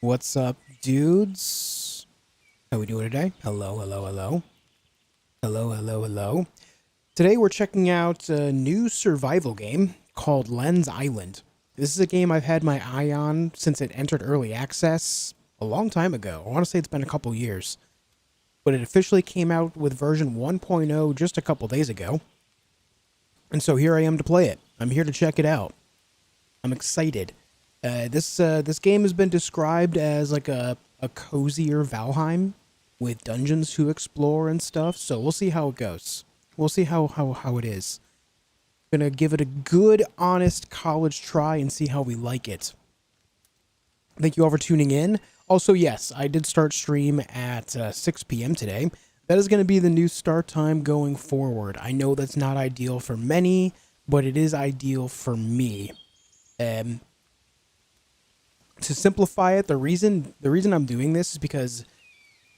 What's up, dudes? How we doing today? Hello, hello, hello. Hello, hello, hello. Today we're checking out a new survival game called Lens Island. This is a game I've had my eye on since it entered early access a long time ago. I want to say it's been a couple years. But it officially came out with version 1.0 just a couple days ago. And so here I am to play it. I'm here to check it out. I'm excited. This game has been described as like a cozier Valheim with dungeons to explore and stuff. So we'll see how it goes. We'll see how it is. Gonna give it a good, honest college try and see how we like it. Thank you all for tuning in. Also, yes, I did start stream at 6 p.m. today. That is going to be the new start time going forward. I know that's not ideal for many, but it is ideal for me. To simplify it, the reason I'm doing this is because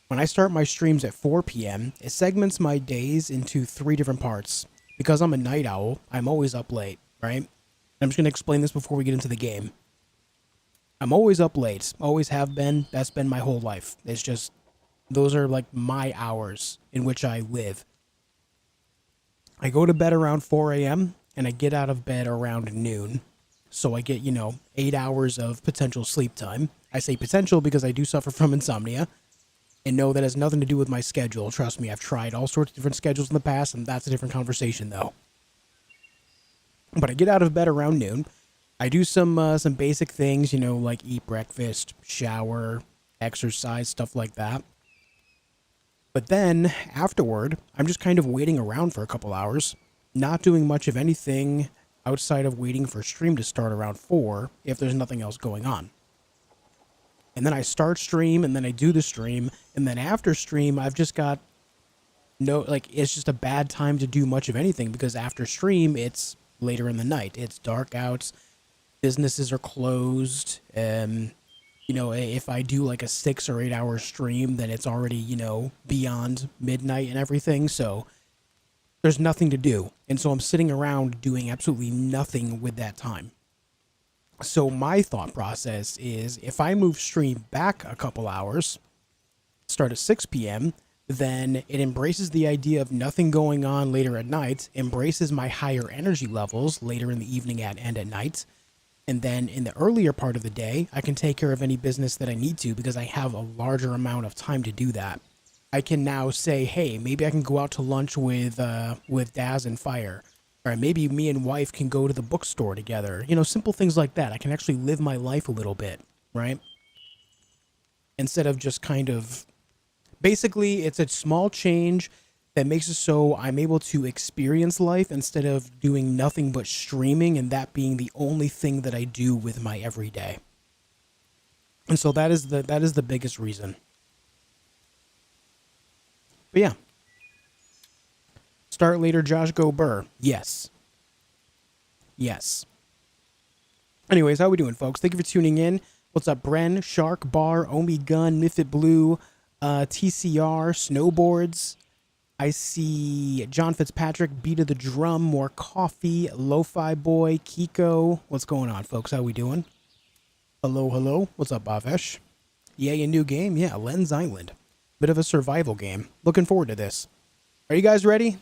when I start my streams at 4 p.m., it segments my days into 3 different parts. Because I'm a night owl, I'm always up late, right? I'm just going to explain this before we get into the game. I'm always up late, always have been. That's been my whole life. It's just, those are like my hours in which I live. I go to bed around 4 a.m. and I get out of bed around noon. So I get, 8 hours of potential sleep time. I say potential because I do suffer from insomnia. And no, that has nothing to do with my schedule. Trust me, I've tried all sorts of different schedules in the past, and that's a different conversation, though. But I get out of bed around noon. I do some basic things, like eat breakfast, shower, exercise, stuff like that. But then, afterward, I'm just kind of waiting around for a couple hours, not doing much of anything outside of waiting for stream to start around 4 if there's nothing else going on. And then I start stream, and then I do the stream, and then after stream, I've just got it's just a bad time to do much of anything because after stream, it's later in the night. It's dark out. Businesses are closed. If I do like a 6 or 8 hour stream, then it's already, beyond midnight and everything. So there's nothing to do. And so I'm sitting around doing absolutely nothing with that time. So my thought process is if I move stream back a couple hours, start at 6 p.m., then it embraces the idea of nothing going on later at night, embraces my higher energy levels later in the evening and at night. And then in the earlier part of the day, I can take care of any business that I need to because I have a larger amount of time to do that. I can now say, hey, maybe I can go out to lunch with Daz and Fire. Or maybe me and wife can go to the bookstore together. Simple things like that. I can actually live my life a little bit, right? Instead of just kind of... Basically, it's a small change that makes it so I'm able to experience life instead of doing nothing but streaming and that being the only thing that I do with my everyday. And so that is the biggest reason. But yeah. Start later, Josh Go Burr. Yes. Yes. Anyways, how we doing, folks? Thank you for tuning in. What's up, Bren, Shark, Bar, Omi Gun, Mifit Blue, TCR, Snowboards. I see John Fitzpatrick, Beat of the Drum, More Coffee, Lo-Fi Boy, Kiko. What's going on, folks? How we doing? Hello, hello. What's up, Bavesh? Yay, a new game? Yeah, Lens Island. Bit of a survival game. Looking forward to this. Are you guys ready?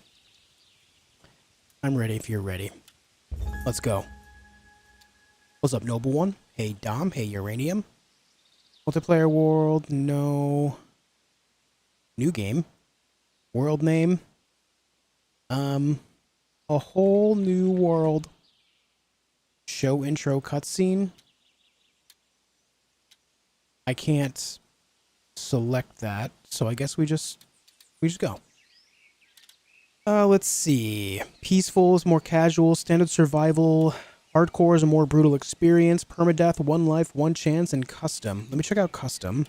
I'm ready if you're ready. Let's go. What's up, Noble One? Hey, Dom. Hey, Uranium. Multiplayer world. No. New game. World name. A whole new world. Show intro cutscene. I can't select that, so I guess we just go. Let's see. Peaceful is more casual. Standard survival. Hardcore is a more brutal experience. Permadeath, one life, one chance, and custom. Let me check out custom.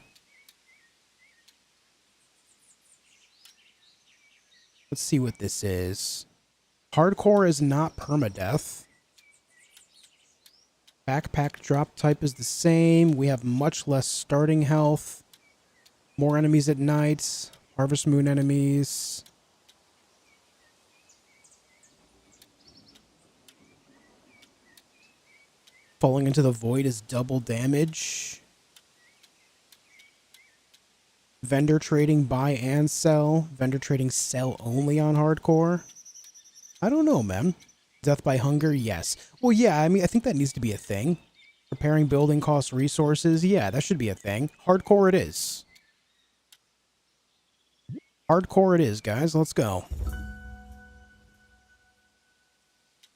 Let's see what this is. Hardcore is not permadeath. Backpack drop type is the same. We have much less starting health. More enemies at night. Harvest Moon enemies. Falling into the void is double damage. Vendor trading buy and sell. Vendor trading sell only on hardcore. I don't know, man. Death by hunger, yes. Well, yeah, I mean, I think that needs to be a thing. Preparing building cost resources, yeah, that should be a thing. Hardcore it is. Hardcore it is, guys. Let's go.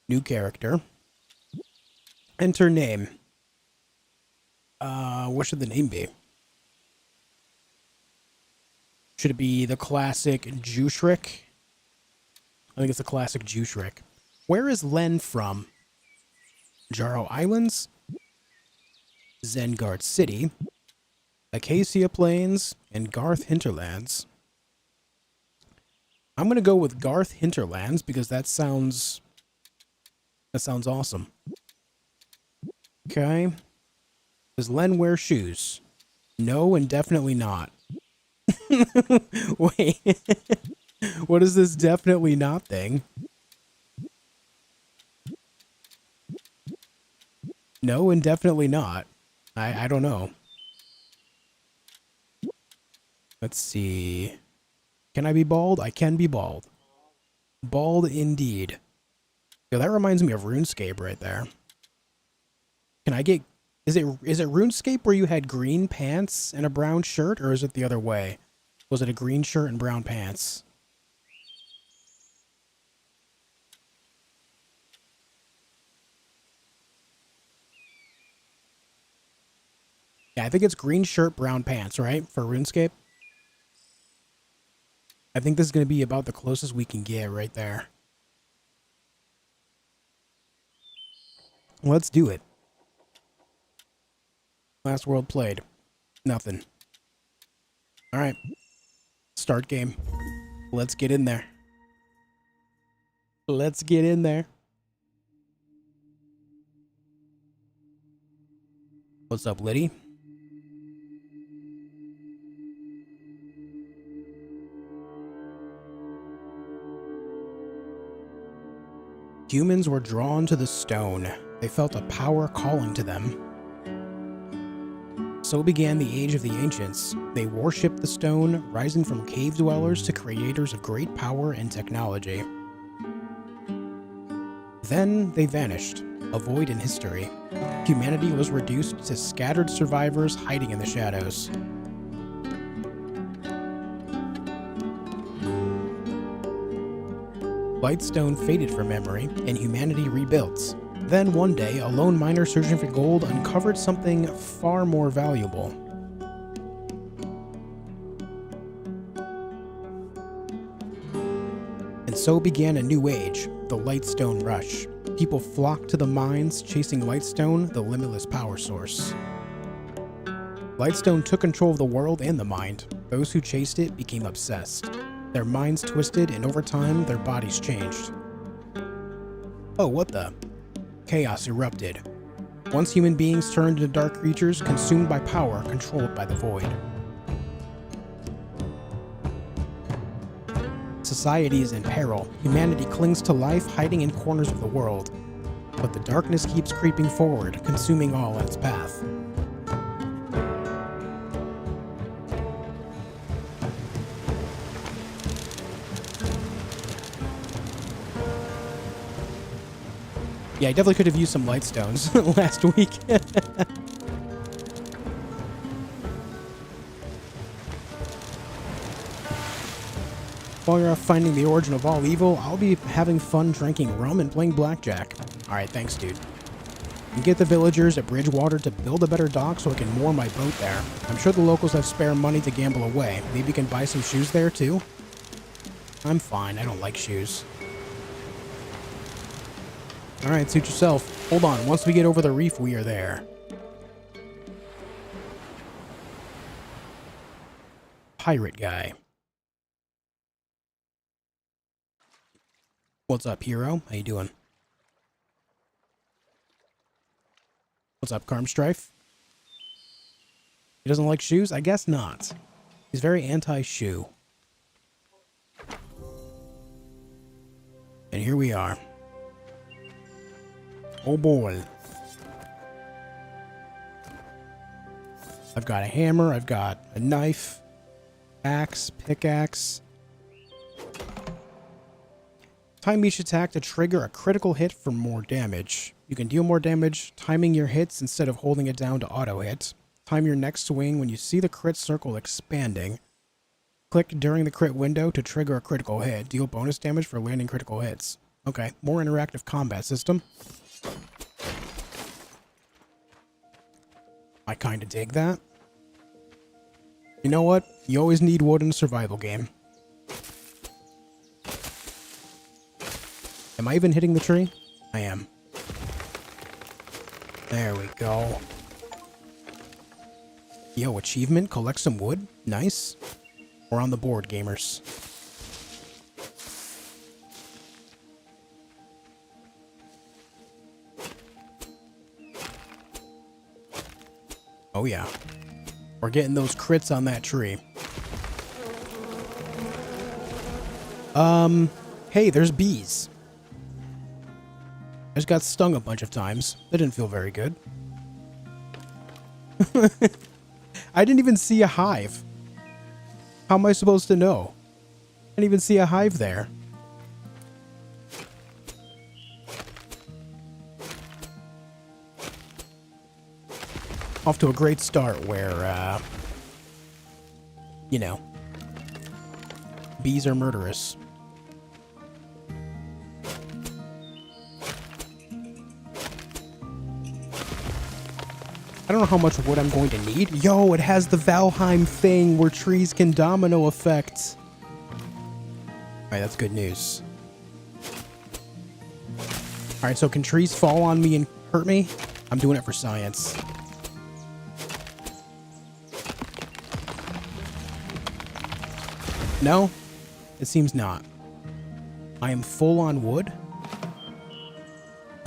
New character. Enter name. What should the name be? Should it be the classic JOSHfeed? I think it's the classic JOSHfeed. Where is Len from? Jaro Islands? Zengard City? Acacia Plains? And Garth Hinterlands? I'm gonna go with Garth Hinterlands because that sounds awesome. Okay. Does Len wear shoes? No, and definitely not. Wait. What is this definitely not thing? No, and definitely not. I don't know. Let's see. Can I be bald? I can be bald. Bald indeed. Yo, that reminds me of RuneScape right there. Can I get... Is it RuneScape where you had green pants and a brown shirt, or is it the other way? Was it a green shirt and brown pants? Yeah, I think it's green shirt, brown pants, right? For RuneScape? I think this is going to be about the closest we can get right there. Let's do it. Last world played. Nothing. Alright. Start game. Let's get in there. Let's get in there. What's up, Liddy? Humans were drawn to the stone. They felt a power calling to them. So began the Age of the Ancients. They worshipped the stone, rising from cave dwellers to creators of great power and technology. Then they vanished, a void in history. Humanity was reduced to scattered survivors hiding in the shadows. Lightstone faded from memory, and humanity rebuilt. Then one day, a lone miner searching for gold uncovered something far more valuable. And so began a new age, the Lightstone Rush. People flocked to the mines, chasing Lightstone, the limitless power source. Lightstone took control of the world and the mind. Those who chased it became obsessed. Their minds twisted, and over time, their bodies changed. Oh, what the? Chaos erupted. Once human beings turned into dark creatures, consumed by power, controlled by the void. Society is in peril. Humanity clings to life, hiding in corners of the world. But the darkness keeps creeping forward, consuming all in its path. Yeah, I definitely could have used some Lightstones last week. While you're off finding the origin of all evil, I'll be having fun drinking rum and playing blackjack. Alright, thanks, dude. You get the villagers at Bridgewater to build a better dock so I can moor my boat there. I'm sure the locals have spare money to gamble away. Maybe you can buy some shoes there, too? I'm fine, I don't like shoes. Alright, suit yourself. Hold on, once we get over the reef, we are there. Pirate guy. What's up, hero? How you doing? What's up, Carmstrife? He doesn't like shoes? I guess not. He's very anti-shoe. And here we are. Oh boy. I've got a hammer, I've got a knife. Axe, pickaxe. Time each attack to trigger a critical hit for more damage. You can deal more damage timing your hits instead of holding it down to auto hit. Time your next swing when you see the crit circle expanding. Click during the crit window to trigger a critical hit. Deal bonus damage for landing critical hits. Okay, more interactive combat system. I kinda dig that. You know what? You always need wood in a survival game. Am I even hitting the tree? I am. There we go. Yo, achievement, collect some wood. Nice. We're on the board, gamers. Oh yeah. We're getting those crits on that tree. Hey, there's bees. I just got stung a bunch of times. That didn't feel very good. I didn't even see a hive. How am I supposed to know? I didn't even see a hive there. Off to a great start where, you know, bees are murderous. I don't know how much wood I'm going to need. Yo, it has the Valheim thing where trees can domino effect. Alright, that's good news. Alright, so can trees fall on me and hurt me? I'm doing it for science. No? It seems not. I am full on wood?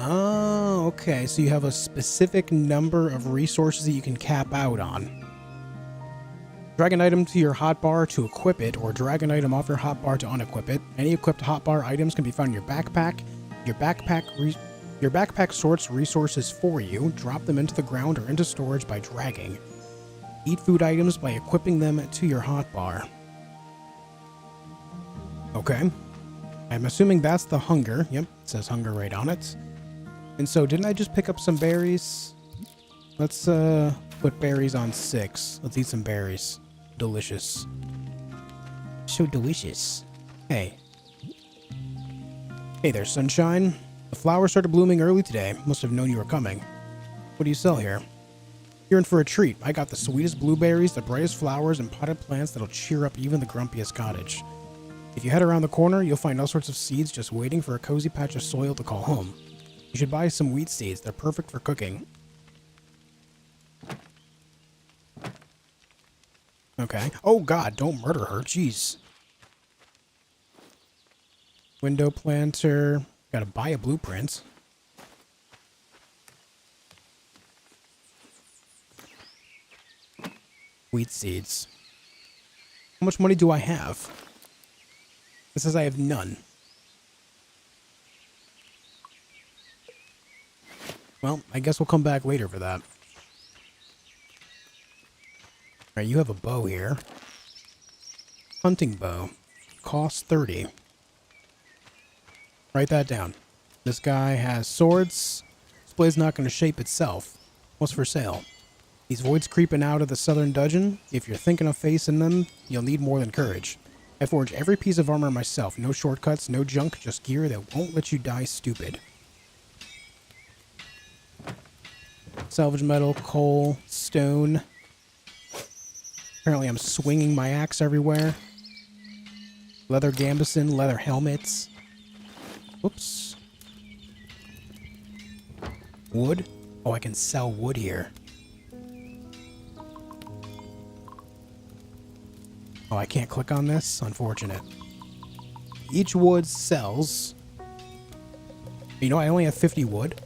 Oh, okay. So you have a specific number of resources that you can cap out on. Drag an item to your hotbar to equip it, or drag an item off your hotbar to unequip it. Any equipped hotbar items can be found in your backpack. Your backpack sorts resources for you. Drop them into the ground or into storage by dragging. Eat food items by equipping them to your hotbar. Okay. I'm assuming that's the hunger. Yep, it says hunger right on it. And so, didn't I just pick up some berries? Let's, put berries on 6. Let's eat some berries. Delicious. So delicious. Hey. Hey there, sunshine. The flowers started blooming early today. Must have known you were coming. What do you sell here? You're in for a treat. I got the sweetest blueberries, the brightest flowers, and potted plants that'll cheer up even the grumpiest cottage. If you head around the corner, you'll find all sorts of seeds just waiting for a cozy patch of soil to call home. You should buy some wheat seeds. They're perfect for cooking. Okay. Oh god, don't murder her. Jeez. Window planter. Gotta buy a blueprint. Wheat seeds. How much money do I have? It says I have none. Well, I guess we'll come back later for that. Alright, you have a bow here. Hunting bow. Costs 30. Write that down. This guy has swords. This blade's not going to shape itself. What's for sale? These voids creeping out of the southern dungeon. If you're thinking of facing them, you'll need more than courage. I forge every piece of armor myself. No shortcuts, no junk, just gear that won't let you die stupid. Salvage metal, coal, stone. Apparently I'm swinging my axe everywhere. Leather gambeson, leather helmets. Whoops. Wood? Oh, I can sell wood here. Oh, I can't click on this? Unfortunate. Each wood sells... You know, I only have 50 wood.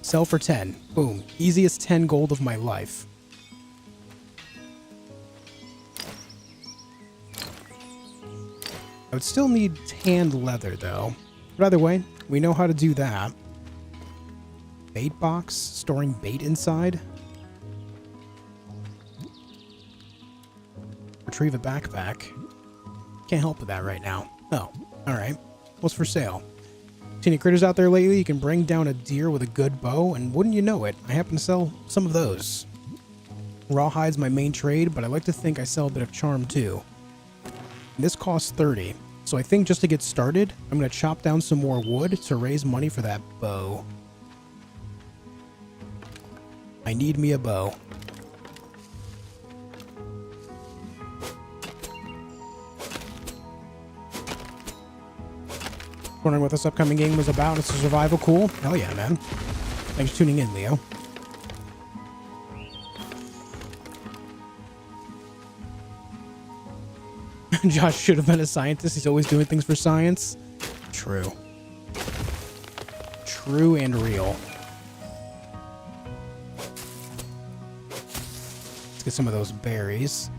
Sell for 10. Boom. Easiest 10 gold of my life. I would still need tanned leather, though. But either way, we know how to do that. Bait box? Storing bait inside? Retrieve a backpack. Can't help with that right now. Oh, alright. What's for sale? Seen any critters out there lately? You can bring down a deer with a good bow, and wouldn't you know it, I happen to sell some of those. Rawhide's my main trade, but I like to think I sell a bit of charm too. This costs 30, so I think just to get started, I'm going to chop down some more wood to raise money for that bow. I need me a bow. Wondering what this upcoming game was about? It's a survival. Cool. Hell yeah, man. Thanks for tuning in, Leo. Josh should have been a scientist. He's always doing things for science. True. True and real. Let's get some of those berries.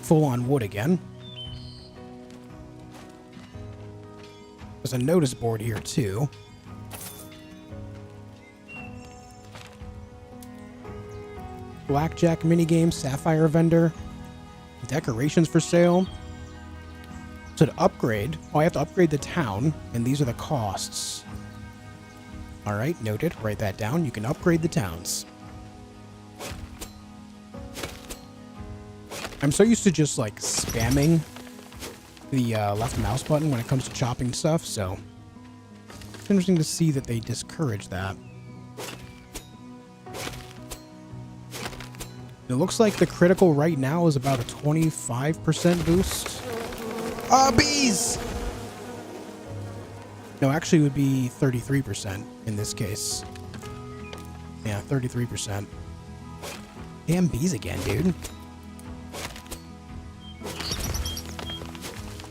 Full on wood again. There's a notice board here too. Blackjack minigame, sapphire vendor, decorations for sale. So to upgrade, oh, I have to upgrade the town, and these are the costs. Alright, noted. Write that down. You can upgrade the towns. I'm so used to just, like, spamming the left mouse button when it comes to chopping stuff, so it's interesting to see that they discourage that. It looks like the critical right now is about a 25% boost. Bees! No, actually it would be 33% in this case. Yeah, 33%. Damn bees again, dude.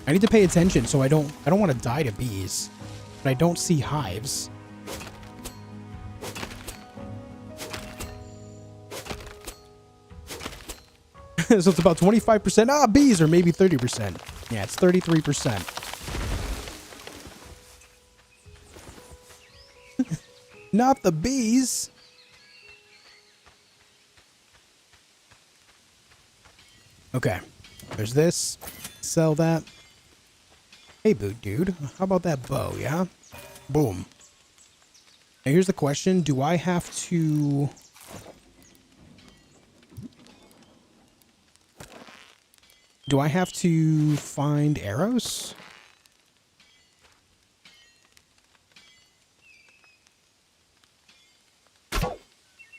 I need to pay attention so I don't want to die to bees. But I don't see hives. So it's about 25%. Bees, or maybe 30%. Yeah, it's 33%. Not the bees. Okay. There's this. Sell that. Hey, boot dude. How about that bow, yeah? Boom. Now here's the question. Do I have to... Do I have to find arrows?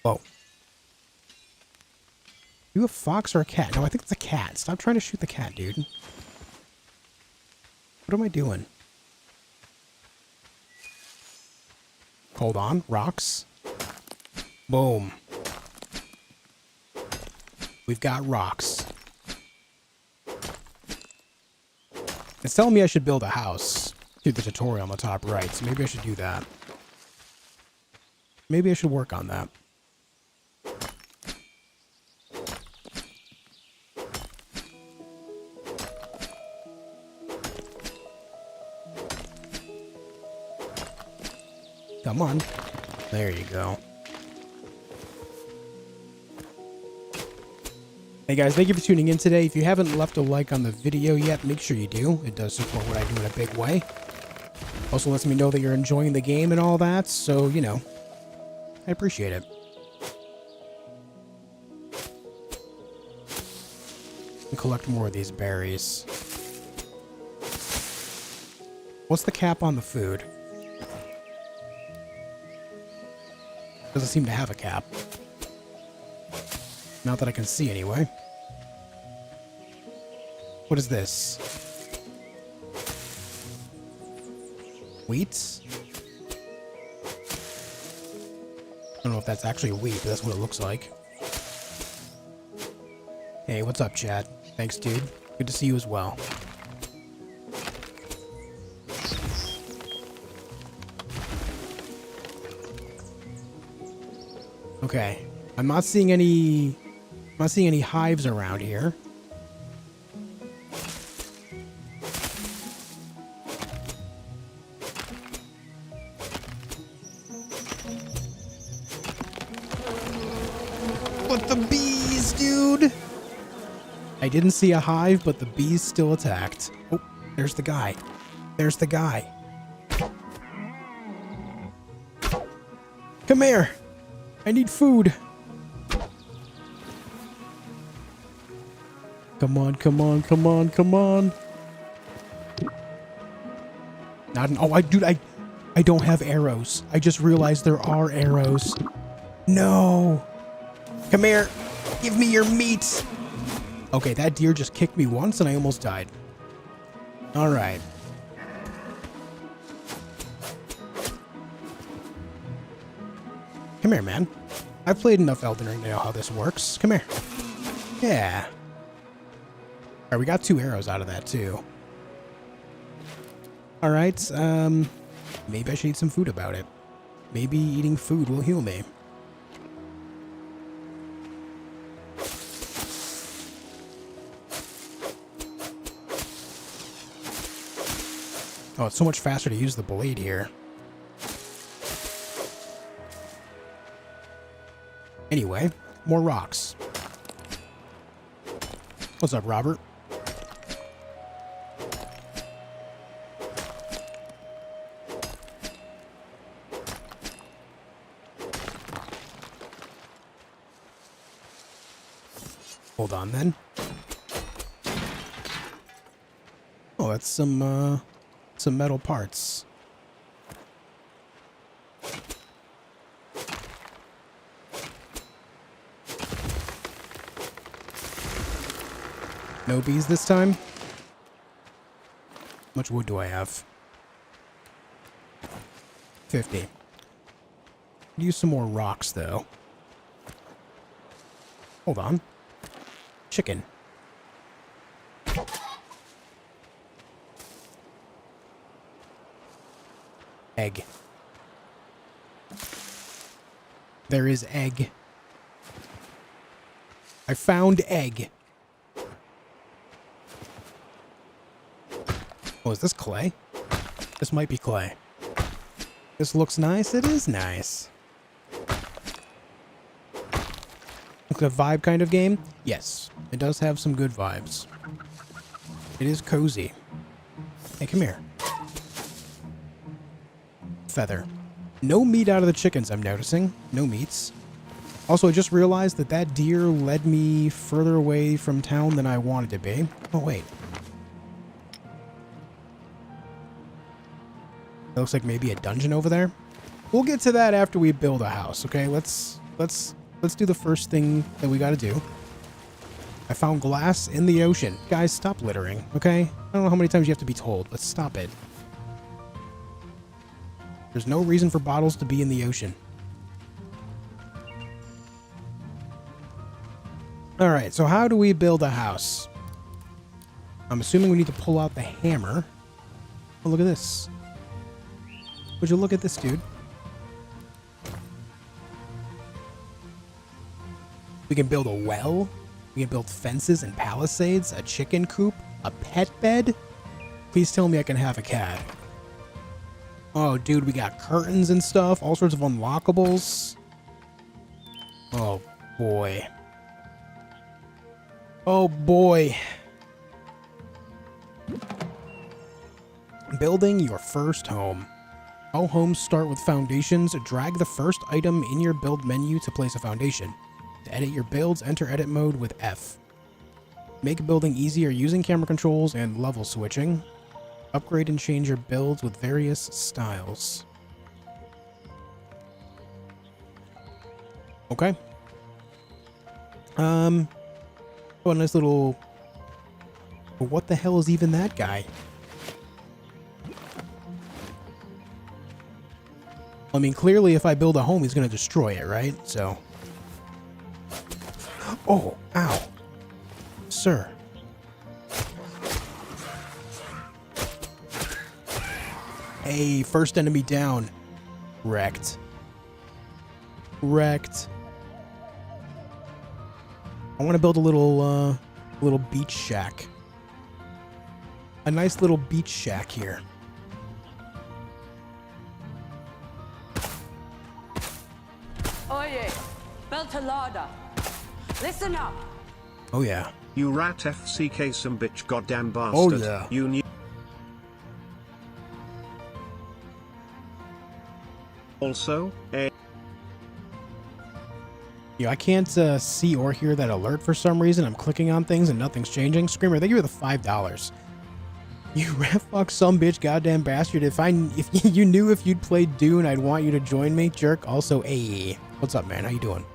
Whoa. You a fox or a cat? No, I think it's a cat. Stop trying to shoot the cat, dude. What am I doing? Hold on. Rocks. Boom. We've got rocks. It's telling me I should build a house. Do the tutorial on the top right, so maybe I should do that. Maybe I should work on that. Come on. There you go. Hey guys, thank you for tuning in today. If you haven't left a like on the video yet, make sure you do. It does support what I do in a big way. Also lets me know that you're enjoying the game and all that, so, you know, I appreciate it. And collect more of these berries. What's the cap on the food? Doesn't seem to have a cap. Not that I can see anyway. What is this? Wheat? I don't know if that's actually wheat, but that's what it looks like. Hey, what's up, Chad? Thanks, dude. Good to see you as well. Okay. I'm not seeing any hives around here. But the bees, dude. I didn't see a hive, but the bees still attacked. Oh, there's the guy. There's the guy. Come here. I need food. Come on, come on, come on, come on. Not an, oh, dude, I don't have arrows. I just realized there are arrows. No. Come here. Give me your meat. Okay, that deer just kicked me once and I almost died. All right. Come here, man. I've played enough Elden Ring to know how this works. Come here. Yeah. All right, we got 2 arrows out of that, too. All right, maybe I should eat some food about it. Maybe eating food will heal me. Oh, it's so much faster to use the blade here. Anyway, more rocks. What's up, Robert? Hold on, then. Oh, that's some metal parts. No bees this time? How much wood do I have? 50. Use some more rocks, though. Hold on. Chicken. Egg. There is egg. I found egg. Oh, is this clay? This might be clay. This looks nice. It is nice. Looks like a vibe kind of game? Yes, it does have some good vibes. It is cozy. Hey, come here. Feather. No meat out of the chickens, I'm noticing. No meats. Also, I just realized that that deer led me further away from town than I wanted to be. Oh, wait. It looks like maybe a dungeon over there. We'll get to that after we build a house, okay? Let's do the first thing that we gotta do. I found glass in the ocean. Guys, stop littering, okay? I don't know how many times you have to be told. Let's stop it. There's no reason for bottles to be in the ocean. Alright, so how do we build a house? I'm assuming we need to pull out the hammer. Oh, look at this. Would you look at this, dude? We can build a well. We can build fences and palisades, a chicken coop, a pet bed. Please tell me I can have a cat. Oh, dude, we got curtains and stuff, all sorts of unlockables. Oh, boy. Oh, boy. Building your first home. All homes start with foundations. Drag the first item in your build menu to place a foundation. To edit your builds, enter edit mode with F. Make building easier using camera controls and level switching. Upgrade and change your builds with various styles. Okay. Oh, a nice little... What the hell is even that guy? I mean, clearly if I build a home, he's going to destroy it, right? So... Oh, ow. Sir. Hey, first enemy down. Wrecked. Wrecked. I want to build a little beach shack. A nice little beach shack here. Oye, Beltalada. Listen up. Oh yeah. You rat FCK some bitch goddamn Oh, bastard. yeah. You knew. Also, Yeah, I can't see or hear that alert for some reason. I'm clicking on things and nothing's changing. Screamer, thank you for the $5. You rat fuck some bitch goddamn bastard. If you knew if you'd played Dune, I'd want you to join me, jerk. Also, hey, what's up, man? How you doing?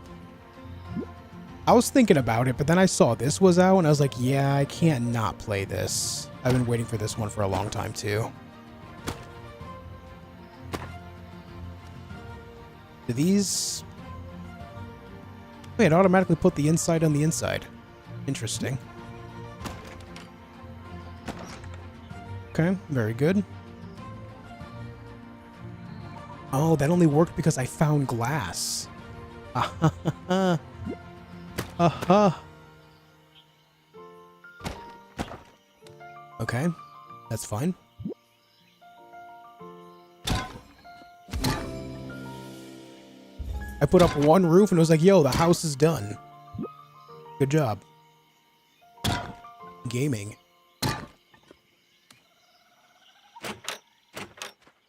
I was thinking about it, but then I saw this was out, and I was like, yeah, I can't not play this. I've been waiting for this one for a long time, too. Do these... Wait, it automatically put the inside on the inside. Interesting. Okay, very good. Oh, that only worked because I found glass. Aha. Aha. Okay, that's fine. I put up one roof and it was like, yo, the house is done. Good job. Gaming.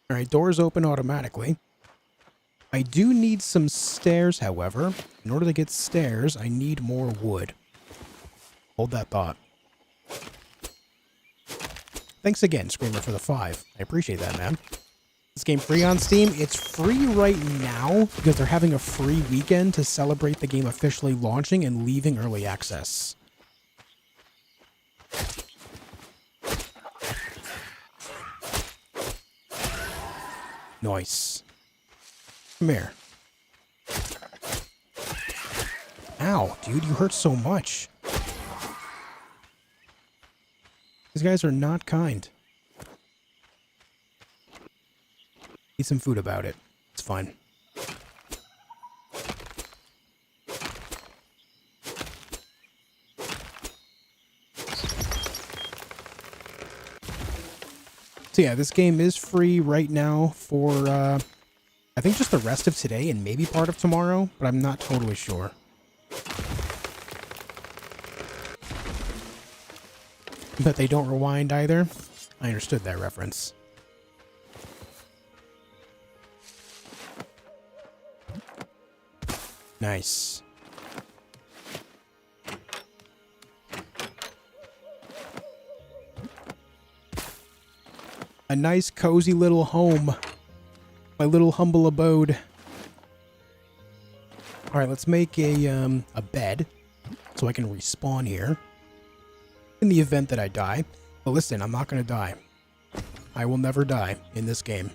Alright, doors open automatically. I do need some stairs, however. In order to get stairs, I need more wood. Hold that thought. Thanks again, Screamer, for the 5. I appreciate that, man. This game free on Steam? It's free right now because they're having a free weekend to celebrate the game officially launching and leaving early access. Nice. Come here. Ow, dude, you hurt so much. These guys are not kind. Eat some food about it. It's fine. So yeah, this game is free right now for, I think just the rest of today and maybe part of tomorrow, but I'm not totally sure. But they don't rewind either. I understood that reference. Nice. A nice, cozy little home. My little humble abode. Alright, let's make a bed so I can respawn here. In the event that I die. But listen, I'm not going to die. I will never die in this game.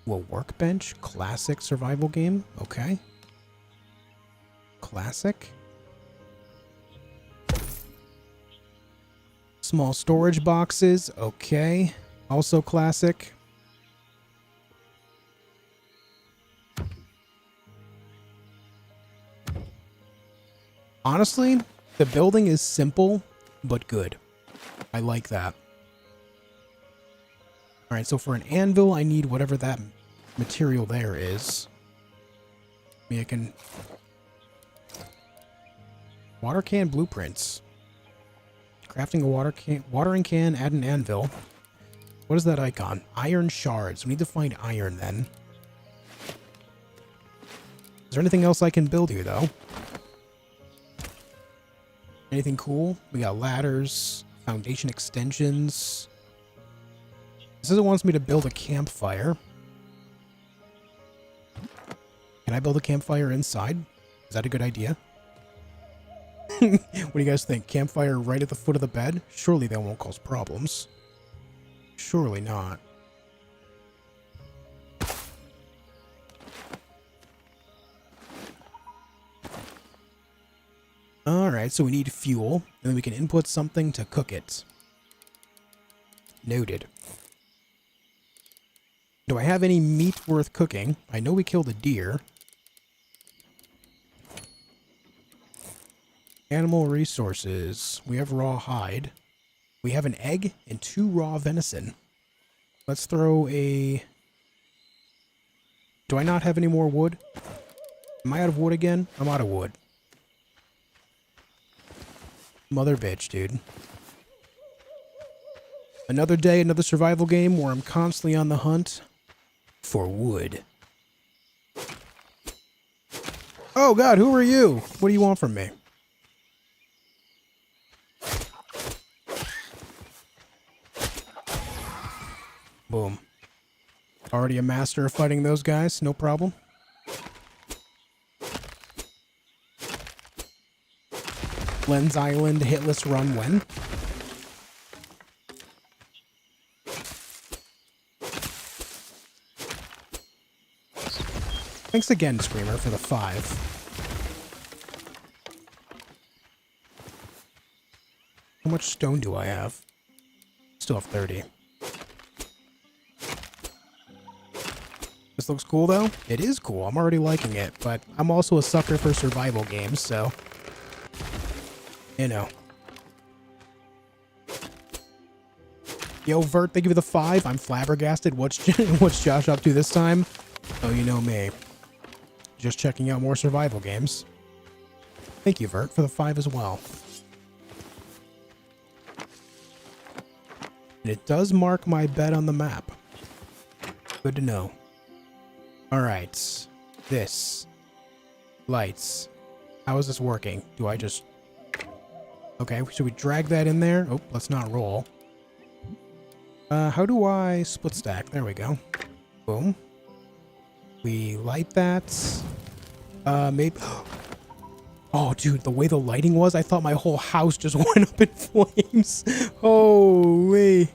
Well, workbench? Classic survival game? Okay. Classic. Small storage boxes. Okay. Also classic. Honestly, the building is simple, but good. I like that. Alright, so for an anvil, I need whatever that material there is. Maybe I can... Water can blueprints. Crafting a watering can, add an anvil. What is that icon? Iron shards. We need to find iron then. Is there anything else I can build here, though? Anything cool? We got ladders, foundation extensions. This says it wants me to build a campfire. Can I build a campfire inside? Is that a good idea? What do you guys think? Campfire right at the foot of the bed? Surely that won't cause problems. Surely not. Alright, so we need fuel, and then we can input something to cook it. Noted. Do I have any meat worth cooking? I know we killed a deer. Animal resources. We have raw hide. We have an egg and 2 raw venison. Let's throw a... Do I not have any more wood? Am I out of wood again? I'm out of wood. Mother bitch, dude. Another day, another survival game where I'm constantly on the hunt for wood. Oh god, who are you? What do you want from me? Boom. Already a master of fighting those guys, no problem. Lens Island hitless run when? Thanks again, Screamer, for the 5. How much stone do I have? Still have 30. This looks cool, though. It is cool. I'm already liking it, but I'm also a sucker for survival games, so... You know. Yo, Vert, thank you for the 5. I'm flabbergasted. What's Josh up to this time? Oh, you know me. Just checking out more survival games. Thank you, Vert, for the 5 as well. And it does mark my bed on the map. Good to know. Alright. This. Lights. How is this working? Do I just... Okay, should we drag that in there? Oh, let's not roll. How do I split stack? There we go. Boom. We light that. Maybe... Oh, dude, the way the lighting was, I thought my whole house just went up in flames. Holy.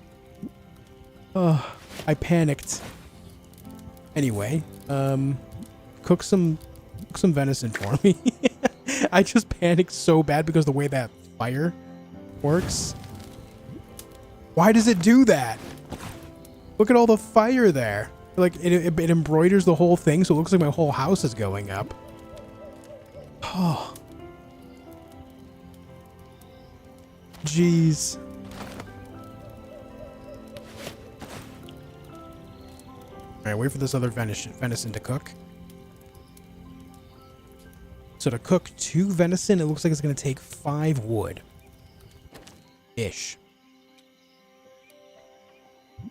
Oh, I panicked. Anyway, cook some venison for me. I just panicked so bad because the way that fire works. Why does it do that? Look at all the fire there. Like, it embroiders the whole thing, so it looks like my whole house is going up. Oh. Jeez. Alright, wait for this other venison to cook. So to cook 2 venison, it looks like it's going to take 5 wood. Ish.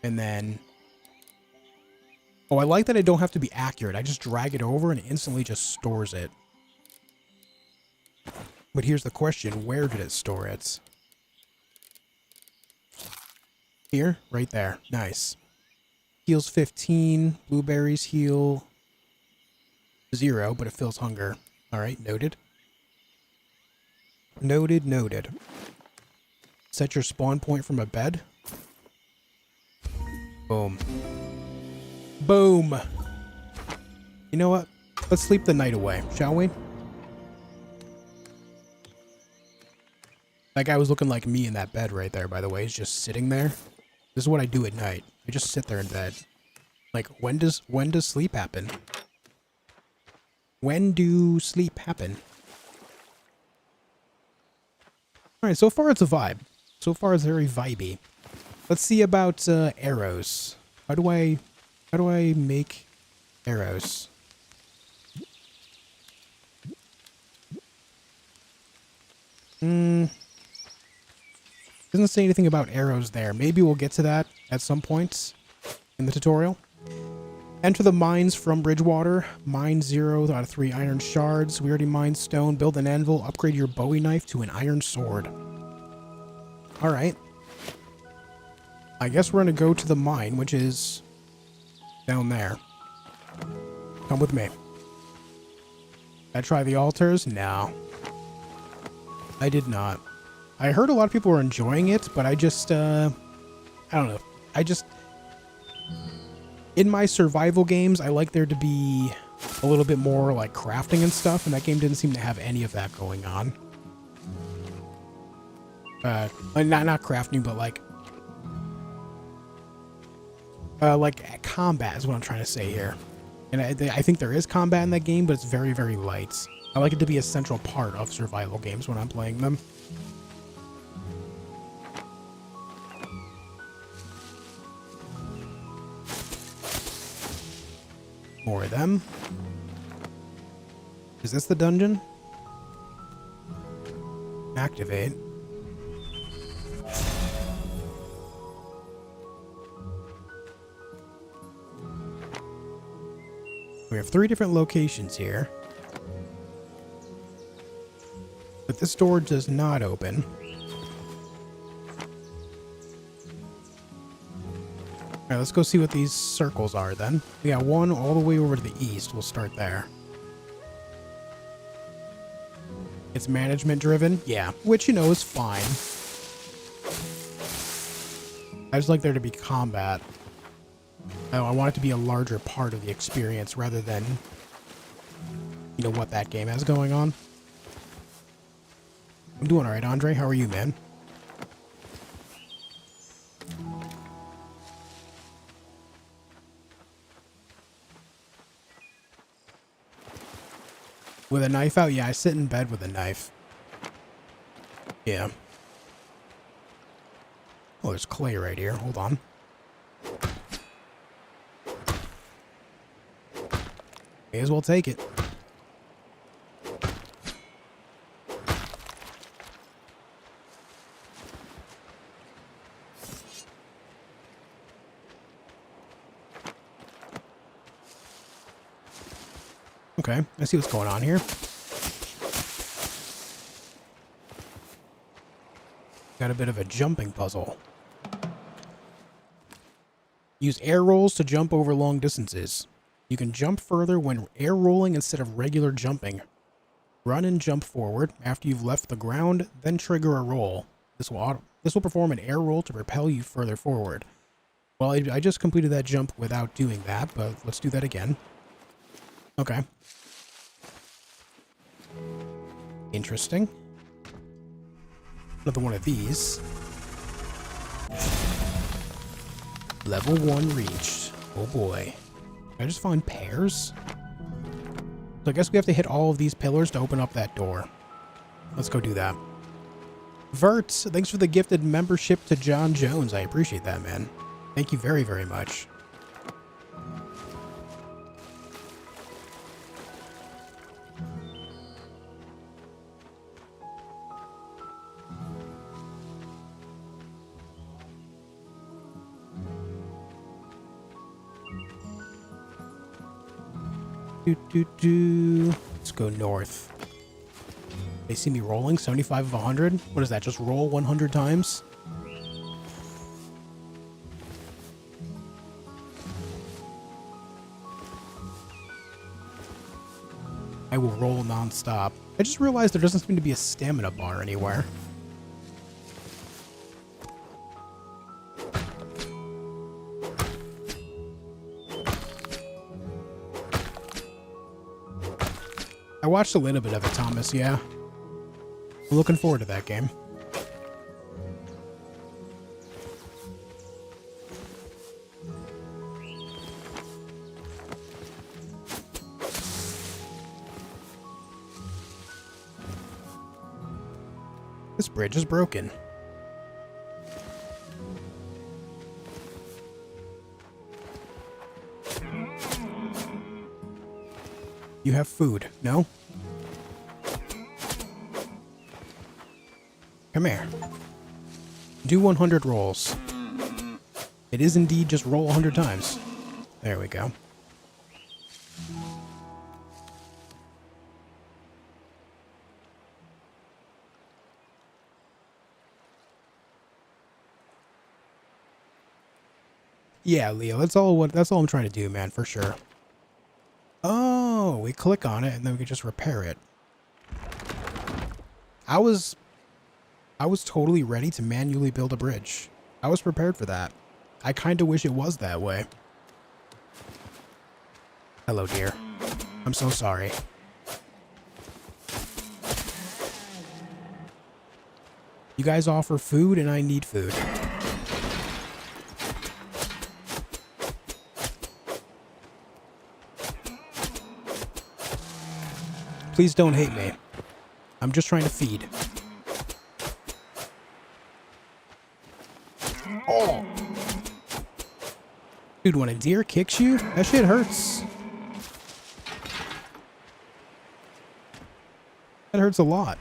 And then... Oh, I like that I don't have to be accurate. I just drag it over and it instantly just stores it. But here's the question. Where did it store it? Here? Right there. Nice. Heals 15. Blueberries heal 0, but it fills hunger. Alright, noted. Noted, noted. Set your spawn point from a bed. Boom. Boom! You know what? Let's sleep the night away, shall we? That guy was looking like me in that bed right there, by the way. He's just sitting there. This is what I do at night. I just sit there in bed. Like, when does sleep happen? When do sleep happen? Alright, so far it's a vibe. So far it's very vibey. Let's see about arrows. How do I make arrows? Doesn't say anything about arrows there. Maybe we'll get to that at some point in the tutorial. Enter the mines from Bridgewater. Mine 0 out of 3 iron shards. We already mined stone. Build an anvil. Upgrade your Bowie knife to an iron sword. Alright. I guess we're going to go to the mine, which is down there. Come with me. Did I try the altars? No. I did not. I heard a lot of people were enjoying it, but I just, I don't know. In my survival games, I like there to be a little bit more, like, crafting and stuff, and that game didn't seem to have any of that going on. Not crafting, but, like combat is what I'm trying to say here. And I think there is combat in that game, but it's very, very light. I like it to be a central part of survival games when I'm playing them. More of them. Is this the dungeon? Activate. We have 3 different locations here. But this door does not open. Alright, let's go see what these circles are then. We got one all the way over to the east. We'll start there. It's management driven? Yeah. Which, you know, is fine. I just like there to be combat. I want it to be a larger part of the experience rather than, you know, what that game has going on. I'm doing alright, Andre. How are you, man? With a knife out? Yeah, I sit in bed with a knife. Yeah. Oh, there's clay right here. Hold on. May as well take it. Okay, I see what's going on here. Got a bit of a jumping puzzle. Use air rolls to jump over long distances. You can jump further when air rolling instead of regular jumping. Run and jump forward after you've left the ground, then trigger a roll. This will perform an air roll to propel you further forward. Well, I just completed that jump without doing that, but let's do that again. Okay. Interesting. Another one of these. Level 1 reached. Oh boy. Can I just find pears? So I guess we have to hit all of these pillars to open up that door. Let's go do that. Vert, thanks for the gifted membership to John Jones. I appreciate that, man. Thank you very, very much. Let's go north. They see me rolling 75 of 100. What is that? Just roll 100 times? I will roll non-stop. I just realized there doesn't seem to be a stamina bar anywhere. I watched a little bit of it, Thomas, yeah. I'm looking forward to that game. This bridge is broken. You have food, no? Come here. Do 100 rolls. It is indeed just roll 100 times. There we go. Yeah, Leo, that's all I'm trying to do, man, for sure. Oh, we click on it and then we can just repair it. I was totally ready to manually build a bridge. I was prepared for that. I kind of wish it was that way. Hello, dear. I'm so sorry. You guys offer food and I need food. Please don't hate me. I'm just trying to feed. Oh! Dude, when a deer kicks you, that shit hurts. That hurts a lot.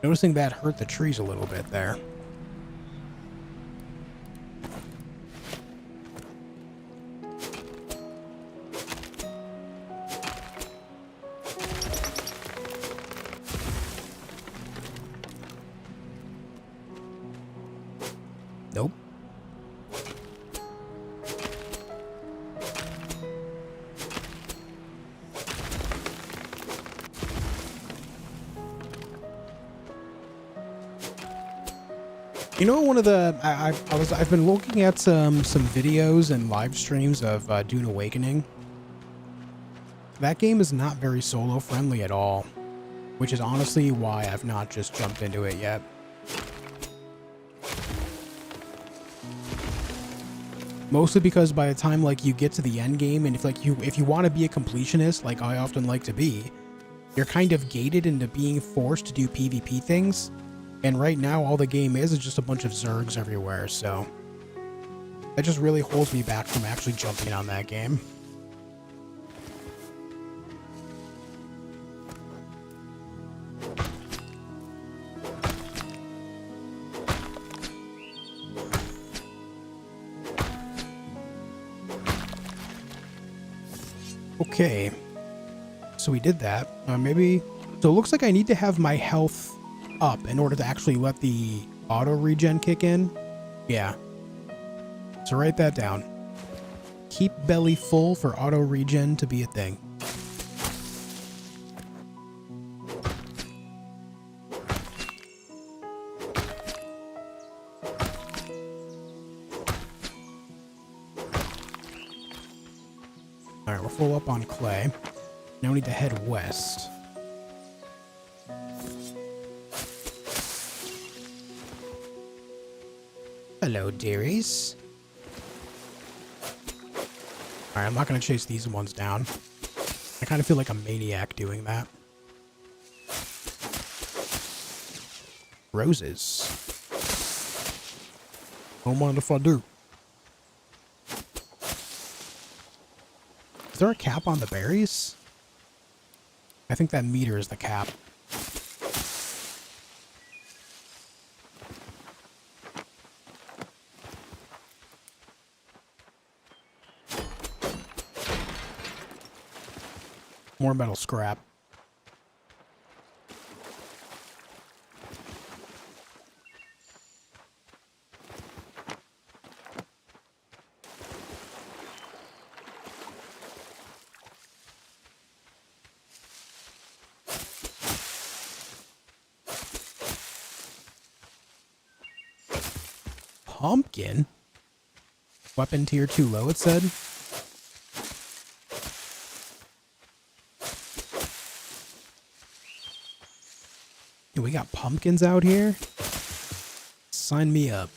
Noticing that hurt the trees a little bit there. You know, one of the I've been looking at some videos and live streams of Dune Awakening. That game is not very solo friendly at all, which is honestly why I've not just jumped into it yet. Mostly because by the time like you get to the end game, and if you want to be a completionist, like I often like to be, you're kind of gated into being forced to do PvP things. And right now, all the game is just a bunch of Zergs everywhere, so that just really holds me back from actually jumping on that game. Okay, so we did that. Maybe, so it looks like I need to have my health up in order to actually let the auto regen kick in. Yeah. So write that down. Keep belly full for auto regen to be a thing. Alright, we're full up on clay. Now we need to head west. Hello, dearies. Alright, I'm not going to chase these ones down. I kind of feel like a maniac doing that. Roses. Don't mind if I do. Is there a cap on the berries? I think that meter is the cap. More metal scrap. Pumpkin? Weapon tier 2 low, it said. We got pumpkins out here? Sign me up.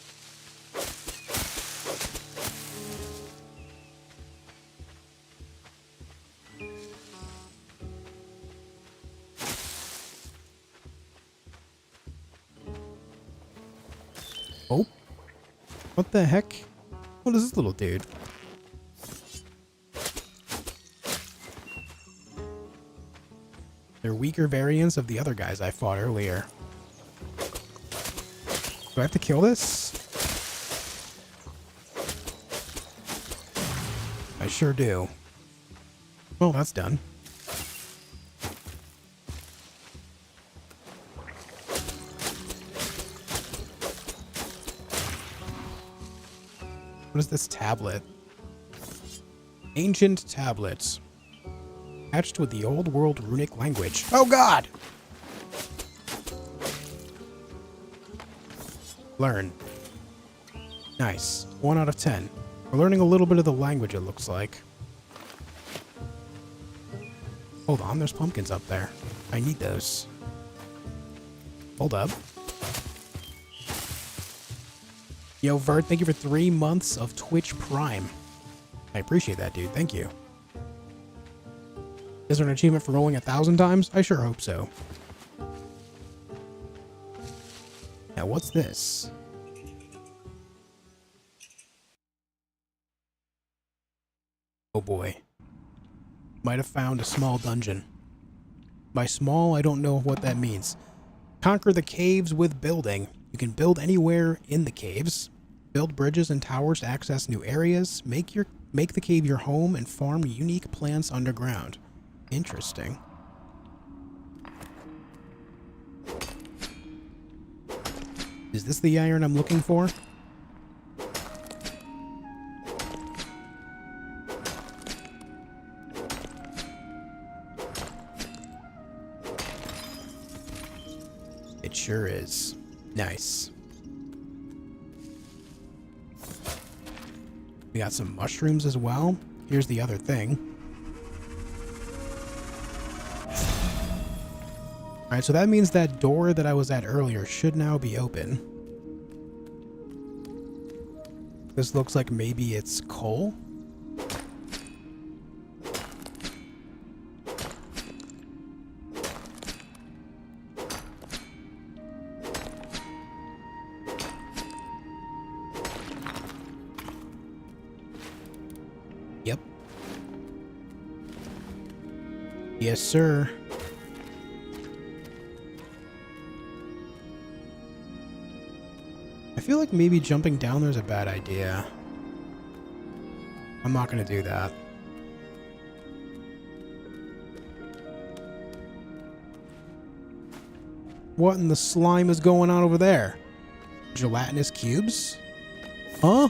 Oh. What the heck? What is this little dude? They're weaker variants of the other guys I fought earlier. Do I have to kill this? I sure do. Well, that's done. What is this tablet? Ancient tablets. Hatched with the old world runic language. Oh god! Learn. Nice. 1 out of 10. We're learning a little bit of the language, it looks like. Hold on, there's pumpkins up there. I need those. Hold up. Yo, Vert, thank you for 3 months of Twitch Prime. I appreciate that, dude. Thank you. Is there an achievement for rolling 1,000 times? I sure hope so. Now, what's this? Oh boy. Might have found a small dungeon. By small, I don't know what that means. Conquer the caves with building. You can build anywhere in the caves. Build bridges and towers to access new areas. Make the cave your home and farm unique plants underground. Interesting. Is this the iron I'm looking for? It sure is. Nice. We got some mushrooms as well. Here's the other thing. Alright, so that means that door that I was at earlier should now be open. This looks like maybe it's coal. Yep. Yes, sir. I feel like maybe jumping down there is a bad idea. I'm not going to do that. What in the slime is going on over there? Gelatinous cubes? Huh?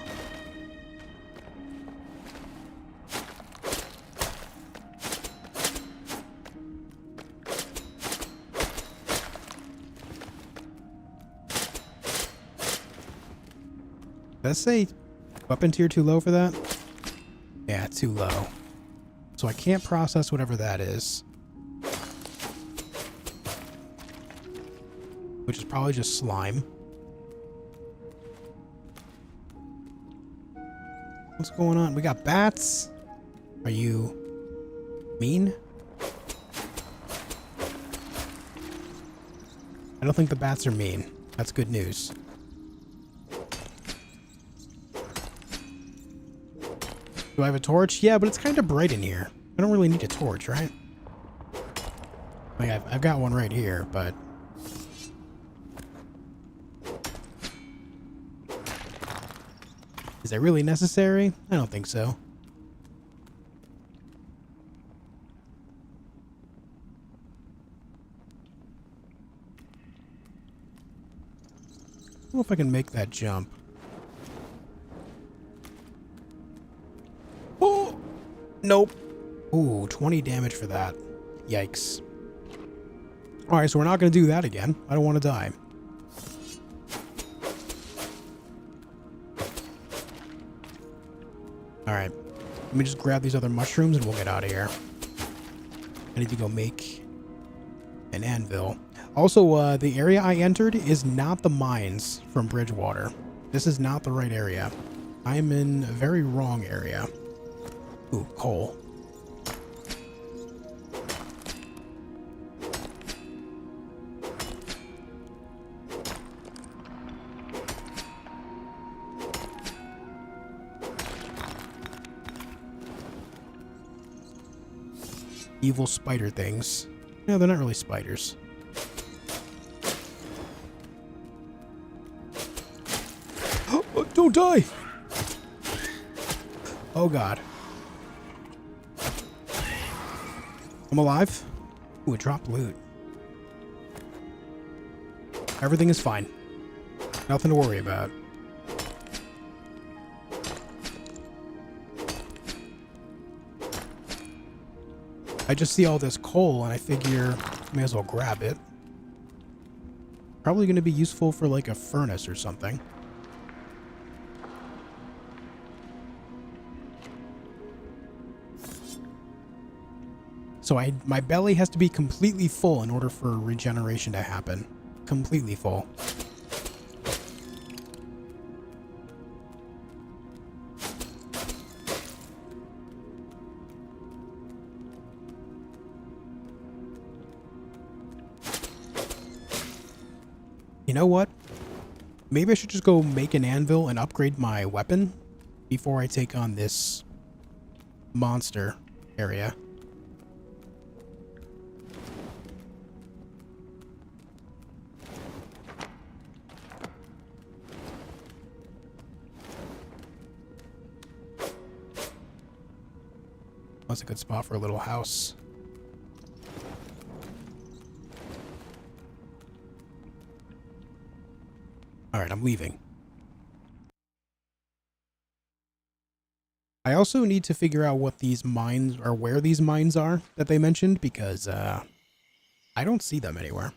Did I say weapon tier too low for that? Yeah, too low. So I can't process whatever that is. Which is probably just slime. What's going on? We got bats? Are you mean? I don't think the bats are mean. That's good news. Do I have a torch? Yeah, but it's kind of bright in here. I don't really need a torch, right? Like I've got one right here, but... Is that really necessary? I don't think so. I don't know if I can make that jump. Oh! Nope. Ooh, 20 damage for that. Yikes. Alright, so we're not going to do that again. I don't want to die. Alright. Let me just grab these other mushrooms and we'll get out of here. I need to go make an anvil. Also, the area I entered is not the mines from Bridgewater. This is not the right area. I am in a very wrong area. Ooh, coal. Evil spider things. No, they're not really spiders. Oh, don't die! Oh god. I'm alive? Ooh, it dropped loot. Everything is fine. Nothing to worry about. I just see all this coal and I figure I may as well grab it. Probably going to be useful for like a furnace or something. So my belly has to be completely full in order for regeneration to happen. Completely full. You know what? Maybe I should just go make an anvil and upgrade my weapon before I take on this monster area. That's a good spot for a little house. Alright, I'm leaving. I also need to figure out what these mines, or where these mines are that they mentioned, because I don't see them anywhere.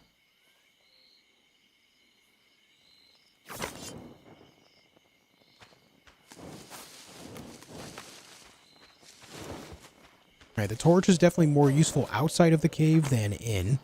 Alright, the torch is definitely more useful outside of the cave than in.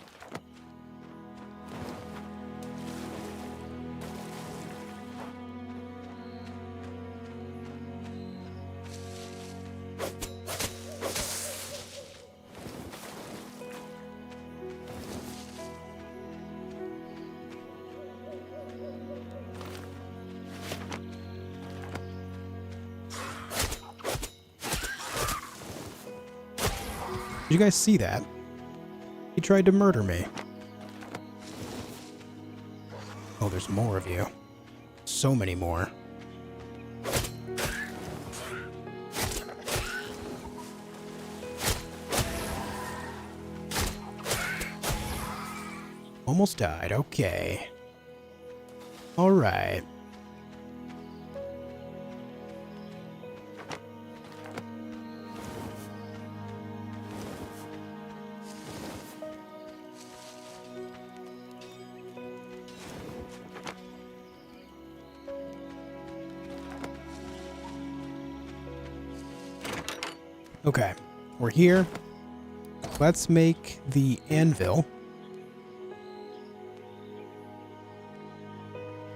Did you guys see that? He tried to murder me. Oh, there's more of you. So many more. Almost died. Okay. All right. Okay, we're here. Let's make the anvil.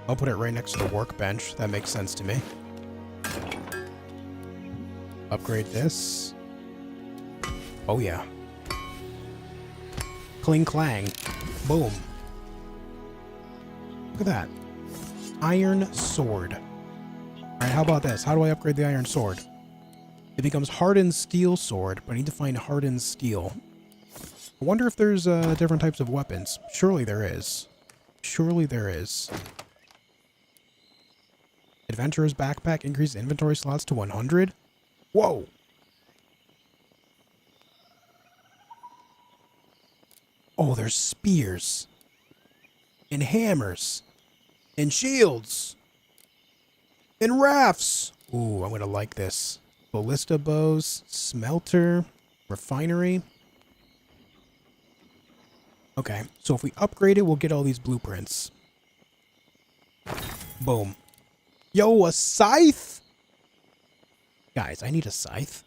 I'll put it right next to the workbench. That makes sense to me. Upgrade this. Oh yeah. Cling clang. Boom. Look at that. Iron sword. Alright, how about this? How do I upgrade the iron sword? It becomes hardened steel sword, but I need to find hardened steel. I wonder if there's different types of weapons. Surely there is. Surely there is. Adventurer's backpack increases inventory slots to 100. Whoa! Oh, there's spears. And hammers. And shields. And rafts. Ooh, I'm gonna like this. Ballista bows, smelter, refinery. Okay, so if we upgrade it, we'll get all these blueprints. Boom. Yo, a scythe? Guys, I need a scythe.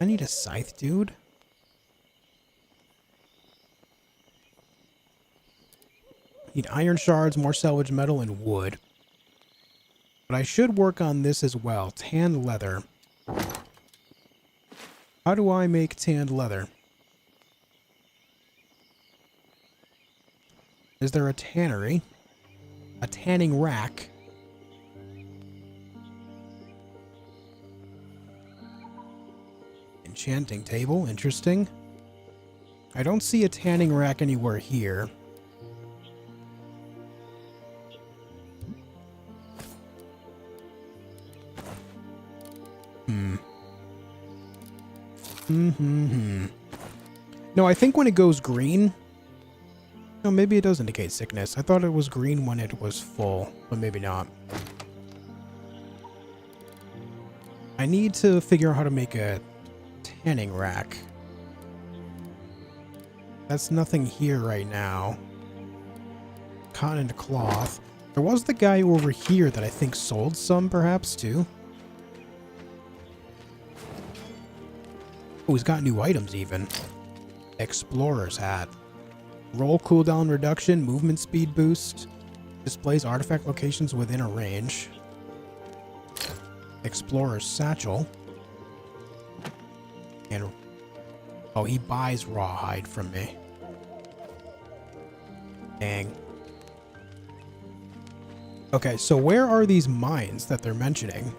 I need a scythe, dude. Need iron shards, more salvage metal, and wood. But I should work on this as well. Tanned leather. How do I make tanned leather? Is there a tannery? A tanning rack? Enchanting table. Interesting. I don't see a tanning rack anywhere here. No, I think when it goes green... No, maybe it does indicate sickness. I thought it was green when it was full, but maybe not. I need to figure out how to make a tanning rack. That's nothing here right now. Cotton and cloth. There was the guy over here that I think sold some, perhaps, too. Oh, he's got new items, even. Explorer's hat. Roll cooldown reduction, movement speed boost. Displays artifact locations within a range. Explorer's satchel. And... oh, he buys rawhide from me. Dang. Okay, so where are these mines that they're mentioning?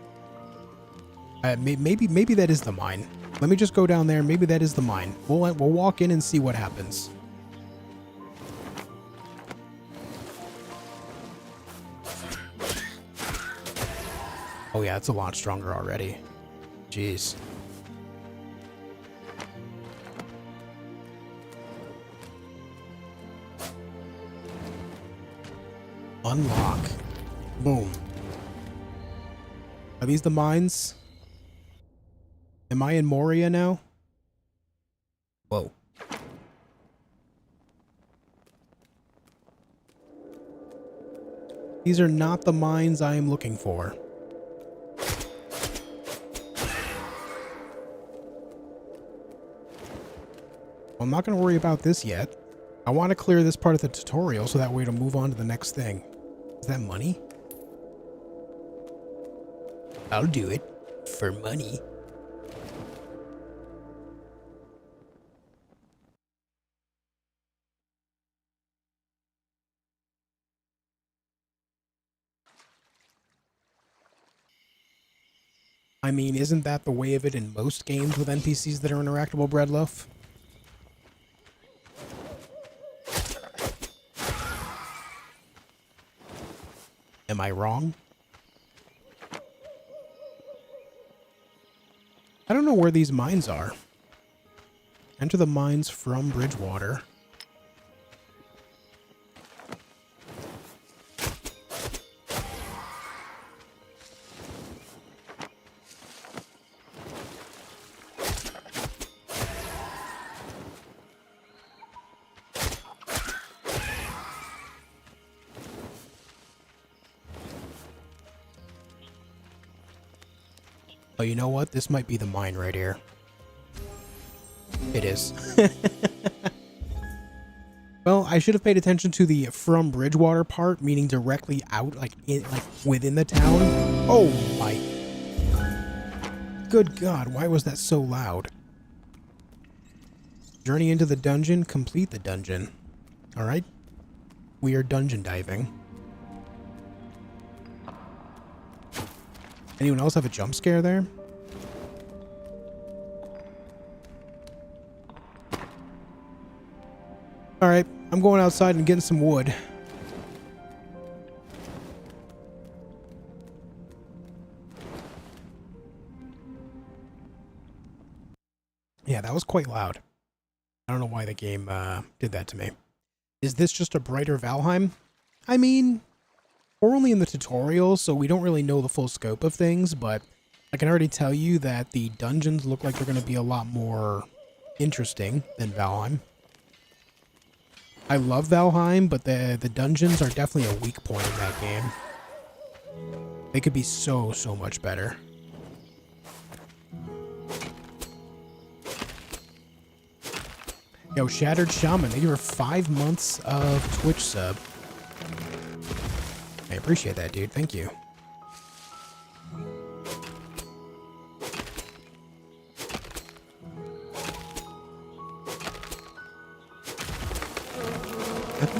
Maybe that is the mine. Let me just go down there. Maybe that is the mine. We'll walk in and see what happens. Oh yeah, it's a lot stronger already. Jeez. Unlock. Boom. Are these the mines? Am I in Moria now? Whoa. These are not the mines I am looking for. I'm not going to worry about this yet. I want to clear this part of the tutorial so that way to move on to the next thing. Is that money? I'll do it. For money. I mean, isn't that the way of it in most games with NPCs that are interactable, Breadloaf? Am I wrong? I don't know where these mines are. Enter the mines from Bridgewater. Oh, you know what? This might be the mine right here. It is. Well, I should have paid attention to the from Bridgewater part, meaning directly out, like within the town. Oh my! Good God! Why was that so loud? Journey into the dungeon. Complete the dungeon. All right. We are dungeon diving. Anyone else have a jump scare there? Alright, I'm going outside and getting some wood. Yeah, that was quite loud. I don't know why the game did that to me. Is this just a brighter Valheim? I mean, we're only in the tutorial, so we don't really know the full scope of things, but I can already tell you that the dungeons look like they're going to be a lot more interesting than Valheim. I love Valheim, but the dungeons are definitely a weak point in that game. They could be so much better. Yo, Shattered Shaman, thank you for 5 months of Twitch sub. I appreciate that, dude. Thank you.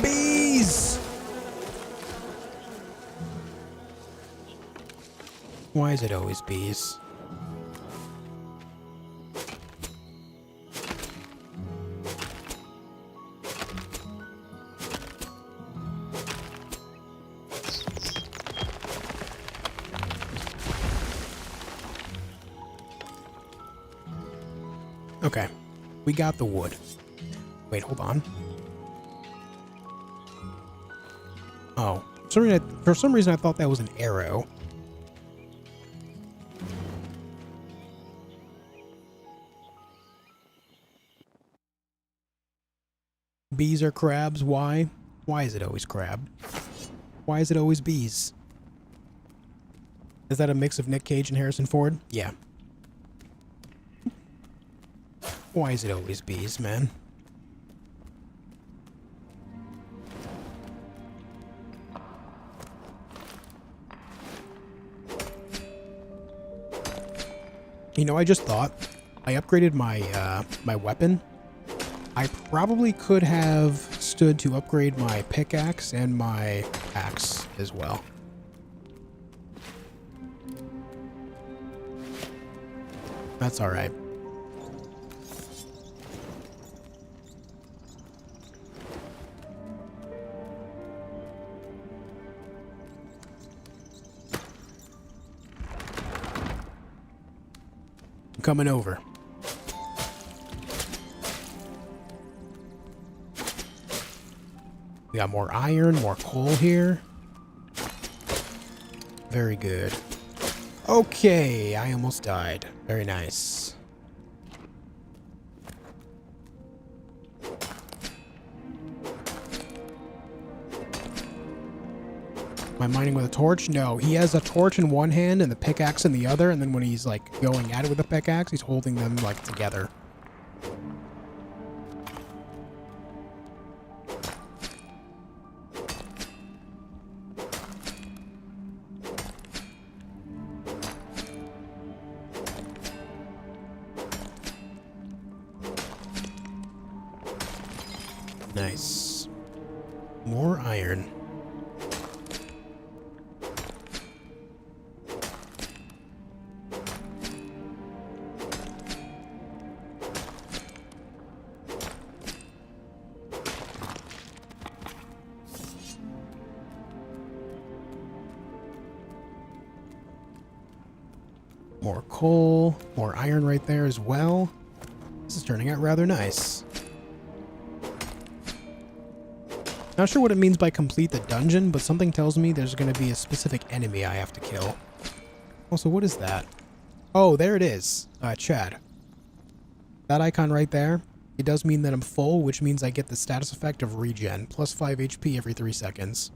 Bees! Why is it always bees? Okay, we got the wood. Wait, hold on. Oh, for some reason I thought that was an arrow. Bees are crabs, why? Why is it always crab? Why is it always bees? Is that a mix of Nick Cage and Harrison Ford? Yeah. Why is it always bees, man? You know, I just thought I upgraded my my weapon. I probably could have stood to upgrade my pickaxe and my axe as well. That's all right. I'm coming over. We got more iron, more coal here. Very good. Okay, I almost died. Very nice. Am I mining with a torch? No, he has a torch in one hand and the pickaxe in the other, and then when he's like going at it with the pickaxe, he's holding them like together. Nice. More iron. More coal, more iron right there as well. This is turning out rather nice. Not sure what it means by complete the dungeon, but something tells me there's going to be a specific enemy I have to kill. Also, what is that? Oh, there it is. Chad. That icon right there, it does mean that I'm full, which means I get the status effect of regen, plus 5 HP every 3 seconds.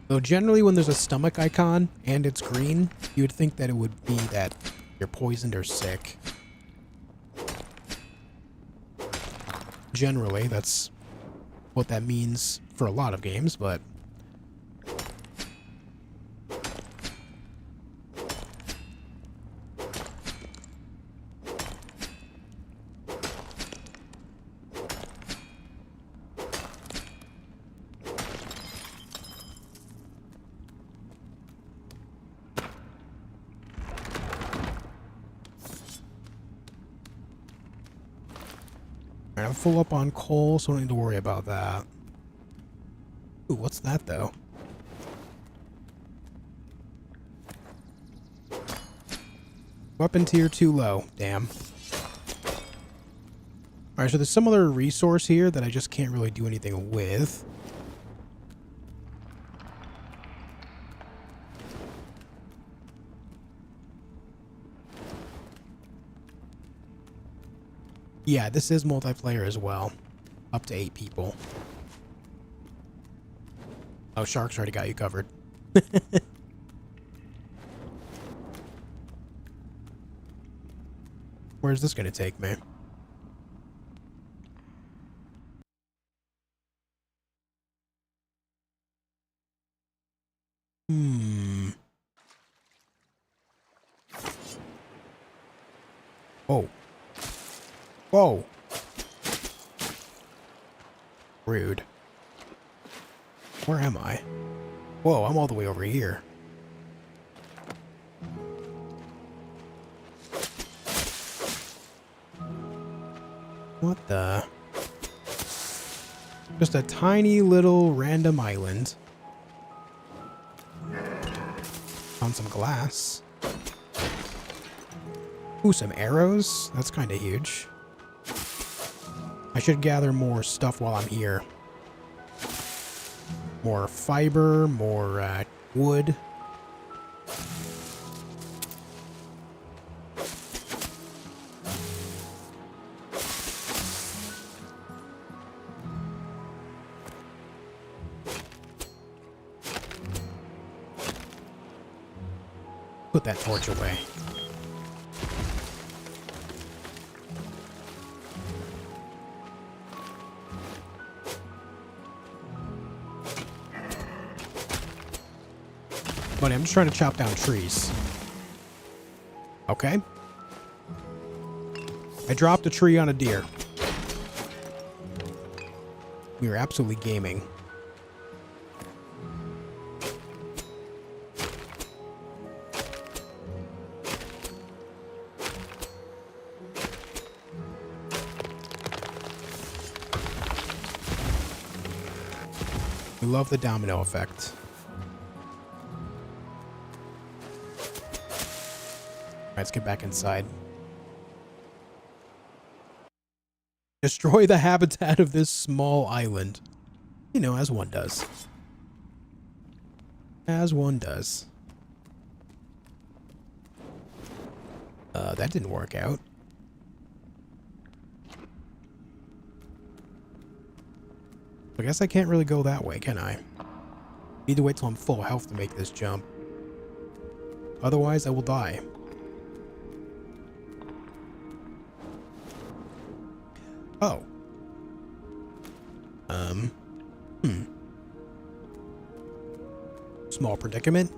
Though generally when there's a stomach icon and it's green, you would think that it would be that you're poisoned or sick. Generally, that's what that means for a lot of games, but... I'm full up on coal, so I don't need to worry about that. Ooh, what's that, though? Weapon tier too low. Damn. Alright, so there's some other resource here that I just can't really do anything with. Yeah, this is multiplayer as well. Up to 8 people. Oh, sharks already got you covered. Where's this gonna take me? Whoa. Whoa. Rude. Where am I? Whoa, I'm all the way over here. What the? Just a tiny little random island. Found some glass. Ooh, some arrows? That's kind of huge. I should gather more stuff while I'm here. More fiber, more wood. Put that torch away. Buddy, I'm just trying to chop down trees. Okay. I dropped a tree on a deer. We are absolutely gaming. We love the domino effect. Let's get back inside. Destroy the habitat of this small island. You know, as one does. As one does. That didn't work out. I guess I can't really go that way, can I? Need to wait till I'm full health to make this jump. Otherwise, I will die. Oh. Small predicament.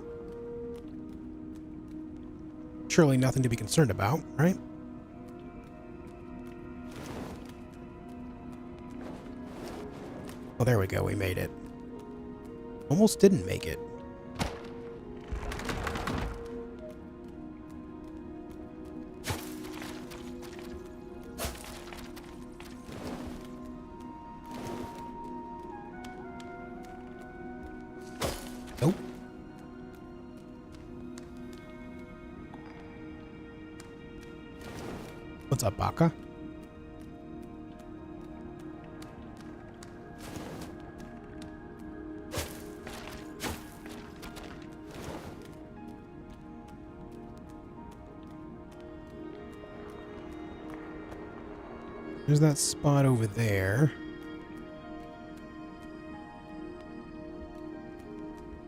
Surely nothing to be concerned about, right? Oh, there we go. We made it. Almost didn't make it. Nope. What's up, Baka? There's that spot over there.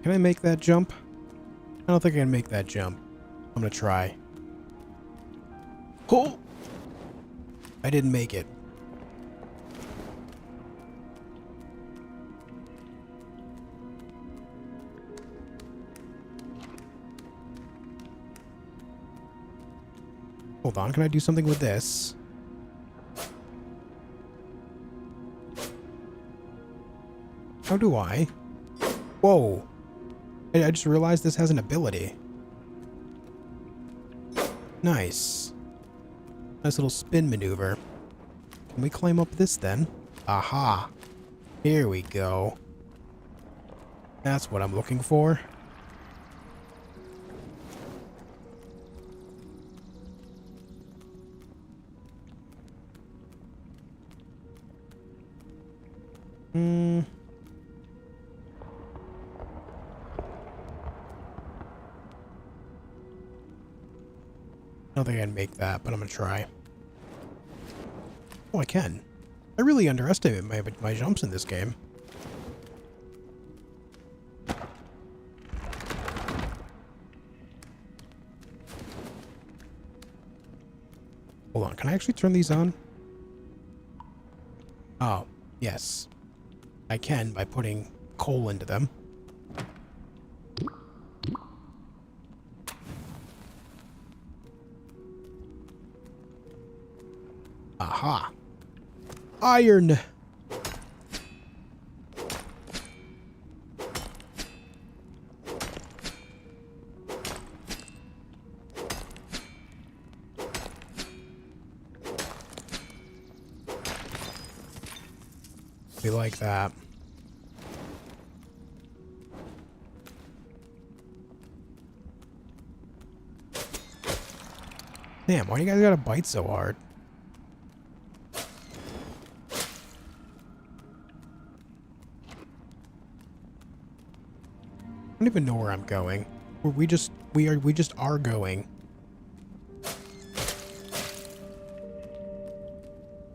Can I make that jump? I don't think I can make that jump. I'm gonna try. Oh! I didn't make it. Hold on, can I do something with this? How do I? Whoa. I just realized this has an ability. Nice. Nice little spin maneuver. Can we climb up this then? Aha. Here we go. That's what I'm looking for. I don't think I can make that, but I'm gonna try. Oh, I can. I really underestimate my jumps in this game. Hold on, can I actually turn these on? Oh, yes. I can by putting coal into them. Aha. Iron! We like that. Damn, why you guys gotta bite so hard? I don't even know where I'm going. We just are going.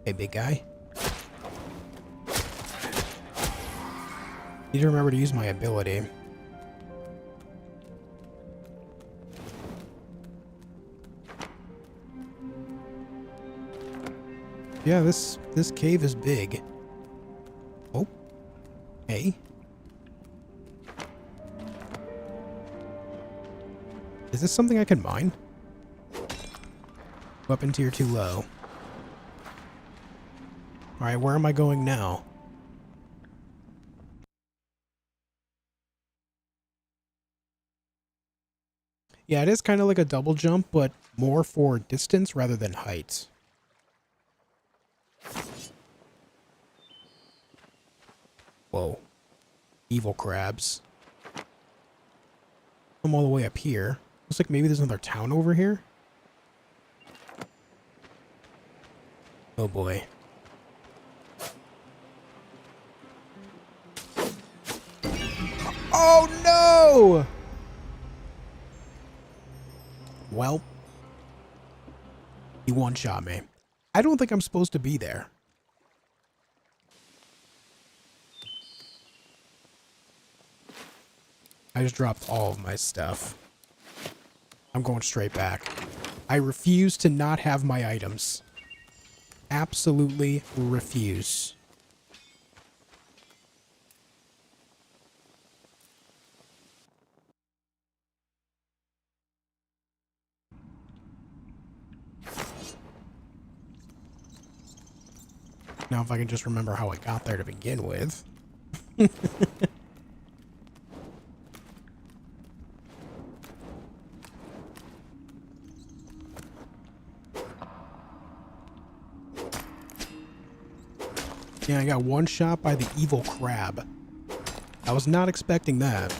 Hey, big guy. Need to remember to use my ability. Yeah, this cave is big. Oh. Hey. Is this something I can mine? Weapon tier too low. Alright, where am I going now? Yeah, it is kind of like a double jump, but more for distance rather than height. Whoa. Evil crabs. I'm all the way up here. Looks like maybe there's another town over here. Oh boy. Oh no! Well, he one-shot me. I don't think I'm supposed to be there. I just dropped all of my stuff. I'm going straight back. I refuse to not have my items. Absolutely refuse. Now if I can just remember how I got there to begin with. Yeah, I got one shot by the evil crab. I was not expecting that.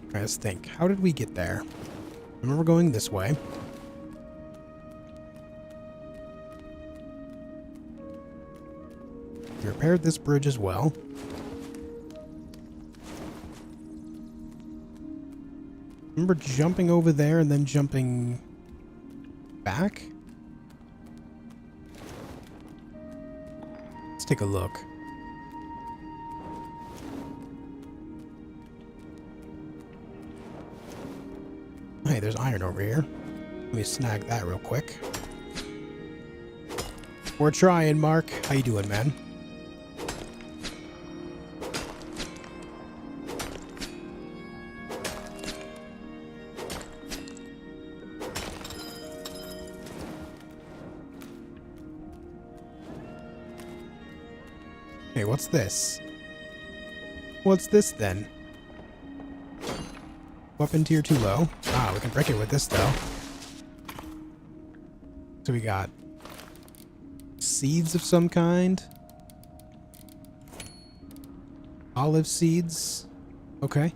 Alright, let's think. How did we get there? I remember going this way. We repaired this bridge as well. Remember jumping over there and then jumping back? Let's take a look. Hey, there's iron over here. Let me snag that real quick. We're trying, Mark. How you doing, man? Hey, what's this? What's this then? Weapon tier too low. Ah, we can break it with this though. So we got seeds of some kind. Olive seeds. Okay.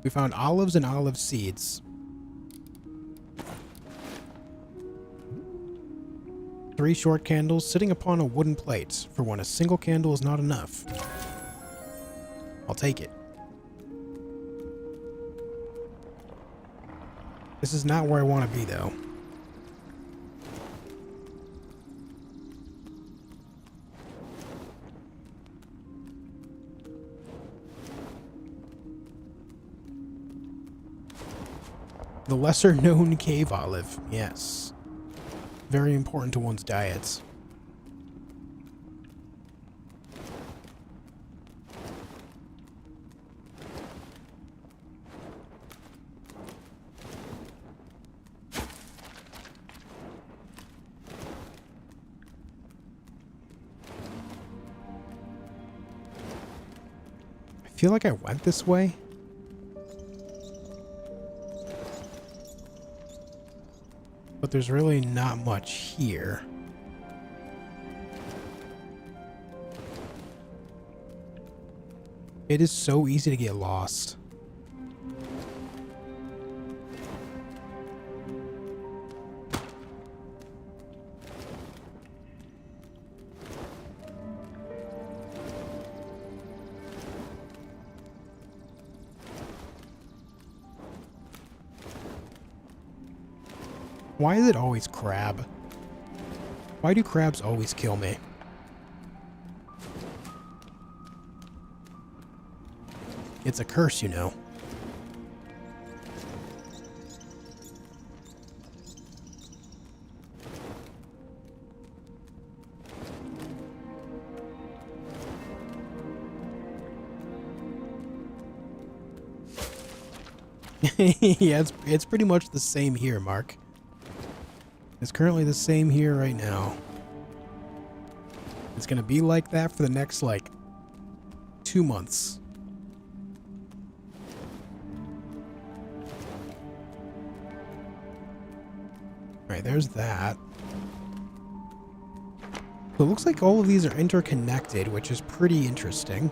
We found olives and olive seeds. 3 short candles sitting upon a wooden plate for when a single candle is not enough. I'll take it. This is not where I want to be, though. The lesser-known cave olive. Yes. Very important to one's diets. I feel like I went this way. But there's really not much here. It is so easy to get lost. Why is it always crab? Why do crabs always kill me? It's a curse, you know. Yeah, it's pretty much the same here, Mark. It's currently the same here right now. It's gonna be like that for the next, like, 2 months. Alright, there's that. So it looks like all of these are interconnected, which is pretty interesting.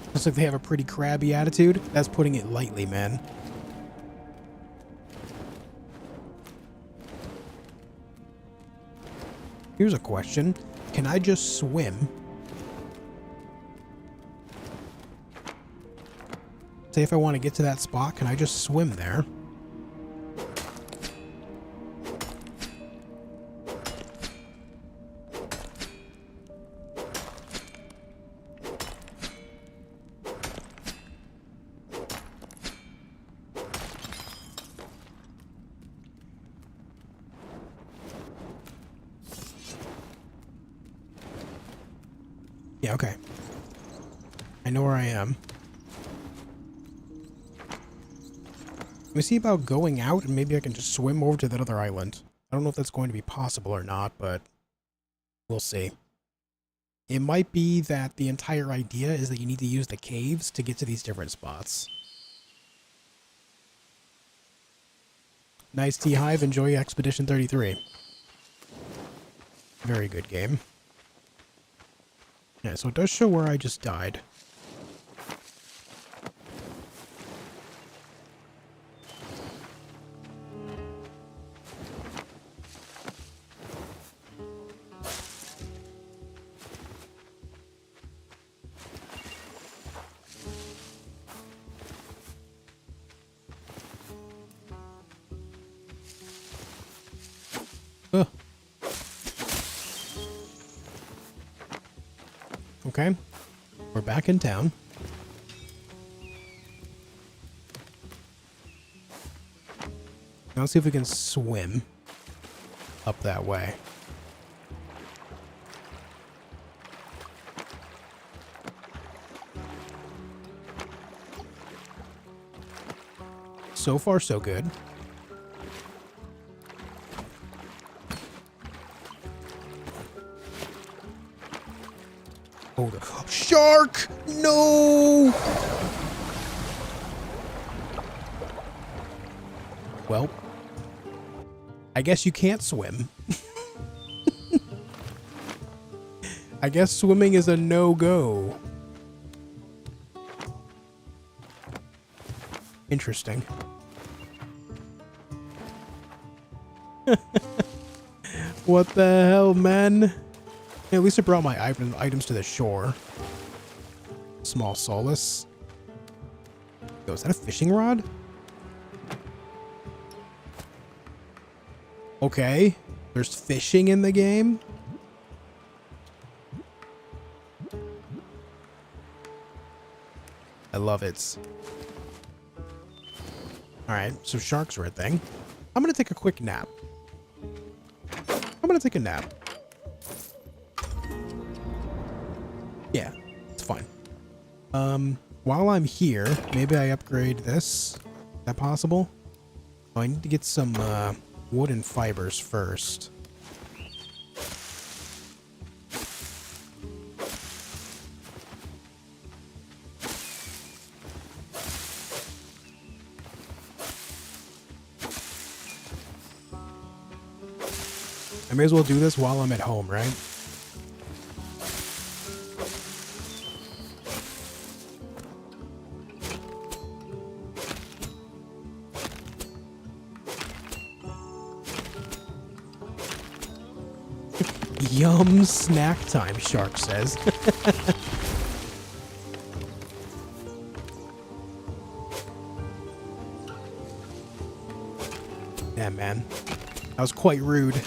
Looks like they have a pretty crabby attitude. That's putting it lightly, man. Here's a question. Can I just swim? Say if I want to get to that spot, can I just swim there? Yeah, okay. I know where I am. Let me see about going out, and maybe I can just swim over to that other island. I don't know if that's going to be possible or not, but we'll see. It might be that the entire idea is that you need to use the caves to get to these different spots. Nice T-Hive, enjoy Expedition 33. Very good game. Yeah, so it does show where I just died. Ugh. Okay, we're back in town. Now let's see if we can swim up that way. So far, so good. Oh, the shark! No! Well, I guess you can't swim. I guess swimming is a no-go. Interesting. What the hell, man? At least I brought my items to the shore. Small solace. Yo, is that a fishing rod? Okay. There's fishing in the game? I love it. Alright, so sharks are a thing. I'm gonna take a quick nap. I'm gonna take a nap. Yeah, it's fine. While I'm here, maybe I upgrade this. Is that possible? Oh, I need to get some, wooden fibers first. I may as well do this while I'm at home, right? Yum, snack time, Shark says. Yeah, man. That was quite rude.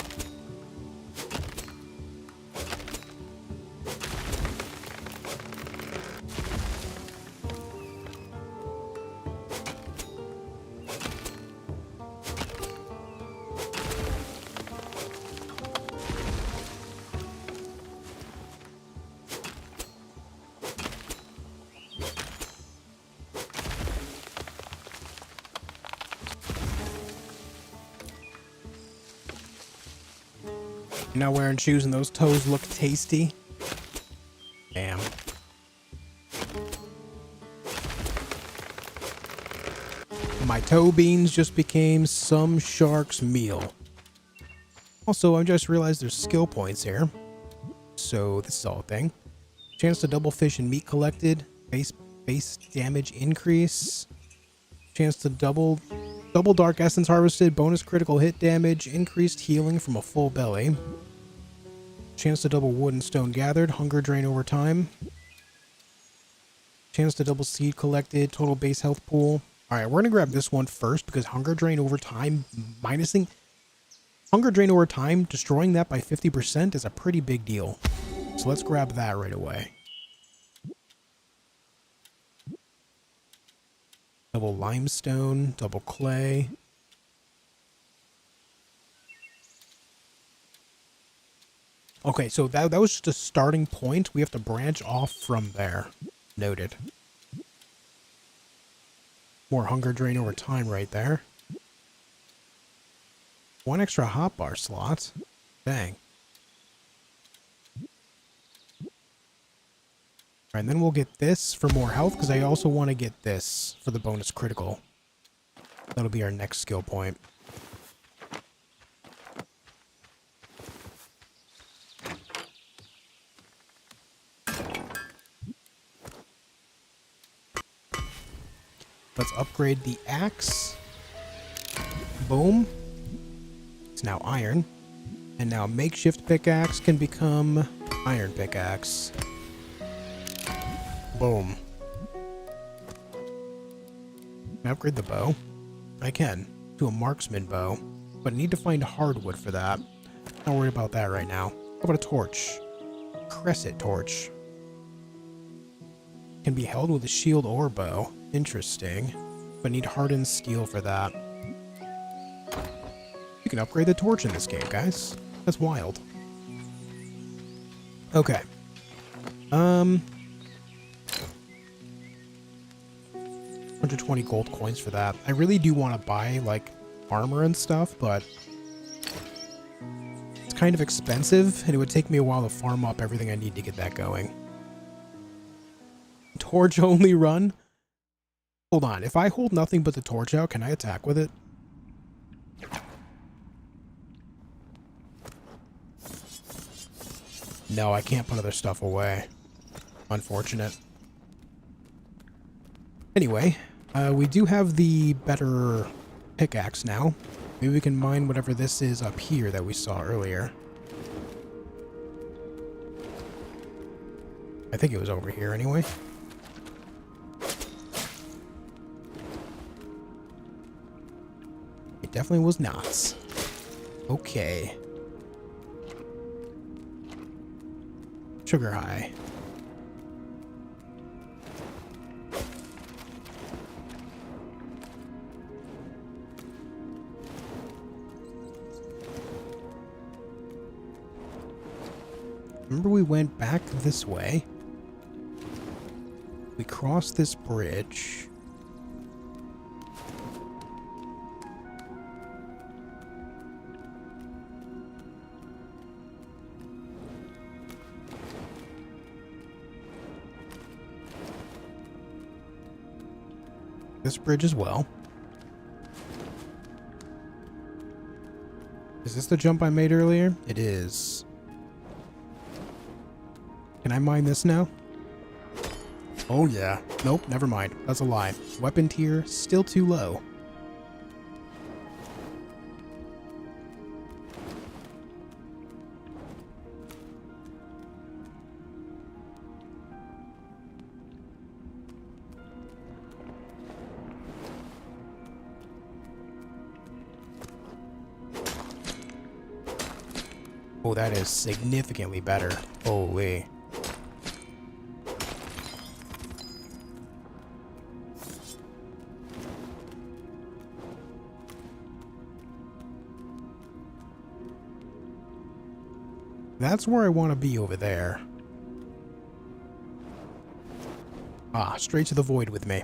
You're not wearing shoes and those toes look tasty. Damn. My toe beans just became some shark's meal. Also, I just realized there's skill points here. So this is all a thing. Chance to double fish and meat collected. Base damage increase. Chance to double dark essence harvested. Bonus critical hit damage. Increased healing from a full belly. Chance to double wood and stone gathered. Hunger drain over time. Chance to double seed collected. Total base health pool. Alright, we're going to grab this one first because hunger drain over time minusing... Hunger drain over time, destroying that by 50% is a pretty big deal. So let's grab that right away. Double limestone, double clay. Okay, so that was just a starting point. We have to branch off from there. Noted. More hunger drain over time right there. One extra hotbar slot. Dang. Alright, and then we'll get this for more health, because I also want to get this for the bonus critical. That'll be our next skill point. Let's upgrade the axe. Boom. It's now iron. And now makeshift pickaxe can become iron pickaxe. Boom. Can I upgrade the bow? I can. To a marksman bow. But I need to find hardwood for that. Not worried about that right now. How about a torch? Crescent torch. Can be held with a shield or bow. Interesting. But need hardened steel for that. You can upgrade the torch in this game, guys. That's wild. Okay. 120 gold coins for that. I really do want to buy, like, armor and stuff, but it's kind of expensive, and it would take me a while to farm up everything I need to get that going. Torch only run? Hold on, if I hold nothing but the torch out, can I attack with it? No, I can't put other stuff away. Unfortunate. Anyway, we do have the better pickaxe now. Maybe we can mine whatever this is up here that we saw earlier. I think it was over here anyway. It definitely was not. Okay. Sugar high. Remember we went back this way. We crossed this bridge. This bridge as well. Is this the jump I made earlier? It is. Can I mine this now? Oh yeah. Nope, never mind. That's a lie. Weapon tier, still too low. Oh, that is significantly better. Holy. That's where I want to be over there. Ah, straight to the void with me.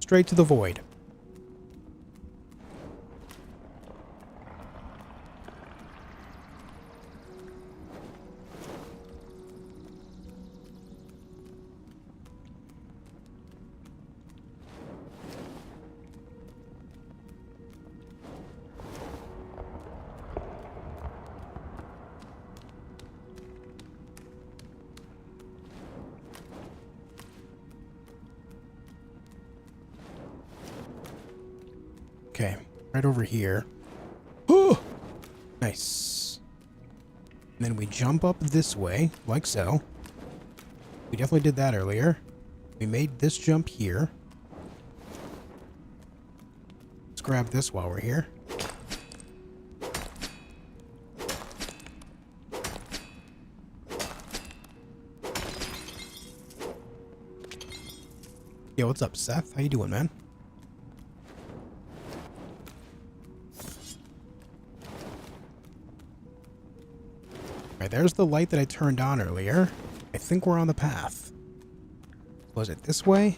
Straight to the void. Okay, right over here. Oh! Nice. And then we jump up this way, like so. We definitely did that earlier. We made this jump here. Let's grab this while we're here. Yo, what's up, Seth? How you doing, man? Alright, there's the light that I turned on earlier. I think we're on the path. Was it this way?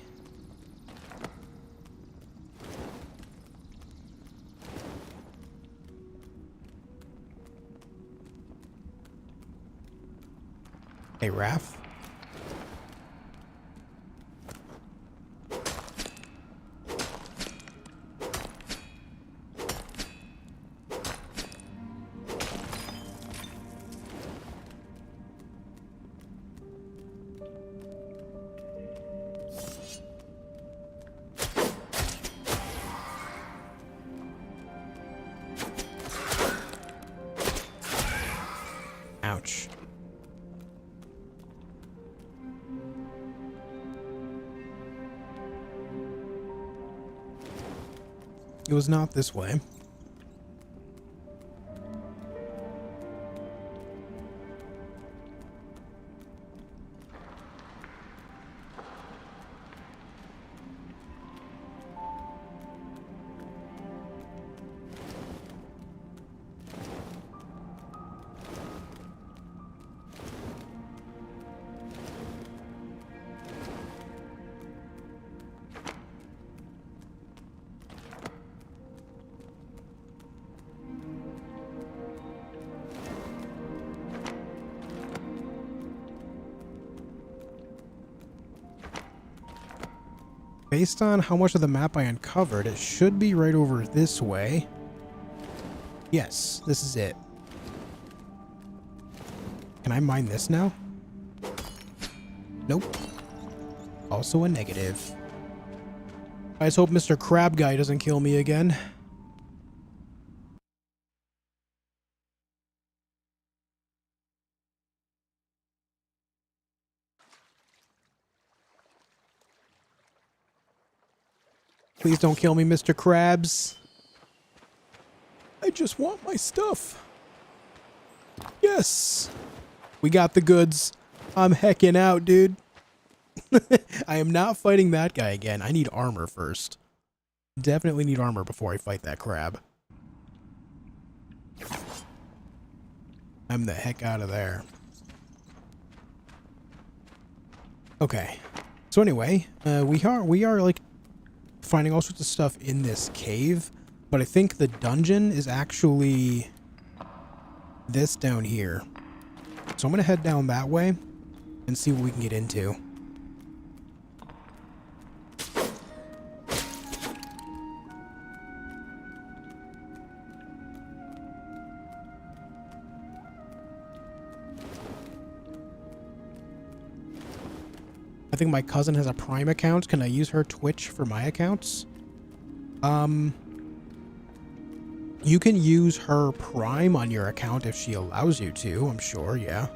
Hey, Raph. Ouch. It was not this way. Based on how much of the map I uncovered, it should be right over this way. Yes, this is it. Can I mine this now? Nope. Also a negative. I just hope Mr. Crab Guy doesn't kill me again. Please don't kill me, Mr. Krabs. I just want my stuff. Yes. We got the goods. I'm hecking out, dude. I am not fighting that guy again. I need armor first. Definitely need armor before I fight that crab. I'm the heck out of there. Okay. So anyway, we are like finding all sorts of stuff in this cave, but I think the dungeon is actually this down here. So I'm gonna head down that way and see what we can get into. I think my cousin has a Prime account. Can I use her Twitch for my accounts? You can use her Prime on your account if she allows you to, I'm sure, yeah.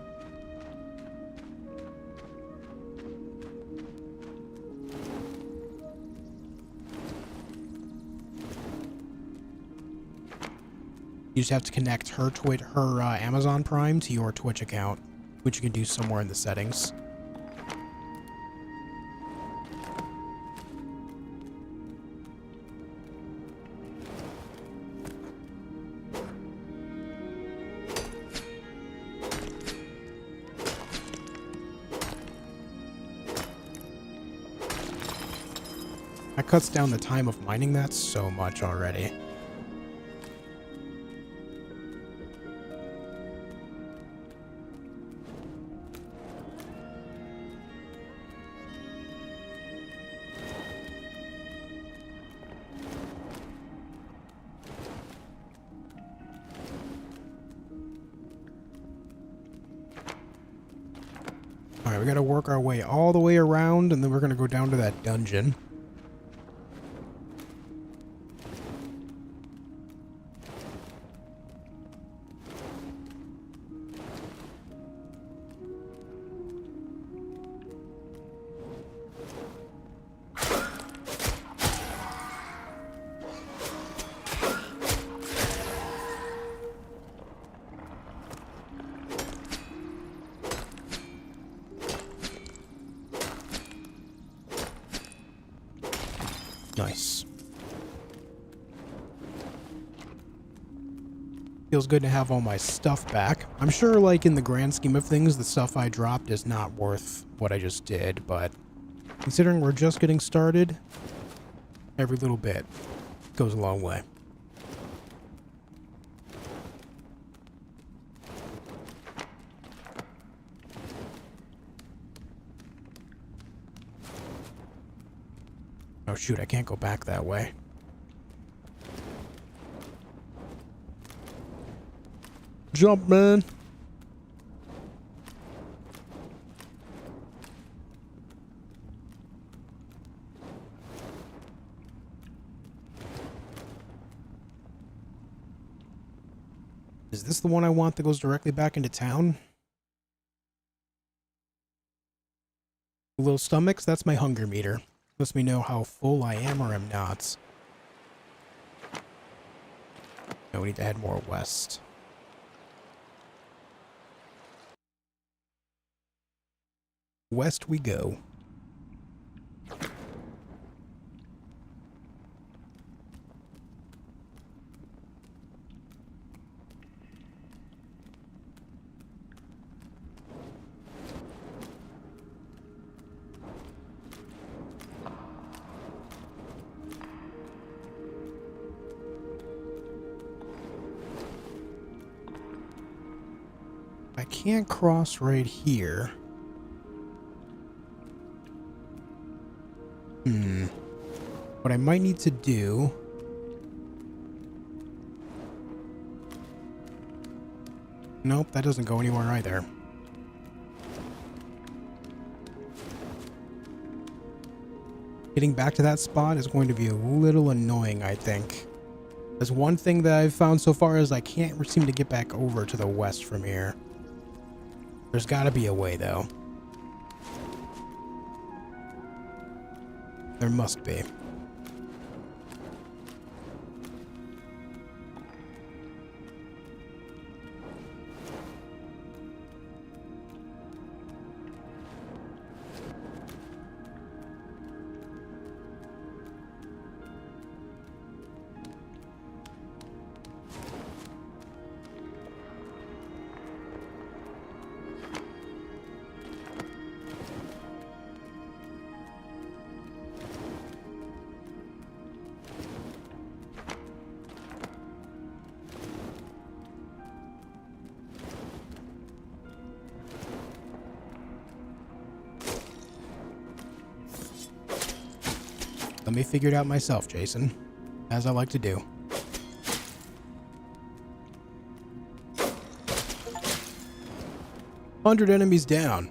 You just have to connect her Amazon Prime to your Twitch account, which you can do somewhere in the settings. That cuts down the time of mining that so much already. Alright, we gotta work our way all the way around, and then we're gonna go down to that dungeon. Nice. Feels good to have all my stuff back. I'm sure, like, in the grand scheme of things, the stuff I dropped is not worth what I just did, but considering we're just getting started, every little bit goes a long way. Oh shoot, I can't go back that way. Jump, man! Is this the one I want that goes directly back into town? Little stomachs, that's my hunger meter. Lets me know how full I am or am not. No, we need to head more west. West we go. I can't cross right here. What I might need to do... Nope, that doesn't go anywhere either. Getting back to that spot is going to be a little annoying, I think. There's one thing that I've found so far is I can't seem to get back over to the west from here. There's gotta be a way, though. There must be. Let me figure it out myself, Jason. As I like to do. "100 enemies down."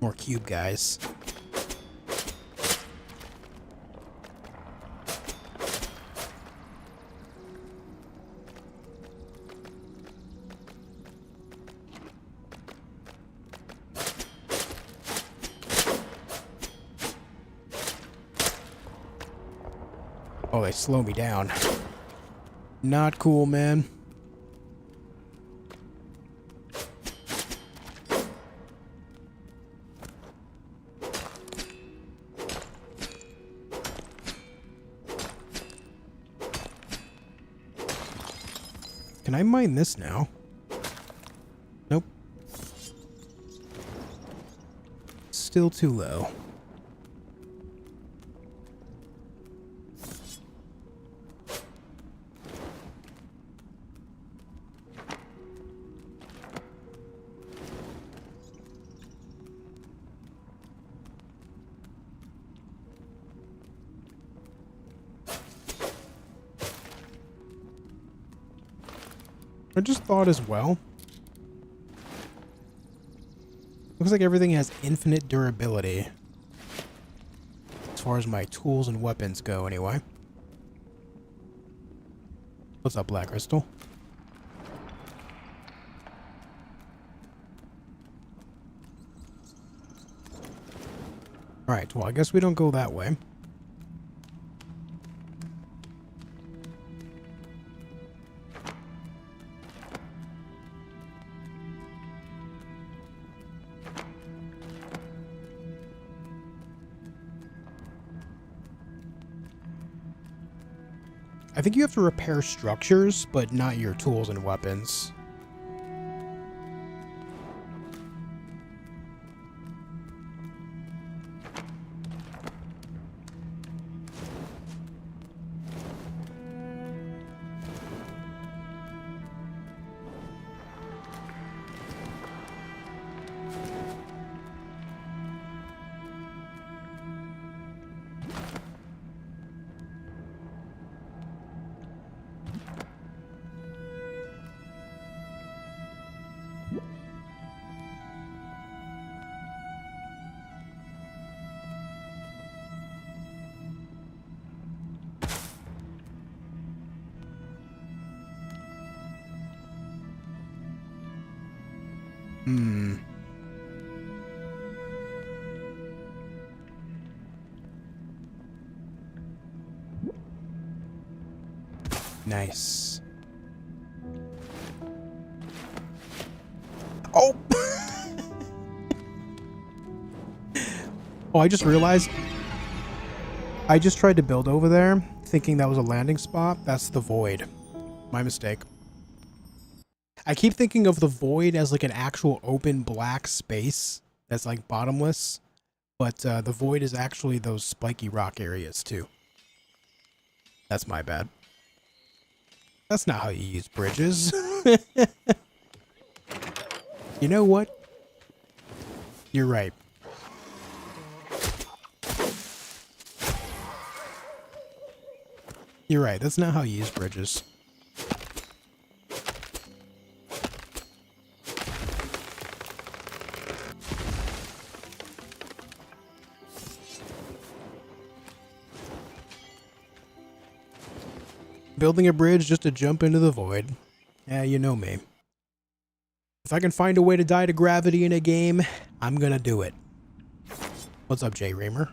More cube guys. Oh, they slow me down. Not cool, man. Can I mine this now? Nope. Still too low. I just thought as well. Looks like everything has infinite durability. As far as my tools and weapons go, anyway. What's up, Black Crystal? Alright, well, I guess we don't go that way. I think you have to repair structures, but not your tools and weapons. Nice. Oh! Oh, I just realized I just tried to build over there, thinking that was a landing spot. That's the void. My mistake. I keep thinking of the void as like an actual open black space that's like bottomless, but the void is actually those spiky rock areas too. That's my bad. That's not how you use bridges. You know what? You're right. You're right. That's not how you use bridges. Building a bridge just to jump into the void. Yeah, you know me. If I can find a way to die to gravity in a game, I'm gonna do it. What's up, Jay Reamer?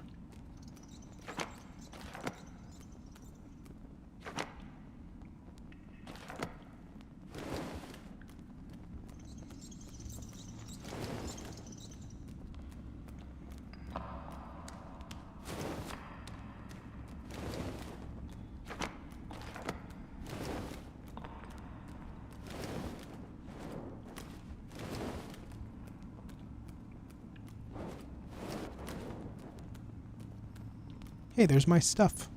Hey, there's my stuff.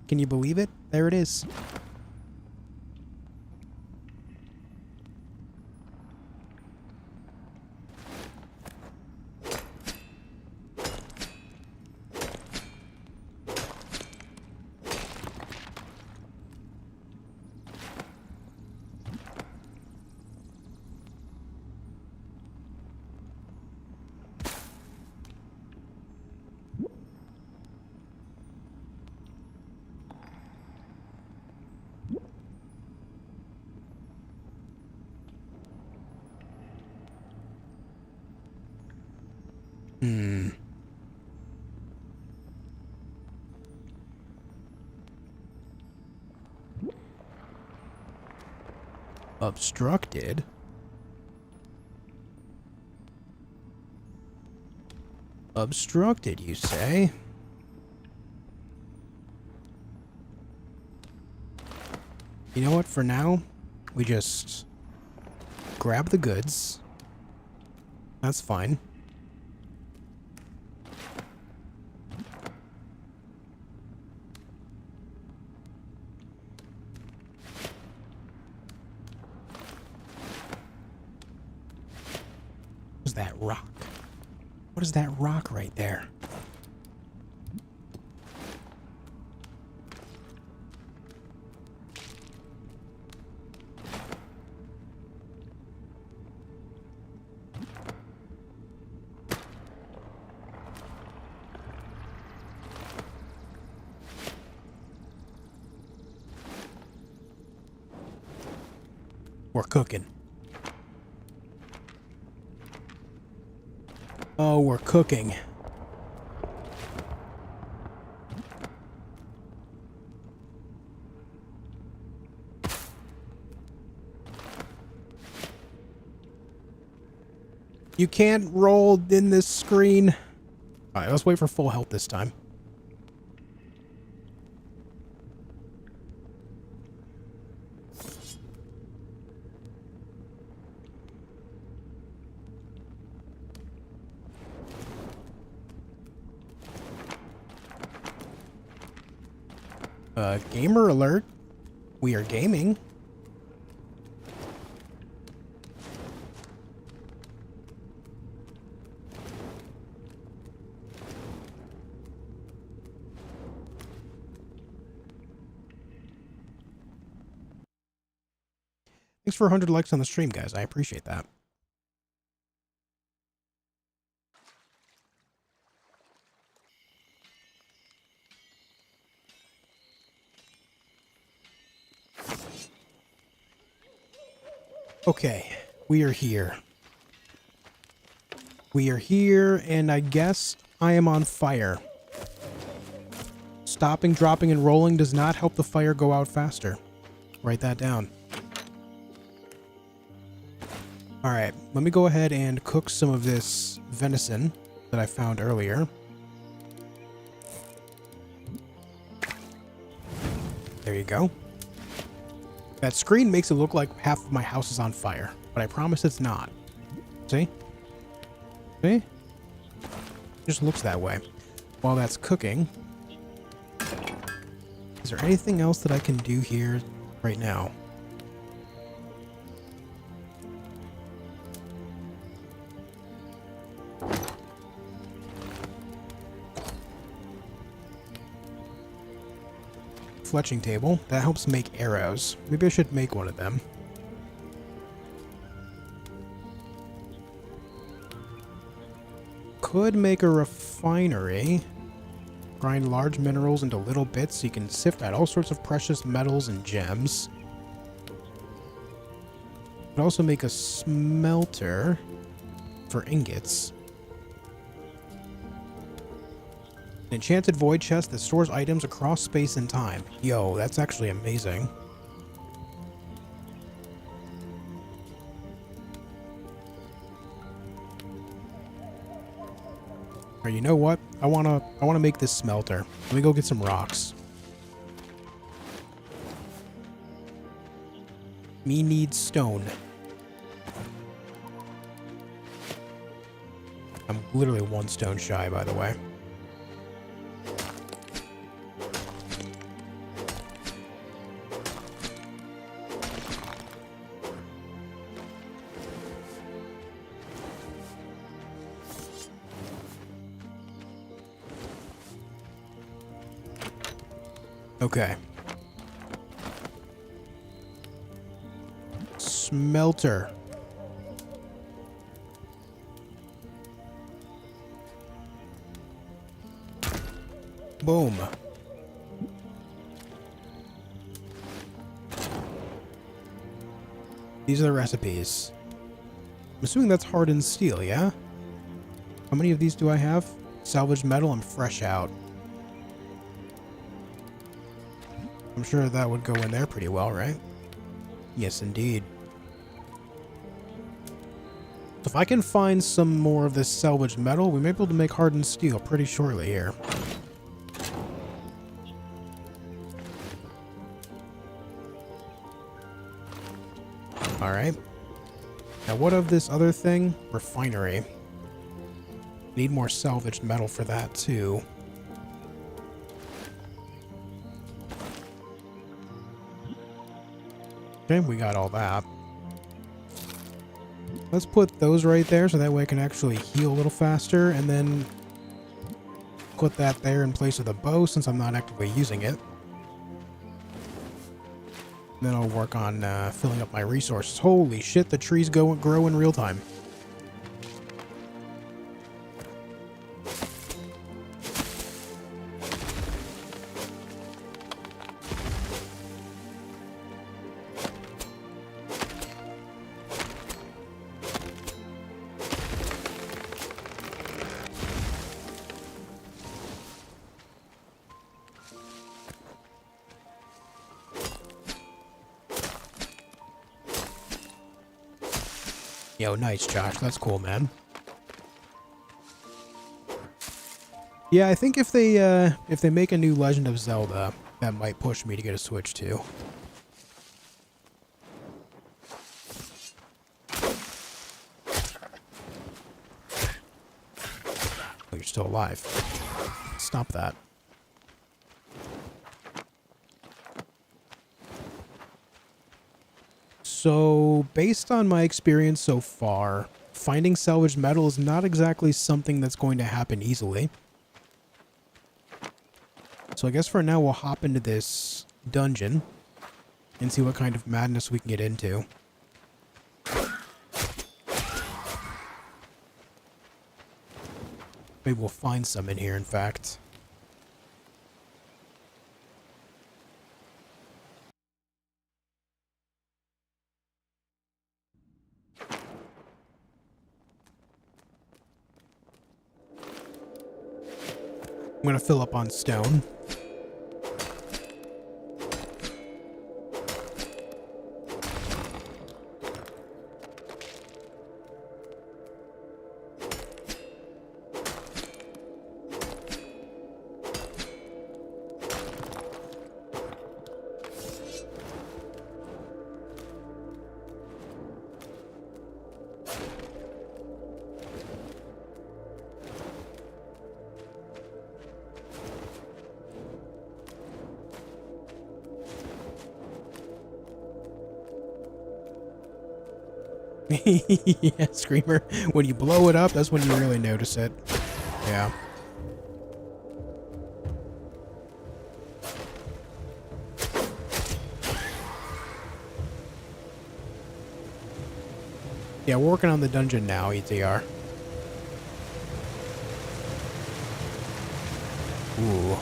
Can you believe it? There it is. Obstructed? Obstructed, you say? You know what, for now, we just grab the goods. That's fine. What's that rock? What is that rock right there? We're cooking. Oh, we're cooking. You can't roll in this screen. Alright, let's wait for full health this time. Gamer alert. We are gaming. Thanks for 100 likes on the stream, guys. I appreciate that. Okay, we are here. We are here, and I guess I am on fire. Stopping, dropping, and rolling does not help the fire go out faster. Write that down. Alright, let me go ahead and cook some of this venison that I found earlier. There you go. That screen makes it look like half of my house is on fire, but I promise it's not. See? See? It just looks that way. While that's cooking, is there anything else that I can do here right now? Fletching table. That helps make arrows. Maybe I should make one of them. Could make a refinery. Grind large minerals into little bits so you can sift out all sorts of precious metals and gems. Could also make a smelter for ingots. An enchanted void chest that stores items across space and time. Yo, that's actually amazing. Or you know what? I wanna make this smelter. Let me go get some rocks. Me needs stone. I'm literally one stone shy, by the way. Okay. Smelter. Boom. These are the recipes. I'm assuming that's hardened steel, yeah? How many of these do I have? Salvaged metal, I'm fresh out. I'm sure that would go in there pretty well, right? Yes, indeed. If I can find some more of this salvaged metal, we may be able to make hardened steel pretty shortly here. Alright. Now what of this other thing? Refinery. Need more salvaged metal for that too. Okay, we got all that. Let's put those right there so that way I can actually heal a little faster, and then put that there in place of the bow since I'm not actively using it. And then I'll work on filling up my resources. Holy shit, the trees grow in real time. Yo, nice, Josh. That's cool, man. Yeah, I think if they make a new Legend of Zelda, that might push me to get a Switch too. Oh, you're still alive. Stop that. So, based on my experience so far, finding salvaged metal is not exactly something that's going to happen easily. So I guess for now we'll hop into this dungeon and see what kind of madness we can get into. Maybe we'll find some in here, in fact. I'm gonna fill up on stone. Yeah, Screamer. When you blow it up, that's when you really notice it. Yeah. Yeah, we're working on the dungeon now, ETR. Ooh.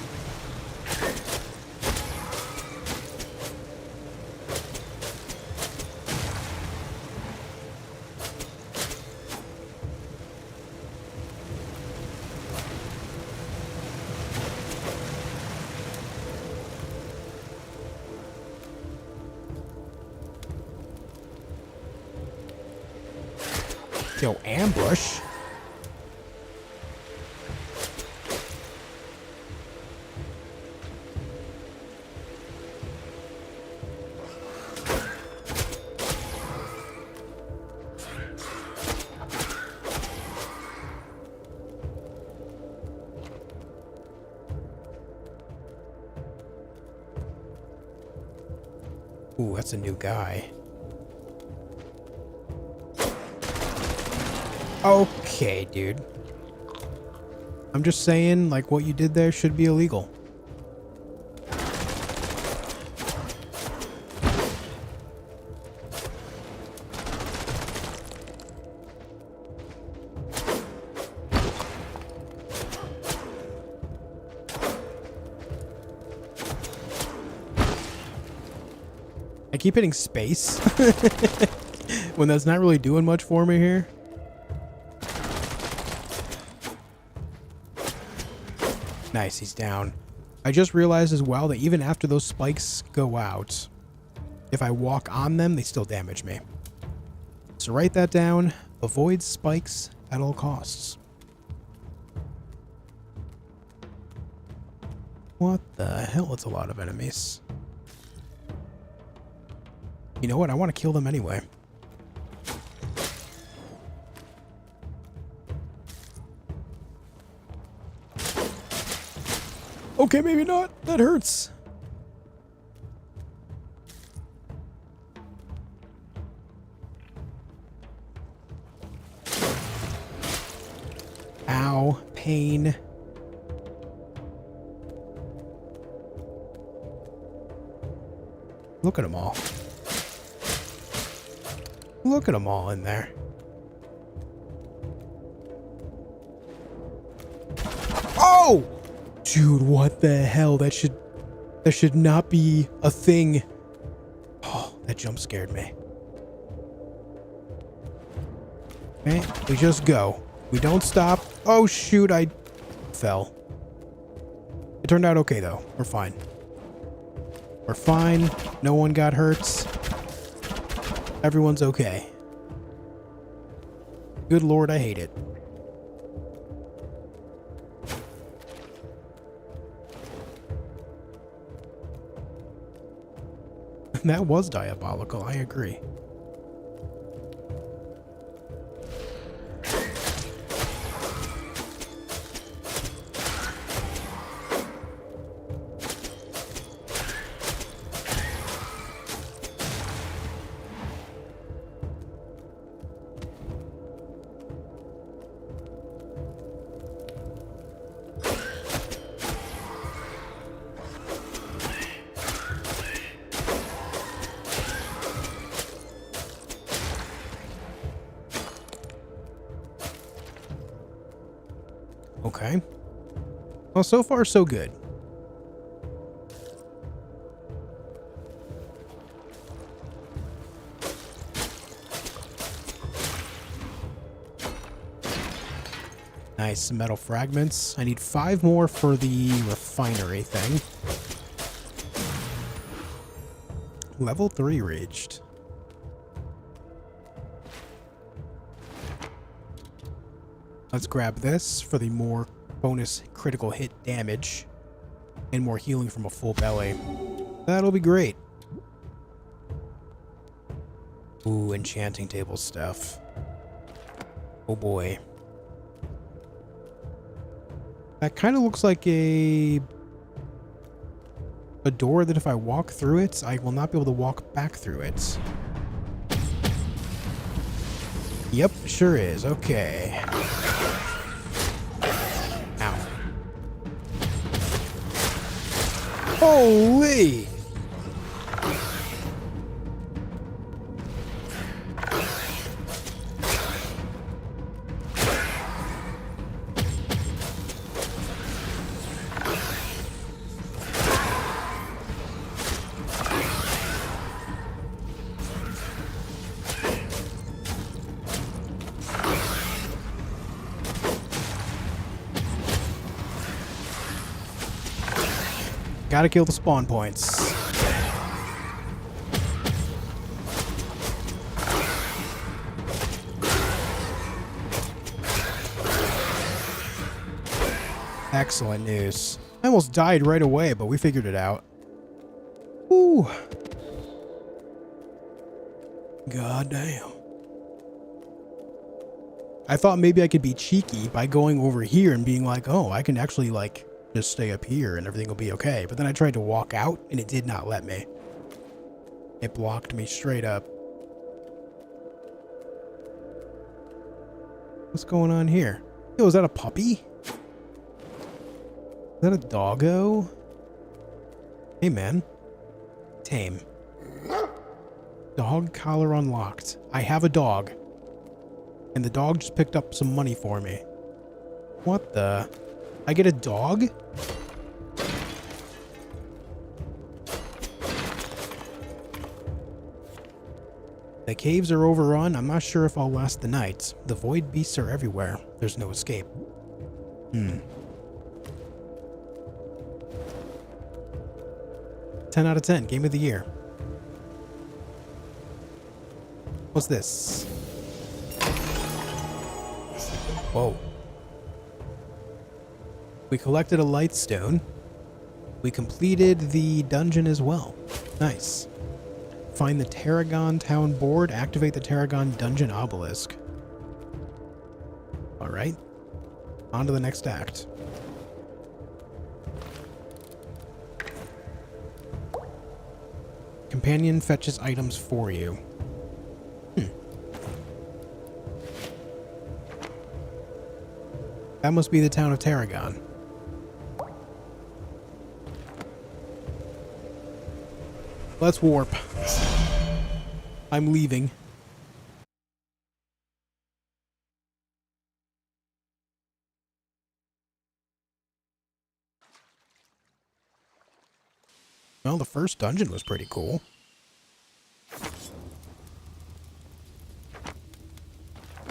Yo, ambush? Ooh, that's a new guy. Okay, dude. I'm just saying, like, what you did there should be illegal. I keep hitting space when that's not really doing much for me here. Nice, he's down. I just realized as well that even after those spikes go out, if I walk on them, they still damage me. So write that down. Avoid spikes at all costs. What the hell? It's a lot of enemies. You know what? I want to kill them anyway. Okay, maybe not. That hurts. Ow. Pain. Look at them all. Look at them all in there. Oh! Dude, what the hell? That should not be a thing. Oh, that jump scared me. Okay, we just go. We don't stop. Oh shoot, I fell. It turned out okay though. We're fine. We're fine. No one got hurt. Everyone's okay. Good lord, I hate it. That was diabolical, I agree. Okay. Well, so far, so good. Nice metal fragments. I need 5 more for the refinery thing. Level 3 reached. Let's grab this for the more bonus critical hit damage and more healing from a full belly. That'll be great. Ooh, enchanting table stuff. Oh boy. That kind of looks like a door that if I walk through it, I will not be able to walk back through it. Yep, sure is. Okay. Ow. Holy! Gotta kill the spawn points. Excellent news. I almost died right away, but we figured it out. Ooh. God damn. I thought maybe I could be cheeky by going over here and being like, oh, I can actually, like, just stay up here and everything will be okay. But then I tried to walk out and it did not let me. It blocked me straight up. What's going on here? Yo, is that a puppy? Is that a doggo? Hey, man. Tame. Dog collar unlocked. I have a dog. And the dog just picked up some money for me. What the? I get a dog? The caves are overrun. I'm not sure if I'll last the night. The void beasts are everywhere. There's no escape. 10 out of 10. Game of the year. What's this? Whoa. We collected a light stone. We completed the dungeon as well. Nice. Find the Tarragon Town board. Activate the Tarragon Dungeon obelisk. Alright. On to the next act. Companion fetches items for you. That must be the town of Tarragon. Let's warp. I'm leaving. Well, the first dungeon was pretty cool.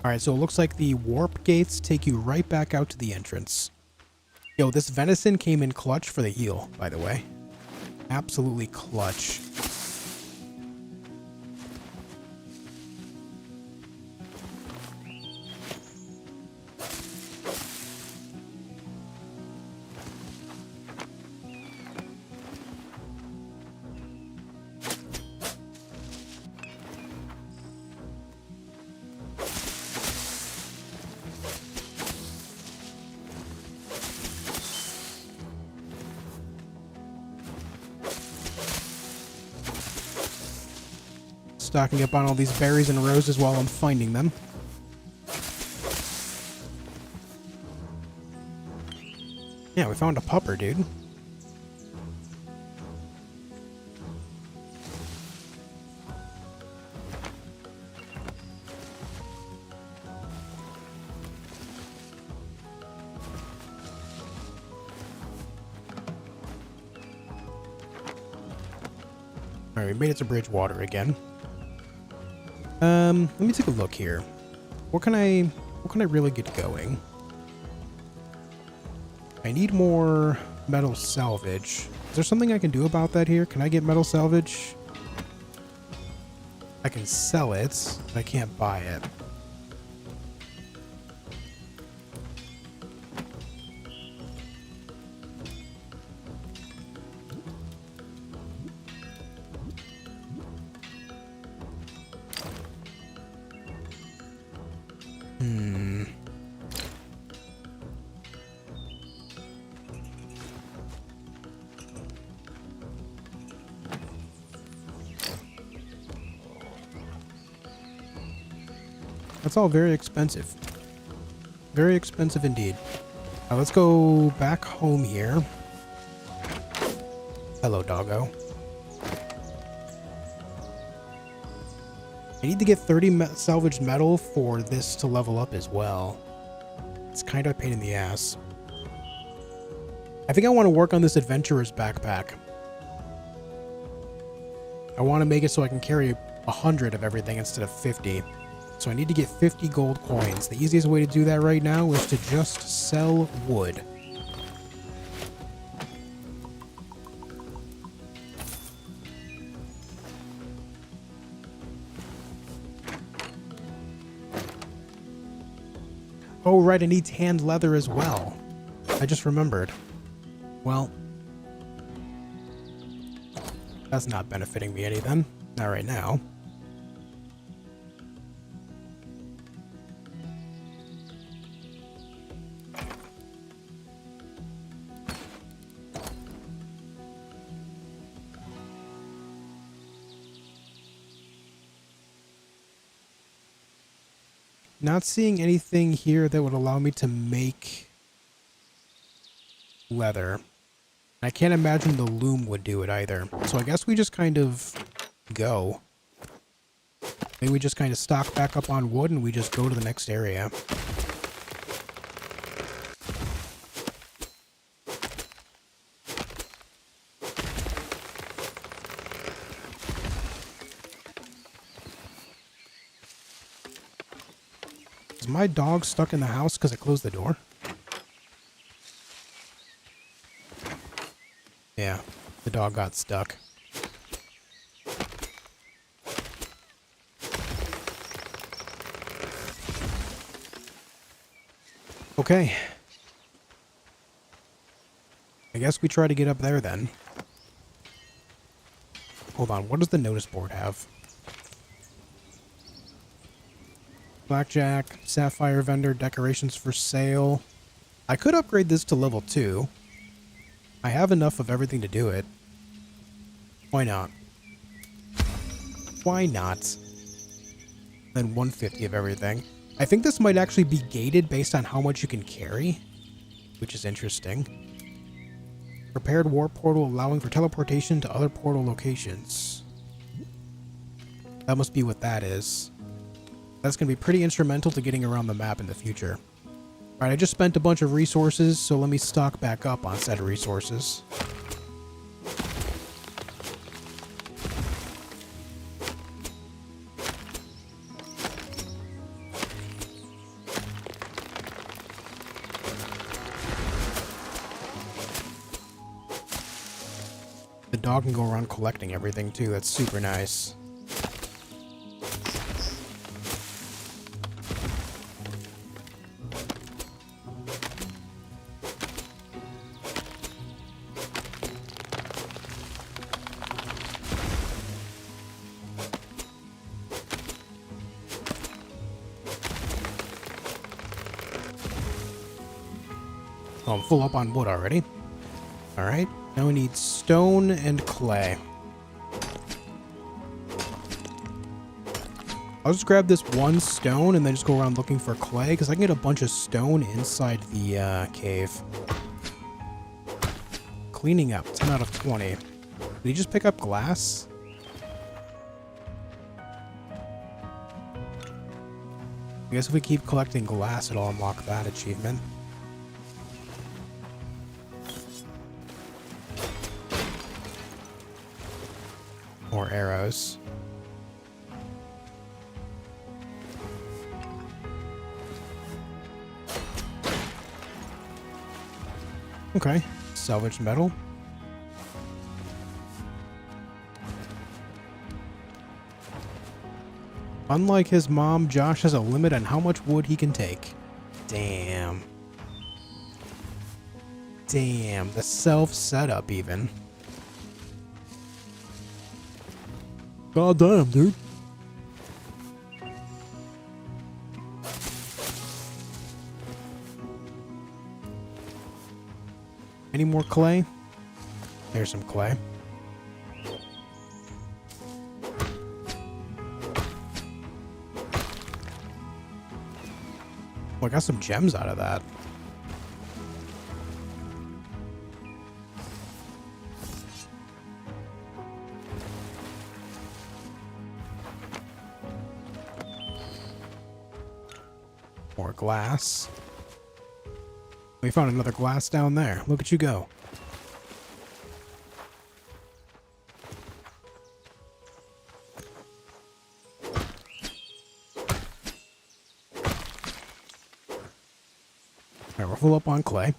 Alright, so it looks like the warp gates take you right back out to the entrance. Yo, this venison came in clutch for the heal, by the way. Absolutely clutch. Stocking up on all these berries and roses while I'm finding them. Yeah, we found a pupper, dude. Alright, we made it to Bridgewater again. Let me take a look here. What can I really get going? I need more metal salvage. Is there something I can do about that here? Can I get metal salvage? I can sell it, but I can't buy it. That's all very expensive. Very expensive indeed. Now let's go back home here. Hello, doggo. I need to get 30 salvaged metal for this to level up as well. It's kind of a pain in the ass. I think I want to work on this adventurer's backpack. I want to make it so I can carry 100 of everything instead of 50. So I need to get 50 gold coins. The easiest way to do that right now is to just sell wood. Oh, right, I need tanned leather as well. I just remembered. Well, that's not benefiting me any then. Not right now. Not seeing anything here that would allow me to make leather. I can't imagine the loom would do it either. So I guess we just kind of go. Maybe we just kind of stock back up on wood and we just go to the next area. Is my dog stuck in the house because I closed the door? Yeah, the dog got stuck. Okay. I guess we try to get up there then. Hold on, what does the notice board have? Blackjack, sapphire vendor, decorations for sale. I could upgrade this to level 2. I have enough of everything to do it. Why not? Why not? Then 150 of everything. I think this might actually be gated based on how much you can carry, which is interesting. Prepared warp portal allowing for teleportation to other portal locations. That must be what that is. That's going to be pretty instrumental to getting around the map in the future. Alright, I just spent a bunch of resources, so let me stock back up on said resources. The dog can go around collecting everything too, that's super nice. Oh, I'm full up on wood already. Alright, now we need stone and clay. I'll just grab this one stone and then just go around looking for clay, because I can get a bunch of stone inside the cave. Cleaning up, 10 out of 20. Did he just pick up glass? I guess if we keep collecting glass, it'll unlock that achievement. More arrows. Okay, salvaged metal. Unlike his mom, Josh has a limit on how much wood he can take. Damn. Damn, the self-setup even. God damn, dude. Any more clay? There's some clay. Oh, I got some gems out of that. More glass. We found another glass down there. Look at you go. Alright, we're full up on clay.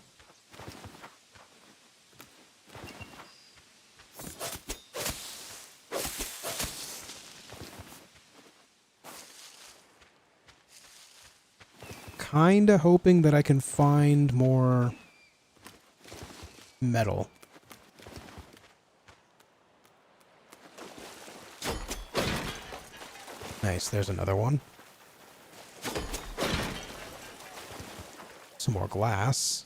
Kinda hoping that I can find more metal. Nice, there's another one. Some more glass.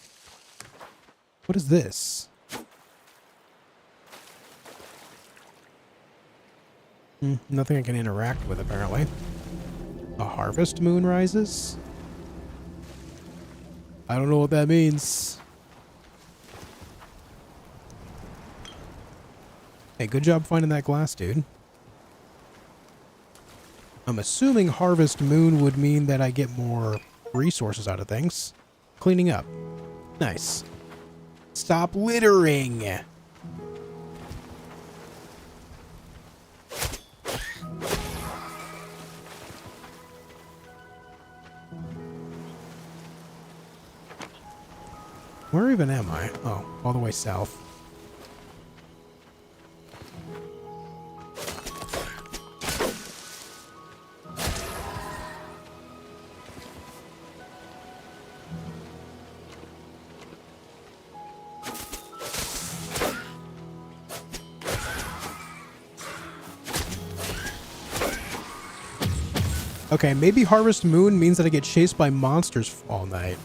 What is this? Nothing I can interact with, apparently. A harvest moon rises? I don't know what that means. Hey, good job finding that glass, dude. I'm assuming harvest moon would mean that I get more resources out of things. Cleaning up. Nice. Stop littering! Where even am I? Oh, all the way south. Okay, maybe Harvest Moon means that I get chased by monsters all night.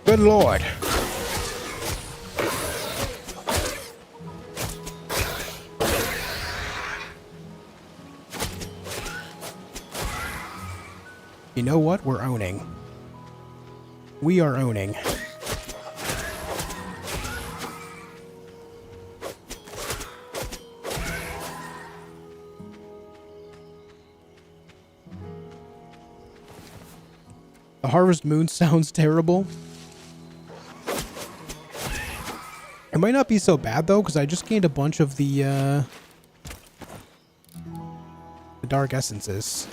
Good lord. You know what? We're owning. We are owning. The Harvest Moon sounds terrible. It might not be so bad though, because I just gained a bunch of the dark essences.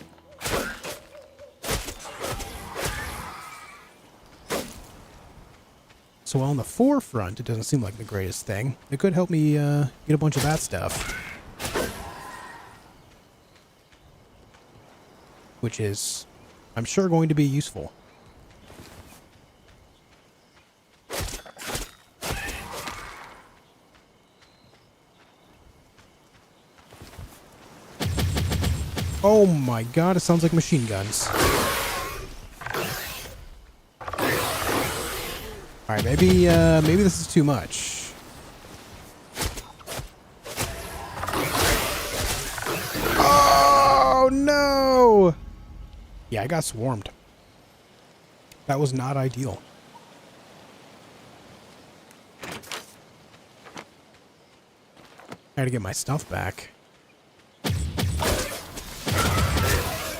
So on the forefront, it doesn't seem like the greatest thing. It could help me get a bunch of that stuff. Which is, I'm sure, going to be useful. Oh my god, it sounds like machine guns. Alright, maybe this is too much. no! Yeah, I got swarmed. That was not ideal. I gotta get my stuff back.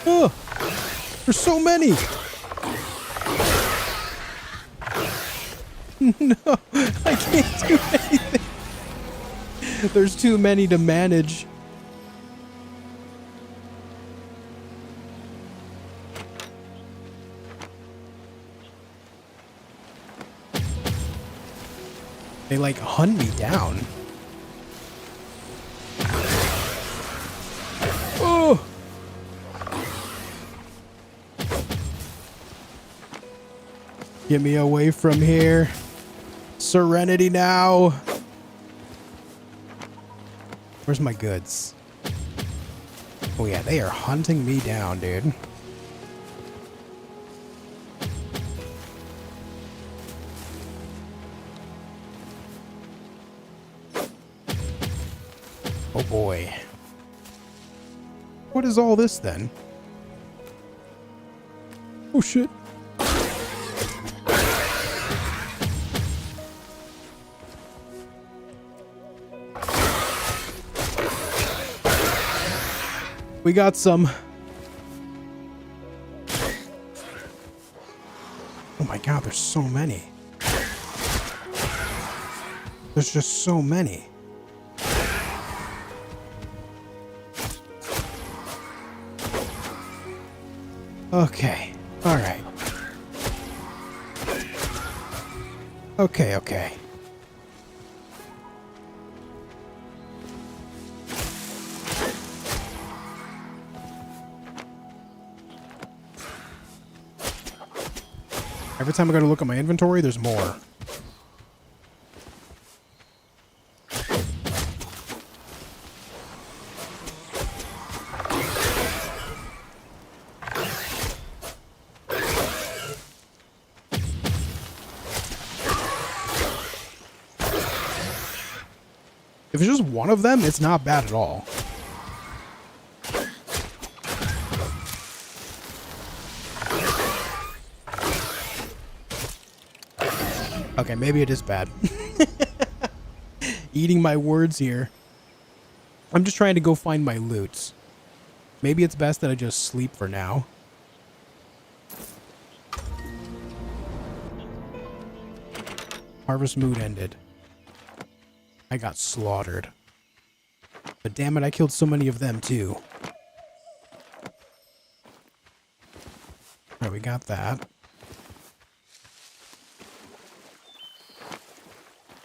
Oh! There's so many! No! I can't do anything! There's too many to manage. They like hunt me down. Oh! Get me away from here. Serenity now. Where's my goods? Oh yeah, they are hunting me down, dude. Oh boy. What is all this then? Oh shit. We got some. Oh my god, there's so many. There's just so many. Okay. All right. Okay, okay. Every time I go to look at my inventory, there's more. If it's just one of them, it's not bad at all. Okay, maybe it is bad. Eating my words here. I'm just trying to go find my loot. Maybe it's best that I just sleep for now. Harvest mood ended. I got slaughtered. But damn it, I killed so many of them too. Alright, we got that.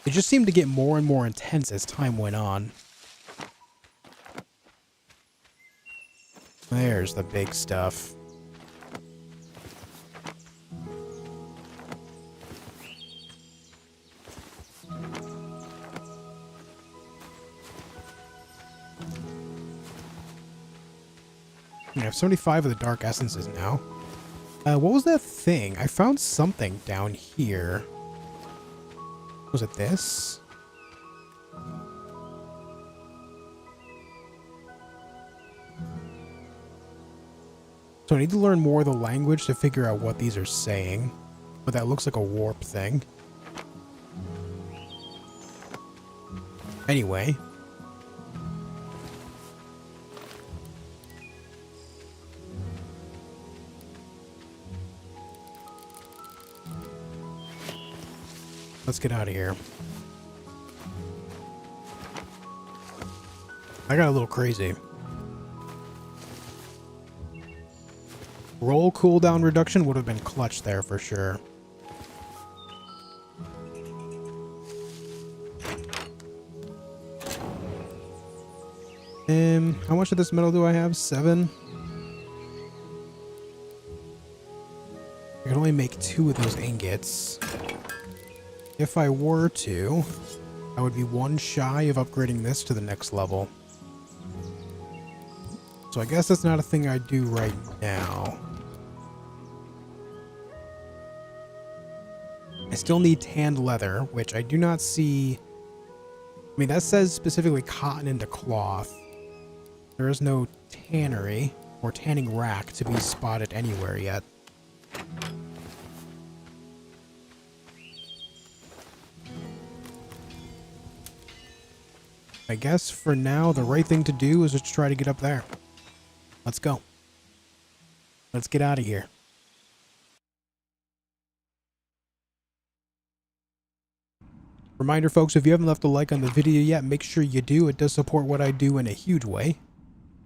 It just seemed to get more and more intense as time went on. There's the big stuff. I have 75 of the dark essences now. What was that thing? I found something down here. Was it this? So I need to learn more of the language to figure out what these are saying. But that looks like a warp thing. Anyway. Let's get out of here. I got a little crazy. Roll cooldown reduction would have been clutch there for sure. How much of this metal do I have? 7? I can only make 2 of those ingots. If I were to, I would be 1 shy of upgrading this to the next level. So I guess that's not a thing I do right now. I still need tanned leather, which I do not see. I mean, that says specifically cotton into cloth. There is no tannery. or tanning rack to be spotted anywhere yet. I guess for now, the right thing to do is just try to get up there. Let's go. Let's get out of here. Reminder, folks, if you haven't left a like on the video yet, make sure you do. It does support what I do in a huge way.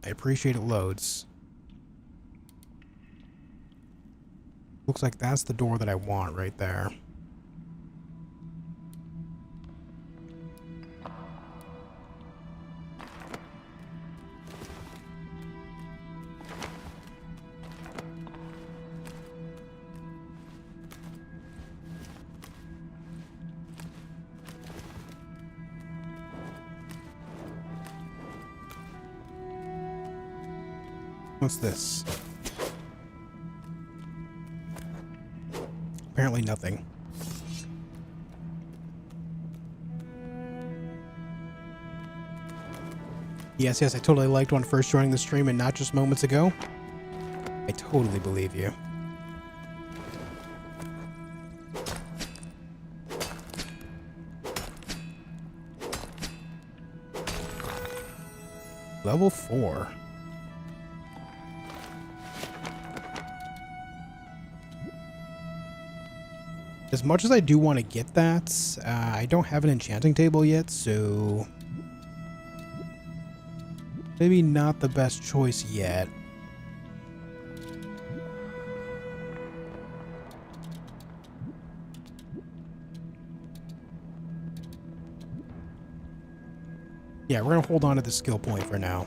I appreciate it loads. Looks like that's the door that I want right there. What's this? Apparently nothing. Yes, I totally liked when first joining the stream and not just moments ago. I totally believe you. Level 4. As much as I do want to get that, I don't have an enchanting table yet, so maybe not the best choice yet. Yeah, we're going to hold on to the skill point for now.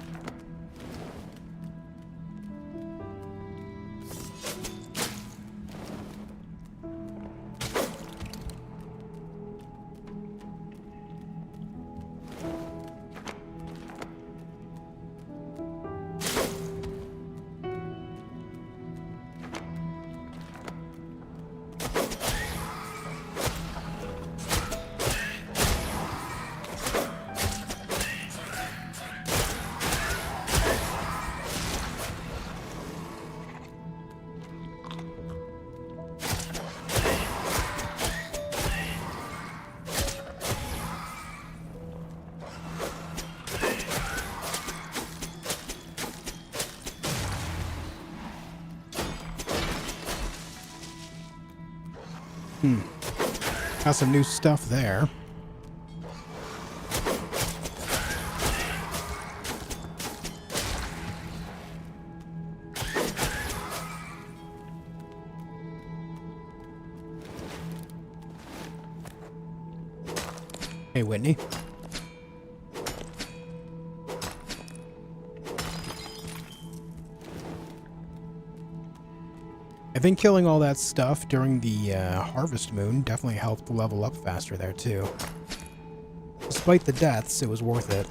Got some new stuff there. Hey, Whitney. I think killing all that stuff during the harvest moon definitely helped level up faster there too. Despite the deaths, it was worth it.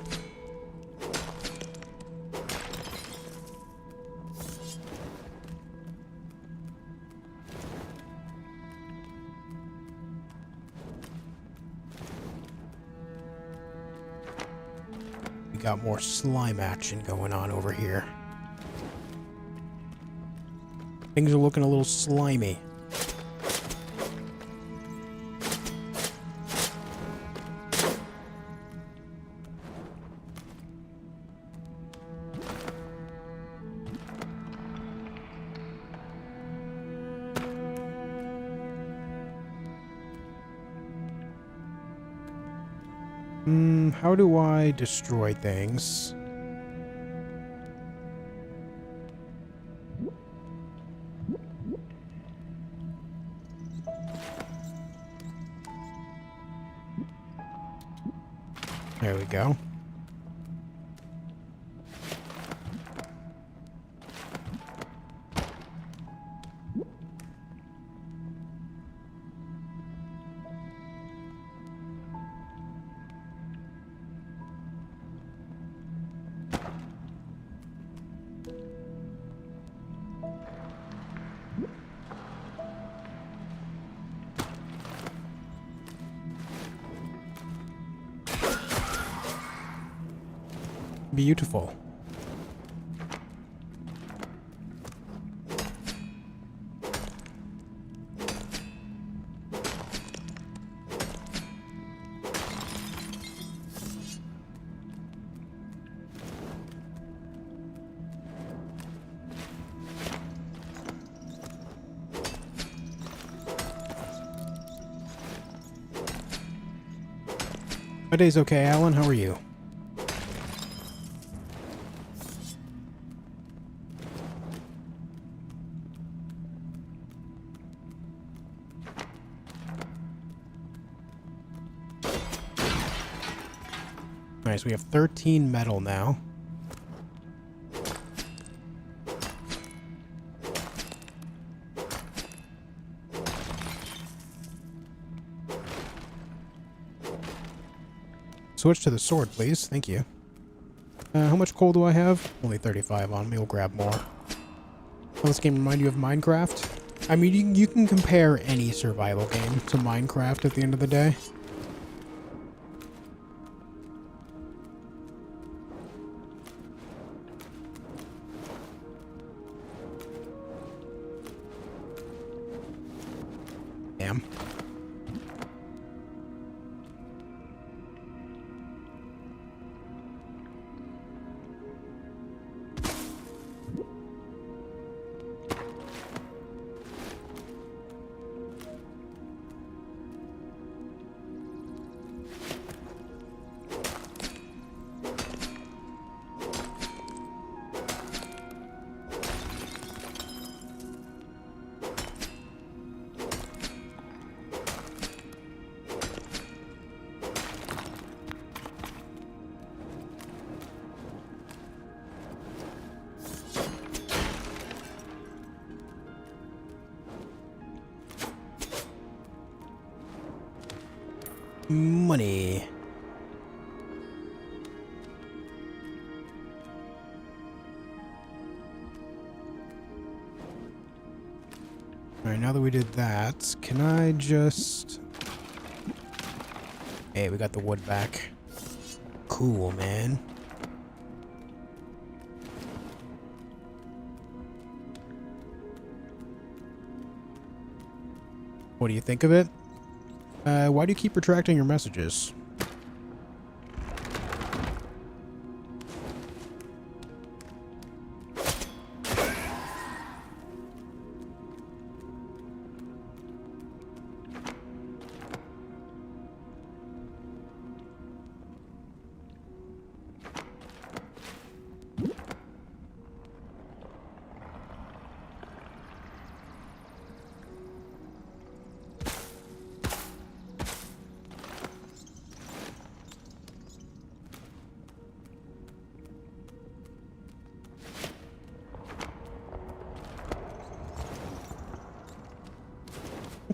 We got more slime action going on over here. Things are looking a little slimy. How do I destroy things? There we go. Beautiful. My day's okay, Alan. How are you? Nice, we have 13 metal now. Switch to the sword, please. Thank you. How much coal do I have? Only 35 on me. We'll grab more. Will this game remind you of Minecraft? I mean, you can compare any survival game to Minecraft at the end of the day. Damn. Money. Alright, now that we did that, can I just... Hey, we got the wood back. Cool, man. What do you think of it? Why do you keep retracting your messages?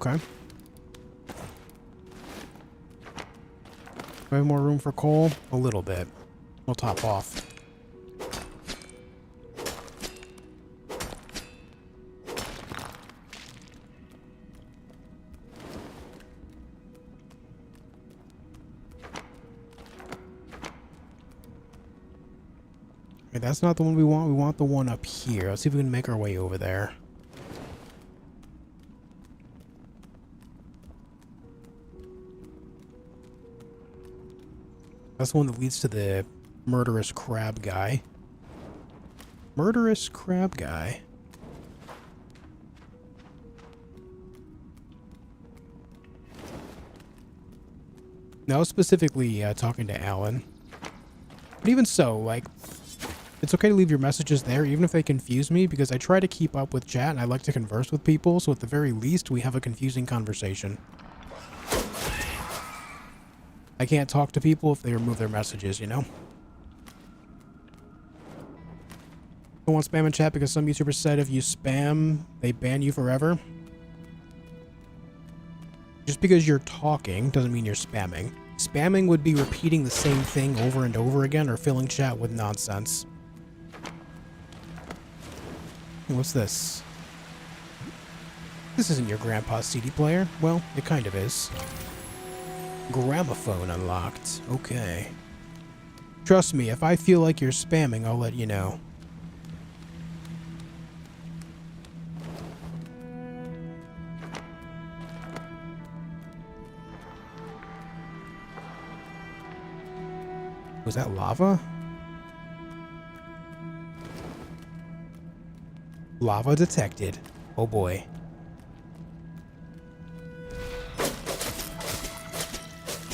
Okay. Do I have more room for coal? A little bit. We'll top off. Okay, that's not the one we want. We want the one up here. Let's see if we can make our way over there. That's the one that leads to the murderous crab guy. Murderous crab guy. Now, specifically talking to Alan. But even so, like, it's okay to leave your messages there, even if they confuse me, because I try to keep up with chat and I like to converse with people, so at the very least, we have a confusing conversation. I can't talk to people if they remove their messages, you know? Don't want spam in chat because some YouTubers said if you spam, they ban you forever. Just because you're talking doesn't mean you're spamming. Spamming would be repeating the same thing over and over again or filling chat with nonsense. What's this? This isn't your grandpa's CD player. Well, it kind of is. Gramophone unlocked. Okay. Trust me, if I feel like you're spamming, I'll let you know. Was that lava? Lava detected. Oh boy.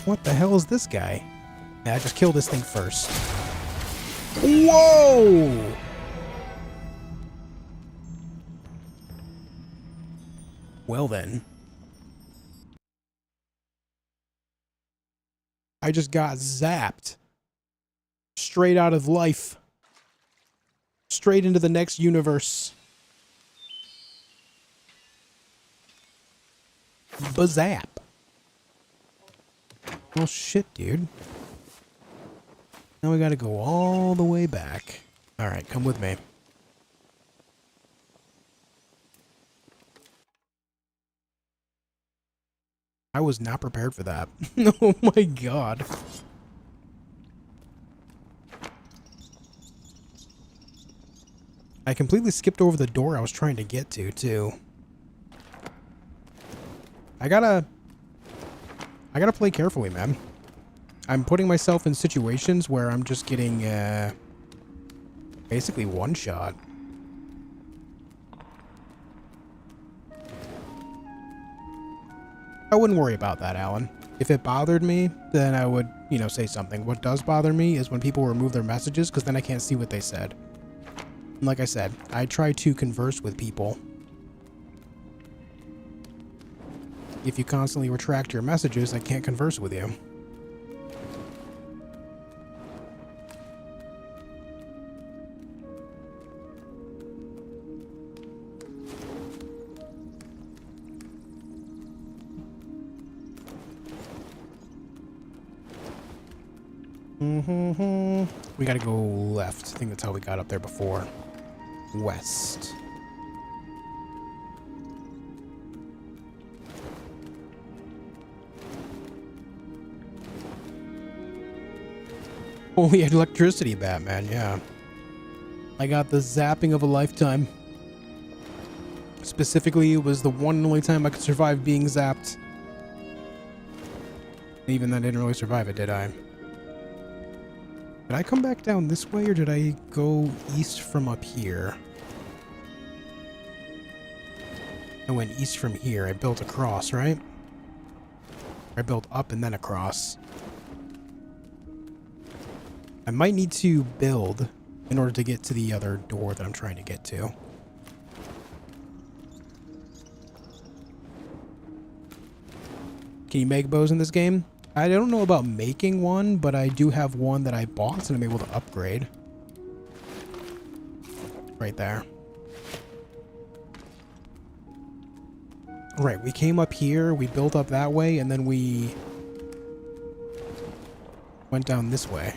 What the hell is this guy? Yeah, just kill this thing first. Whoa! Well then. I just got zapped. Straight out of life. Straight into the next universe. Bazap. Well, shit, dude. Now we gotta go all the way back. Alright, come with me. I was not prepared for that. Oh my god. I completely skipped over the door I was trying to get to, too. I gotta play carefully, man. I'm putting myself in situations where I'm just getting, basically one shot. I wouldn't worry about that, Alan. If it bothered me, then I would, you know, say something. What does bother me is when people remove their messages, because then I can't see what they said. And like I said, I try to converse with people. If you constantly retract your messages, I can't converse with you. We gotta go left. I think that's how we got up there before. West. Holy electricity, Batman, yeah. I got the zapping of a lifetime. Specifically, it was the one and only time I could survive being zapped. Even then, I didn't really survive it, did I? Did I come back down this way, or did I go east from up here? I went east from here. I built across, right? I built up and then across. I might need to build in order to get to the other door that I'm trying to get to. Can you make bows in this game? I don't know about making one, but I do have one that I bought and I'm able to upgrade. Right there. Right, we came up here, we built up that way, and then we went down this way.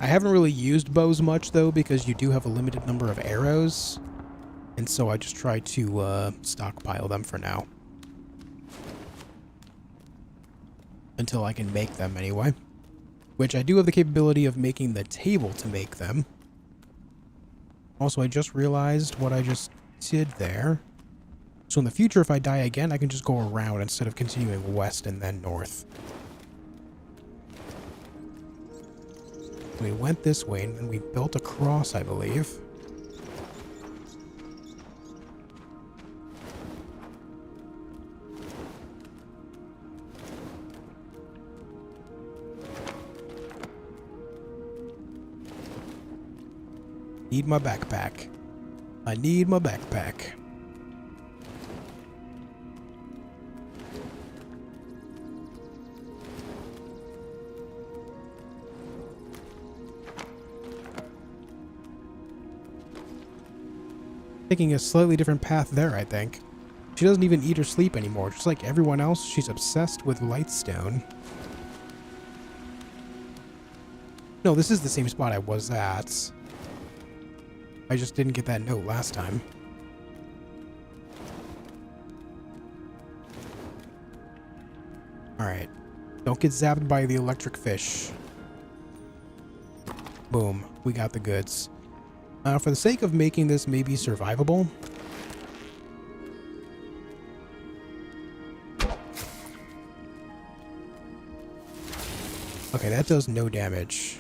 I haven't really used bows much, though, because you do have a limited number of arrows. And so I just try to stockpile them for now. Until I can make them, anyway. Which I do have the capability of making the table to make them. Also, I just realized what I just did there. So in the future, if I die again, I can just go around instead of continuing west and then north. We went this way, and then we built across, I believe. Need my backpack. I need my backpack. Taking a slightly different path there, I think. She doesn't even eat or sleep anymore. Just like everyone else, she's obsessed with Lightstone. No, this is the same spot I was at. I just didn't get that note last time. Alright. Don't get zapped by the electric fish. Boom. We got the goods. For the sake of making this maybe survivable. Okay, that does no damage.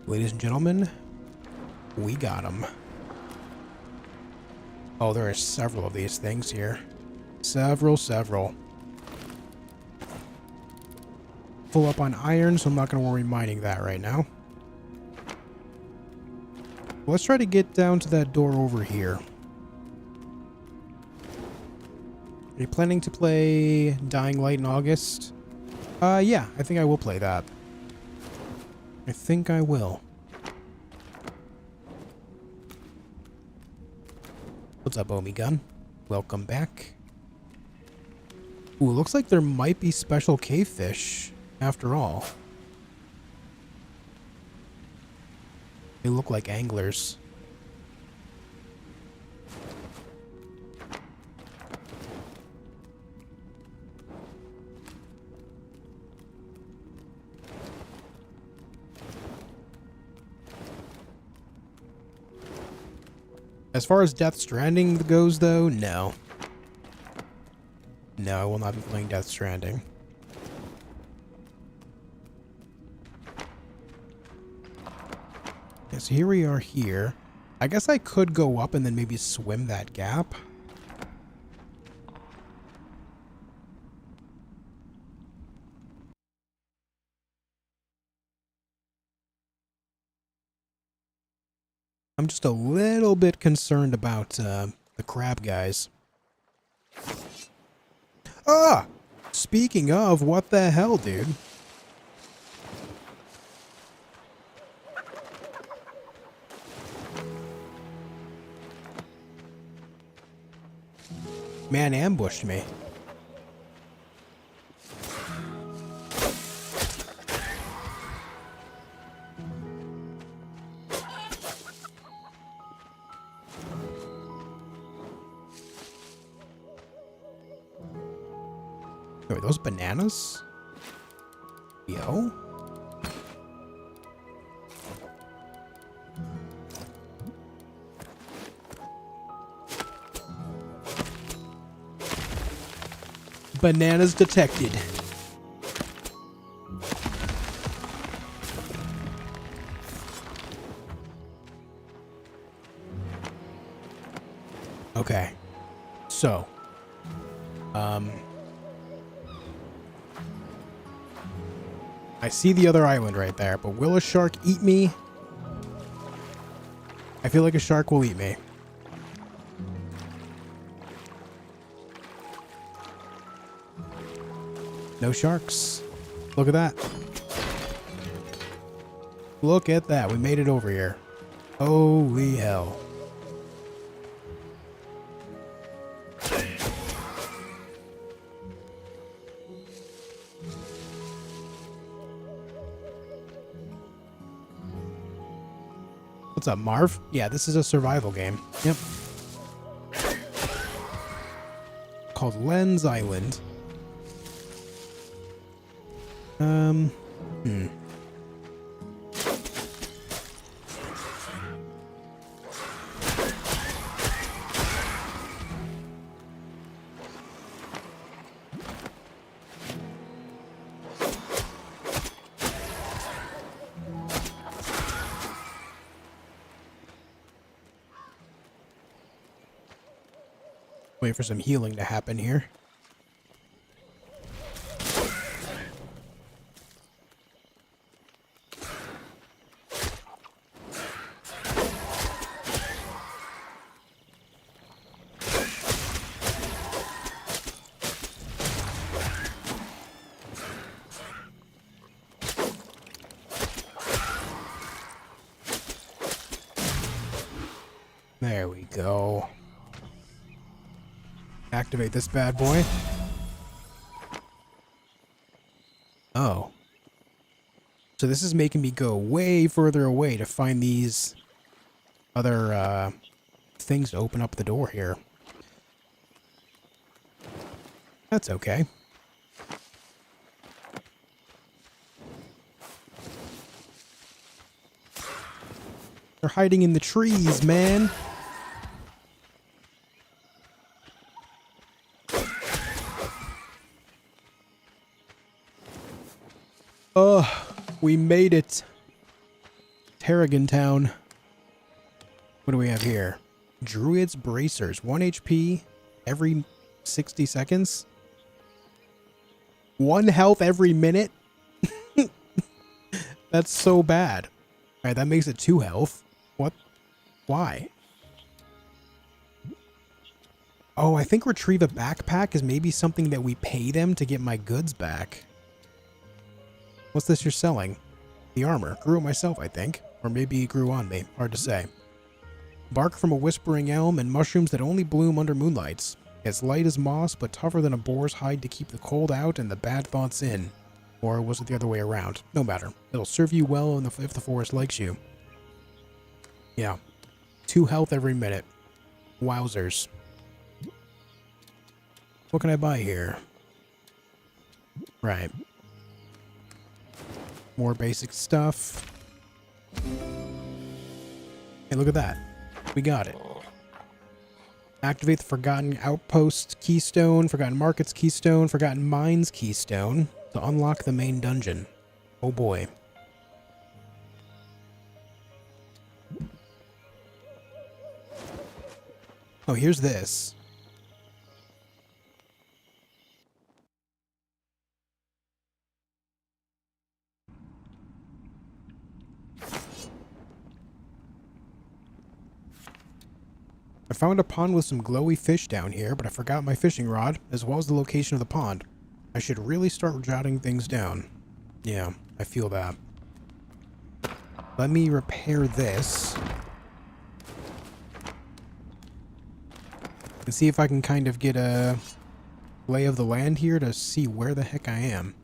Ladies and gentlemen, we got them. Oh, there are several of these things here. Several. Full up on iron, so I'm not going to worry mining that right now. Let's try to get down to that door over here. Are you planning to play Dying Light in August? Yeah, I think I will play that. I think I will. What's up, Omi Gun? Welcome back. Ooh, looks like there might be special cave fish after all. They look like anglers. As far as Death Stranding goes, though, no. No, I will not be playing Death Stranding. Okay, so here we are here. I guess I could go up and then maybe swim that gap. I'm just a little bit concerned about the crab guys. Ah! Speaking of, what the hell, dude? Man ambushed me. Wait, are those bananas? Yo? Bananas detected. Okay. So. I see the other island right there, but will a shark eat me? I feel like a shark will eat me. No sharks. Look at that. Look at that. We made it over here. Holy hell. What's up, Marv? Yeah, this is a survival game. Yep. Called Lens Island. Wait for some healing to happen here. There we go. Activate this bad boy. Oh. So this is making me go way further away to find these other things to open up the door here. That's okay. They're hiding in the trees, man. We made it. Tarragon Town. What do we have here? Druid's Bracers. 1 HP every 60 seconds. 1 health every minute? That's so bad. Alright, that makes it 2 health. What? Why? Oh, I think retrieve a backpack is maybe something that we pay them to get my goods back. What's this you're selling? The armor. Grew it myself, I think. Or maybe it grew on me. Hard to say. Bark from a whispering elm and mushrooms that only bloom under moonlights. It's light as moss, but tougher than a boar's hide to keep the cold out and the bad thoughts in. Or was it the other way around? No matter. It'll serve you well if the forest likes you. Yeah. 2 health every minute. Wowzers. What can I buy here? Right. More basic stuff. Hey, look at that. We got it. Activate the Forgotten Outpost Keystone, Forgotten Markets Keystone, Forgotten Mines Keystone to unlock the main dungeon. Oh boy. Oh, here's this. I found a pond with some glowy fish down here, but I forgot my fishing rod, as well as the location of the pond. I should really start jotting things down. Yeah, I feel that. Let me repair this. And see if I can kind of get a lay of the land here to see where the heck I am.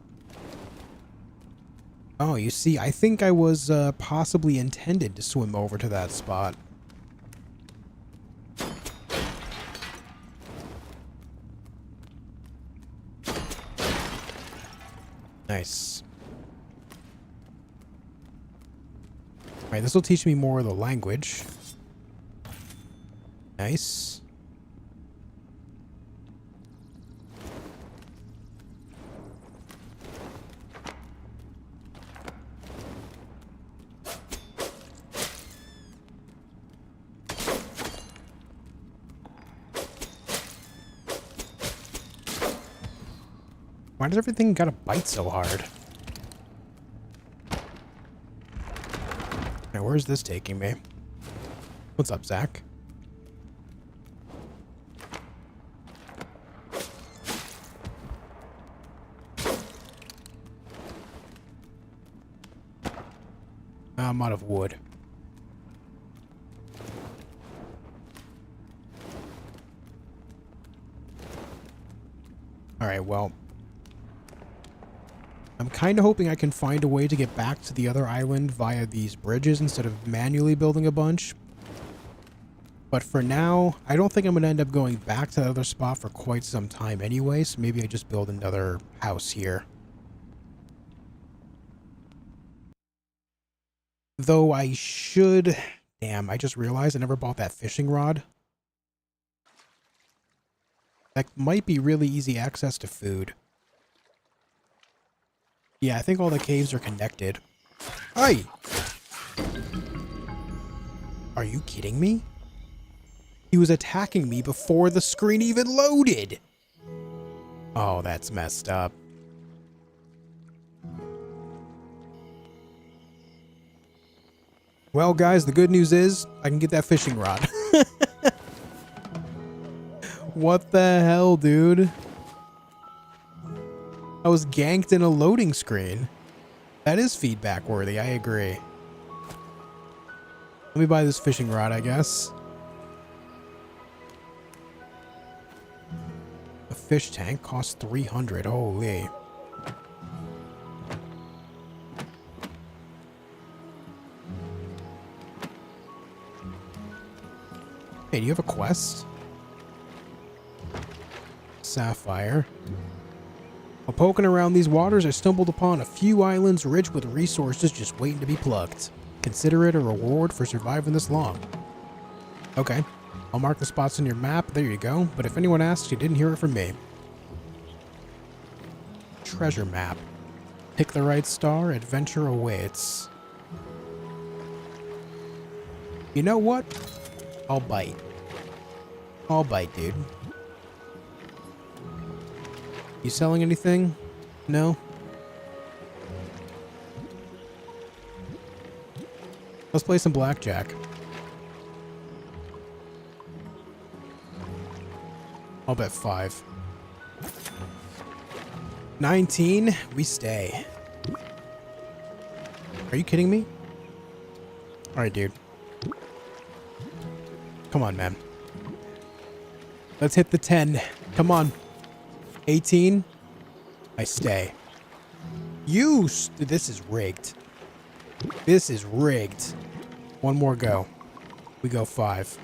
Oh, you see, I think I was possibly intended to swim over to that spot. Nice. Alright, this will teach me more of the language. Nice. Why does everything gotta bite so hard? Now, where's this taking me? What's up, Zach? I'm out of wood. Alright, well. I'm kind of hoping I can find a way to get back to the other island via these bridges instead of manually building a bunch. But for now, I don't think I'm going to end up going back to the other spot for quite some time anyway, so maybe I just build another house here. Though I should... Damn, I just realized I never bought that fishing rod. That might be really easy access to food. Yeah, I think all the caves are connected. Hey! Are you kidding me? He was attacking me before the screen even loaded! Oh, that's messed up. Well, guys, the good news is I can get that fishing rod. What the hell, dude? I was ganked in a loading screen. That is feedback worthy, I agree. Let me buy this fishing rod, I guess. A fish tank costs 300. Holy. Hey, do you have a quest? Sapphire. While poking around these waters, I stumbled upon a few islands rich with resources just waiting to be plucked. Consider it a reward for surviving this long. Okay. I'll mark the spots on your map. There you go. But if anyone asks, you didn't hear it from me. Treasure map. Pick the right star. Adventure awaits. You know what? I'll bite. I'll bite, dude. You selling anything? No? Let's play some blackjack. I'll bet 5. 19, we stay. Are you kidding me? Alright, dude. Come on, man. Let's hit the 10. Come on. 18. I stay. This is rigged. This is rigged. One more go. We go 5.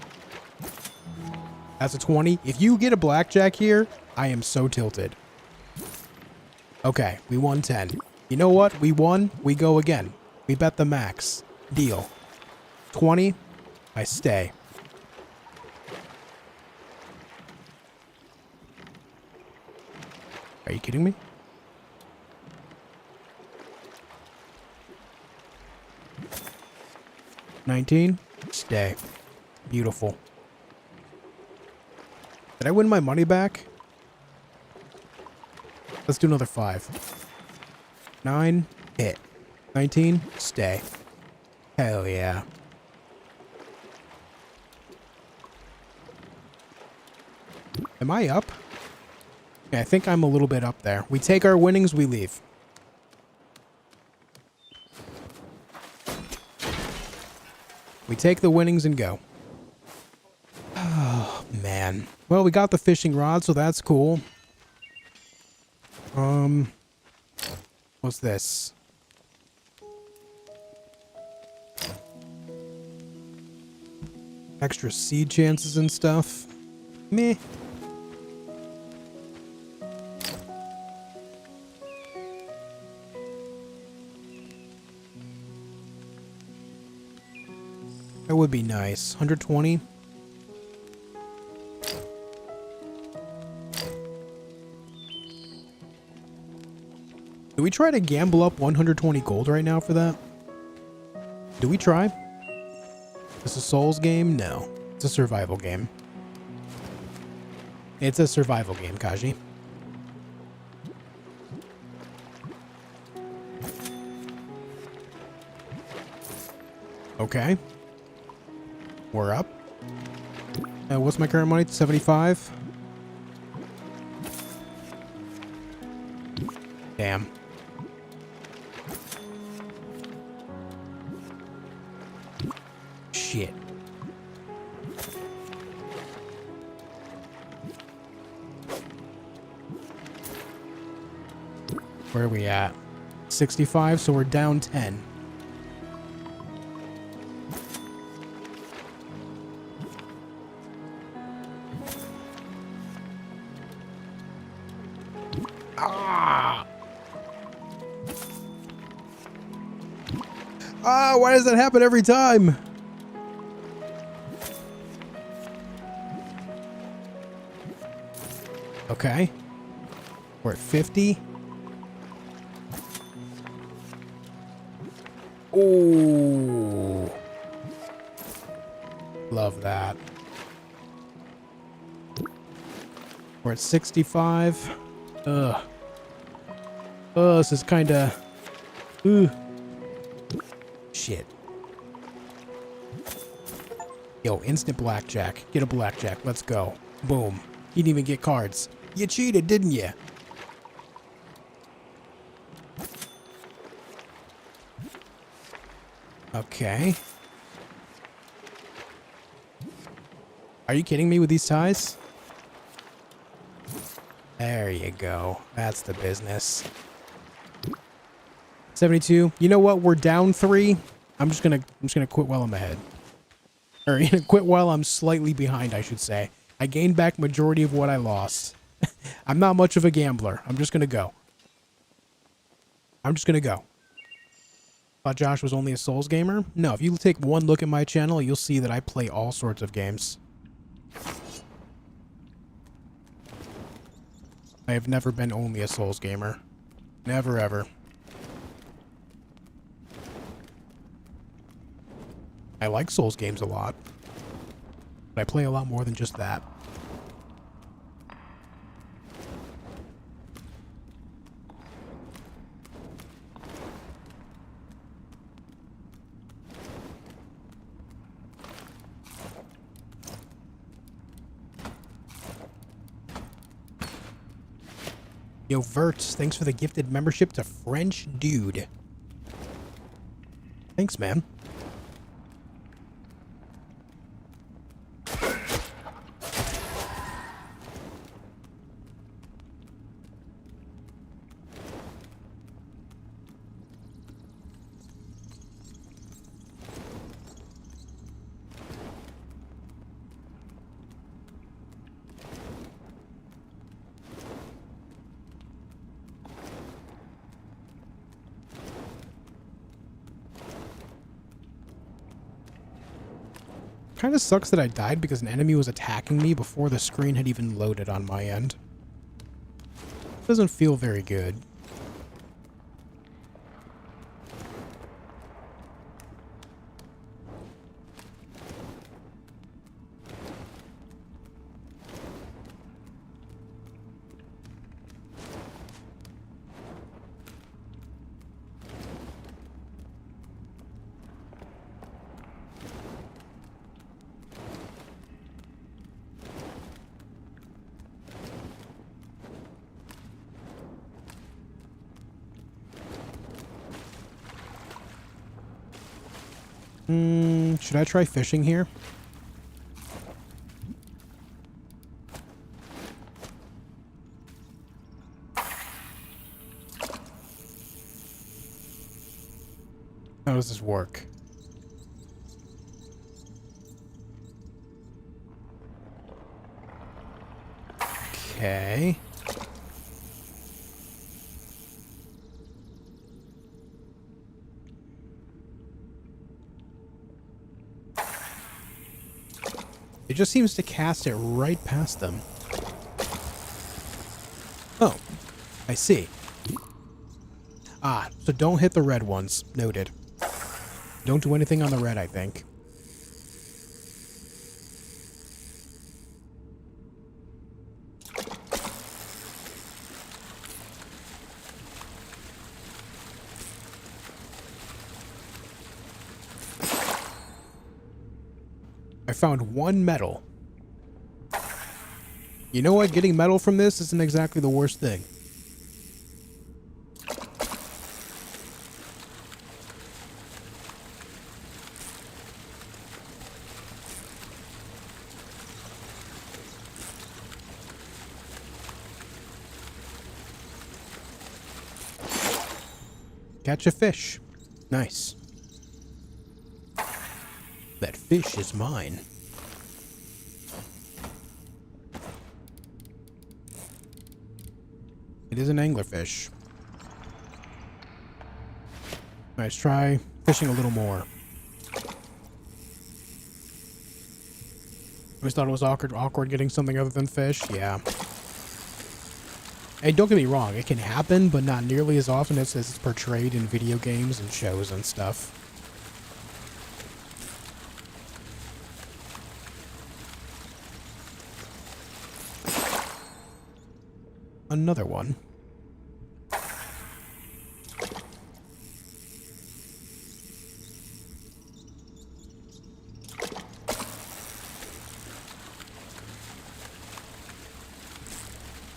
That's a 20. If you get a blackjack here, I am so tilted. Okay, we won 10. You know what? We won. We go again. We bet the max. Deal. 20. I stay. Are you kidding me? $19. Stay. Beautiful. Did I win my money back? Let's do another 5. 9. Hit. 19. Stay. Hell yeah. Am I up? Yeah, I think I'm a little bit up there. We take our winnings, we leave. We take the winnings and go. Oh, man. Well, we got the fishing rod, so that's cool. What's this? Extra seed chances and stuff. Meh. That would be nice. 120. Do we try to gamble up 120 gold right now for that? Do we try? Is this a Souls game? No. It's a survival game. It's a survival game, Kaji. Okay. We're up. What's my current money? 75. Damn. Shit. Where are we at? 65, so we're down 10. Why does that happen every time? Okay. We're at 50. Ooh. Love that. We're at 65. Ugh. Oh, this is kind of... Ooh. Shit. Yo, instant blackjack. Get a blackjack. Let's go. Boom. You didn't even get cards. You cheated, didn't you? Okay. Are you kidding me with these ties? There you go. That's the business. 72. You know what? We're down 3. I'm just gonna quit while I'm ahead. Or quit while I'm slightly behind, I should say. I gained back majority of what I lost. I'm not much of a gambler. I'm just gonna go. I'm just gonna go. Thought Josh was only a Souls gamer? No, if you take one look at my channel, you'll see that I play all sorts of games. I have never been only a Souls gamer. Never ever. I like Souls games a lot, but I play a lot more than just that. Yo, Verts, thanks for the gifted membership to French Dude. Thanks, man. Kind of sucks that I died because an enemy was attacking me before the screen had even loaded on my end. Doesn't feel very good. Should I try fishing here? How does this work? Okay. It just seems to cast it right past them. Oh, I see. Ah, so don't hit the red ones. Noted. Don't do anything on the red, I think. I found one metal. You know what? Getting metal from this isn't exactly the worst thing. Catch a fish. Nice. That fish is mine. It is an anglerfish. Let's try fishing a little more. Always thought it was awkward getting something other than fish. Yeah. Hey, don't get me wrong, it can happen, but not nearly as often as it's portrayed in video games and shows and stuff. Another one.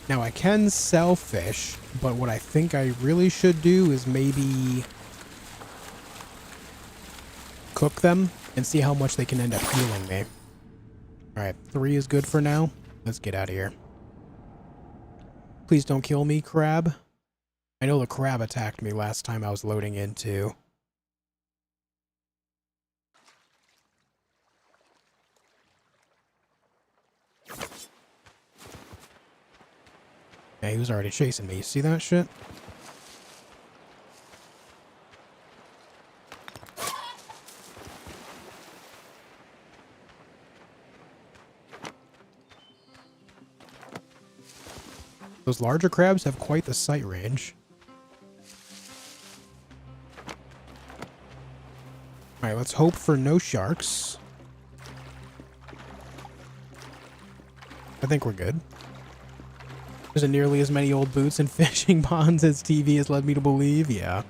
Now I can sell fish, but what I think I really should do is maybe cook them and see how much they can end up healing me. Alright, 3 is good for now. Let's get out of here. Please don't kill me, crab. I know the crab attacked me last time I was loading in too. Yeah, he was already chasing me. You see that shit? Those larger crabs have quite the sight range. Alright, Alright, let's hope for no sharks. I think we're good. There's nearly as many old boots and fishing ponds as TV has led me to believe. Yeah.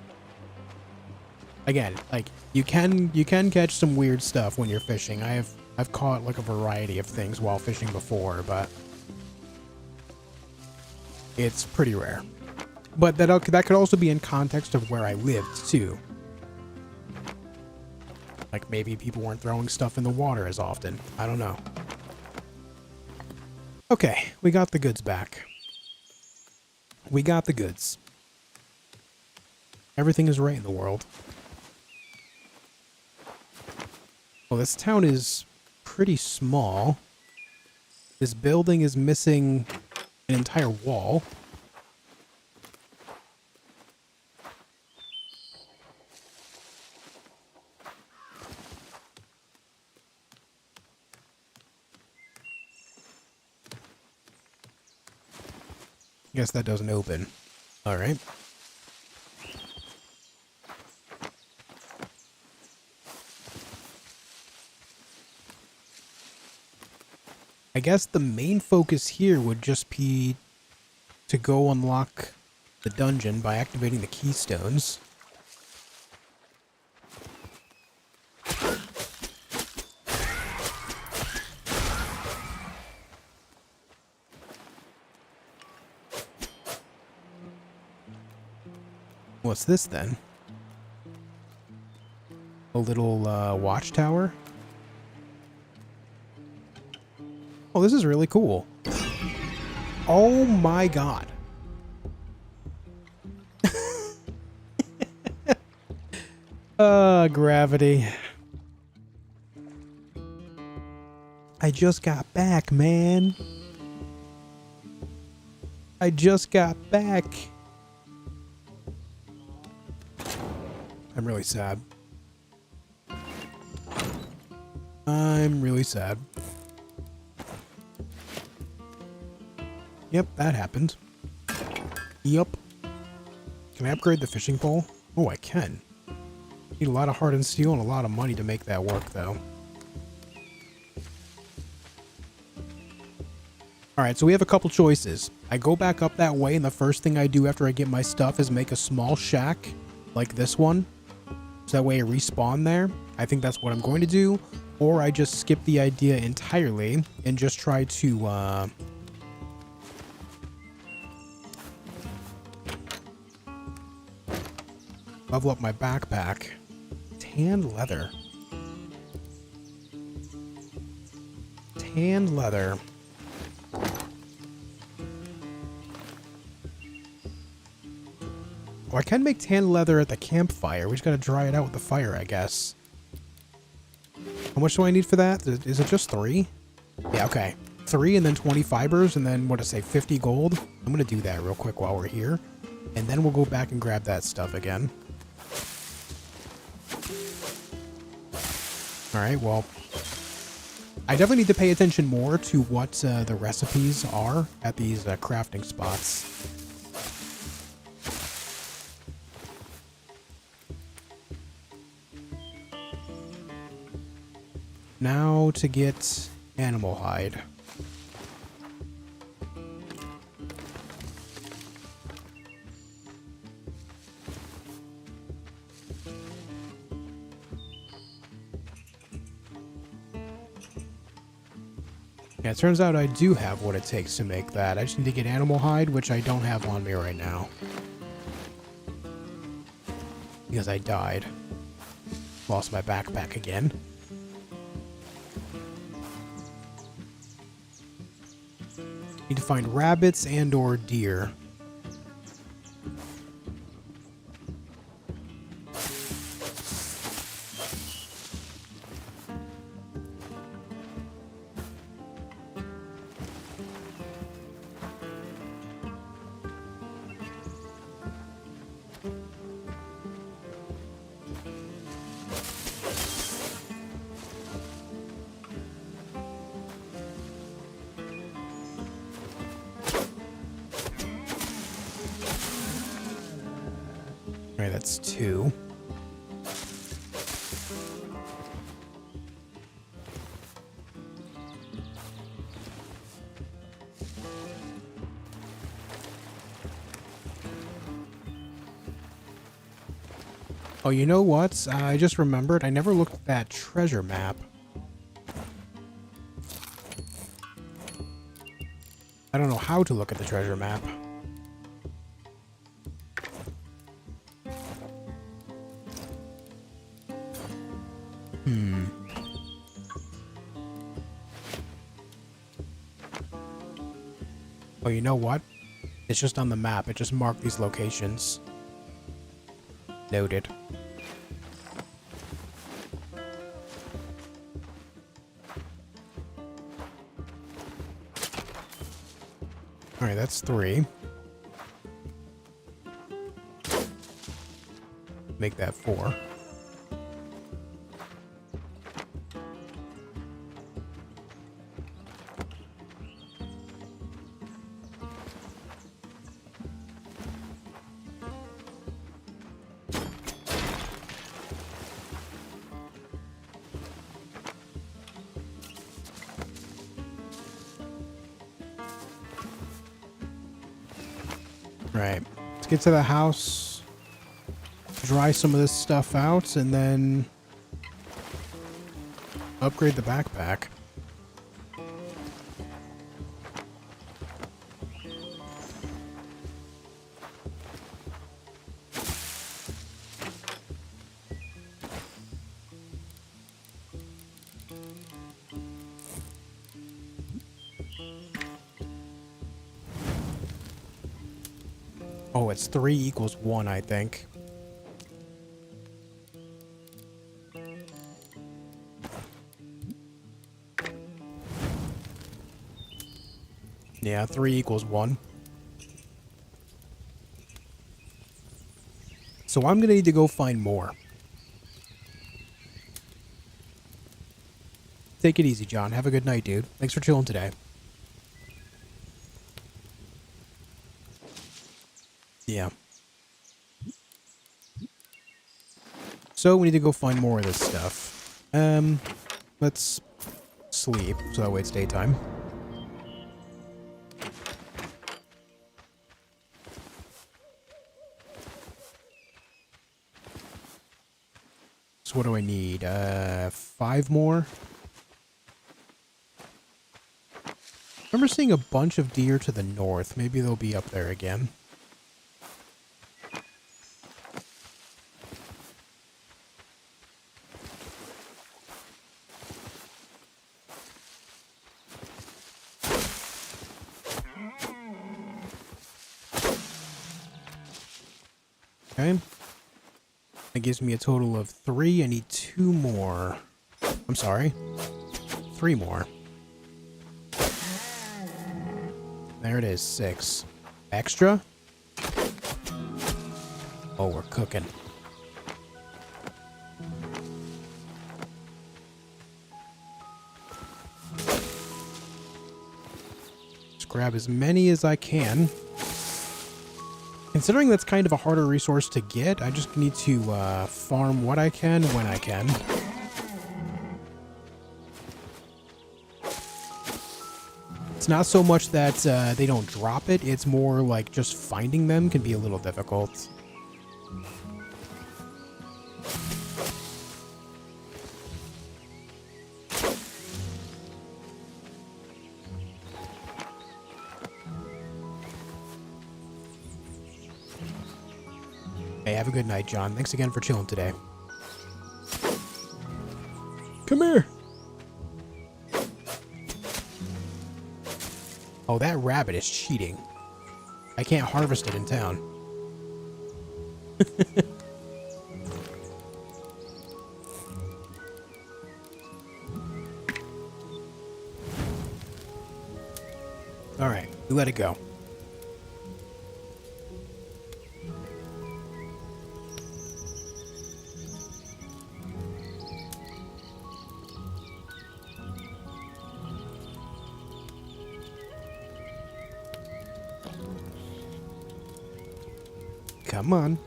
Again, like you can catch some weird stuff when you're fishing. I've caught like a variety of things while fishing before, but it's pretty rare. But that could also be in context of where I lived too. Like maybe people weren't throwing stuff in the water as often. I don't know. Okay, we got the goods back. We got the goods. Everything is right in the world. Well, this town is pretty small. This building is missing an entire wall. Guess that doesn't open. All right. I guess the main focus here would just be to go unlock the dungeon by activating the keystones. What's this then? A little watchtower? Oh, this is really cool. Oh my god. Gravity. I just got back, man. I just got back. I'm really sad. I'm really sad. Yep, that happened. Yep. Can I upgrade the fishing pole? Oh, I can. Need a lot of hardened steel and a lot of money to make that work, though. Alright, so we have a couple choices. I go back up that way, and the first thing I do after I get my stuff is make a small shack, like this one. So that way I respawn there. I think that's what I'm going to do. Or I just skip the idea entirely and just try to, level up my backpack. Tanned leather. Tanned leather. Well, I can make tanned leather at the campfire. We just gotta dry it out with the fire, I guess. How much do I need for that? Is it just 3? Yeah, okay. 3 and then 20 fibers and then, what did I say, 50 gold? I'm gonna do that real quick while we're here. And then we'll go back and grab that stuff again. Alright, well, I definitely need to pay attention more to what the recipes are at these crafting spots. Now to get animal hide. Yeah, it turns out I do have what it takes to make that. I just need to get animal hide, which I don't have on me right now. Because I died. Lost my backpack again. Need to find rabbits and or deer. Alright, that's 2. Oh, you know what? I just remembered. I never looked at that treasure map. I don't know how to look at the treasure map. Oh, you know what? It's just on the map. It just marked these locations. Noted. Alright, that's 3. Make that 4. Right. Let's get to the house. Dry some of this stuff out, and then upgrade the backpack. Oh, it's 3 equals 1, I think. Yeah, 3 equals 1. So I'm gonna need to go find more. Take it easy, John. Have a good night, dude. Thanks for chilling today. Yeah. So we need to go find more of this stuff. Let's sleep, so that way it's daytime. So what do I need? 5 more? I remember seeing a bunch of deer to the north. Maybe they'll be up there again. Okay. That gives me a total of 3. I need 2 more. I'm sorry. 3 more. There it is, 6. Extra? Oh, we're cooking. Just grab as many as I can. Considering that's kind of a harder resource to get, I just need to farm what I can when I can. It's not so much that they don't drop it, it's more like just finding them can be a little difficult. Hey, have a good night, John. Thanks again for chilling today. Come here. Oh, that rabbit is cheating. I can't harvest it in town. Alright, we let it go. Come on.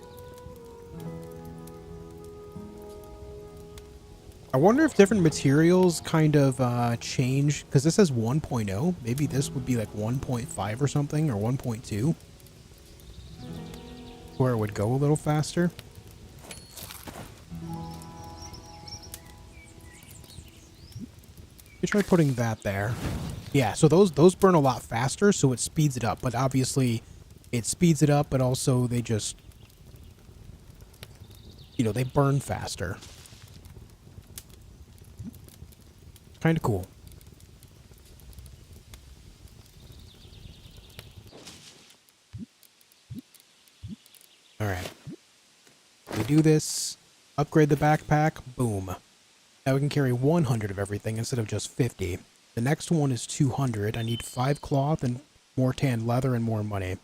I wonder if different materials kind of change, because this says 1.0. Maybe this would be like 1.5 or something, or 1.2. Where it would go a little faster. try putting that there. Yeah, so those burn a lot faster, so it speeds it up. But obviously, it speeds it up, but also they just, you know, they burn faster. Kind of cool. All right. We do this, upgrade the backpack, boom. Now we can carry 100 of everything instead of just 50. The next one is 200. I need 5 cloth and more tan leather and more money.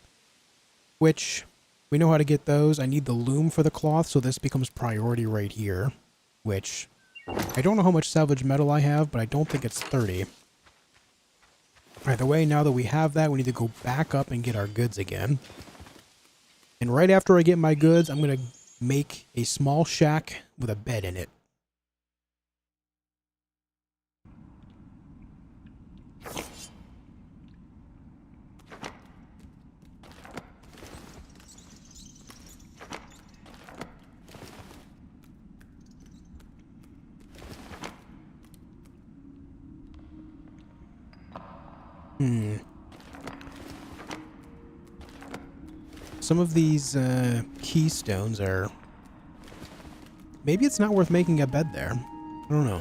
Which, we know how to get those. I need the loom for the cloth, so this becomes priority right here. Which, I don't know how much salvage metal I have, but I don't think it's 30. Either way, now that we have that, we need to go back up and get our goods again. And right after I get my goods, I'm going to make a small shack with a bed in it. Some of these keystones are... Maybe it's not worth making a bed there. I don't know.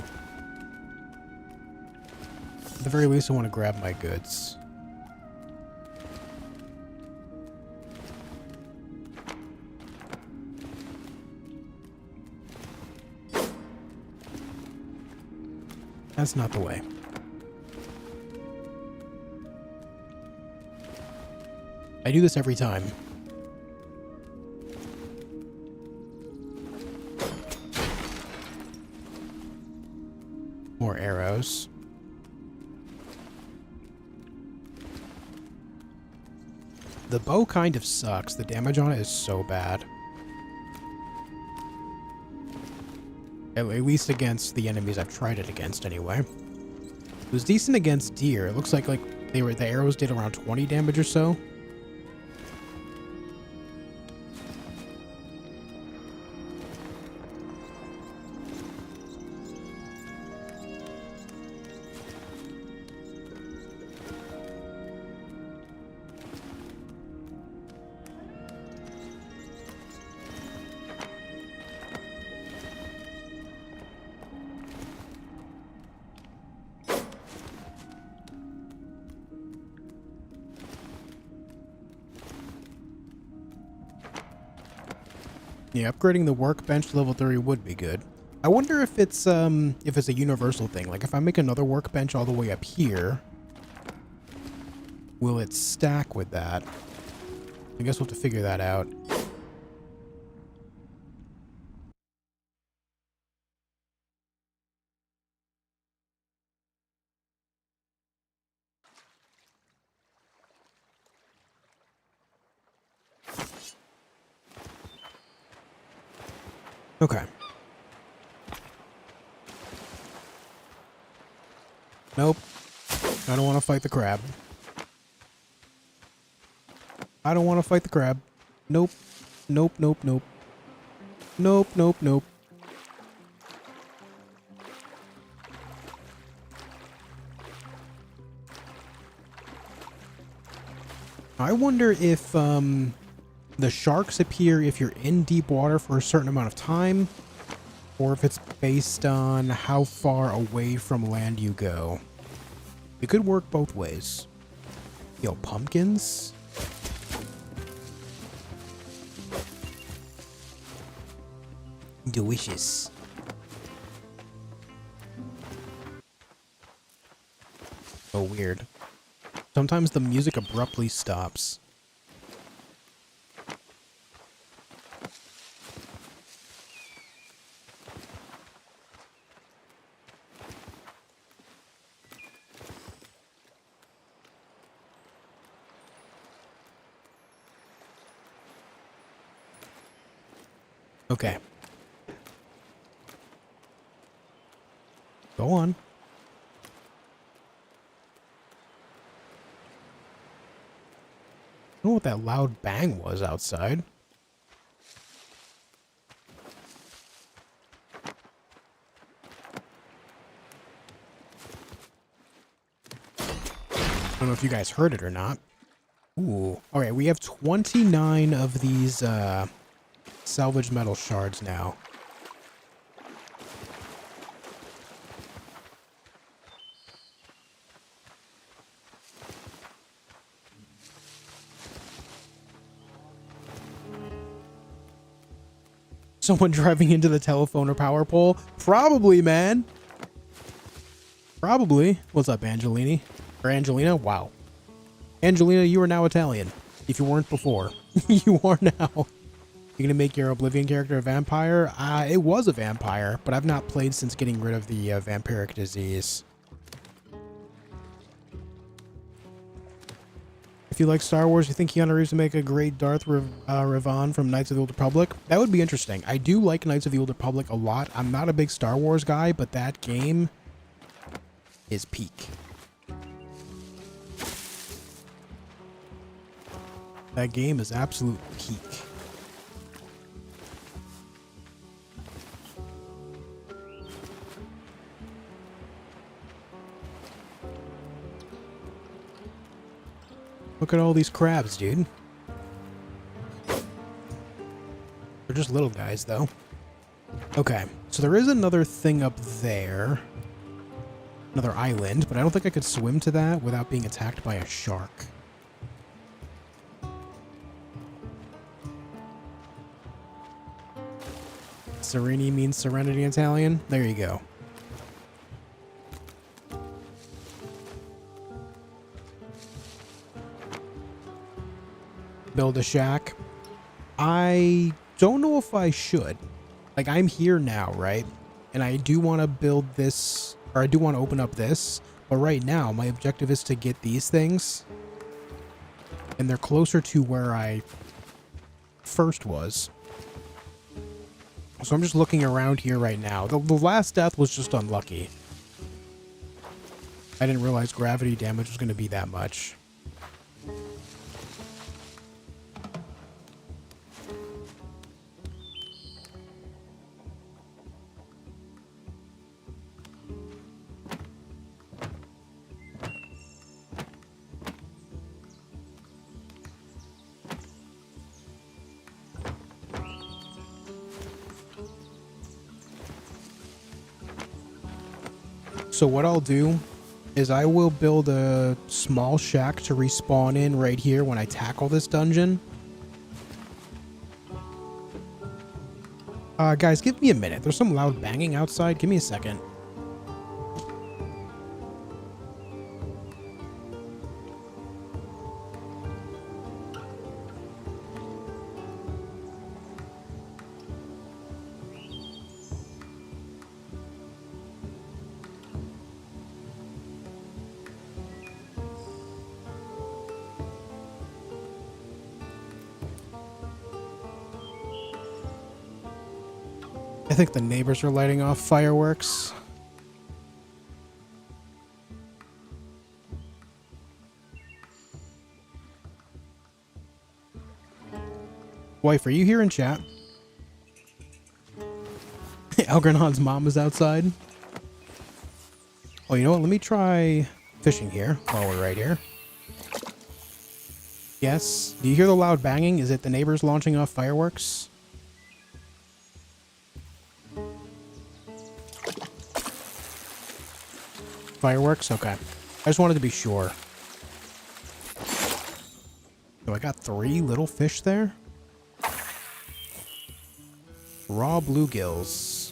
At the very least, I want to grab my goods. That's not the way. I do this every time. More arrows. The bow kind of sucks. The damage on it is so bad. At least against the enemies I've tried it against, anyway. It was decent against deer. It looks like the arrows did around 20 damage or so. Yeah, upgrading the workbench to level 30 would be good. I wonder if it's a universal thing. Like if I make another workbench all the way up here, will it stack with that? I guess we'll have to figure that out. Okay. Nope. I don't want to fight the crab. I don't want to fight the crab. Nope. Nope, nope, nope. Nope, nope, nope. I wonder if the sharks appear if you're in deep water for a certain amount of time, or if it's based on how far away from land you go. It could work both ways. Yo, pumpkins? Delicious. Oh, weird. Sometimes the music abruptly stops. Okay. Go on. I don't know what that loud bang was outside. I don't know if you guys heard it or not. Ooh. Alright, we have 29 of these salvaged metal shards now. Someone driving into the telephone or power pole? Probably, man. Probably. What's up, Angelini? Or Angelina? Wow. Angelina, you are now Italian. If you weren't before. You are now. You're gonna make your Oblivion character a vampire? It was a vampire, but I've not played since getting rid of the vampiric disease. If you like Star Wars, you think Keanu Reeves would make a great Darth Revan from Knights of the Old Republic? That would be interesting. I do like Knights of the Old Republic a lot. I'm not a big Star Wars guy, but that game is peak. That game is absolute peak. Look at all these crabs, dude. They're just little guys, though. Okay, so there is another thing up there. Another island, but I don't think I could swim to that without being attacked by a shark. Serenity means serenity in Italian? There you go. Build a shack. I don't know if I should. Like, I'm here now, right? And I do want to build this, or I do want to open up this, but right now my objective is to get these things, and they're closer to where I first was. So I'm just looking around here right now. The last death was just unlucky. I didn't realize gravity damage was going to be that much. So what I'll do is I will build a small shack to respawn in right here when I tackle this dungeon. Guys, give me a minute. There's some loud banging outside. Give me a second. I think the neighbors are lighting off fireworks. Wife, are you here in chat? Algernon's mom is outside. Oh, you know what? Let me try fishing here while we're right here. Yes. Do you hear the loud banging? Is it the neighbors launching off fireworks? Fireworks? Okay. I just wanted to be sure. So I got 3 little fish there. Raw bluegills.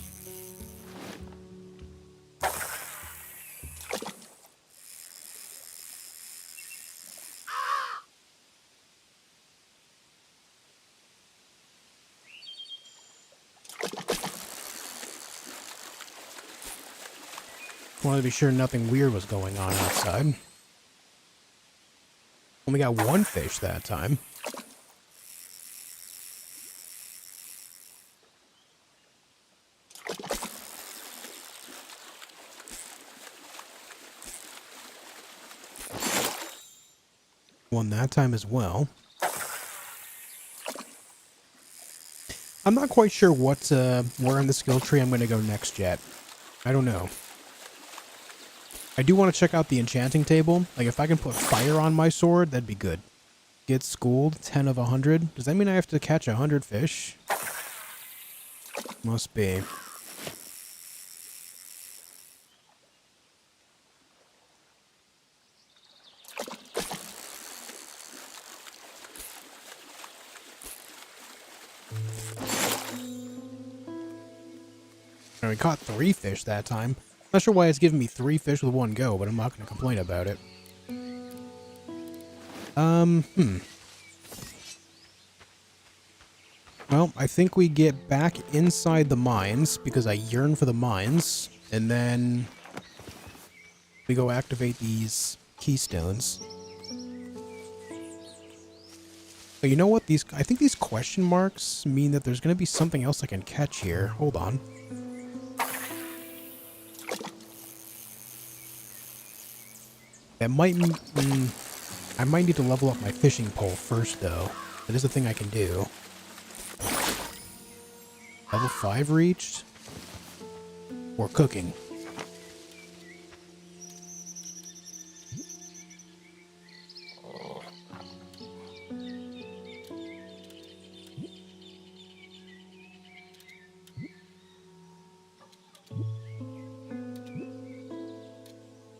Wanted to be sure nothing weird was going on outside. Only got 1 fish that time. One that time as well. I'm not quite sure what where in the skill tree I'm going to go next yet. I don't know. I do want to check out the enchanting table. Like, if I can put fire on my sword, that'd be good. Get schooled, 10 of 100. Does that mean I have to catch 100 fish? Must be. And we caught 3 fish that time. Not sure why it's giving me 3 fish with 1 go, but I'm not going to complain about it. Well, I think we get back inside the mines, because I yearn for the mines, and then we go activate these keystones. But you know what? I think these question marks mean that there's going to be something else I can catch here. Hold on. That might mean I might need to level up my fishing pole first, though. That is a thing I can do. Level 5 reached. Or cooking.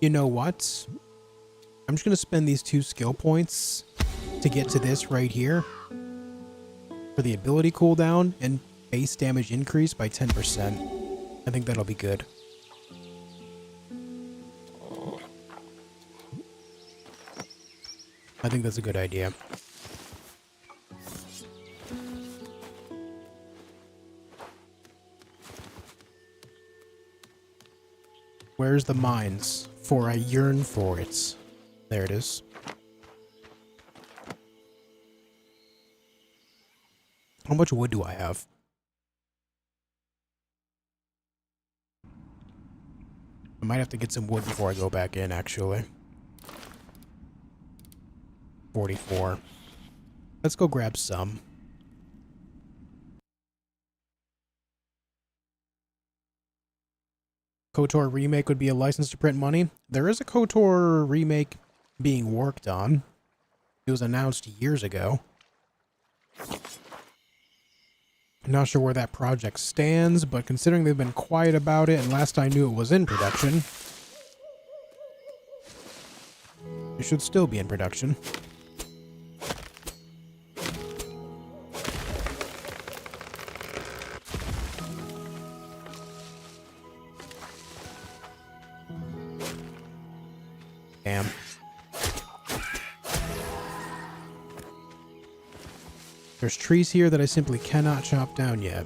You know what? I'm just going to spend these 2 skill points to get to this right here. For the ability cooldown and base damage increase by 10%. I think that'll be good. I think that's a good idea. Where's the mines? For I yearn for it. There it is. How much wood do I have? I might have to get some wood before I go back in, actually. 44. Let's go grab some. KOTOR remake would be a license to print money. There is a KOTOR remake being worked on. It was announced years ago. I'm not sure where that project stands, but considering they've been quiet about it and last I knew it was in production, it should still be in production. Damn. There's trees here that I simply cannot chop down yet.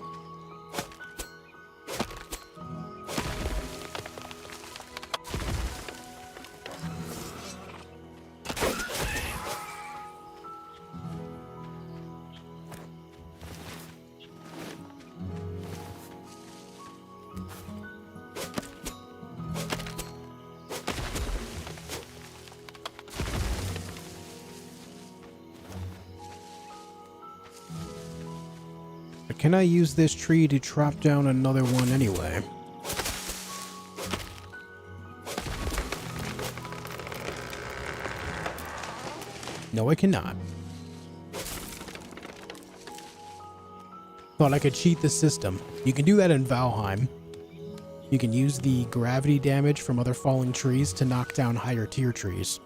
Can I use this tree to chop down another one anyway? No, I cannot. Thought I could cheat the system. You can do that in Valheim. You can use the gravity damage from other falling trees to knock down higher tier trees.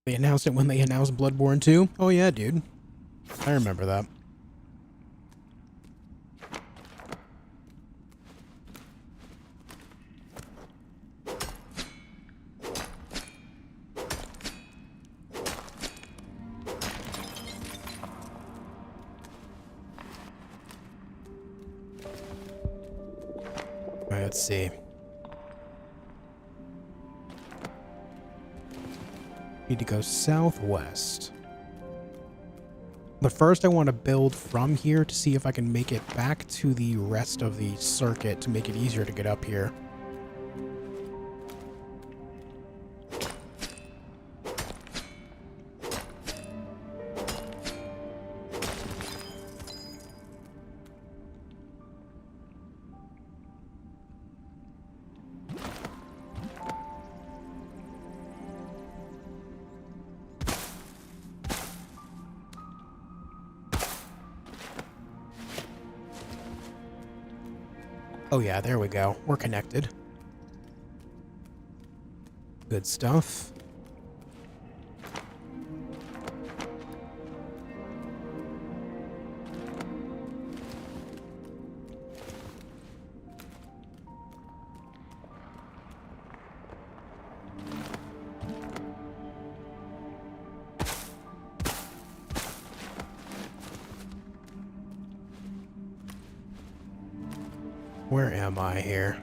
They announced it when they announced Bloodborne 2? Oh yeah, dude. I remember that. Alright, let's see. Need to go southwest. But first I want to build from here to see if I can make it back to the rest of the circuit to make it easier to get up here. Oh yeah, there we go. We're connected. Good stuff. Where am I here?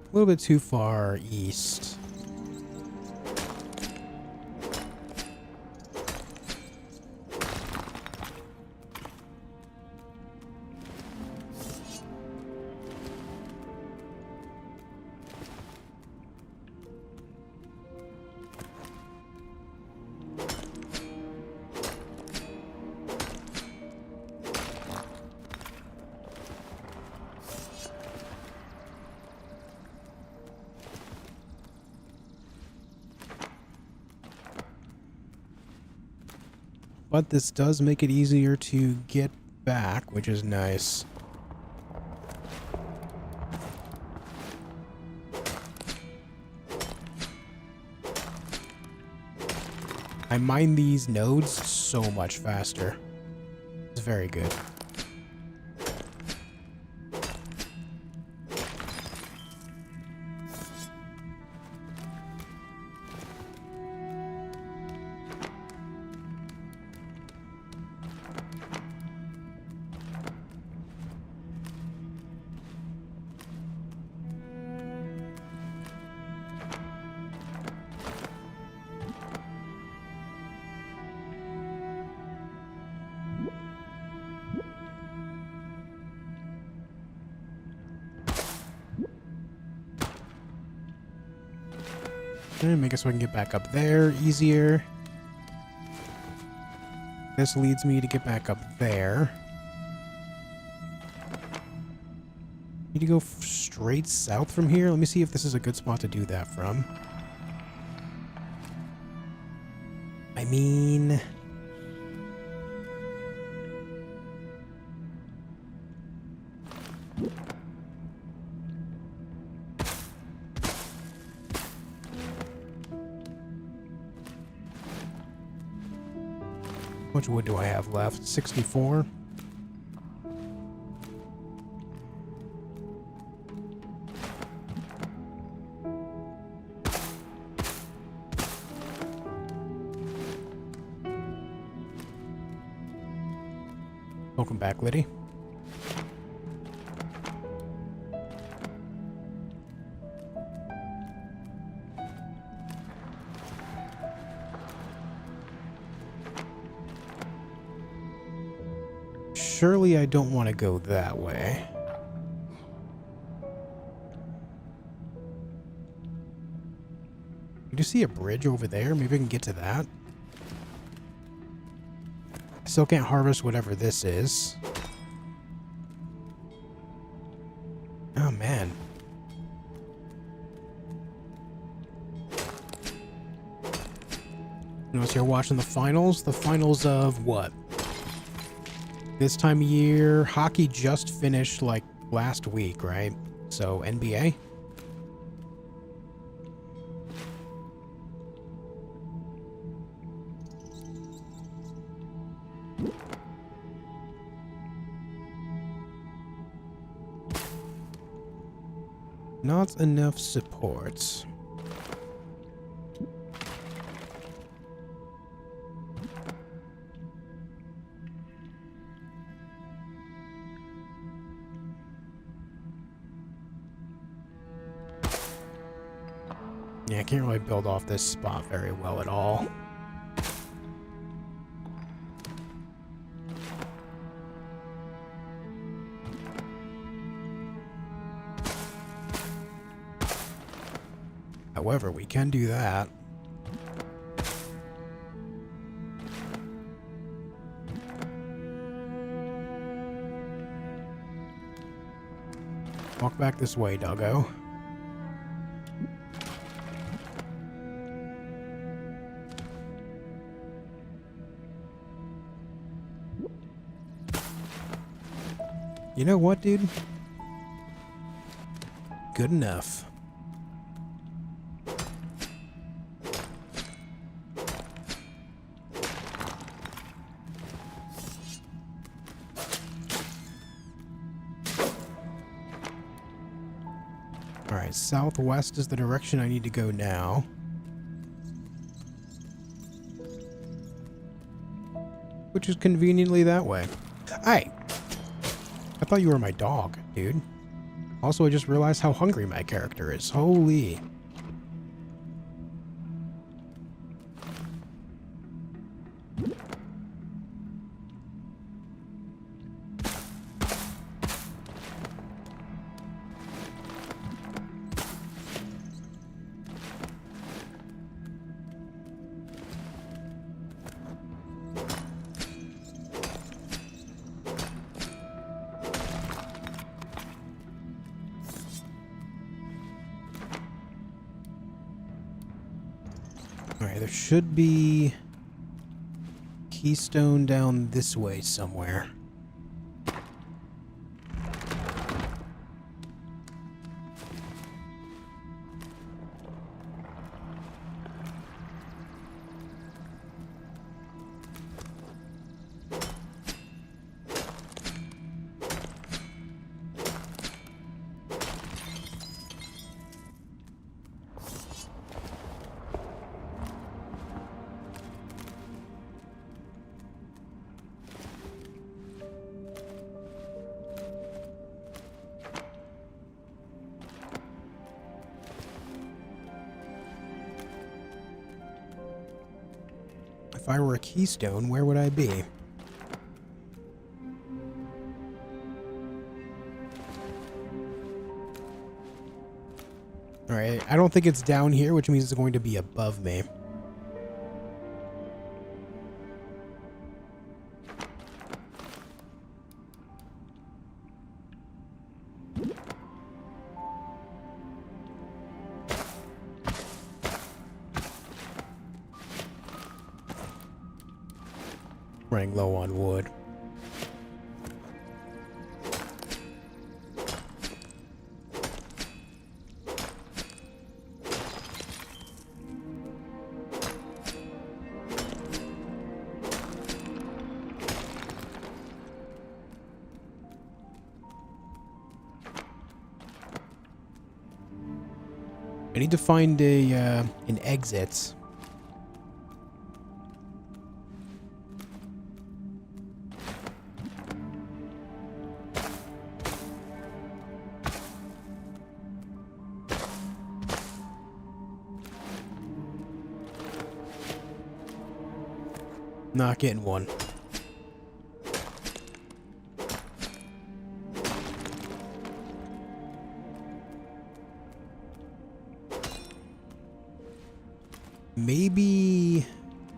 A little bit too far east. But this does make it easier to get back, which is nice. I mine these nodes so much faster. It's very good. And make it so I can get back up there easier. This leads me to get back up there. Need to go straight south from here? Let me see if this is a good spot to do that from. I mean... How much wood do I have left? 64? Welcome back, Liddy. Surely I don't want to go that way. Do you see a bridge over there? Maybe I can get to that. Still can't harvest whatever this is. Oh, man. Notice you're watching the finals? The finals of what? This time of year, hockey just finished like last week, right? So, NBA? Not enough supports. Yeah, I can't really build off this spot very well at all. However, we can do that. Walk back this way, doggo. You know what, dude? Good enough. Alright, southwest is the direction I need to go now. Which is conveniently that way. Hey! I thought you were my dog, dude. Also, I just realized how hungry my character is. Holy. Alright, there should be keystone down this way somewhere. If I were a keystone, where would I be? Alright, I don't think it's down here, which means it's going to be above me. Running low on wood. I need to find a an exit. Not getting one. Maybe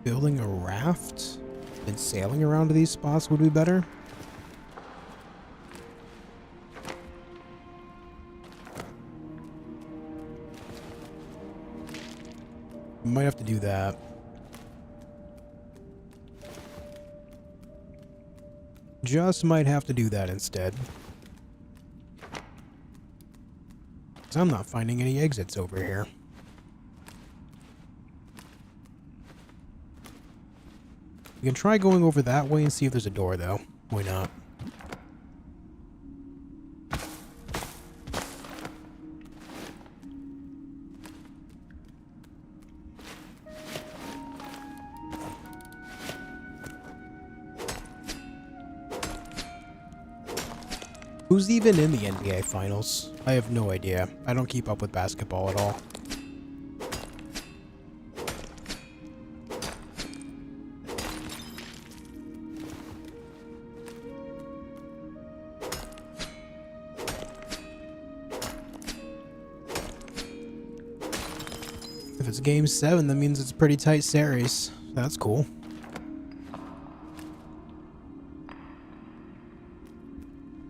building a raft and sailing around to these spots would be better. Might have to do that. Just might have to do that instead. 'Cause I'm not finding any exits over here. We can try going over that way and see if there's a door, though. Why not? Who's even in the NBA Finals? I have no idea. I don't keep up with basketball at all. If it's Game 7, that means it's a pretty tight series. That's cool.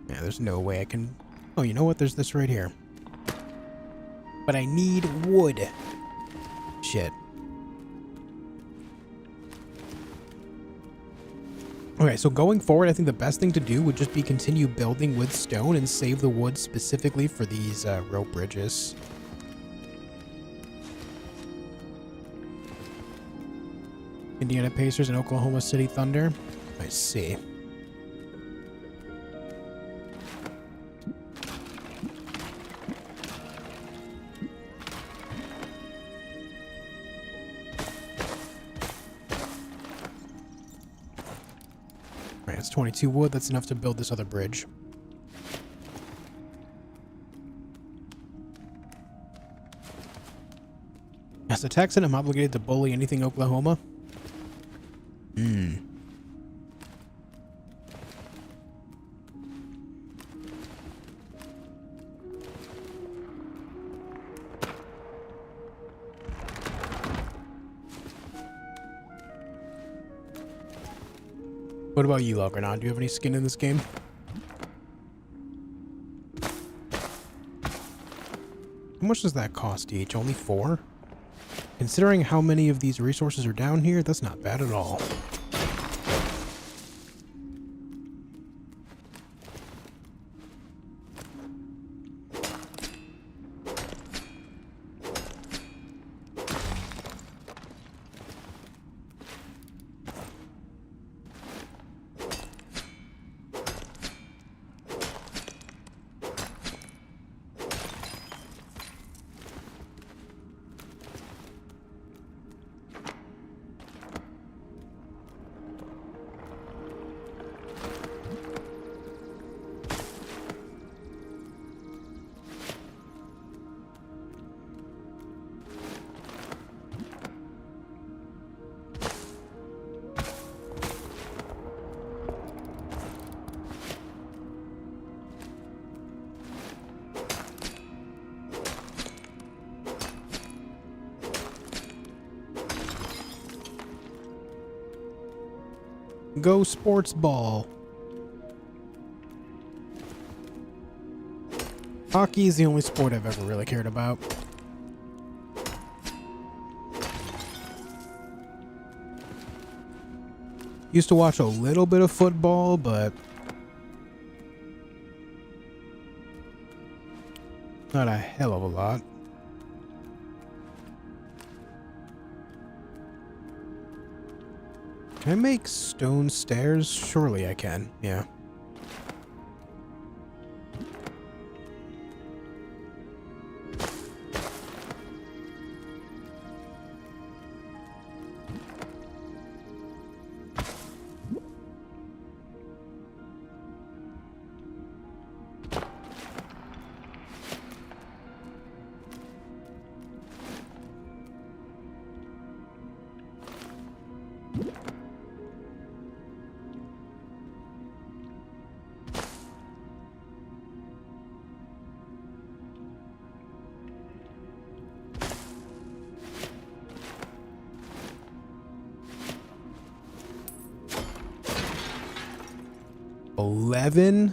Yeah, there's no way I can... Oh, you know what? There's this right here. But I need wood. Shit. Okay, so going forward, I think the best thing to do would just be continue building with stone and save the wood specifically for these rope bridges. Indiana Pacers and Oklahoma City Thunder. I see. Alright, it's 22 wood. That's enough to build this other bridge. As a Texan, I'm obligated to bully anything Oklahoma. What about you, Logrenon? Do you have any skin in this game? How much does that cost each? Only 4? Considering how many of these resources are down here, that's not bad at all. Go sports ball. Hockey is the only sport I've ever really cared about. Used to watch a little bit of football, but not a hell of a lot. Can I make stone stairs? Surely I can, yeah. $11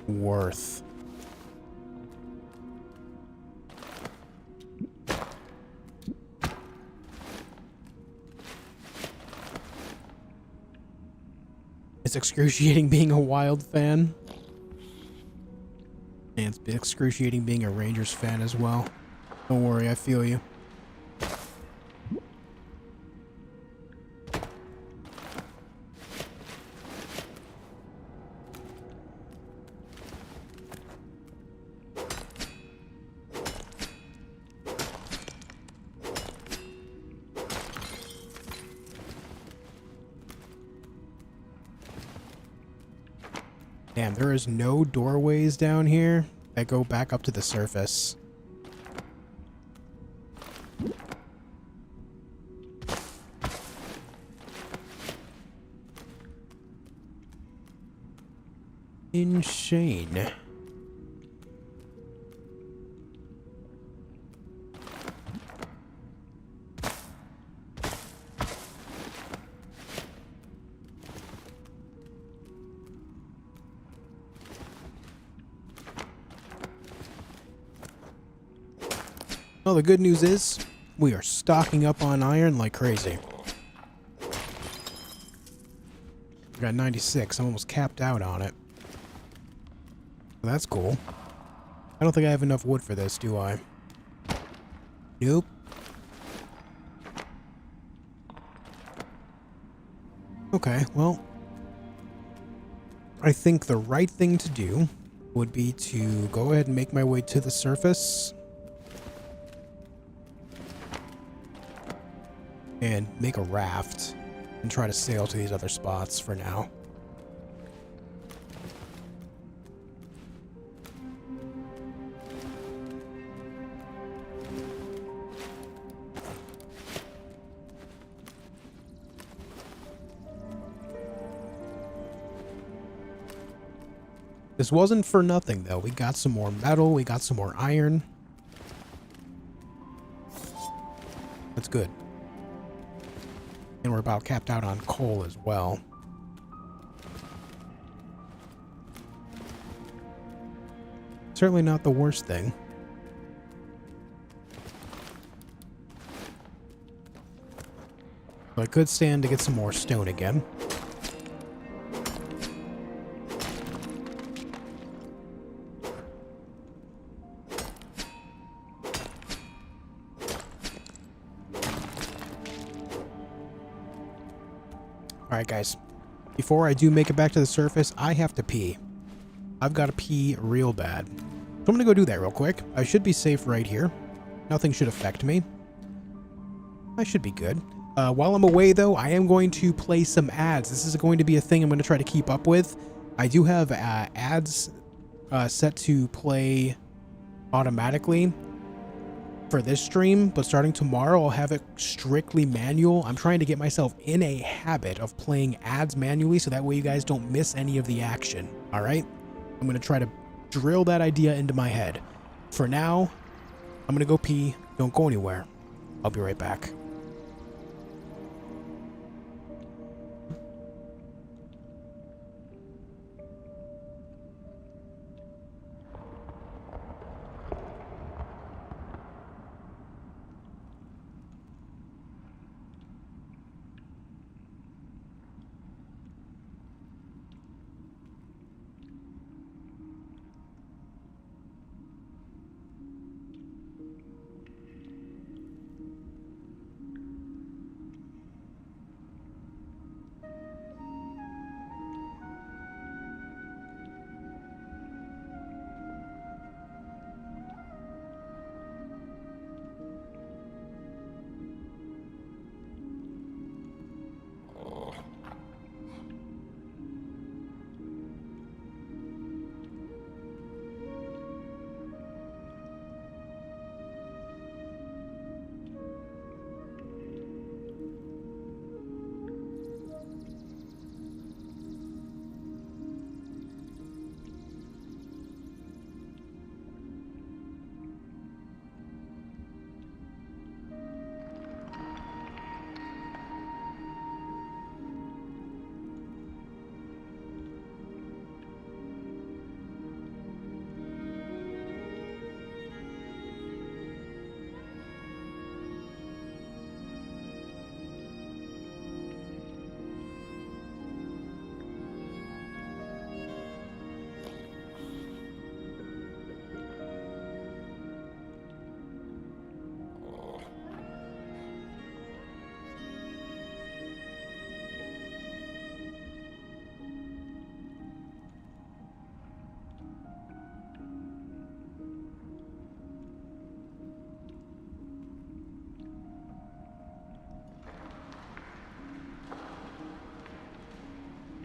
worth. It's excruciating being a Wild fan. And it's excruciating being a Rangers fan as well. Don't worry, I feel you. Damn, there is no doorways down here that go back up to the surface. Insane. Well, the good news is we are stocking up on iron like crazy. I got 96. I'm almost capped out on it. That's cool. I don't think I have enough wood for this, do I? Nope. Okay, well, I think the right thing to do would be to go ahead and make my way to the surface and make a raft and try to sail to these other spots for now. This wasn't for nothing, though. We got some more metal, we got some more iron. That's good. And we're about capped out on coal as well. Certainly not the worst thing. But I could stand to get some more stone again. Alright guys, before I do make it back to the surface, I have to pee. I've got to pee real bad. So I'm going to go do that real quick. I should be safe right here. Nothing should affect me. I should be good. While I'm away though, I am going to play some ads. This is going to be a thing I'm going to try to keep up with. I do have ads set to play automatically for this stream, but starting tomorrow I'll have it strictly manual. I'm trying to get myself in a habit of playing ads manually so that way you guys don't miss any of the action. All right, I'm going to try to drill that idea into my head. For now, I'm going to go pee. Don't go anywhere. I'll be right back.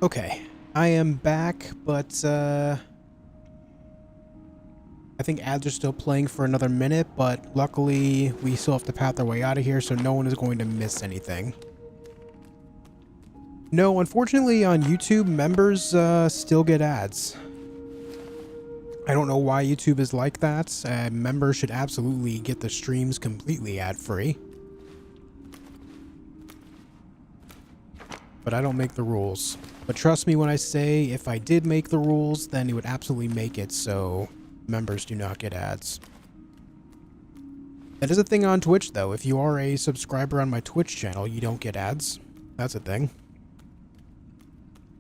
Okay, I am back, but I think ads are still playing for another minute, but luckily we still have to path our way out of here, so no one is going to miss anything. No, unfortunately on YouTube, members still get ads. I don't know why YouTube is like that. Members should absolutely get the streams completely ad-free. But I don't make the rules. But trust me when I say if I did make the rules, then it would absolutely make it so members do not get ads. That is a thing on Twitch, though. If you are a subscriber on my Twitch channel, you don't get ads. That's a thing.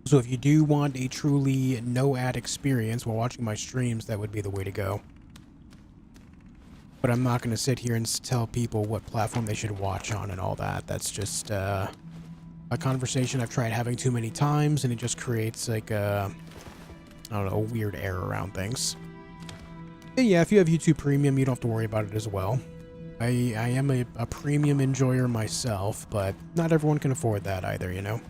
So if you do want a truly no ad experience while watching my streams, that would be the way to go. But I'm not going to sit here and tell people what platform they should watch on and all that. That's just a conversation I've tried having too many times, and it just creates like a, I don't know, a weird air around things. And yeah, if you have YouTube Premium, you don't have to worry about it as well. I am a premium enjoyer myself, but not everyone can afford that either, you know?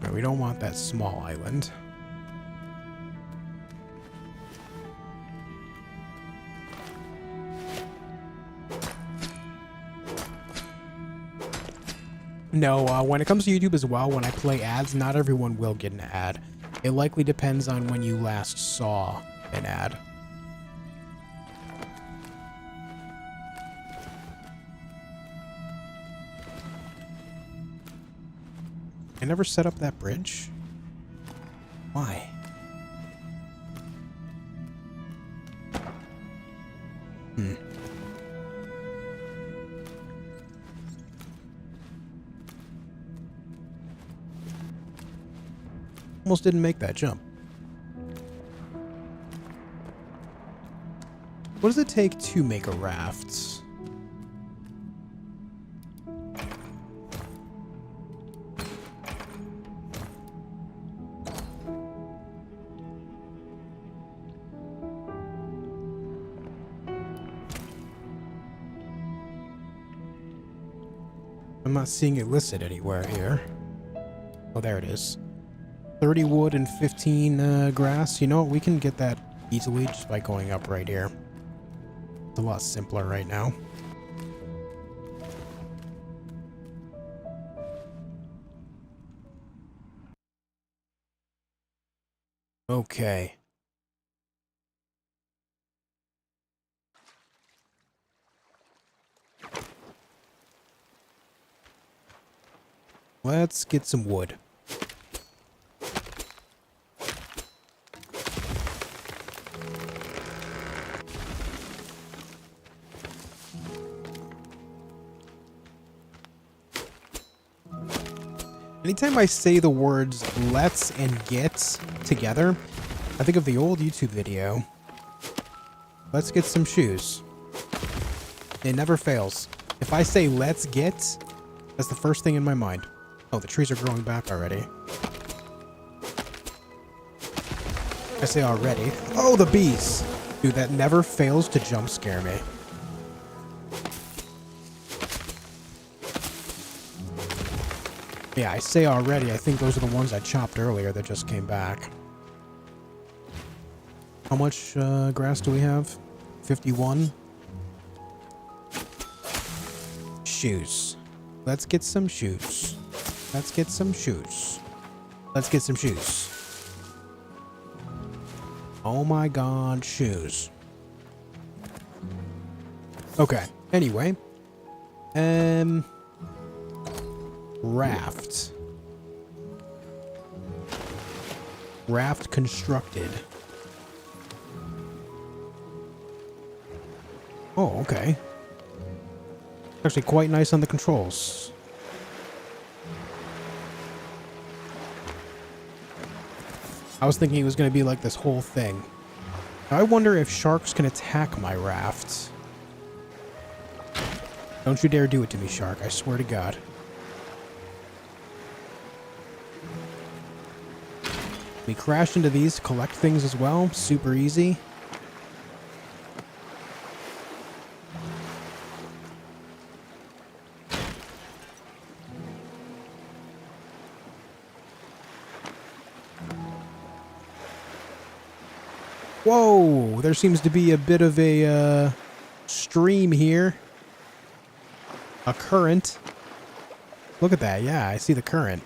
No, we don't want that small island. No, when it comes to YouTube as well, when I play ads, not everyone will get an ad. It likely depends on when you last saw an ad. I never set up that bridge? Why? Almost didn't make that jump. What does it take to make a raft? I'm not seeing it listed anywhere here. Oh, there it is. 30 wood and 15 grass. You know what? We can get that easily just by going up right here. It's a lot simpler right now. Okay. Let's get some wood. Anytime I say the words let's and get together, I think of the old YouTube video. Let's get some shoes. It never fails. If I say let's get, that's the first thing in my mind. Oh, the trees are growing back already. I say already. Oh, the bees! Dude, that never fails to jump scare me. Yeah, I say already. I think those are the ones I chopped earlier that just came back. How much grass do we have? 51? Shoes. Let's get some shoes. Let's get some shoes. Let's get some shoes. Oh my god, shoes. Okay, anyway. Raft. Raft constructed. Oh, okay. Actually quite nice on the controls. I was thinking it was going to be like this whole thing. I wonder if sharks can attack my raft. Don't you dare do it to me, shark. I swear to God. We crashed into these to collect things as well. Super easy. Whoa! There seems to be a bit of a stream here. A current. Look at that. Yeah, I see the current.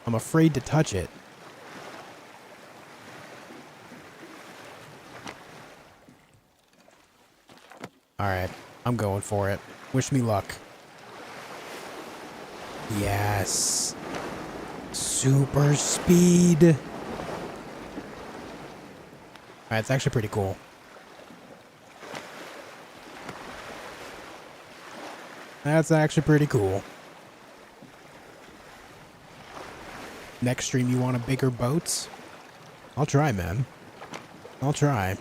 I'm afraid to touch it. Alright, I'm going for it. Wish me luck. Yes. super speed. That's actually pretty cool. That's actually pretty cool. Next stream, you want a bigger boat? I'll try, man. I'll try.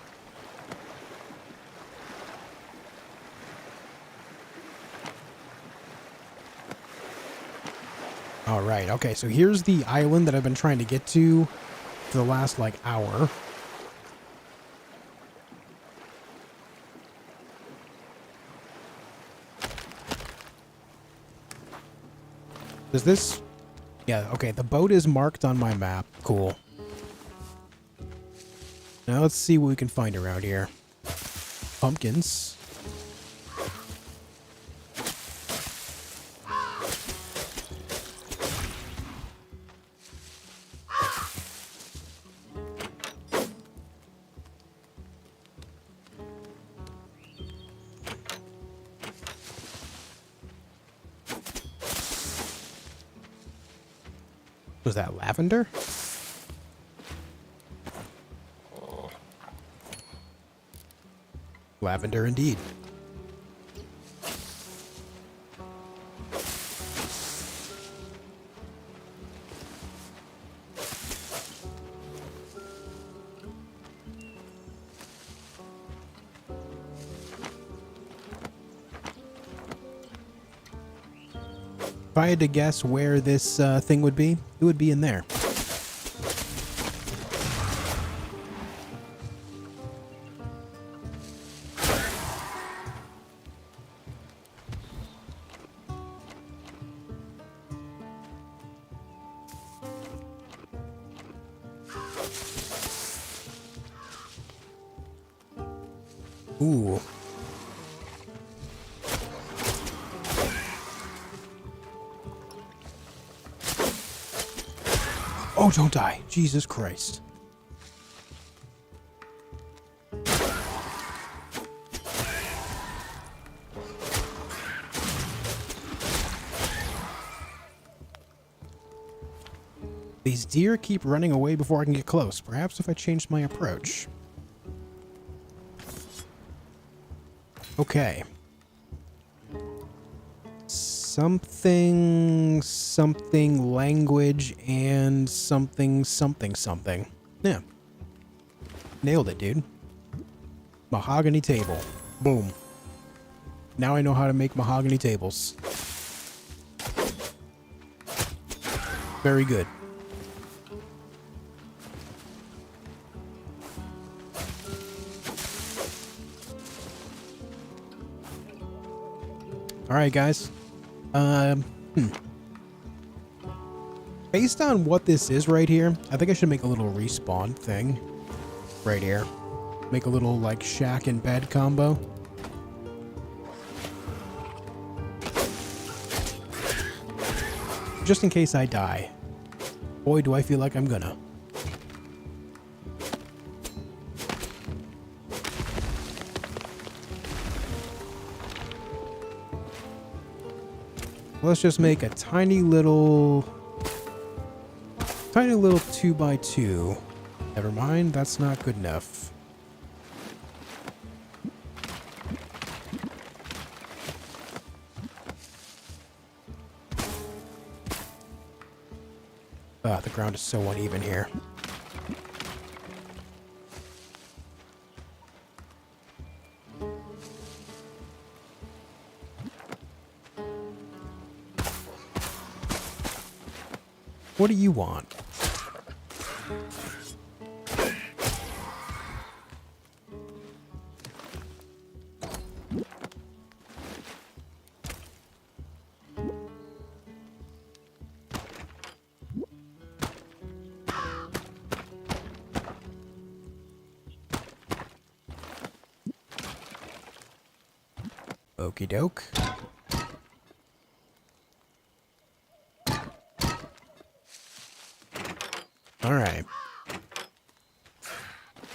Alright, okay, so here's the island that I've been trying to get to for the last, like, hour. Does this... Yeah, okay, the boat is marked on my map. Cool. Now let's see what we can find around here. Pumpkins. Was that lavender? Lavender indeed. If I had to guess where this thing would be, it would be in there. Ooh. Oh, don't die. Jesus Christ. These deer keep running away before I can get close. Perhaps if I changed my approach. Okay. Something, something, language, and something, something, something. Yeah. Nailed it, dude. Mahogany table. Boom. Now I know how to make mahogany tables. Very good. Alright, guys. Based on what this is right here, I think I should make a little respawn thing. Right here. Make a little, like, shack and bed combo. Just in case I die. Boy, do I feel like I'm gonna. Let's just make a tiny little 2x2. Never mind, that's not good enough. Ah, the ground is so uneven here. What do you want? Okie doke. Alright.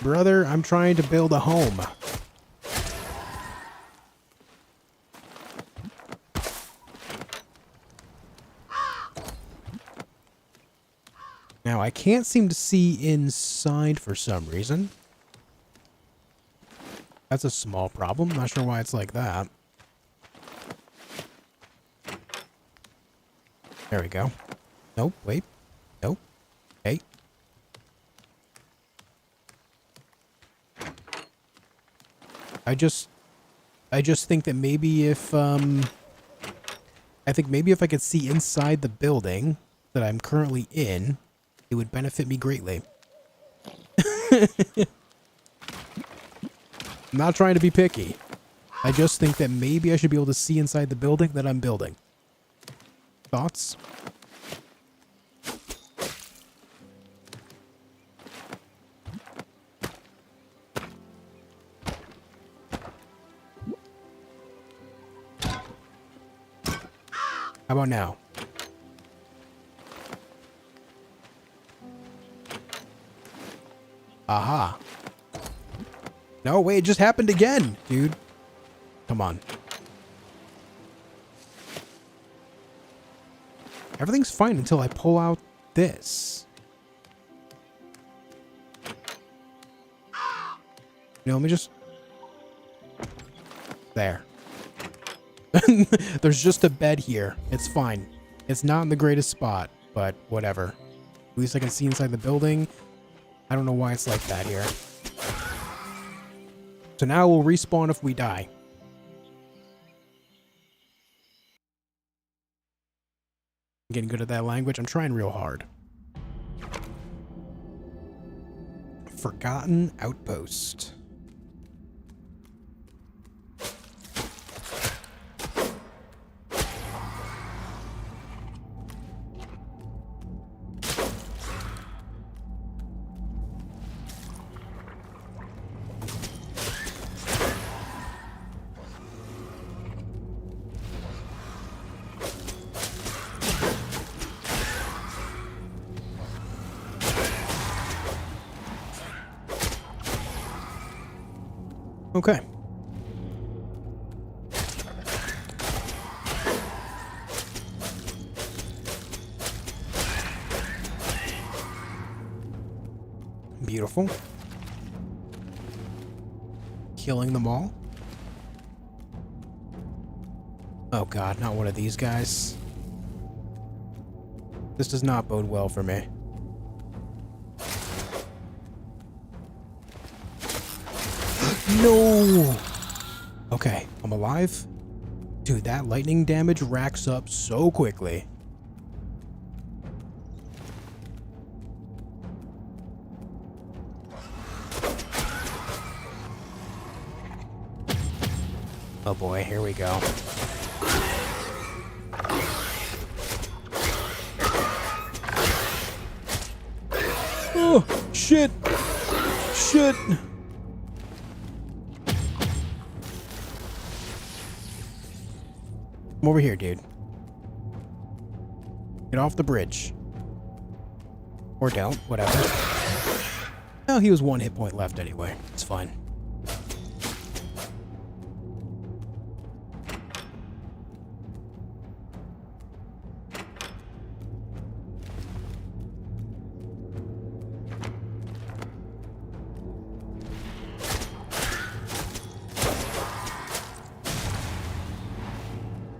Brother, I'm trying to build a home. Now, I can't seem to see inside for some reason. That's a small problem. Not sure why it's like that. There we go. Nope, wait. Nope. Hey. I just think that maybe if, I think maybe if I could see inside the building that I'm currently in, it would benefit me greatly. I'm not trying to be picky. I just think that maybe I should be able to see inside the building that I'm building. Thoughts? How about now? Aha. No, wait, it just happened again, dude. Come on. Everything's fine until I pull out this. You know, let me just... There. There's just a bed here. It's fine. It's not in the greatest spot, but whatever. At least I can see inside the building. I don't know why it's like that here. So now we'll respawn if we die. I'm getting good at that language. I'm trying real hard. Forgotten Outpost. Okay. Beautiful. Killing them all. Oh god, not one of these guys. This does not bode well for me. No! Okay, I'm alive. Dude, that lightning damage racks up so quickly. Oh boy, here we go. Oh, shit! Shit! Come over here, dude. Get off the bridge. Or don't, whatever. No, he was 1 hit point left anyway. It's fine.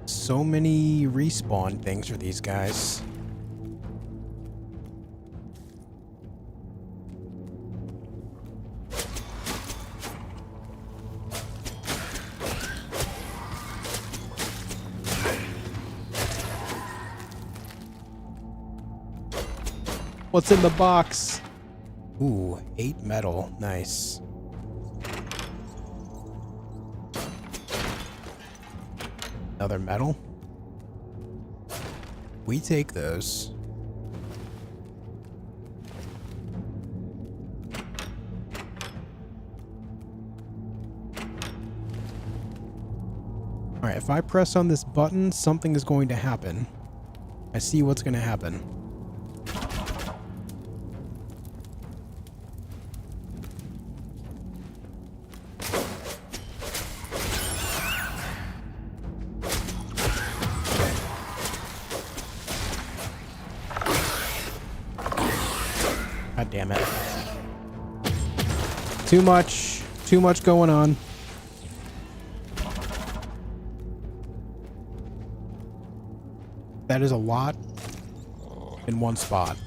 So many respawn things for these guys. What's in the box? Ooh, 8 metal. Nice. Another metal. We take those. Alright, if I press on this button, something is going to happen. I see what's going to happen. damn it. Too much. Too much going on. That is a lot in one spot.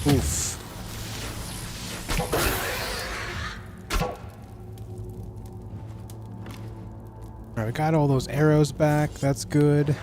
Oof. Alright, we got all those arrows back. That's good.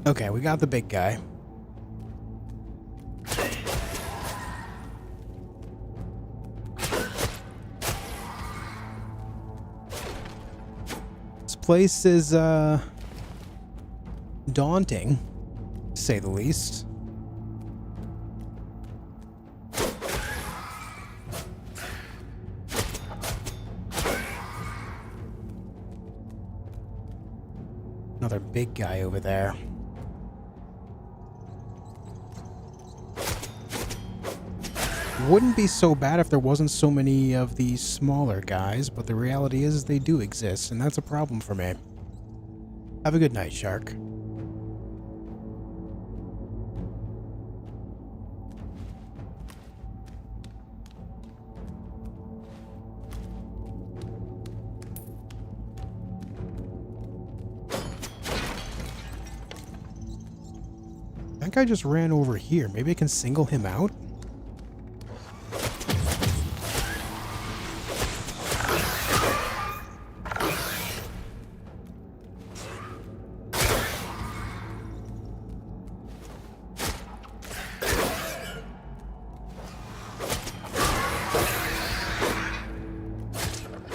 Okay, we got the big guy. This place is, daunting, to say the least. Another big guy over there. Wouldn't be so bad if there wasn't so many of these smaller guys, but the reality is they do exist, and that's a problem for me. Have a good night, Shark. That guy just ran over here. Maybe I can single him out?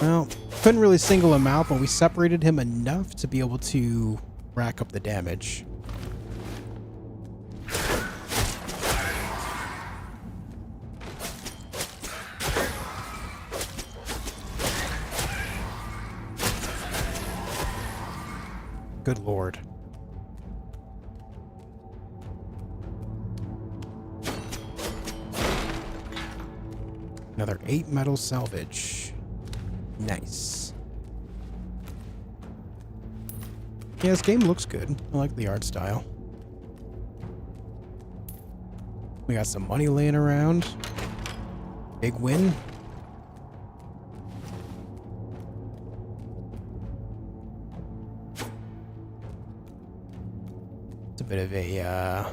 Well, couldn't really single him out, but we separated him enough to be able to rack up the damage. Good lord. Another 8 metal salvage. Nice. Yeah, this game looks good. I like the art style. We got some money laying around. Big win. It's a bit of a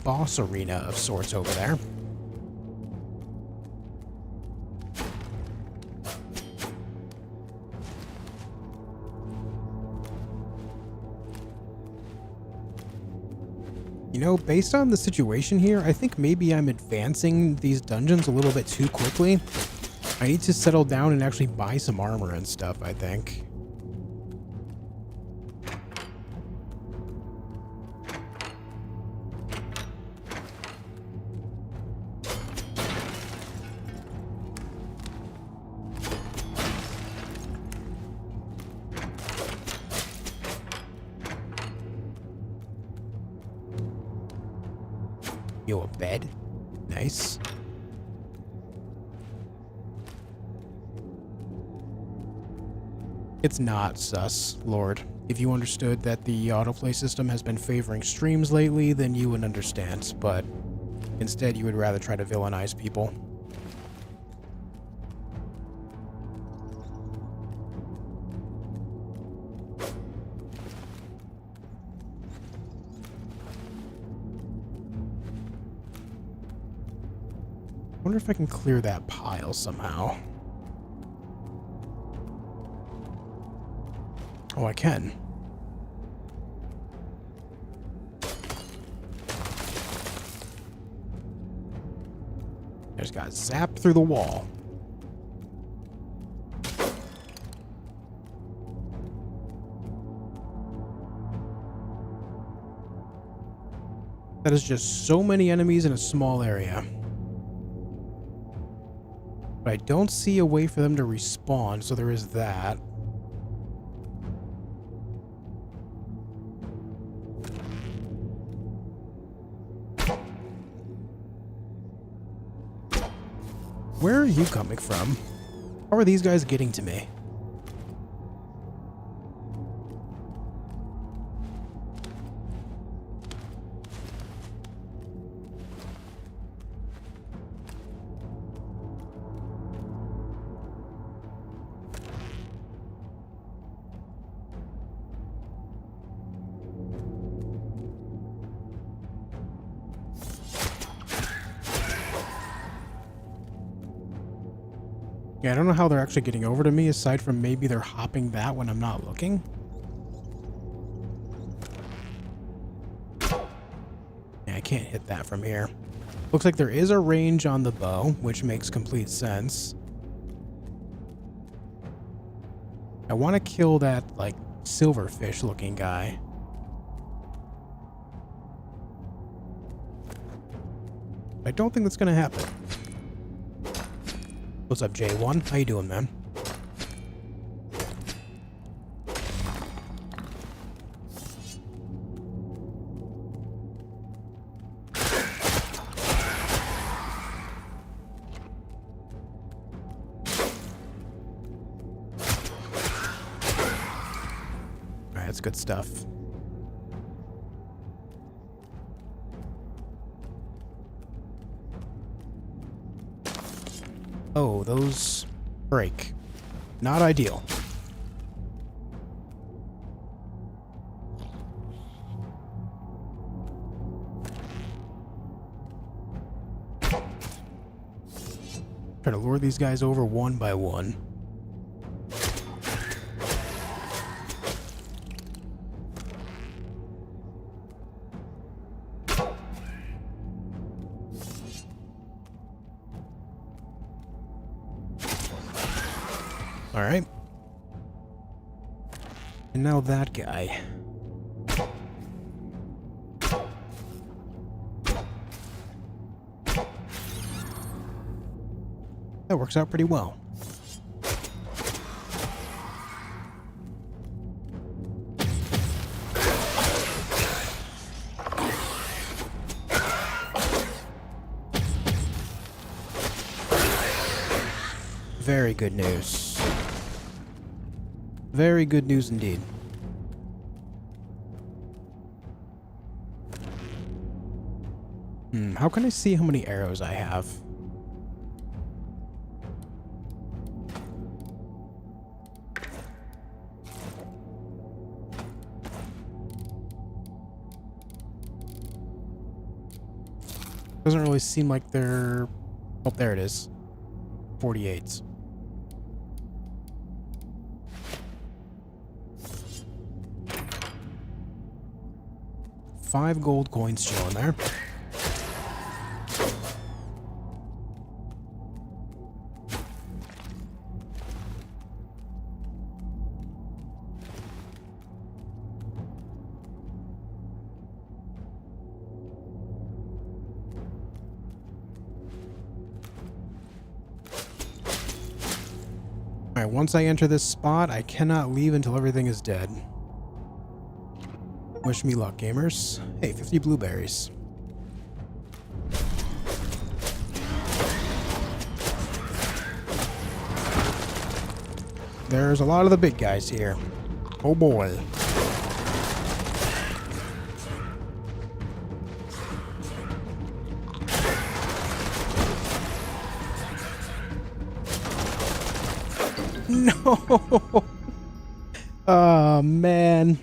boss arena of sorts over there. You know, based on the situation here, I think maybe I'm advancing these dungeons a little bit too quickly. I need to settle down and actually buy some armor and stuff, I think. Yo, a bed? Nice. It's not sus, Lord. If you understood that the autoplay system has been favoring streams lately, then you would understand, but instead you would rather try to villainize people. wonder if I can clear that pile somehow. Oh, I can. I just got zapped through the wall. That is just so many enemies in a small area. But I don't see a way for them to respawn, so there is that. Where are you coming from? How are these guys getting to me? Yeah, I don't know how they're actually getting over to me, aside from maybe they're hopping that when I'm not looking. Yeah, I can't hit that from here. Looks like there is a range on the bow, which makes complete sense. I want to kill that, like, silverfish looking guy. I don't think that's going to happen. What's up, J1? How you doing, man? Alright, that's good stuff. Oh, those break. Not ideal. Try to lure these guys over one by one. Alright. And now that guy. That works out pretty well. Very good news. Very good news indeed. How can I see how many arrows I have? Doesn't really seem like they're... Oh, there it is. 48s. 5 gold coins showing there. Alright, once I enter this spot, I cannot leave until everything is dead. Wish me luck, gamers. Hey, 50 blueberries. There's a lot of the big guys here. Oh boy. No! Oh, man.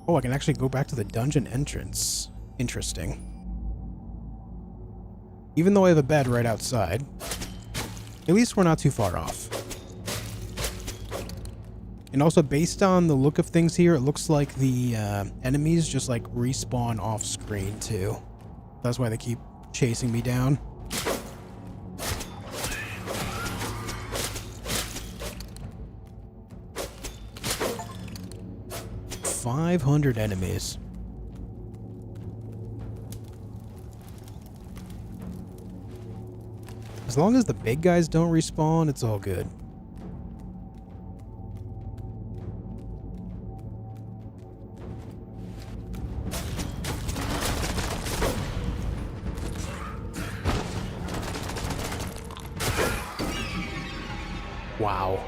Oh, I can actually go back to the dungeon entrance. Interesting. Even though I have a bed right outside. At least we're not too far off. And also, based on the look of things here, it looks like the enemies just like respawn off screen too. That's why they keep chasing me down. $500 enemies. As long as the big guys don't respawn, it's all good. Wow.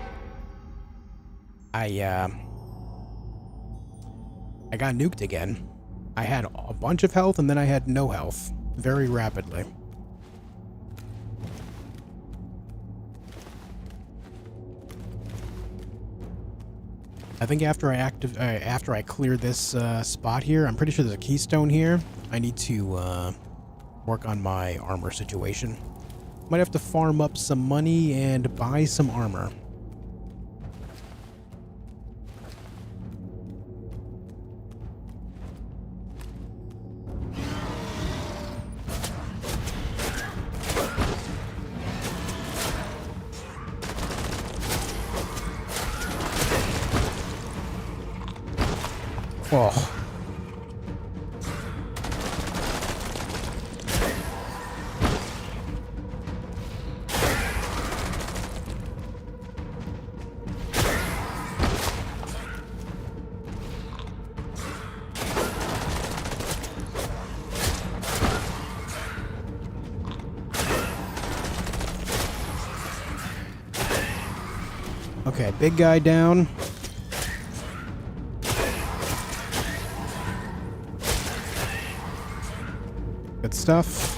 I got nuked again. I had a bunch of health and then I had no health very rapidly. I think after I clear this spot here, I'm pretty sure there's a keystone here. I need to work on my armor situation. Might have to farm up some money and buy some armor. Oh. Okay, big guy down. Good stuff.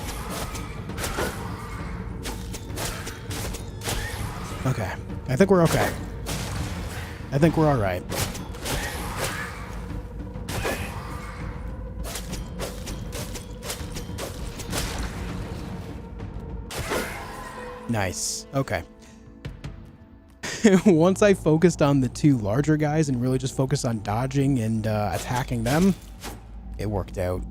Okay. I think we're okay. I think we're alright. Nice. Okay. Once I focused on the two larger guys and really just focused on dodging and attacking them, it worked out.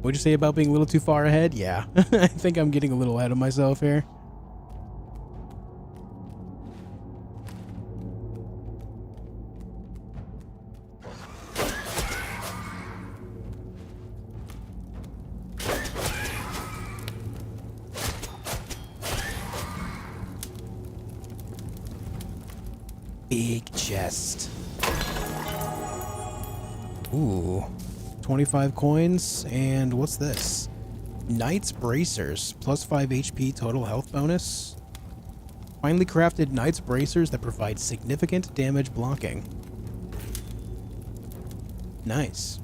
What'd you say about being a little too far ahead? Yeah, I think I'm getting a little ahead of myself here. Big chest. Ooh. 25 coins, and what's this? Knight's Bracers, plus 5 HP total health bonus. Finely crafted Knight's Bracers that provide significant damage blocking. Nice.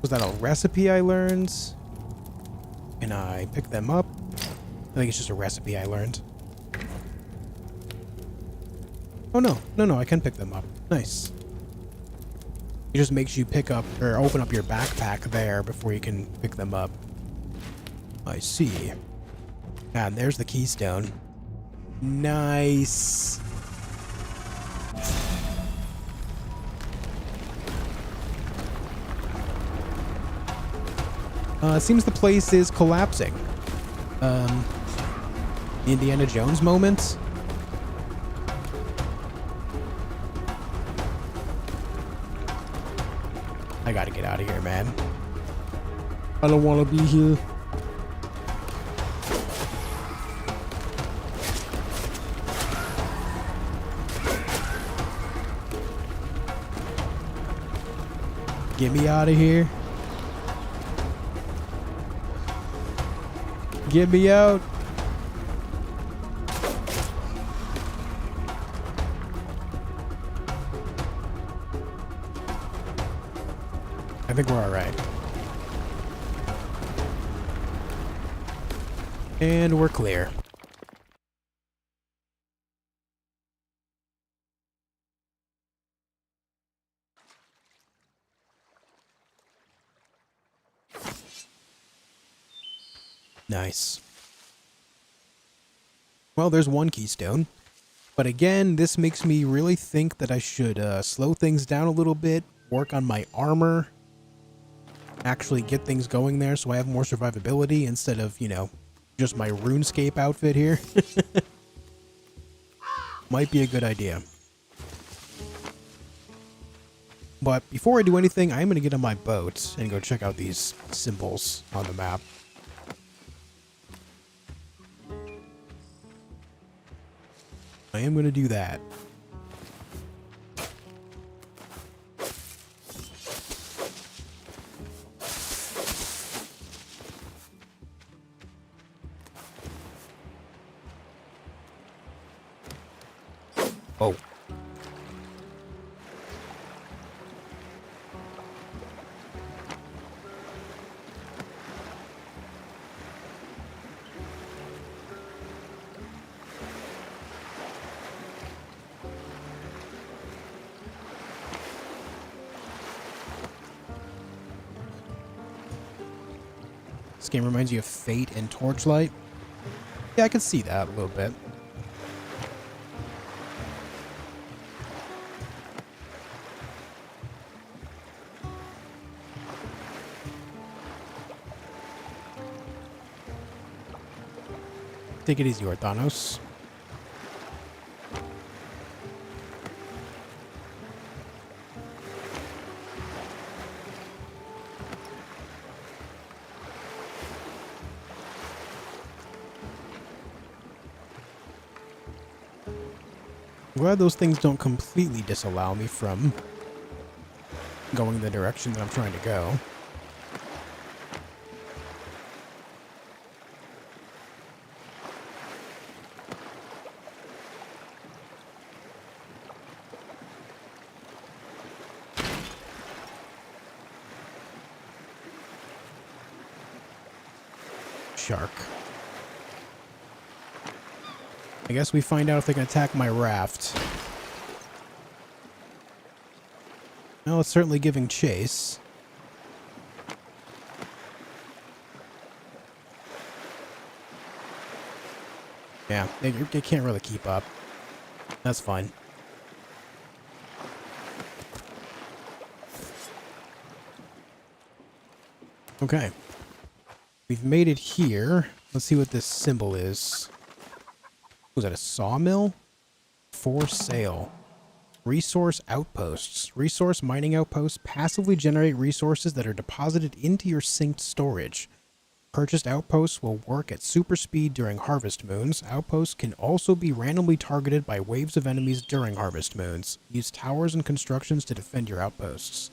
Was that a recipe I learned? Can I pick them up? I think it's just a recipe I learned. Oh no, I can pick them up. Nice. It just makes you pick up or open up your backpack there before you can pick them up. I see. And there's the keystone. Nice. It seems the place is collapsing. Indiana Jones moment. I gotta get out of here, man. I don't want to be here. Get me out of here. Get me out. I think we're all right. And we're clear. Nice. Well, there's one keystone. But again, this makes me really think that I should slow things down a little bit, work on my armor, actually get things going there so I have more survivability instead of, you know, just my RuneScape outfit here. Might be a good idea. But before I do anything, I'm going to get on my boat and go check out these symbols on the map. I am going to do that. Oh. This game reminds you of Fate and Torchlight. Yeah, I can see that a little bit. Take it easy, Orthanos. I'm glad those things don't completely disallow me from going the direction that I'm trying to go. Shark. I guess we find out if they can attack my raft. Well, it's certainly giving chase. Yeah, they can't really keep up. That's fine. Okay. We've made it here. Let's see what this symbol is. Was that a sawmill? For sale. Resource outposts. Resource mining outposts passively generate resources that are deposited into your synced storage. Purchased outposts will work at super speed during harvest moons. Outposts can also be randomly targeted by waves of enemies during harvest moons. Use towers and constructions to defend your outposts.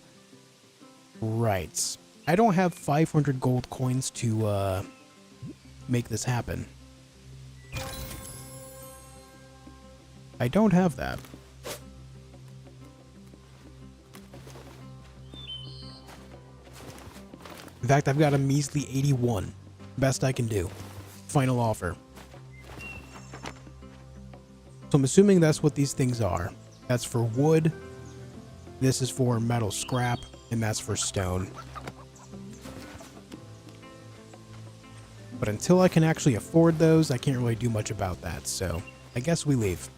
Right. I don't have 500 gold coins to make this happen. I don't have that. In fact, I've got a measly 81. Best I can do. Final offer. So I'm assuming that's what these things are. That's for wood. This is for metal scrap. And that's for stone. But until I can actually afford those, I can't really do much about that. So I guess we leave.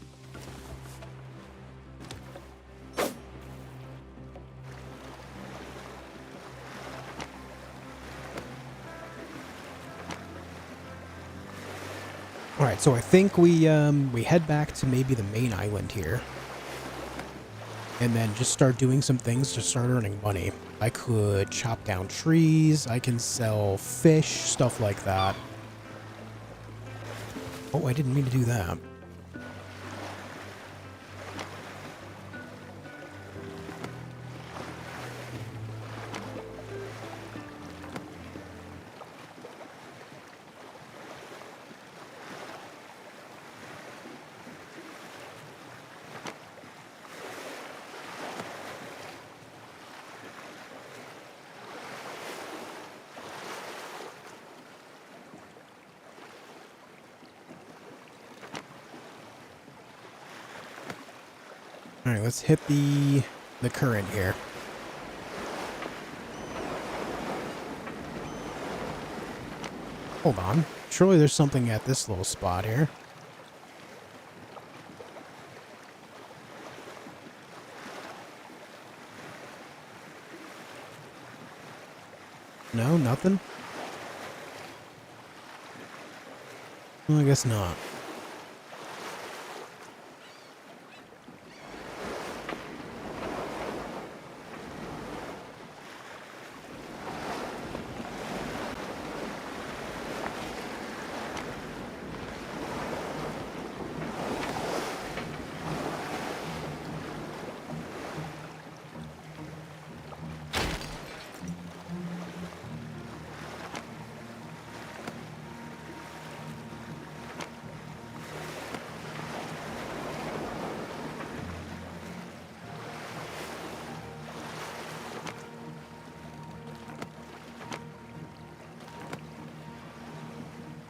Alright, so I think we head back to maybe the main island here. And then just start doing some things to start earning money. I could chop down trees, I can sell fish, stuff like that. Oh, I didn't mean to do that. Alright, let's hit the current here. Hold on. Surely there's something at this little spot here. No, nothing? Well, I guess not.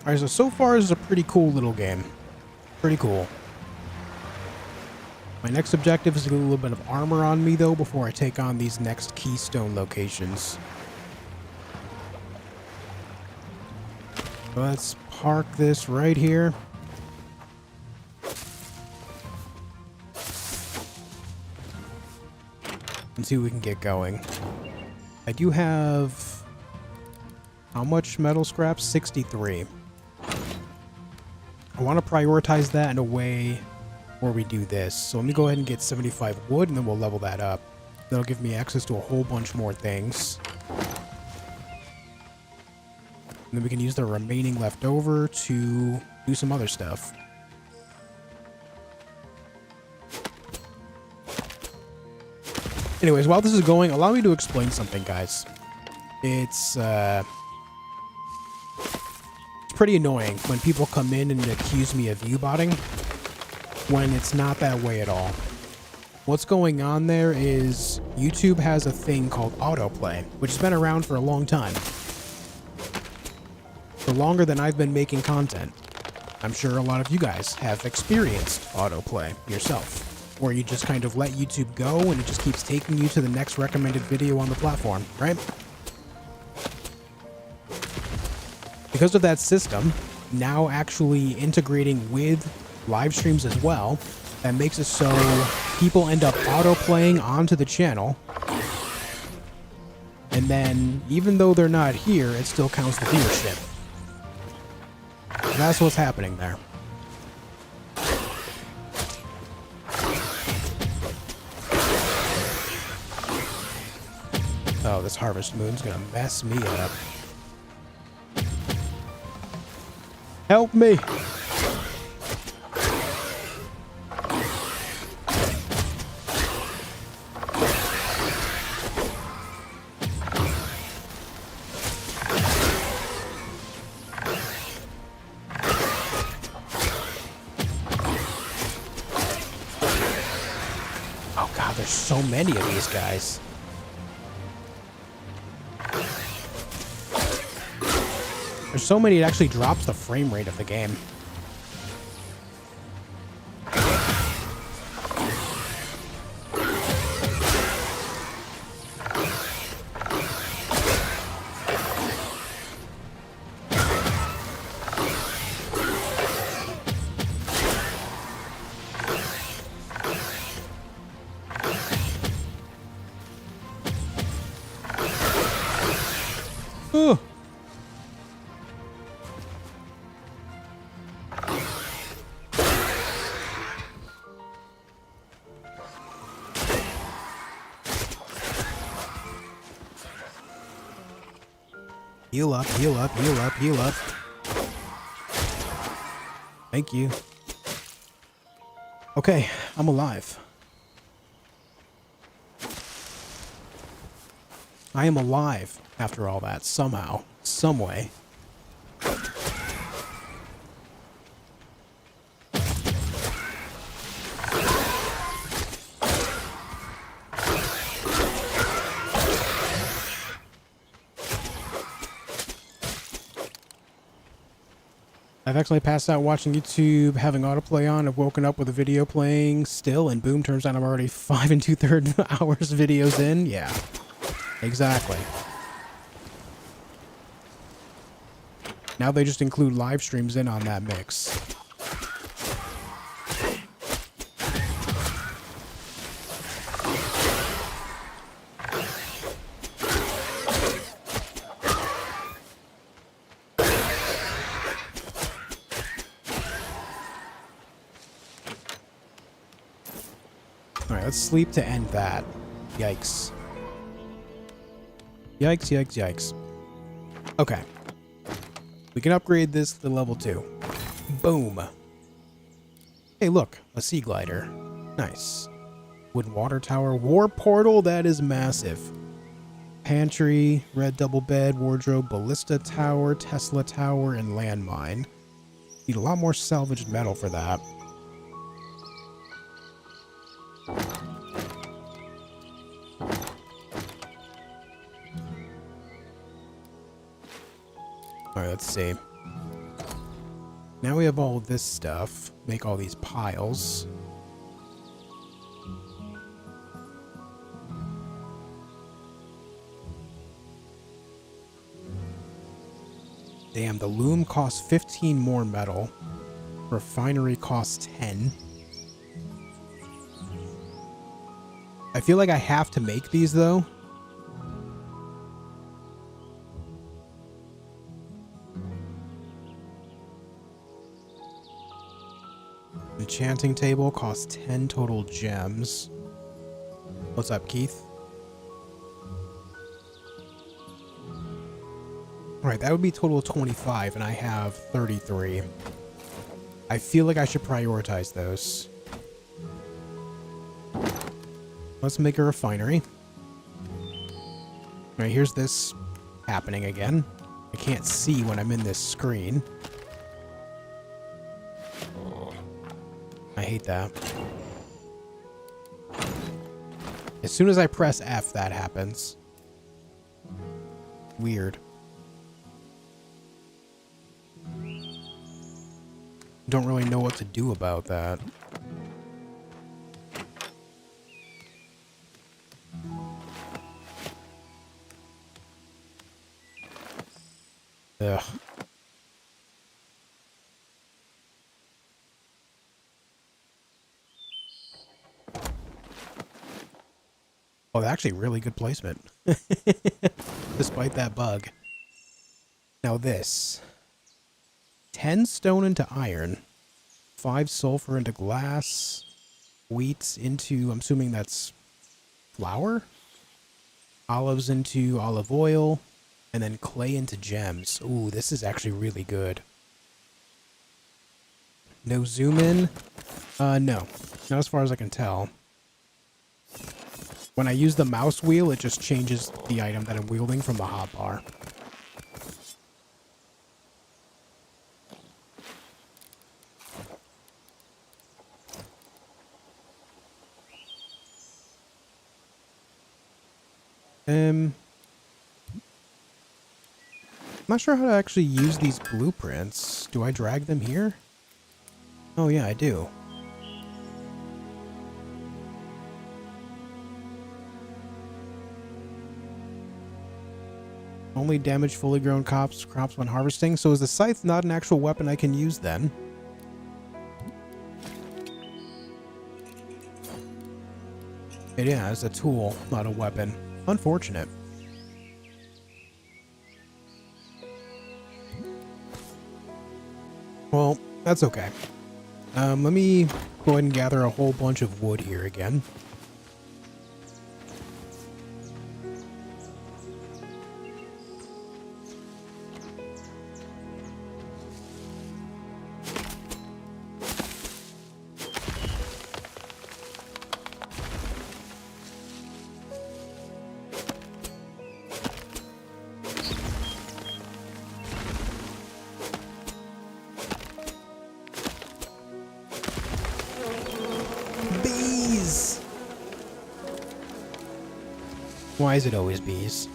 Alright, so far this is a pretty cool little game. Pretty cool. My next objective is to get a little bit of armor on me, though, before I take on these next keystone locations. Let's park this right here. And see what we can get going. I do have... how much metal scrap? 63. I want to prioritize that in a way where we do this. So let me go ahead and get 75 wood, and then we'll level that up. That'll give me access to a whole bunch more things. And then we can use the remaining leftover to do some other stuff. Anyways, while this is going, allow me to explain something, guys. It's pretty annoying when people come in and accuse me of viewbotting when it's not that way at all. What's going on there is YouTube has a thing called autoplay, which has been around for a long time. For longer than I've been making content. I'm sure a lot of you guys have experienced autoplay yourself, where you just kind of let YouTube go and it just keeps taking you to the next recommended video on the platform, right? Because of that system, now actually integrating with live streams as well, that makes it so people end up auto-playing onto the channel. And then, even though they're not here, it still counts the viewership. That's what's happening there. Oh, this harvest moon's gonna mess me up. Help me! Oh god, there's so many of these guys. There's so many it actually drops the frame rate of the game. Ugh. Heal up, heal up, heal up, heal up. Thank you. Okay, I'm alive. I am alive after all that, somehow, some way. I've actually passed out watching YouTube, having autoplay on. I've woken up with a video playing still, and boom, turns out I'm already 5 2/3 hours videos in. Yeah, exactly. Now they just include live streams in on that mix. Alright, let's sleep to end that. Yikes. Yikes, yikes, yikes. Okay. We can upgrade this to level 2. Boom. Hey, look. A sea glider. Nice. Wooden water tower. War portal. That is massive. Pantry. Red double bed. Wardrobe. Ballista tower. Tesla tower. And landmine. Need a lot more salvaged metal for that. Alright, let's see. Now we have all this stuff. Make all these piles. Damn, the loom costs 15 more metal. Refinery costs 10. I feel like I have to make these, though. Enchanting table costs 10 total gems. What's up, Keith? Alright, that would be total 25, and I have 33. I feel like I should prioritize those. Let's make a refinery. Alright, here's this happening again. I can't see when I'm in this screen. I hate that. As soon as I press F, that happens. Weird. Don't really know what to do about that. Ugh. Oh, actually really good placement. Despite that bug. Now this. 10 stone into iron. 5 sulfur into glass. Wheat into, I'm assuming that's flour? Olives into olive oil. And then clay into gems. Ooh, this is actually really good. No zoom in? No. Not as far as I can tell. When I use the mouse wheel, it just changes the item that I'm wielding from the hotbar. I'm not sure how to actually use these blueprints. Do I drag them here? Oh yeah, I do. Only damage fully grown crops when harvesting. So is the scythe not an actual weapon I can use then? It is a tool, not a weapon. Unfortunate. Well, that's okay. Let me go ahead and gather a whole bunch of wood here again. Why is it always bees?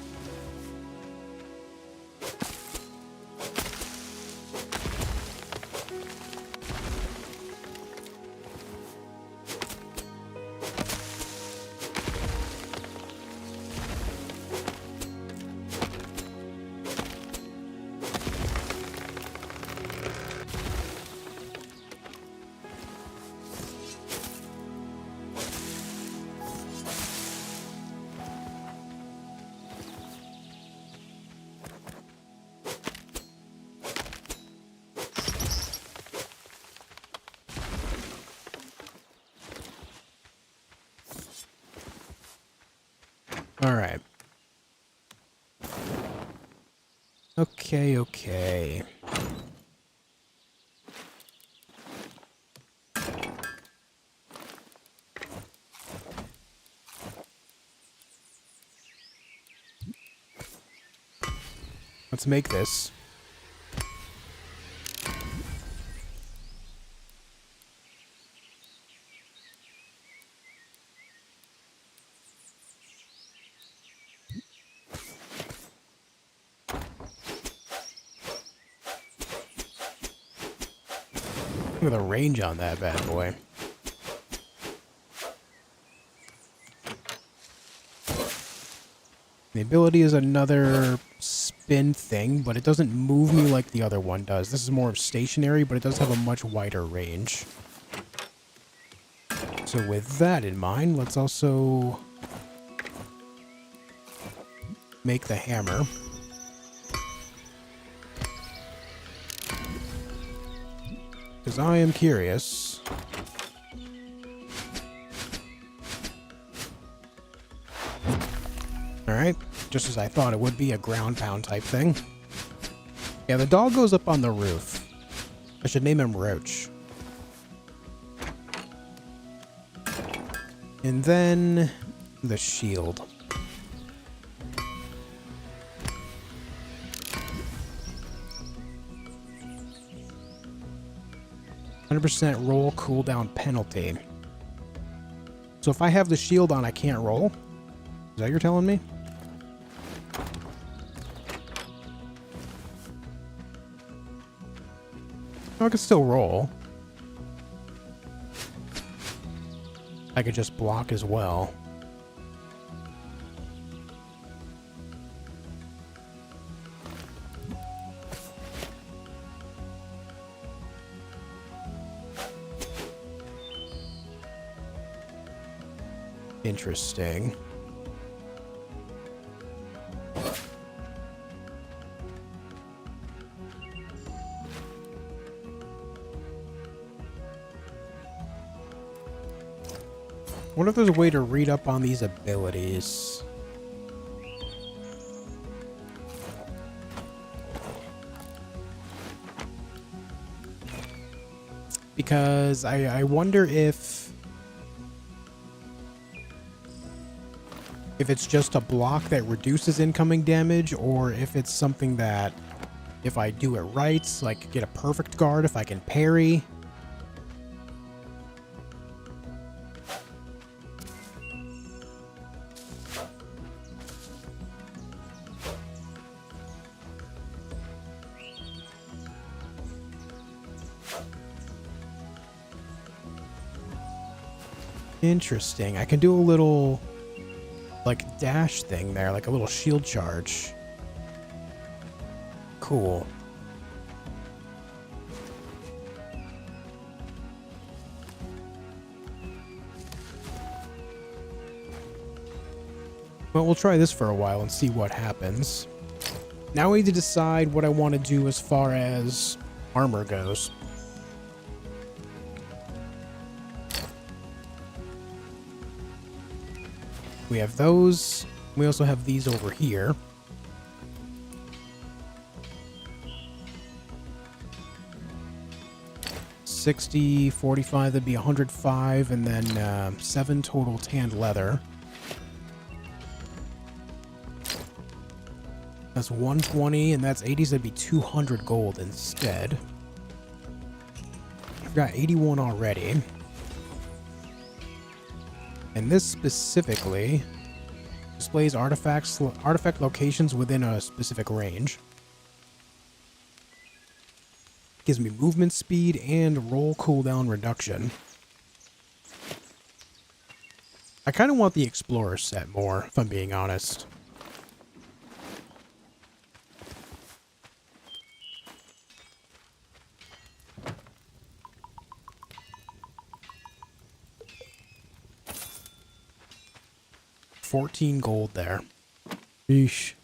Alright. Okay. Let's make this. Look at the range on that bad boy. The ability is another spin thing, but it doesn't move me like the other one does. This is more stationary, but it does have a much wider range. So with that in mind, let's also make the hammer. Because I am curious. Alright, just as I thought it would be, a ground pound type thing. Yeah, the dog goes up on the roof. I should name him Roach. And then the shield. %, roll cooldown penalty. So if I have the shield on, I can't roll? Is that what you're telling me? I could still roll. I could just block as well. Interesting. I wonder if there's a way to read up on these abilities. Because I wonder if it's just a block that reduces incoming damage, or if it's something that, if I do it right, like get a perfect guard, if I can parry. Interesting. I can do a little, like, dash thing there, like a little shield charge. Cool. Well, we'll try this for a while and see what happens. Now we need to decide what I want to do as far as armor goes. We have those. We also have these over here. $60, $45, that'd be $105, and then 7 total tanned leather. That's 120, and that's 80, so that'd be 200 gold instead. I've got 81 already. And this specifically displays artifact locations within a specific range. Gives me movement speed and roll cooldown reduction. I kind of want the Explorer set more, if I'm being honest. $14 gold there. Yeesh.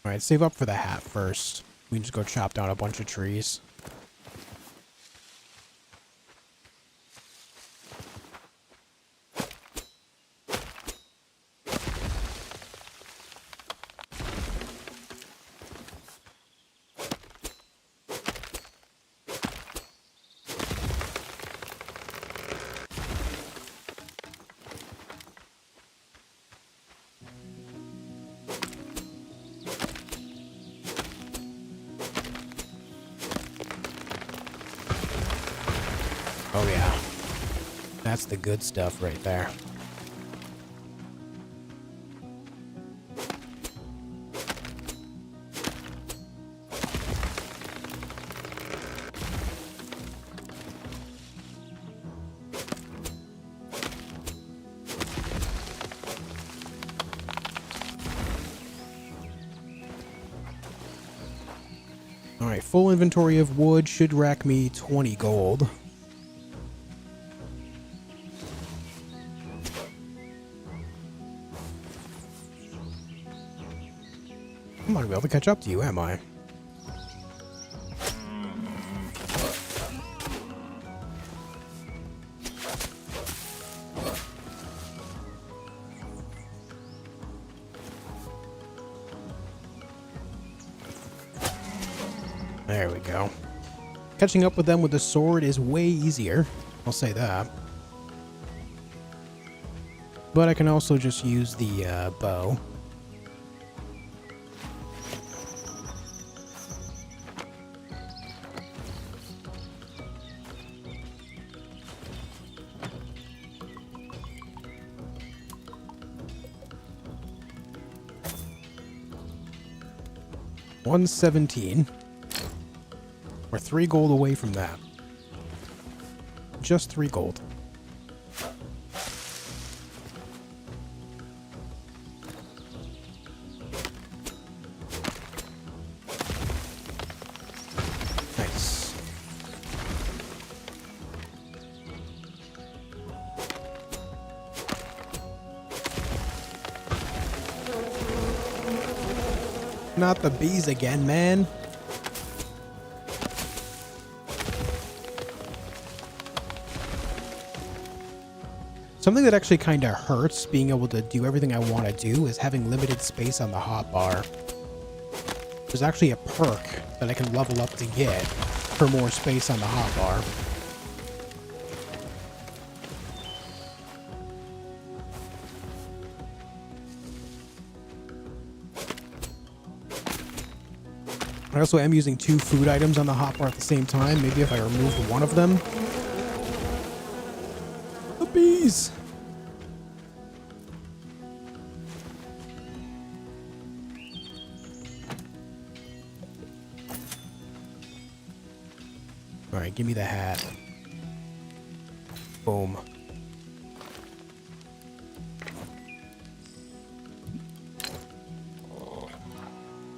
Alright, save up for the hat first. We can just go chop down a bunch of trees. Oh yeah. That's the good stuff right there. Alright, full inventory of wood should rack me 20 gold. I'm not gonna be able to catch up to you, am I? There we go. Catching up with them with the sword is way easier. I'll say that. But I can also just use the bow. $117. We're 3 gold away from that. Just 3 gold. Nice. Not the bees again, man. Something that actually kind of hurts being able to do everything I want to do is having limited space on the hotbar. There's actually a perk that I can level up to get for more space on the hotbar. I also am using 2 food items on the hotbar at the same time. Maybe if I removed one of them. The bees! Alright, give me the hat. Boom.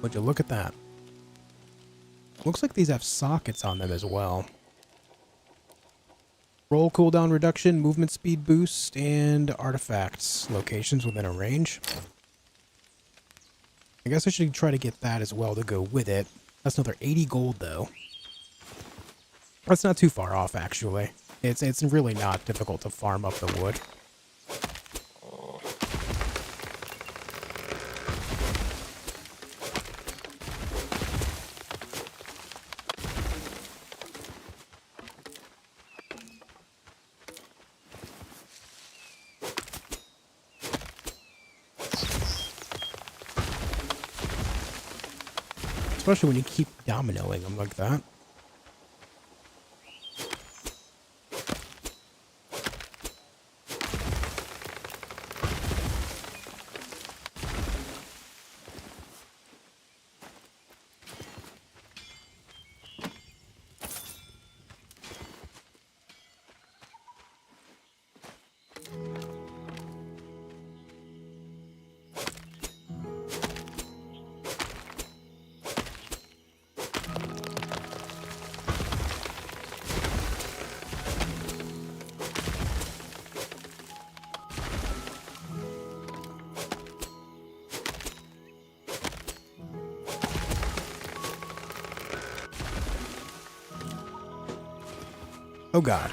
Would you look at that? Looks like these have sockets on them as well. Roll cooldown reduction, movement speed boost, and artifacts. Locations within a range. I guess I should try to get that as well to go with it. That's another 80 gold though. That's not too far off actually. It's really not difficult to farm up the wood. Especially when you keep dominoing them like that. Oh god.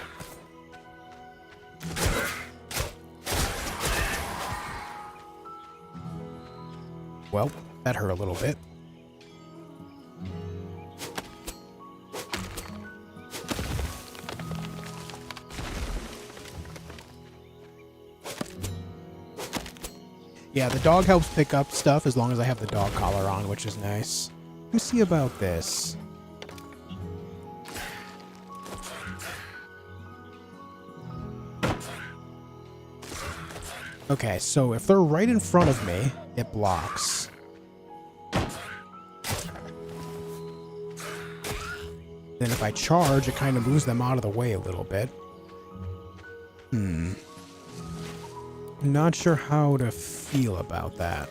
Well, that hurt a little bit. Yeah, the dog helps pick up stuff as long as I have the dog collar on, which is nice. Let me see about this. Okay, so if they're right in front of me, it blocks. Then if I charge, it kind of moves them out of the way a little bit. Not sure how to feel about that.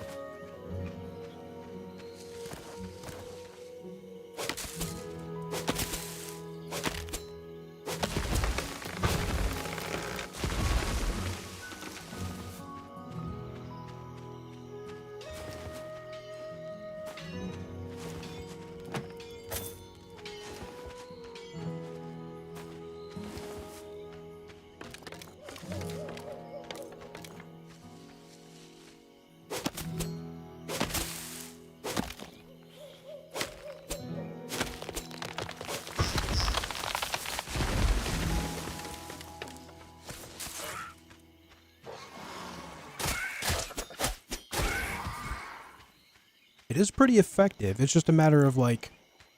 It is pretty effective. It's just a matter of, like,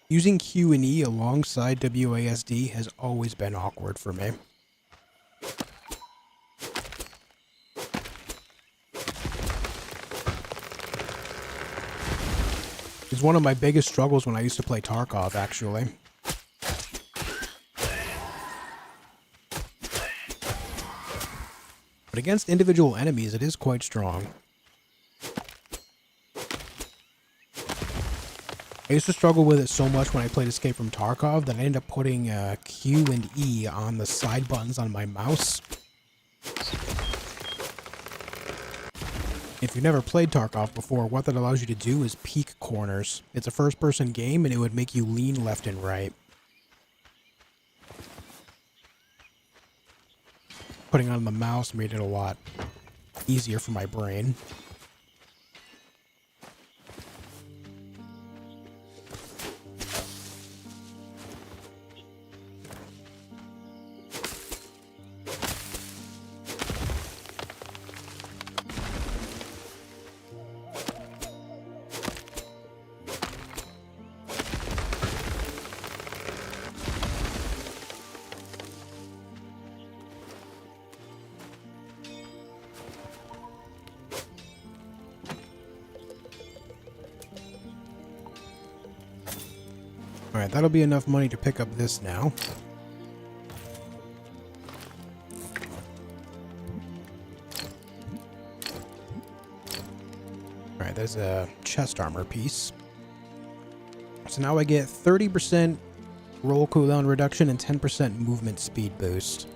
using Q and E alongside WASD has always been awkward for me. It's one of my biggest struggles when I used to play Tarkov, actually. But against individual enemies, it is quite strong. I used to struggle with it so much when I played Escape from Tarkov that I ended up putting Q and E on the side buttons on my mouse. If you've never played Tarkov before, what that allows you to do is peek corners. It's a first-person game, and it would make you lean left and right. Putting it on the mouse made it a lot easier for my brain. Alright, that'll be enough money to pick up this now. Alright, there's a chest armor piece. So now I get 30% roll cooldown reduction and 10% movement speed boost.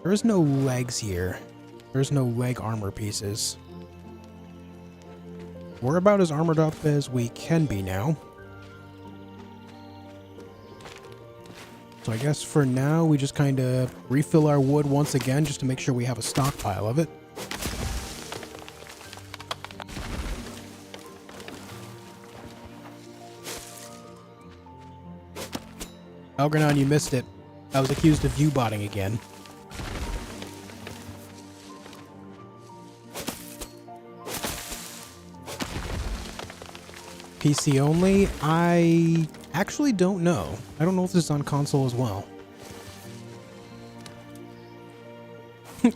There is no legs here. There's no leg armor pieces. We're about as armored up as we can be now. So I guess for now, we just kind of refill our wood once again, just to make sure we have a stockpile of it. Algernon, you missed it. I was accused of view-botting again. PC only? I actually don't know. I don't know if this is on console as well.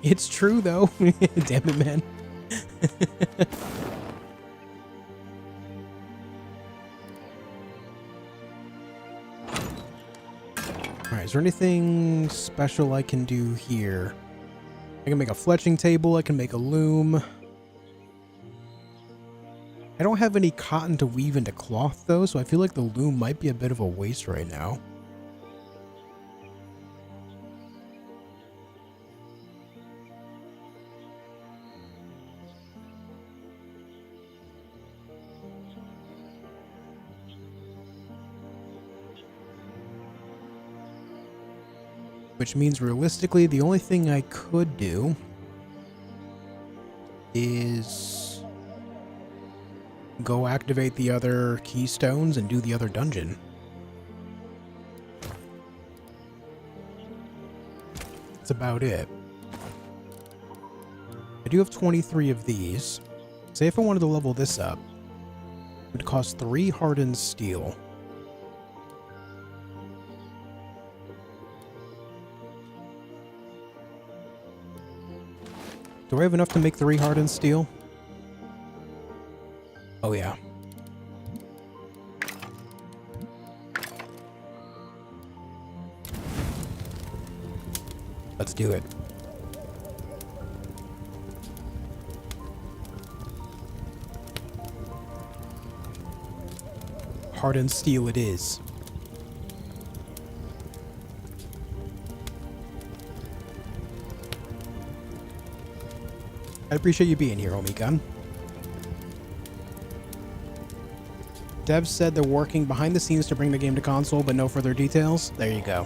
It's true, though. Damn it, man. Alright, is there anything special I can do here? I can make a fletching table, I can make a loom. I don't have any cotton to weave into cloth, though, so I feel like the loom might be a bit of a waste right now. Which means, realistically, the only thing I could do is go activate the other keystones and do the other dungeon. That's about it. I do have 23 of these. Say if I wanted to level this up, it would cost 3 hardened steel. Do I have enough to make 3 hardened steel? Oh yeah. Let's do it. Hardened steel it is. I appreciate you being here, Omikan. Devs said they're working behind the scenes to bring the game to console, but no further details. There you go.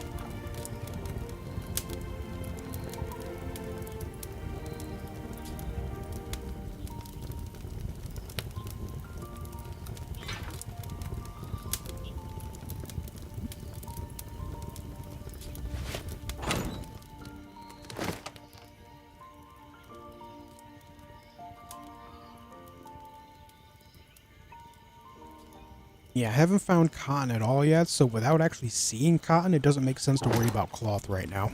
Yeah, I haven't found cotton at all yet, so without actually seeing cotton, it doesn't make sense to worry about cloth right now.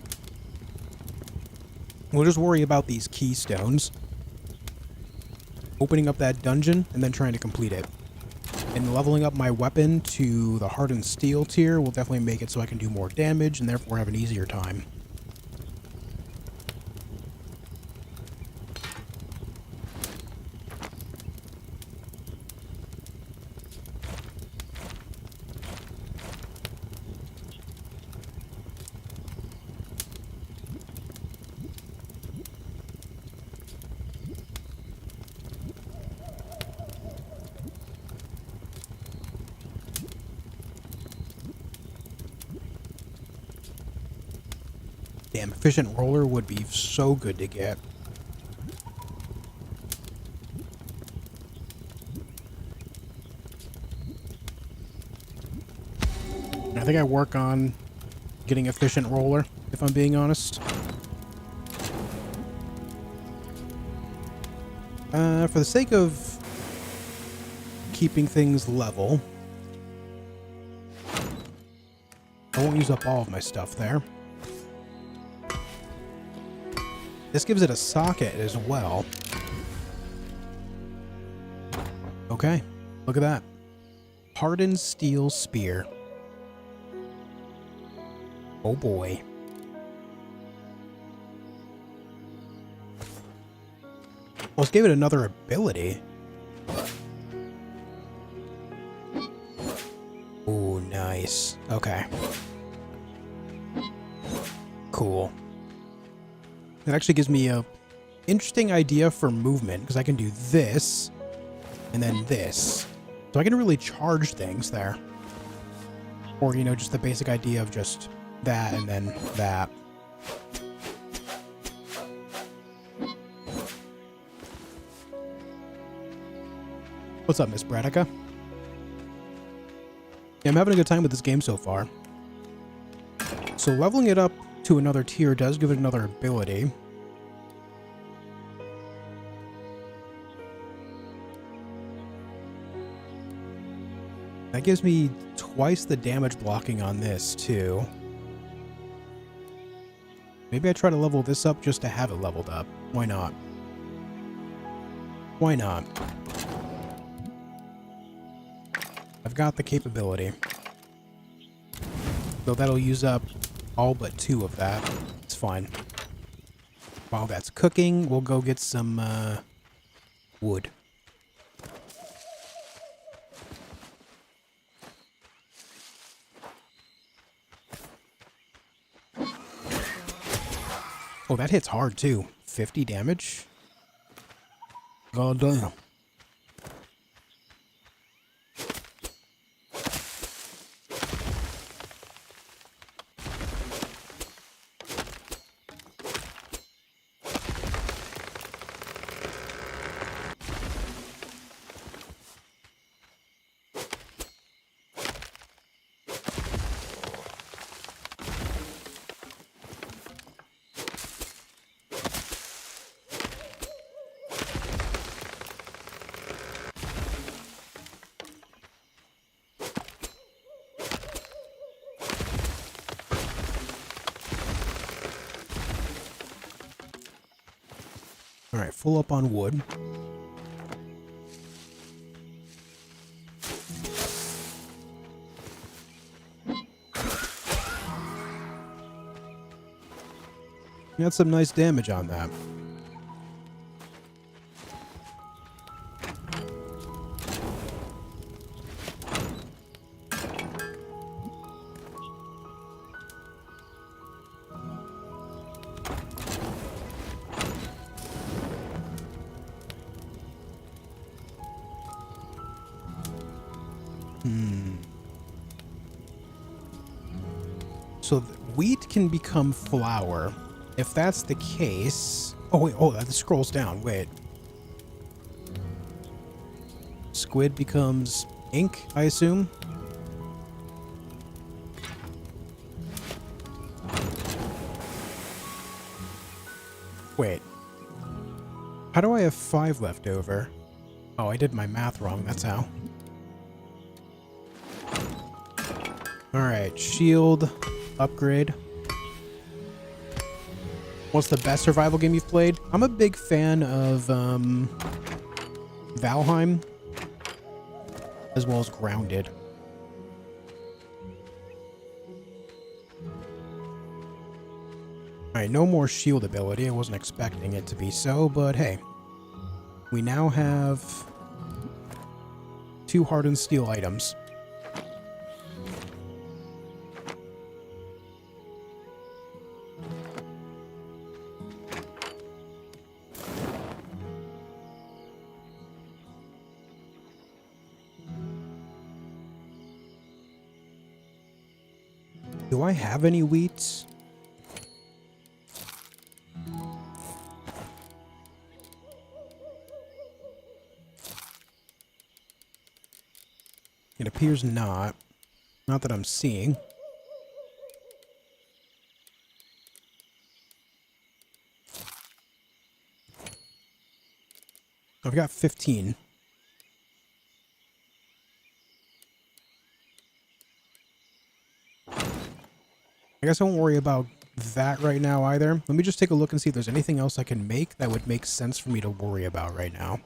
We'll just worry about these keystones. Opening up that dungeon, and then trying to complete it. And leveling up my weapon to the hardened steel tier will definitely make it so I can do more damage, and therefore have an easier time. Damn, efficient roller would be so good to get. I think I work on getting efficient roller, if I'm being honest. For the sake of keeping things level, I won't use up all of my stuff there. This gives it a socket as well. Okay, look at that. Hardened steel spear. Oh boy. Let's give it another ability. Ooh, nice. Okay. Cool. It actually gives me a interesting idea for movement, because I can do this, and then this. So I can really charge things there. Or, you know, just the basic idea of just that and then that. What's up, Miss Bradica? Yeah, I'm having a good time with this game so far. So leveling it up to another tier does give it another ability. That gives me twice the damage blocking on this, too. Maybe I try to level this up just to have it leveled up. Why not? Why not? I've got the capability. Though that'll use up all but 2 of that. It's fine. While that's cooking, we'll go get some wood. Oh, that hits hard too. 50 damage? God damn. Alright, full up on wood. Got some nice damage on that. So wheat can become flour. If that's the case... Oh, wait. Oh, that scrolls down. Wait. Squid becomes ink, I assume? Wait. How do I have 5 left over? Oh, I did my math wrong. That's how. Alright, shield, upgrade. What's the best survival game you've played? I'm a big fan of Valheim, as well as Grounded. Alright, no more shield ability. I wasn't expecting it to be so, but hey. We now have 2 hardened steel items. Do I have any wheat? It appears not. Not that I'm seeing. I've got 15. I guess I won't worry about that right now either. Let me just take a look and see if there's anything else I can make that would make sense for me to worry about right now.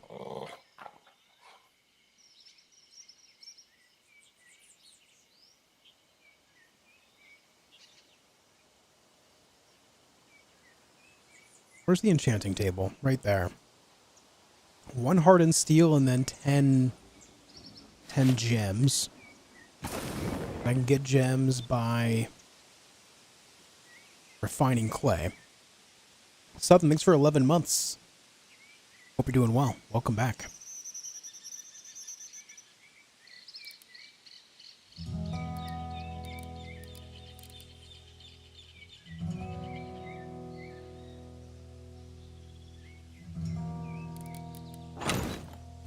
Where's the enchanting table? Right there. 1 hardened steel and then 10 gems. I can get gems by refining clay. Sutton, thanks for 11 months. Hope you're doing well. Welcome back.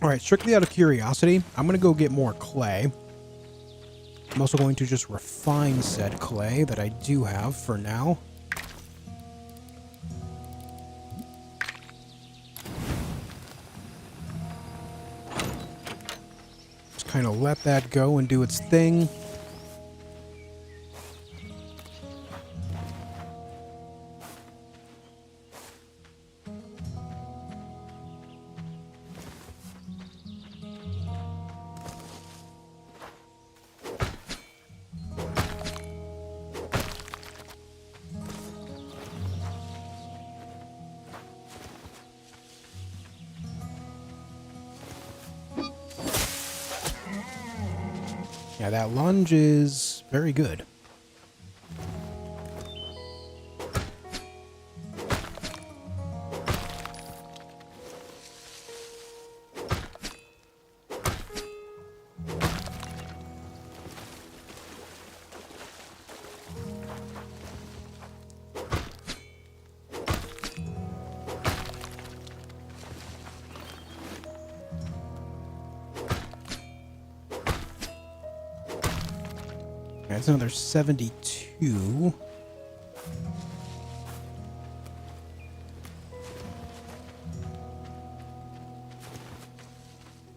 Alright, strictly out of curiosity, I'm going to go get more clay. I'm also going to just refine said clay that I do have for now. Just kind of let that go and do its thing. Yeah, that lunge is very good. That's another 72. You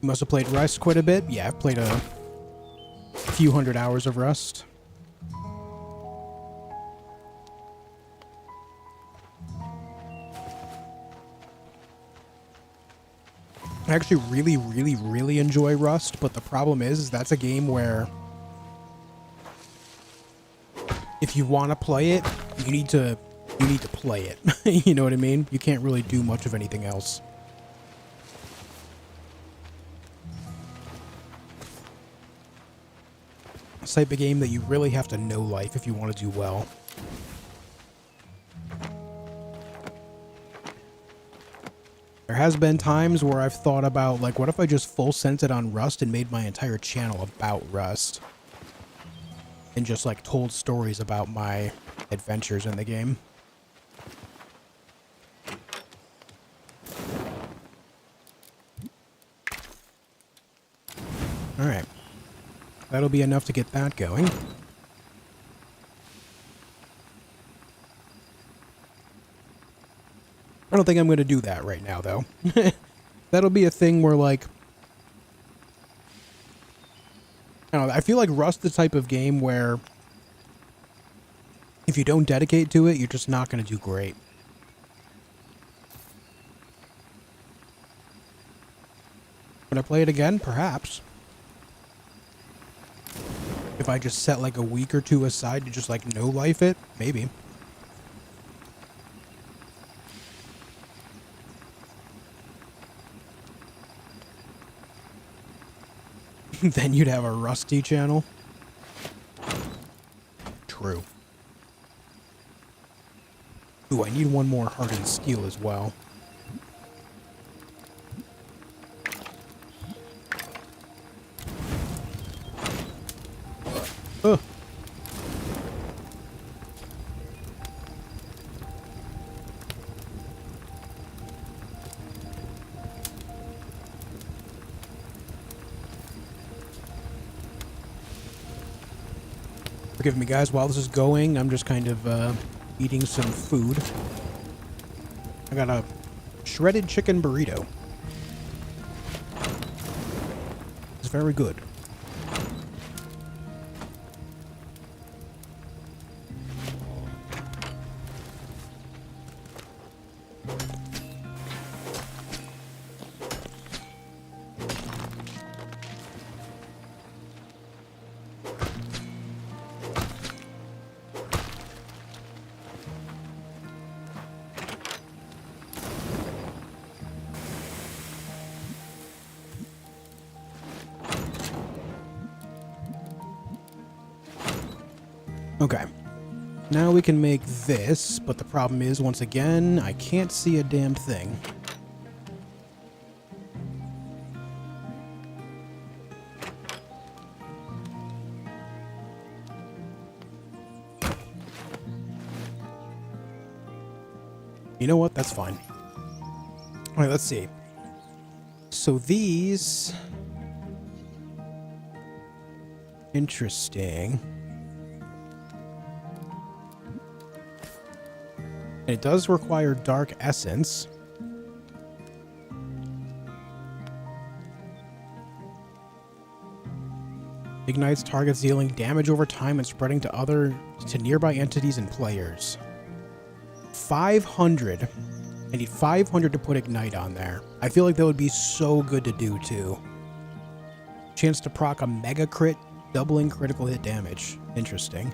must have played Rust quite a bit. Yeah, I've played a few hundred hours of Rust. I actually really enjoy Rust, but the problem is that's a game where if you want to play it, you need to play it. You know what I mean? You can't really do much of anything else. It's the type of game that you really have to know life if you want to do well. There has been times where I've thought about, like, what if I just full centered on Rust and made my entire channel about Rust? And just, like, told stories about my adventures in the game. Alright. That'll be enough to get that going. I don't think I'm going to do that right now, though. That'll be a thing where, like... I don't know, I feel like Rust the type of game where... if you don't dedicate to it, you're just not going to do great. Would I play it again? Perhaps. If I just set, like, a week or two aside to just, like, no-life it? Maybe. Then you'd have a Rusty channel. True. Ooh, I need one more hardened steel as well. Ugh. Forgive me, guys. While this is going, I'm just kind of eating some food. I got a shredded chicken burrito. It's very good. Okay. Now we can make this, but the problem is, once again, I can't see a damn thing. You know what? That's fine. Alright, let's see. So these... Interesting. It does require dark essence. Ignites targets, dealing damage over time and spreading to nearby entities and players. 500. I need 500 to put ignite on there. I feel like that would be so good to do too. Chance to proc a mega crit, doubling critical hit damage. Interesting.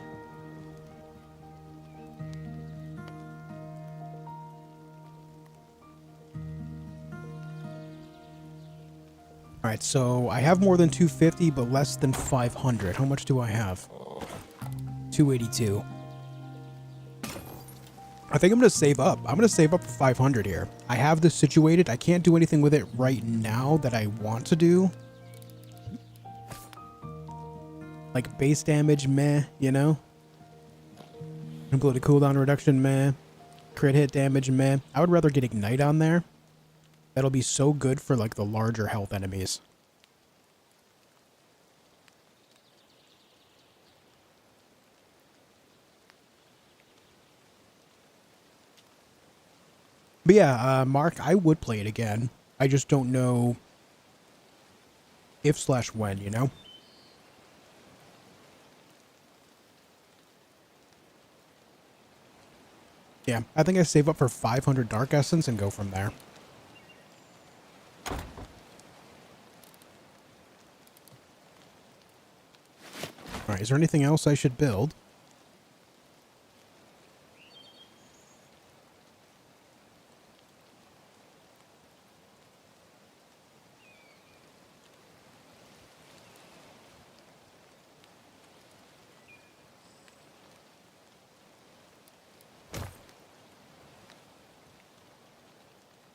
Alright, so I have more than 250, but less than 500. How much do I have? 282. I think I'm going to save up. I'm going to save up for 500 here. I have this situated. I can't do anything with it right now that I want to do. Like base damage, meh, you know? Ability cooldown reduction, meh. Crit hit damage, meh. I would rather get ignite on there. That'll be so good for, like, the larger health enemies. But yeah, Mark, I would play it again. I just don't know if/when, you know? Yeah, I think I save up for 500 Dark Essence and go from there. Alright, is there anything else I should build?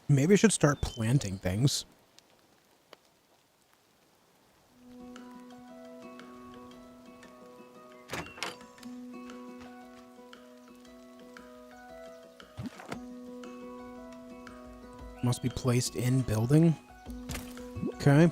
Maybe I should start planting things. Must be placed in building. Okay.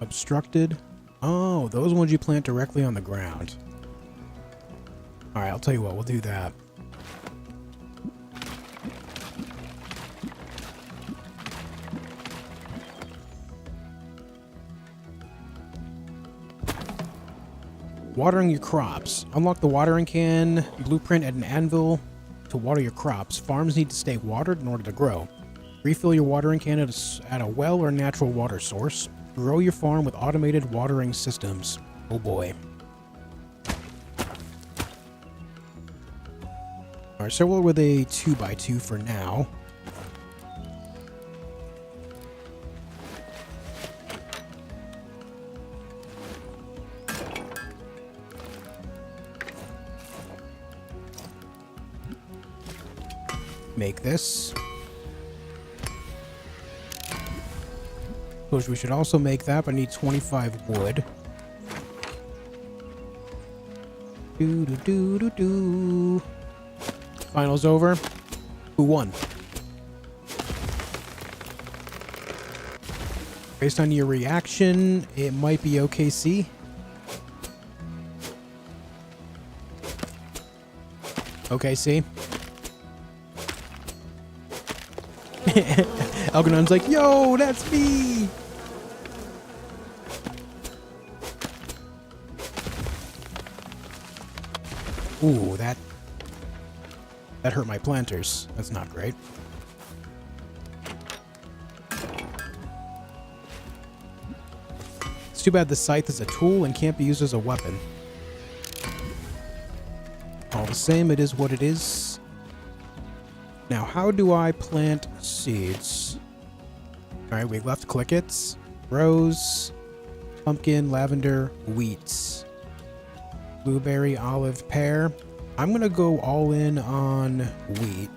Obstructed. Oh, those ones you plant directly on the ground. Alright, I'll tell you what, we'll do that. Watering your crops. Unlock the watering can blueprint at an anvil to water your crops. Farms need to stay watered in order to grow. Refill your watering can at a well or natural water source. Grow your farm with automated watering systems. Oh boy. Alright, so we'll with a 2x2 for now. Make this. Suppose we should also make that, but I need 25 wood. Do. Finals over. Who won? Based on your reaction, it might be OKC. OKC. Algernon's like, yo, that's me! Ooh, that hurt my planters. That's not great. It's too bad the scythe is a tool and can't be used as a weapon. All the same, it is what it is. Now, how do I plant seeds? Alright, we left clickets, rose, pumpkin, lavender, wheat, blueberry, olive, pear. I'm gonna go all in on wheat.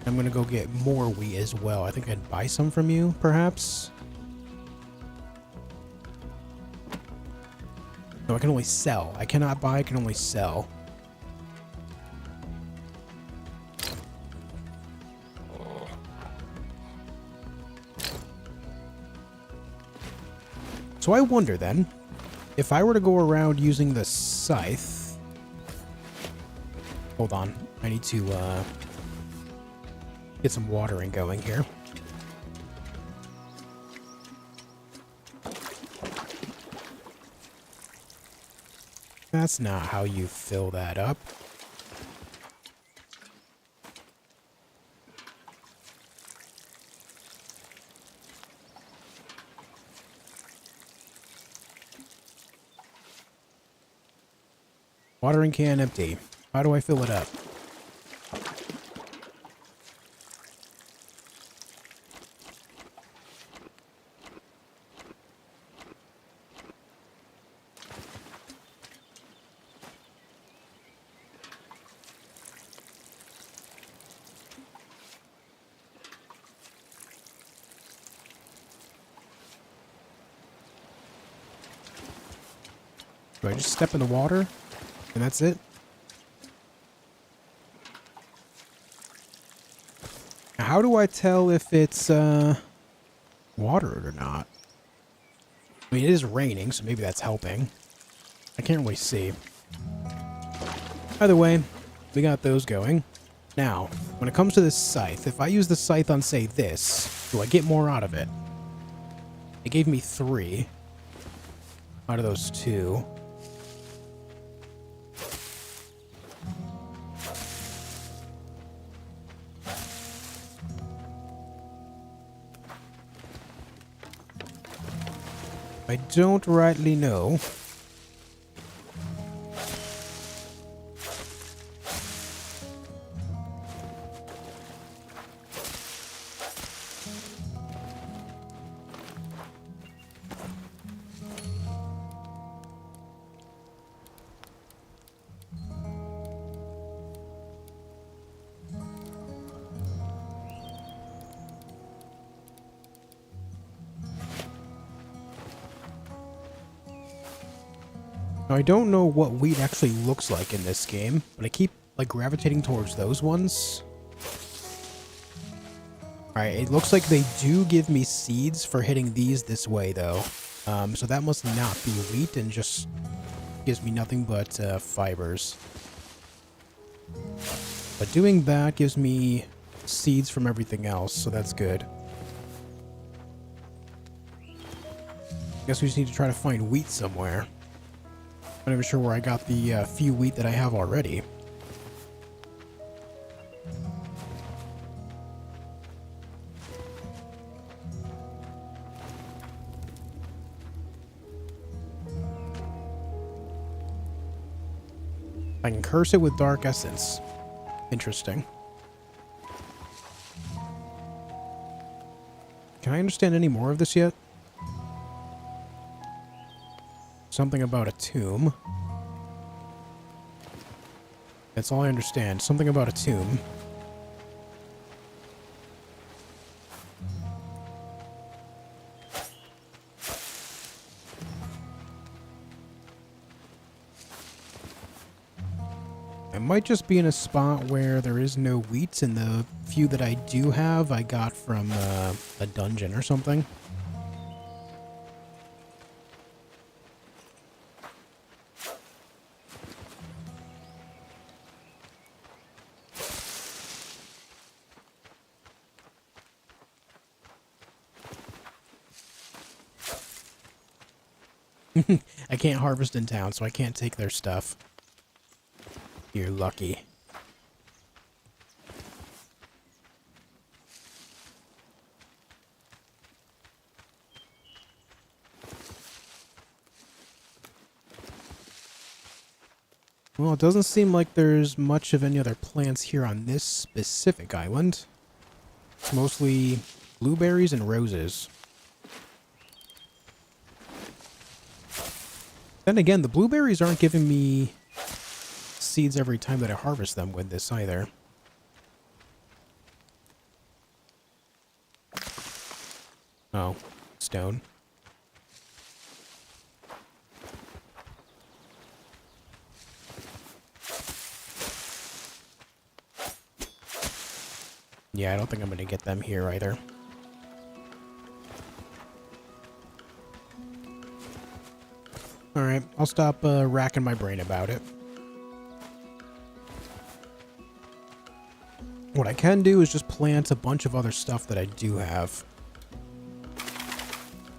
I'm gonna go get more wheat as well. I think I'd buy some from you, perhaps? No, I can only sell. I cannot buy, I can only sell. So I wonder then, if I were to go around using the scythe... Hold on, I need to get some watering going here. That's not how you fill that up. Watering can empty. How do I fill it up? Do I just step in the water and that's it? How do I tell if it's watered or not? I mean, it is raining, so maybe that's helping. I can't really see. Either way, we got those going. Now, when it comes to this scythe, if I use the scythe on, say, this, do I get more out of it? It gave me 3 out of those 2. I don't rightly know. Now, I don't know what wheat actually looks like in this game, but I keep like gravitating towards those ones. Alright, it looks like they do give me seeds for hitting these this way, though. So that must not be wheat and just gives me nothing but fibers. But doing that gives me seeds from everything else, so that's good. Guess we just need to try to find wheat somewhere. I'm not even sure where I got the few wheat that I have already. I can curse it with dark essence. Interesting. Can I understand any more of this yet? Something about a tomb. That's all I understand. Something about a tomb. I might just be in a spot where there is no wheat, and the few that I do have I got from a dungeon or something. I can't harvest in town, so I can't take their stuff. You're lucky. Well, it doesn't seem like there's much of any other plants here on this specific island. It's mostly blueberries and roses. Then again, the blueberries aren't giving me seeds every time that I harvest them with this either. Oh, stone. Yeah, I don't think I'm going to get them here either. Alright, I'll stop racking my brain about it. What I can do is just plant a bunch of other stuff that I do have.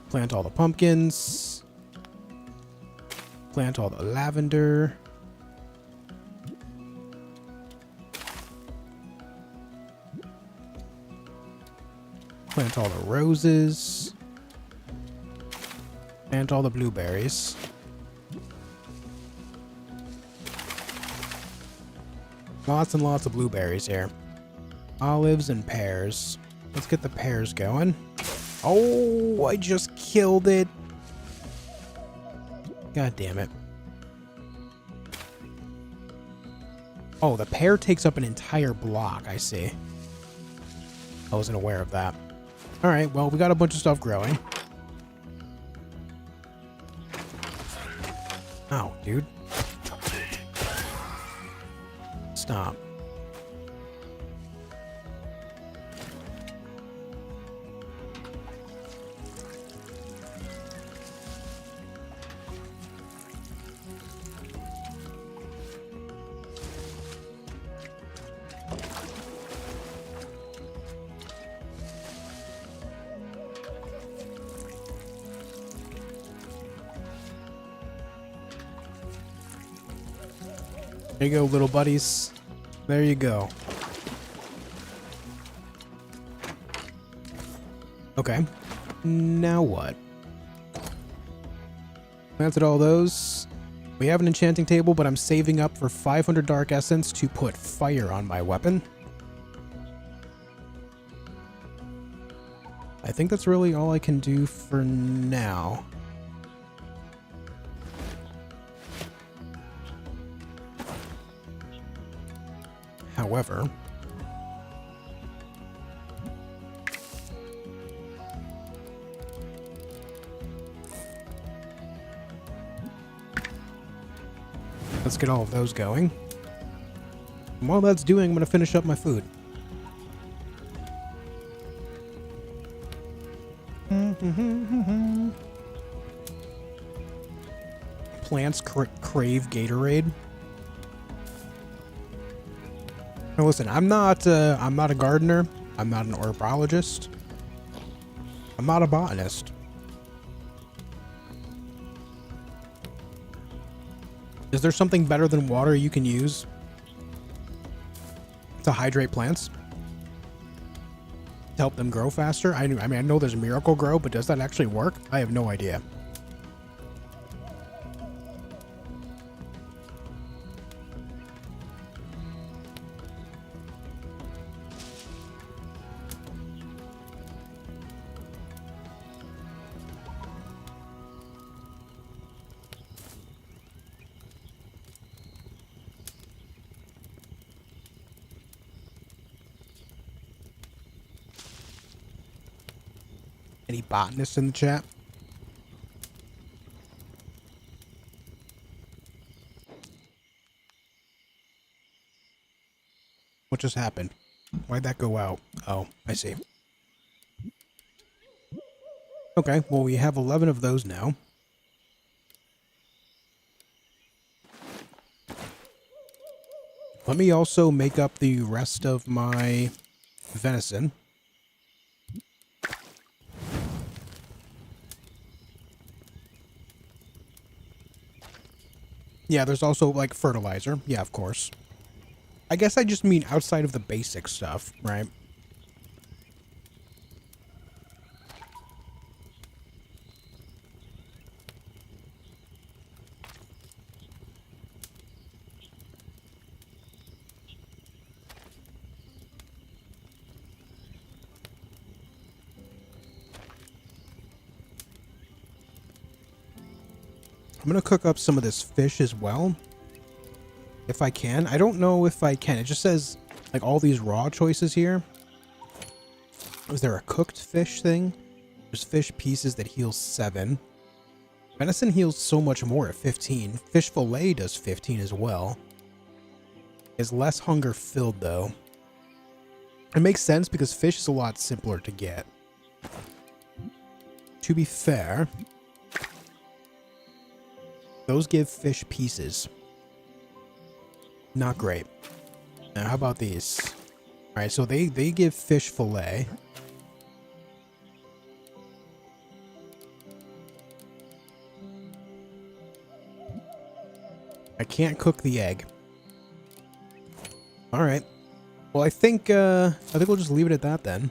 Plant all the pumpkins. Plant all the lavender. Plant all the roses. Plant all the blueberries. Lots and lots of blueberries here. Olives and pears. Let's get the pears going. Oh, I just killed it. God damn it. Oh, the pear takes up an entire block, I see. I wasn't aware of that. Alright, well, we got a bunch of stuff growing. Ow, dude. Stop. There you go, little buddies. There you go. Okay. Now what? Planted all those. We have an enchanting table, but I'm saving up for 500 dark essence to put fire on my weapon. I think that's really all I can do for now. However, let's get all of those going. And while that's doing, I'm going to finish up my food. Plants crave Gatorade. Now listen, I'm not a gardener. I'm not an herbologist. I'm not a botanist. Is there something better than water you can use to hydrate plants? To help them grow faster? I mean, I know there's Miracle Grow, but does that actually work? I have no idea. Any botanists in the chat? What just happened? Why'd that go out? Oh, I see. Okay, well, we have 11 of those now. Let me also make up the rest of my venison. Yeah, there's also, like, fertilizer. Yeah, of course. I guess I just mean outside of the basic stuff, right? I'm gonna cook up some of this fish as well. If I can. I don't know if I can. It just says, like, all these raw choices here. Is there a cooked fish thing? There's fish pieces that heals 7. Venison heals so much more at 15. Fish fillet does 15 as well. Is less hunger filled, though. It makes sense because fish is a lot simpler to get. To be fair, those give fish pieces. Not great. Now, how about these? Alright, so they give fish fillet. I can't cook the egg. Alright. Well, I think we'll just leave it at that then.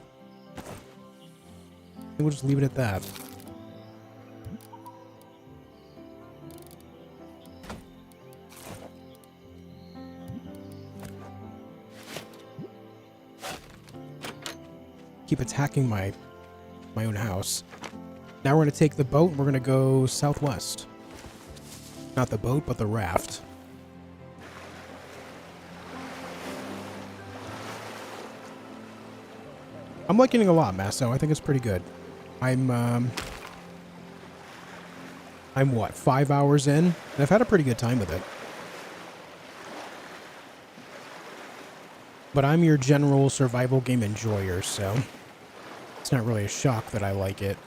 I think we'll just leave it at that. Keep attacking my own house. Now we're going to take the boat and we're going to go southwest. Not the boat, but the raft. I'm liking it a lot, Masso. I think it's pretty good. I'm what, 5 hours in? And I've had a pretty good time with it. But I'm your general survival game enjoyer, so it's not really a shock that I like it.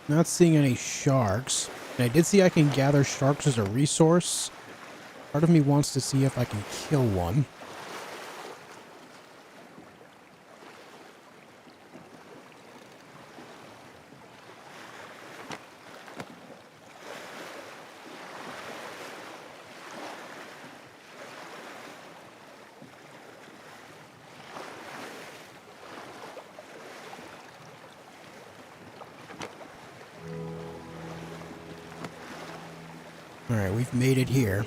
Not seeing any sharks. And I did see I can gather sharks as a resource. Part of me wants to see if I can kill one. Alright, we've made it here.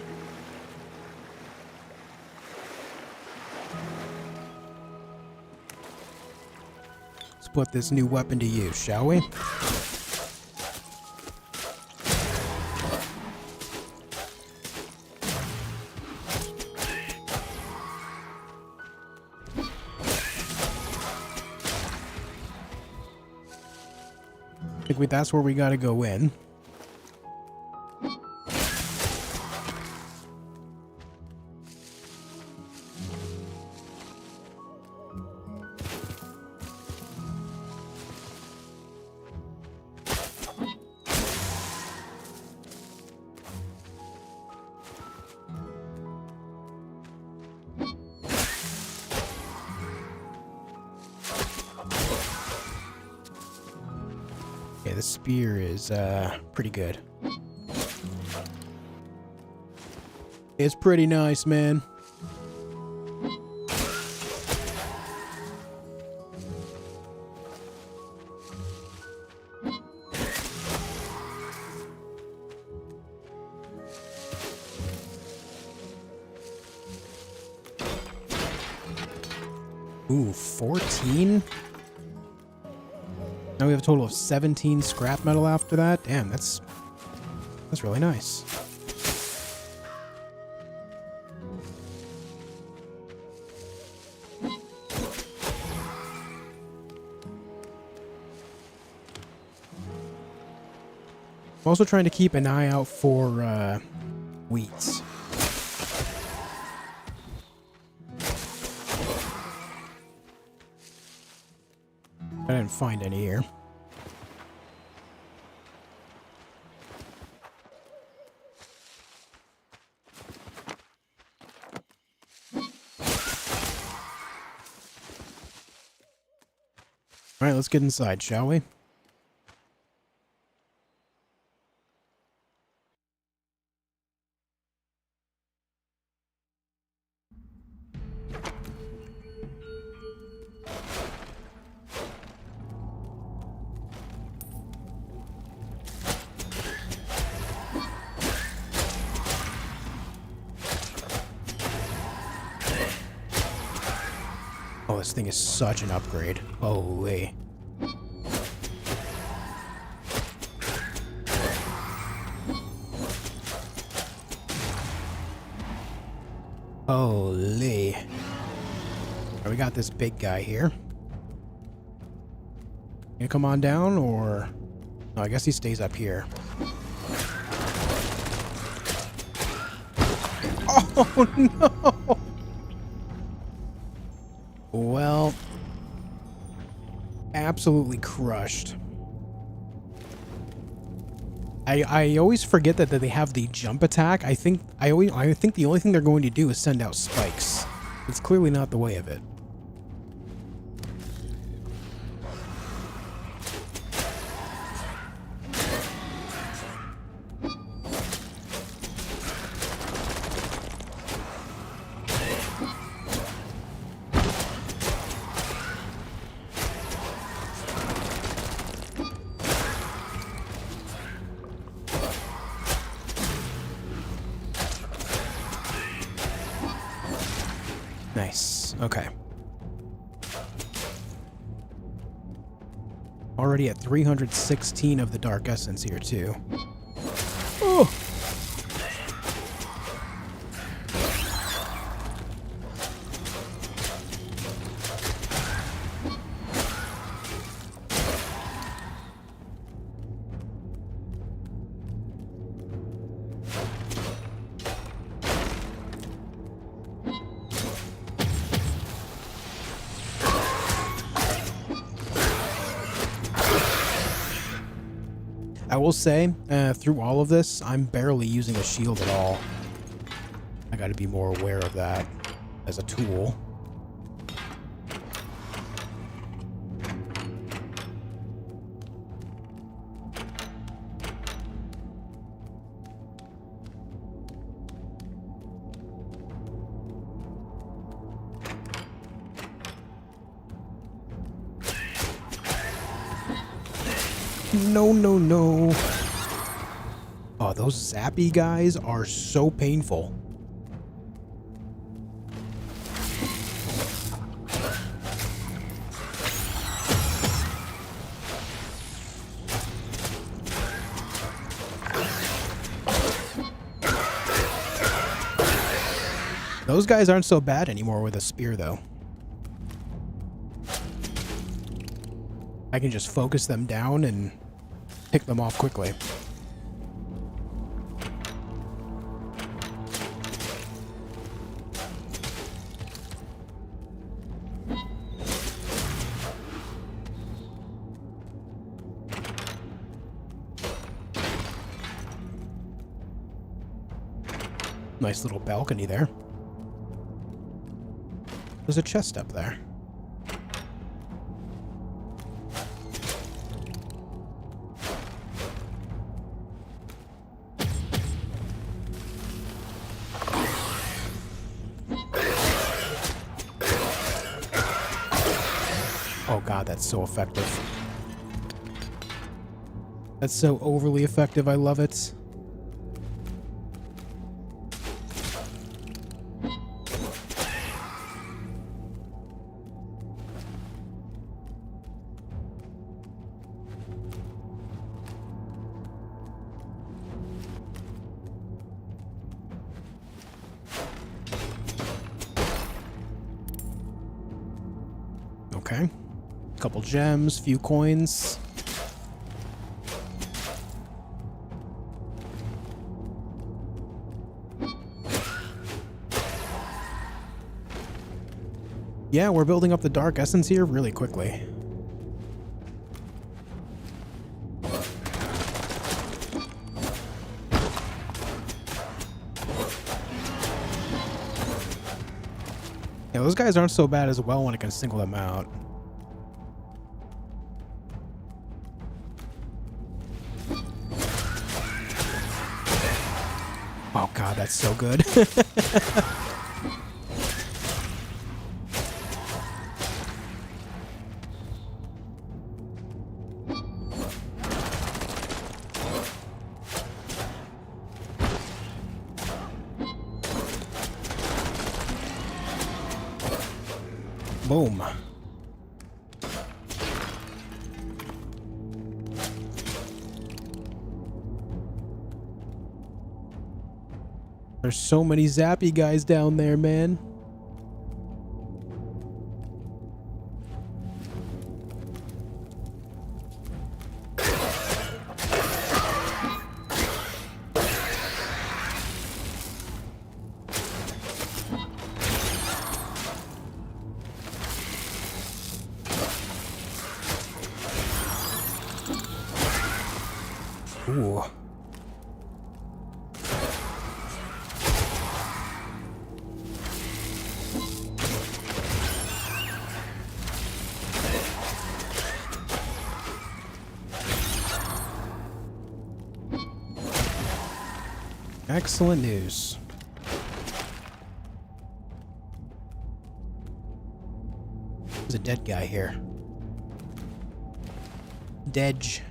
Let's put this new weapon to use, shall we? I think that's where we gotta go in. Okay, the spear is pretty good. It's pretty nice, man. Ooh, 14? Now we have a total of 17 scrap metal after that. Damn, that's really nice. I'm also trying to keep an eye out for wheats. I didn't find any here. All right, let's get inside, shall we? Oh, this thing is such an upgrade. Holy. Holy. Right, we got this big guy here. Gonna come on down, or... Oh, I guess he stays up here. Oh, no! Well... Absolutely crushed. I always forget that they have the jump attack. I think the only thing they're going to do is send out spikes. It's clearly not the way of it. Nice. Okay. Already at 316 of the dark essence here, too. Oh! I will say, through all of this, I'm barely using a shield at all. I gotta be more aware of that as a tool. No, no, no. Oh, those zappy guys are so painful. Those guys aren't so bad anymore with a spear, though. I can just focus them down and pick them off quickly. Nice little balcony there. There's a chest up there. Oh god, that's so effective. That's so overly effective, I love it. Okay. Couple gems, few coins. Yeah, we're building up the dark essence here really quickly. Yeah, those guys aren't so bad as well when I can single them out. Oh god, that's so good. Boom. There's so many zappy guys down there, man. Ooh. Excellent news. There's a dead guy here. Dedge.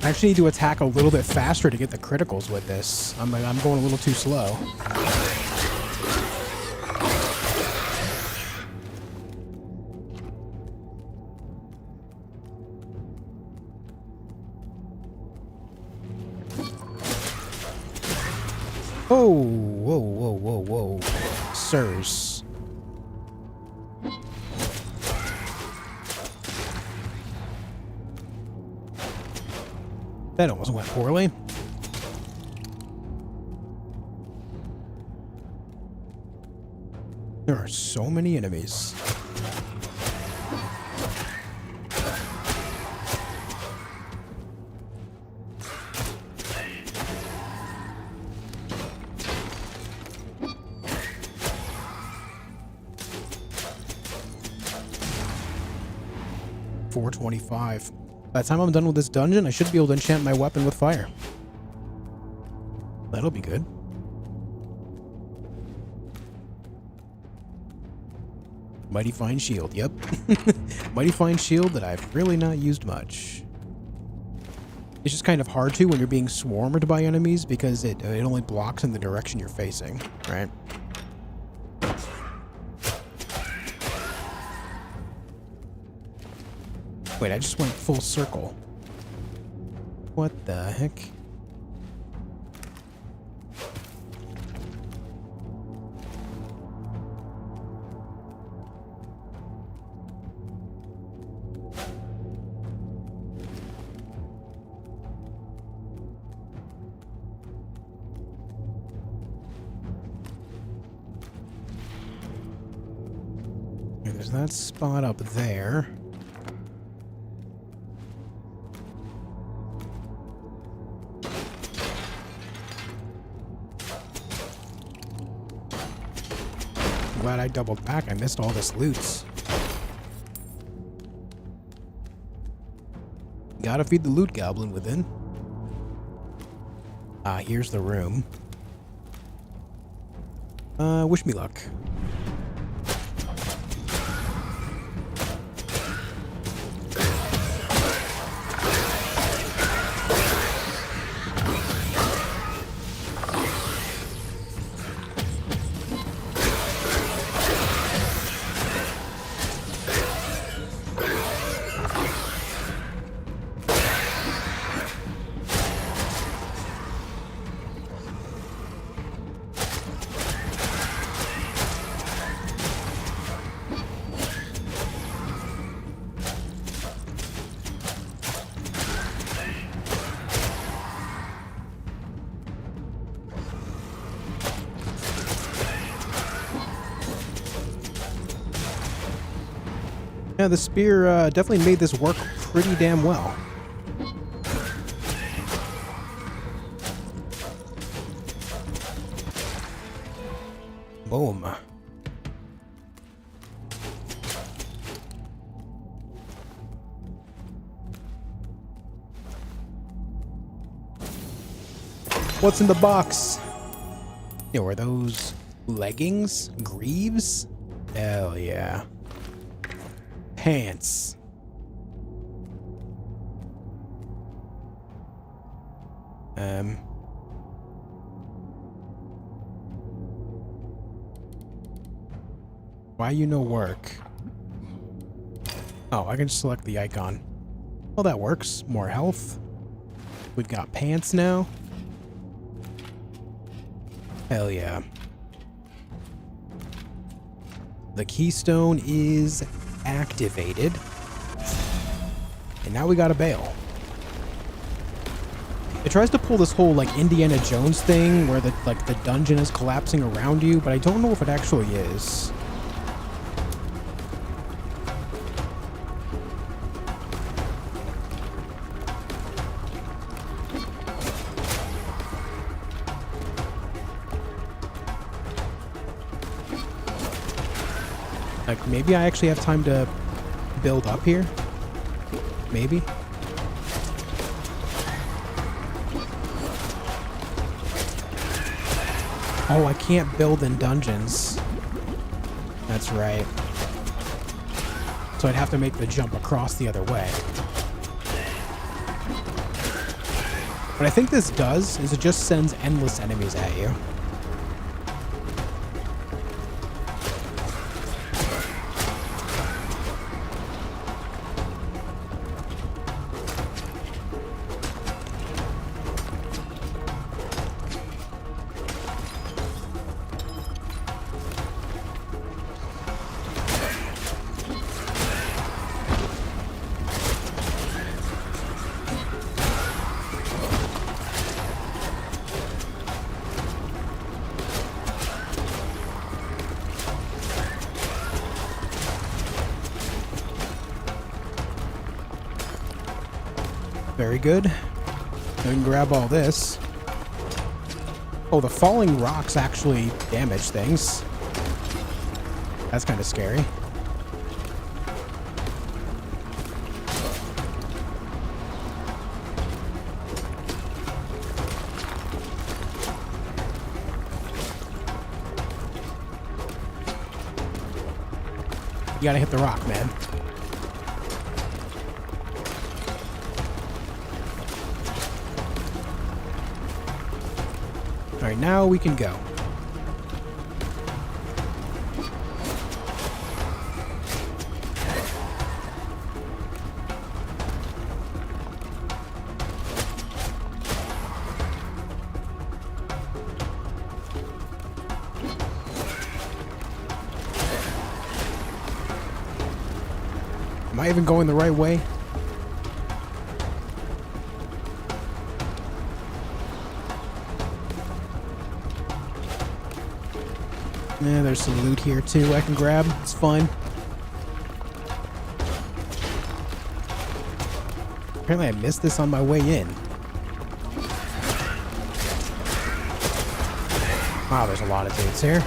I actually need to attack a little bit faster to get the criticals with this. I'm going a little too slow. Oh, whoa, whoa, whoa, whoa. Sirs. That almost went poorly. There are so many enemies. $425. By the time I'm done with this dungeon, I should be able to enchant my weapon with fire. That'll be good. Mighty Fine Shield, yep. Mighty Fine Shield that I've really not used much. It's just kind of hard to when you're being swarmed by enemies because it only blocks in the direction you're facing, right? Wait, I just went full circle. What the heck? There's that spot up there. Glad I doubled back. I missed all this loot. Gotta feed the loot goblin within. Ah, here's the room. Wish me luck. Yeah, the spear definitely made this work pretty damn well. Boom. What's in the box? Yeah, were those leggings? Greaves? Hell yeah. Pants. Why you no work? Oh, I can just select the icon. Well, that works. More health. We've got pants now. Hell yeah. The keystone is activated. And now we gotta bail. It tries to pull this whole like Indiana Jones thing where the dungeon is collapsing around you, but I don't know if it actually is. Like, maybe I actually have time to build up here? Maybe? Oh, I can't build in dungeons. That's right. So I'd have to make the jump across the other way. What I think this does is it just sends endless enemies at you. Very good. I can grab all this. Oh, the falling rocks actually damage things. That's kind of scary. You gotta hit the rock, man. Alright, now we can go. Am I even going the right way? Yeah, there's some loot here too I can grab. It's fun. Apparently I missed this on my way in. Wow, there's a lot of dudes here.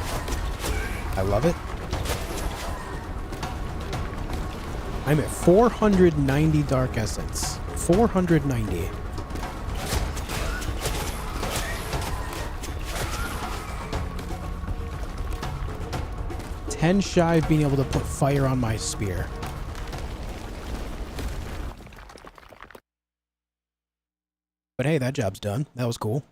I love it. I'm at 490 Dark Essence. 490. Ten shy of being able to put fire on my spear. But hey, that job's done. That was cool.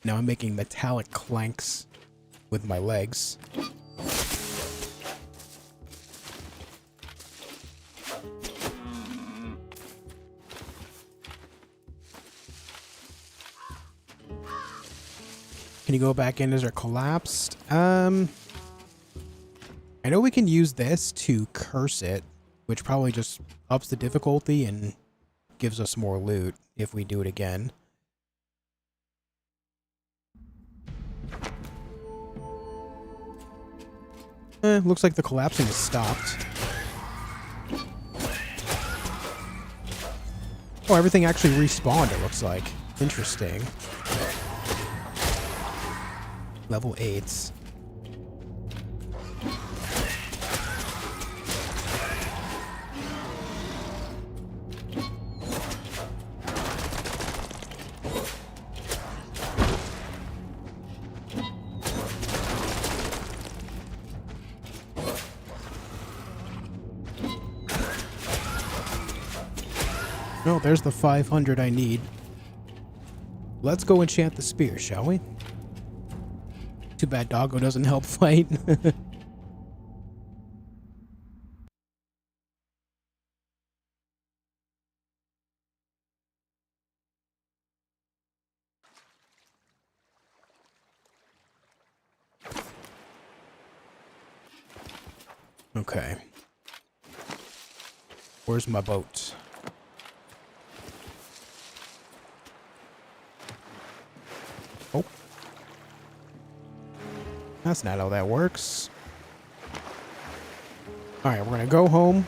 Now I'm making metallic clanks with my legs. Can you go back in? Is it collapsed? I know we can use this to curse it, which probably just ups the difficulty and gives us more loot if we do it again. Looks like the collapsing has stopped. Oh, everything actually respawned, it looks like. Interesting. Level 8s. Oh, there's the 500 I need. Let's go enchant the spear, shall we? Too bad Doggo doesn't help fight. Okay. Where's my boat? Oh. That's not how that works. Alright, we're gonna go home.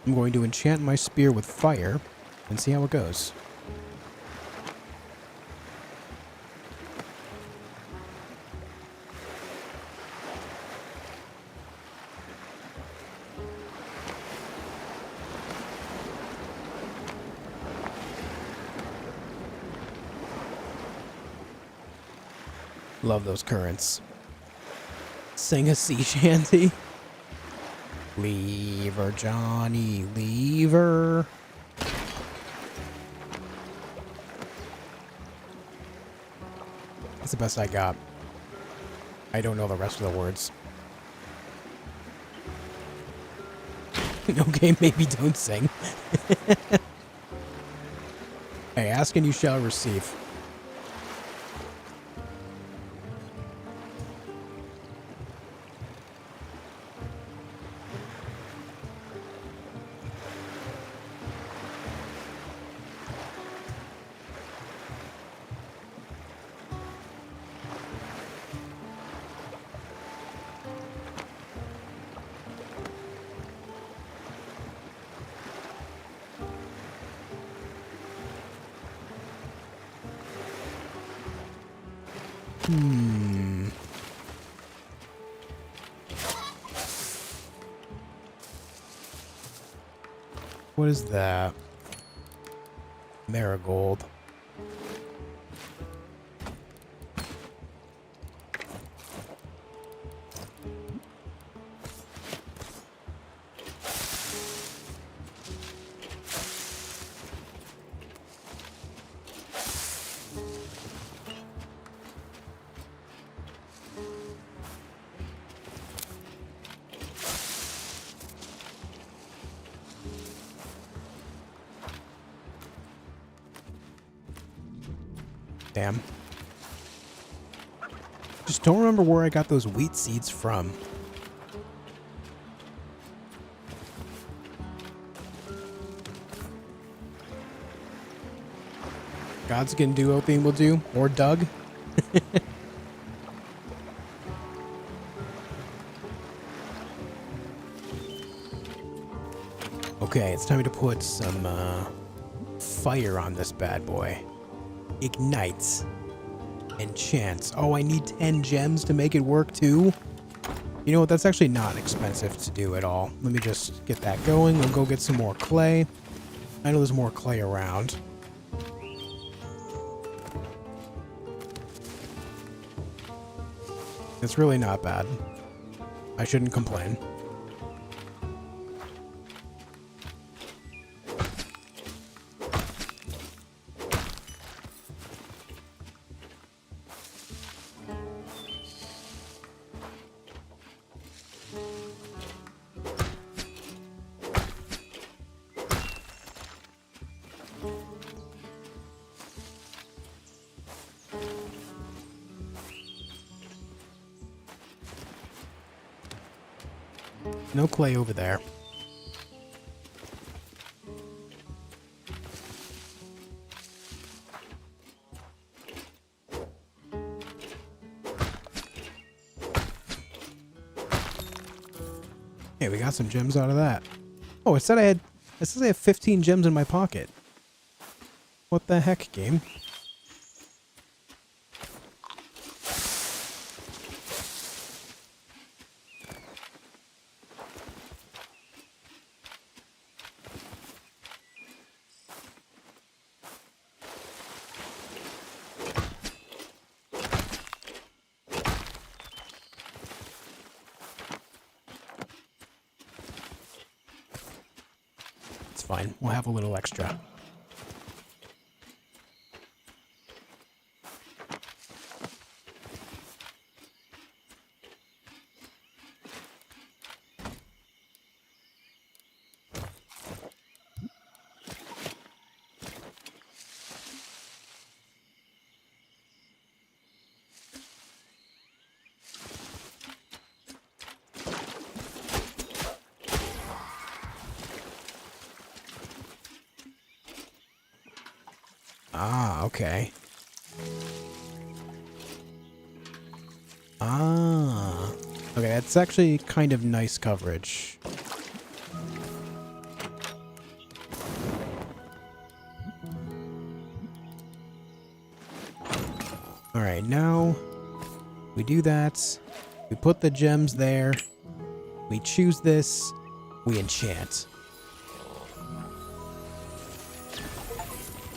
I'm going to enchant my spear with fire and see how it goes. Love those currents. Sing a sea shanty. Leave her, Johnny, leave her. That's the best I got. I don't know the rest of the words. Okay, maybe don't sing. Hey, ask and you shall receive. What is that? Marigold. Damn. Just don't remember where I got those wheat seeds from. God's gonna do what thing will do. Or Doug. Okay, it's time to put some fire on this bad boy. Ignites. Enchants. Oh, I need 10 gems to make it work too? You know what? That's actually not expensive to do at all. Let me just get that going. We'll go get some more clay. I know there's more clay around. It's really not bad. I shouldn't complain. No clay over there. Okay, we got some gems out of that. Oh, it said I have 15 gems in my pocket. What the heck, game? Fine, we'll have a little extra. Ah, okay. Ah. Okay, that's actually kind of nice coverage. Alright, now we do that. We put the gems there. We choose this. We enchant.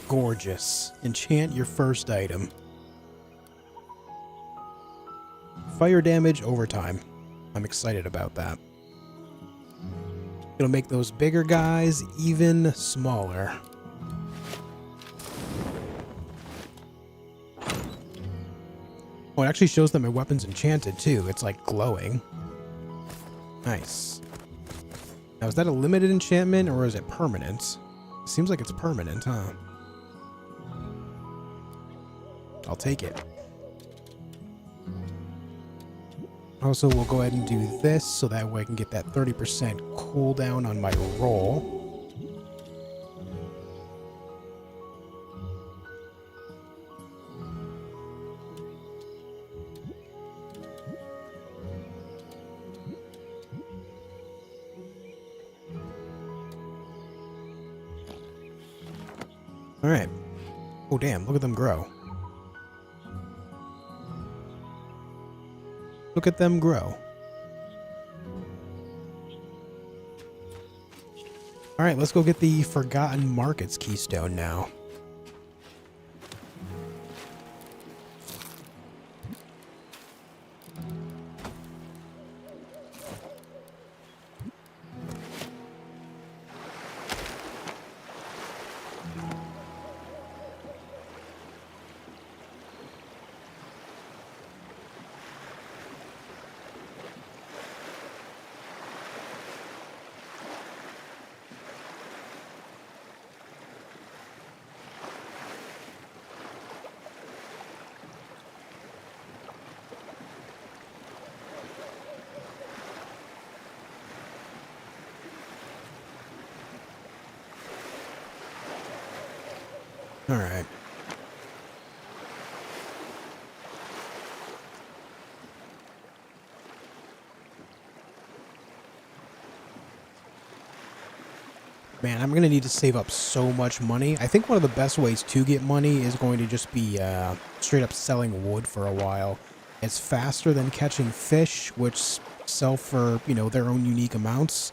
Gorgeous. Enchant your first item. Fire damage over time. I'm excited about that. It'll make those bigger guys even smaller. Oh, it actually shows that my weapon's enchanted too. It's like glowing. Nice. Now, is that a limited enchantment or is it permanent? It seems like it's permanent, huh? I'll take it. Also, we'll go ahead and do this so that way I can get that 30% cooldown on my roll. Alright. Oh damn, look at them grow. Look at them grow. Alright, let's go get the Forgotten Markets keystone now. Alright. Man, I'm going to need to save up so much money. I think one of the best ways to get money is going to just be straight up selling wood for a while. It's faster than catching fish, which sell for, you know, their own unique amounts.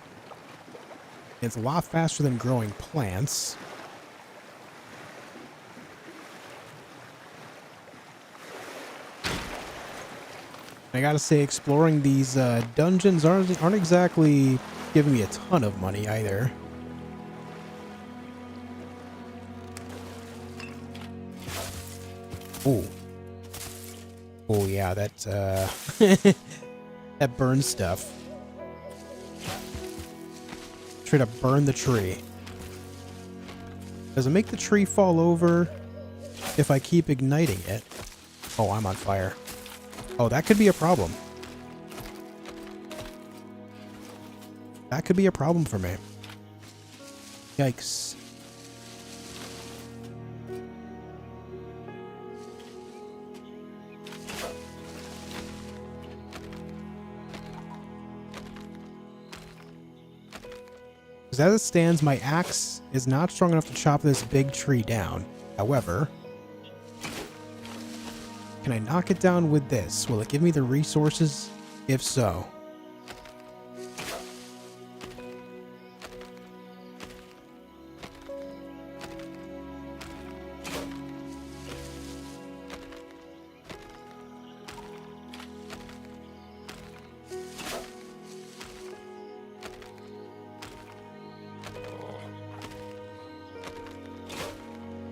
It's a lot faster than growing plants. I gotta say, exploring these dungeons aren't exactly giving me a ton of money either. Ooh. Oh yeah, that that burns stuff. Try to burn the tree. Does it make the tree fall over if I keep igniting it? Oh, I'm on fire. Oh, that could be a problem. That could be a problem for me. Yikes. Because as it stands, my axe is not strong enough to chop this big tree down. However, can I knock it down with this? Will it give me the resources? If so.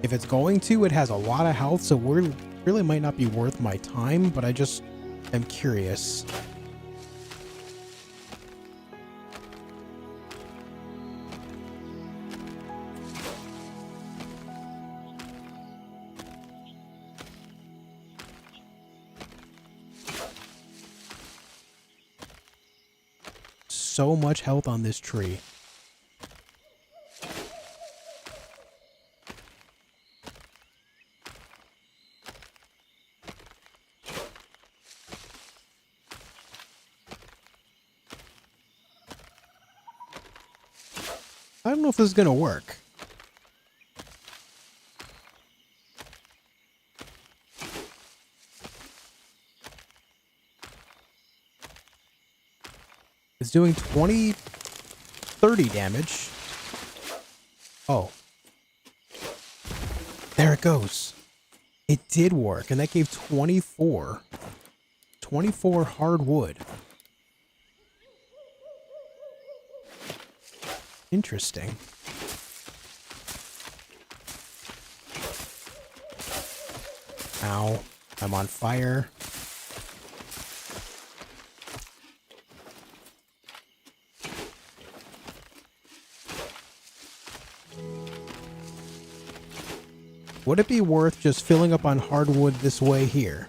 If it's going to, it has a lot of health, so really might not be worth my time, but I just am curious. So much health on this tree. I don't know if this is going to work. It's doing 30 damage. Oh. There it goes. It did work, and that gave 24 hardwood. Interesting. Ow. I'm on fire. Would it be worth just filling up on hardwood this way here?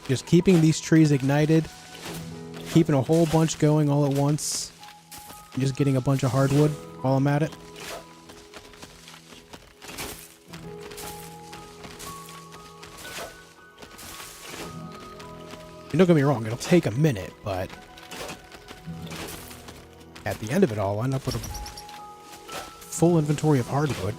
Just keeping these trees ignited, keeping a whole bunch going all at once, and just getting a bunch of hardwood while I'm at it. Don't get me wrong, it'll take a minute, but at the end of it all, I'll end up with a full inventory of hardwood.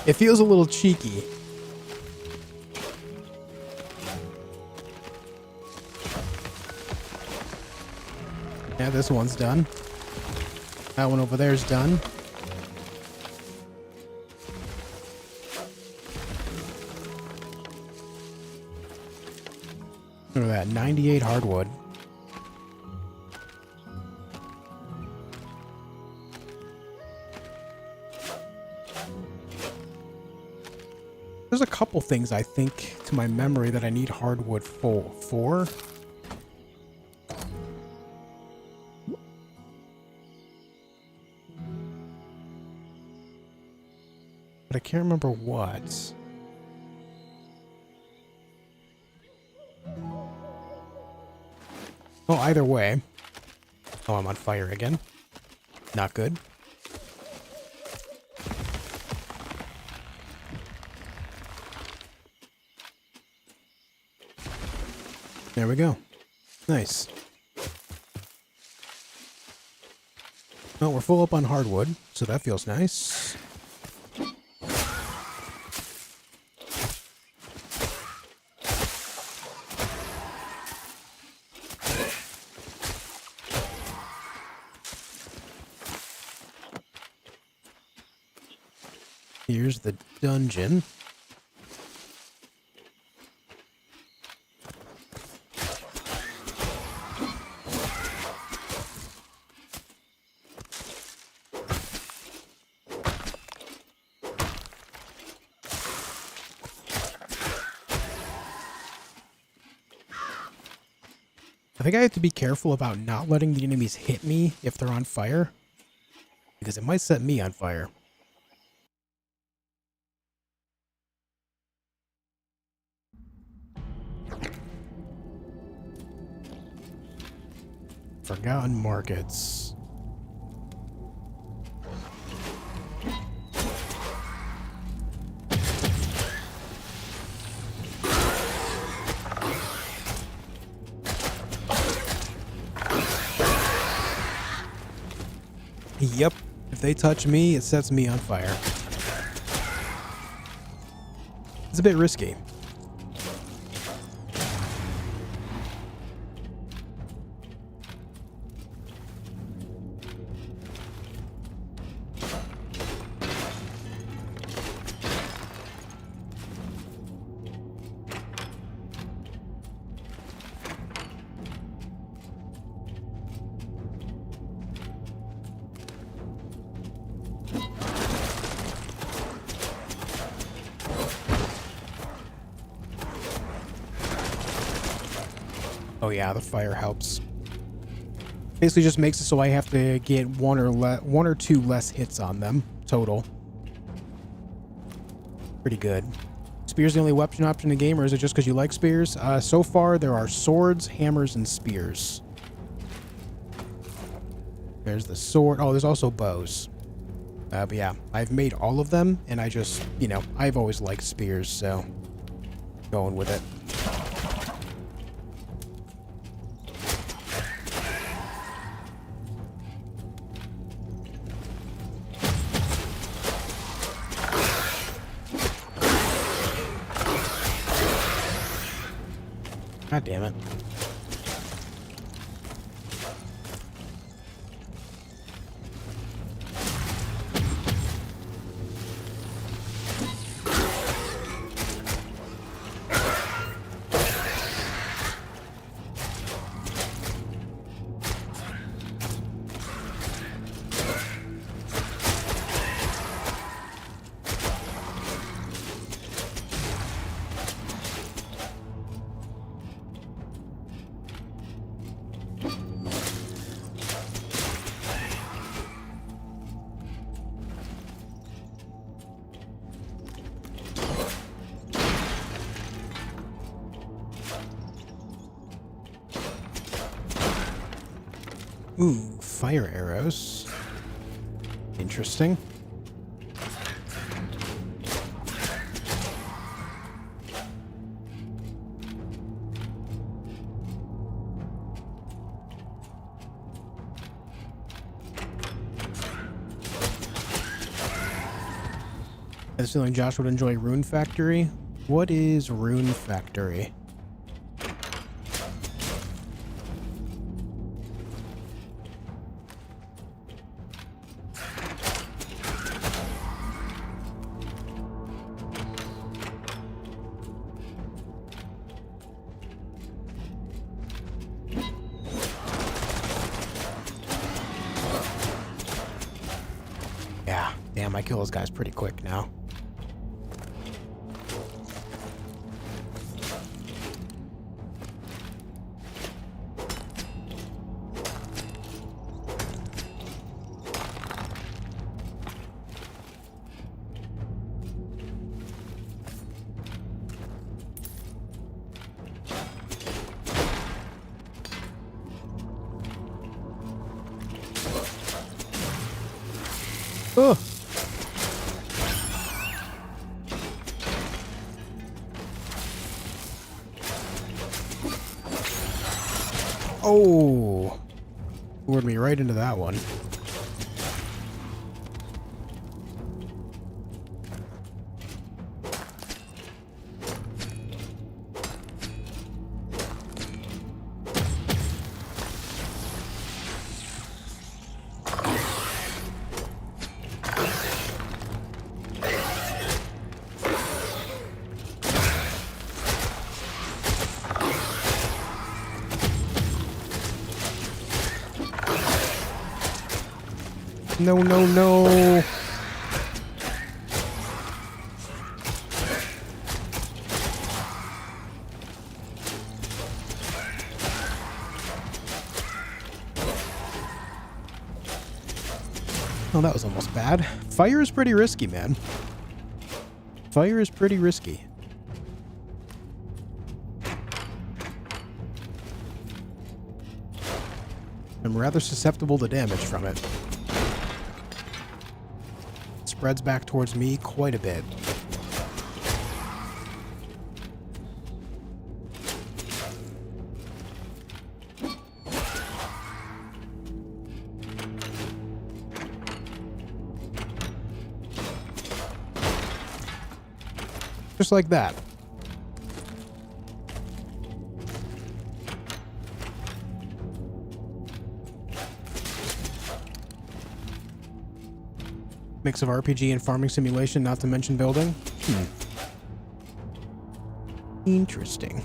It feels a little cheeky. Yeah, this one's done. That one over there is done. Look at that, 98 hardwood. There's a couple things I think to my memory that I need hardwood for. But I can't remember what. Well, either way. Oh, I'm on fire again. Not good. There we go. Nice. Well, we're full up on hardwood, so that feels nice. Here's the dungeon. I think I have to be careful about not letting the enemies hit me if they're on fire, because it might set me on fire. Forgotten markets. Yep, if they touch me, it sets me on fire. It's a bit risky. Oh yeah, the fire helps. Basically just makes it so I have to get one or two less hits on them total. Pretty good. Spear's the only weapon option in the game, or is it just because you like spears? So far there are swords, hammers, and spears. There's the sword. Oh, there's also bows. But yeah, I've made all of them, and I just, you know, I've always liked spears, so going with it. God damn it. Ooh, fire arrows. Interesting. I have a feeling Josh would enjoy Rune Factory. What is Rune Factory? Yeah, damn, I kill those guys pretty quick now. Ugh. Oh, lured me right into that one. No, no, no. Oh, that was almost bad. Fire is pretty risky, man. Fire is pretty risky. I'm rather susceptible to damage from it. Spreads back towards me quite a bit. Just like that. Mix of RPG and farming simulation, not to mention building. Interesting.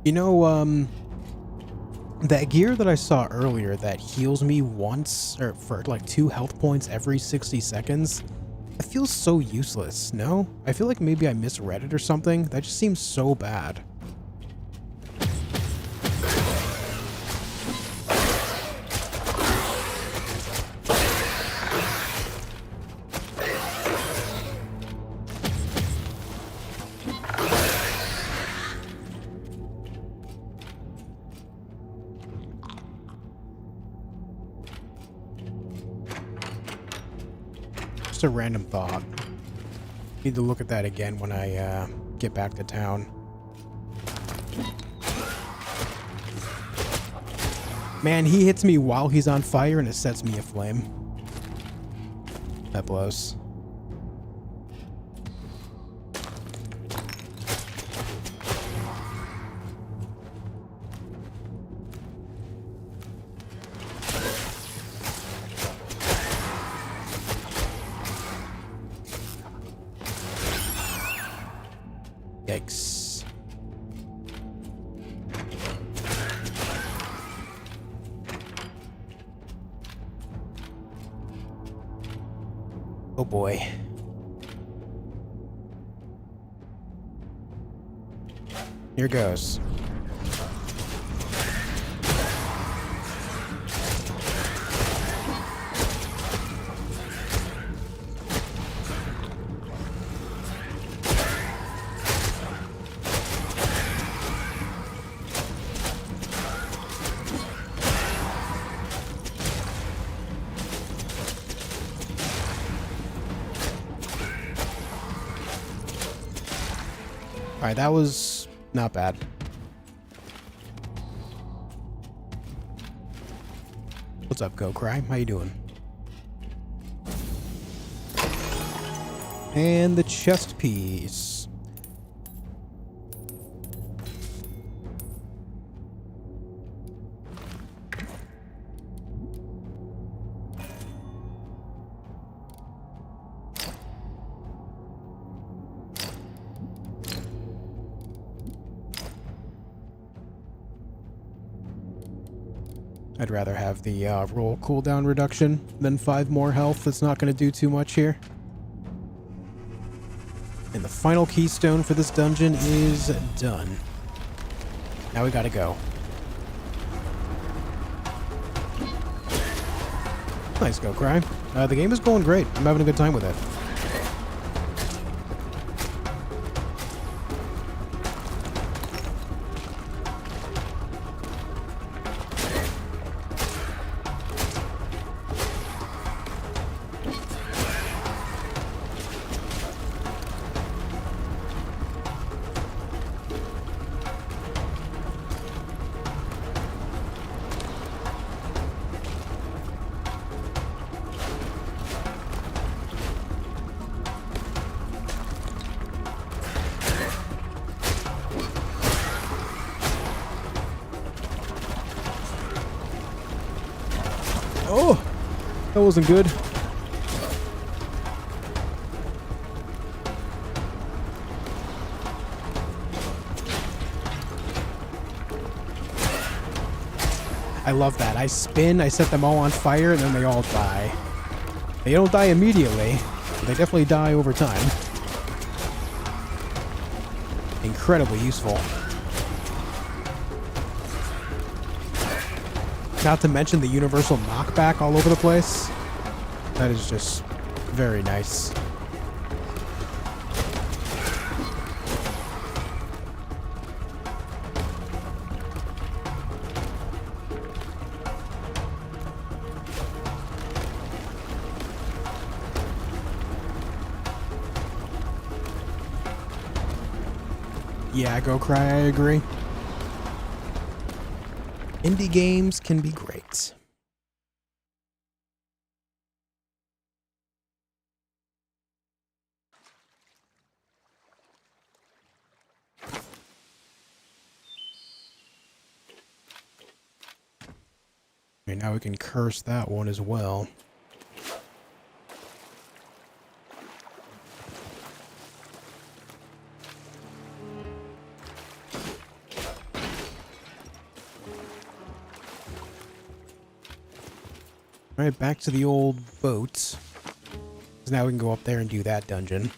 You know, that gear that I saw earlier that heals me once, or for like 2 health points every 60 seconds, it feels so useless, no? I feel like maybe I misread it or something. That just seems so bad. Just a random thought. Need to look at that again when I get back to town. Man, he hits me while he's on fire and it sets me aflame. That blows. Yikes. Oh boy. Here goes. Alright, that was not bad. What's up, Go Cry? How you doing? And the chest piece. I'd rather have the roll cooldown reduction than 5 more health. That's not going to do too much here. And the final keystone for this dungeon is done. Now we gotta go. Nice, Go Cry. The game is going great. I'm having a good time with it. Oh, that wasn't good. I love that. I spin, I set them all on fire, and then they all die. They don't die immediately, but they definitely die over time. Incredibly useful. Not to mention the universal knockback all over the place. That is just very nice. Yeah, Go Cry, I agree. Indie games can be great. Okay, now we can curse that one as well. Alright, back to the old boat. 'Cause now we can go up there and do that dungeon.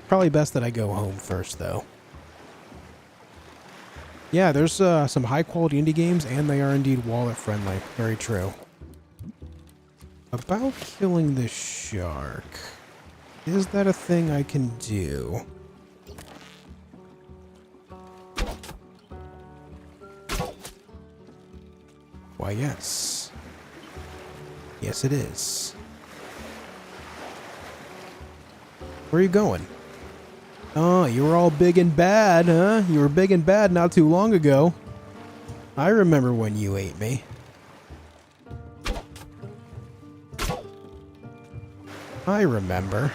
Probably best that I go home first, though. Yeah, there's some high-quality indie games, and they are indeed wallet-friendly. Very true. About killing the shark. Is that a thing I can do? Why, yes. Yes, it is. Where are you going? Oh, you were all big and bad, huh? You were big and bad not too long ago. I remember when you ate me. I remember.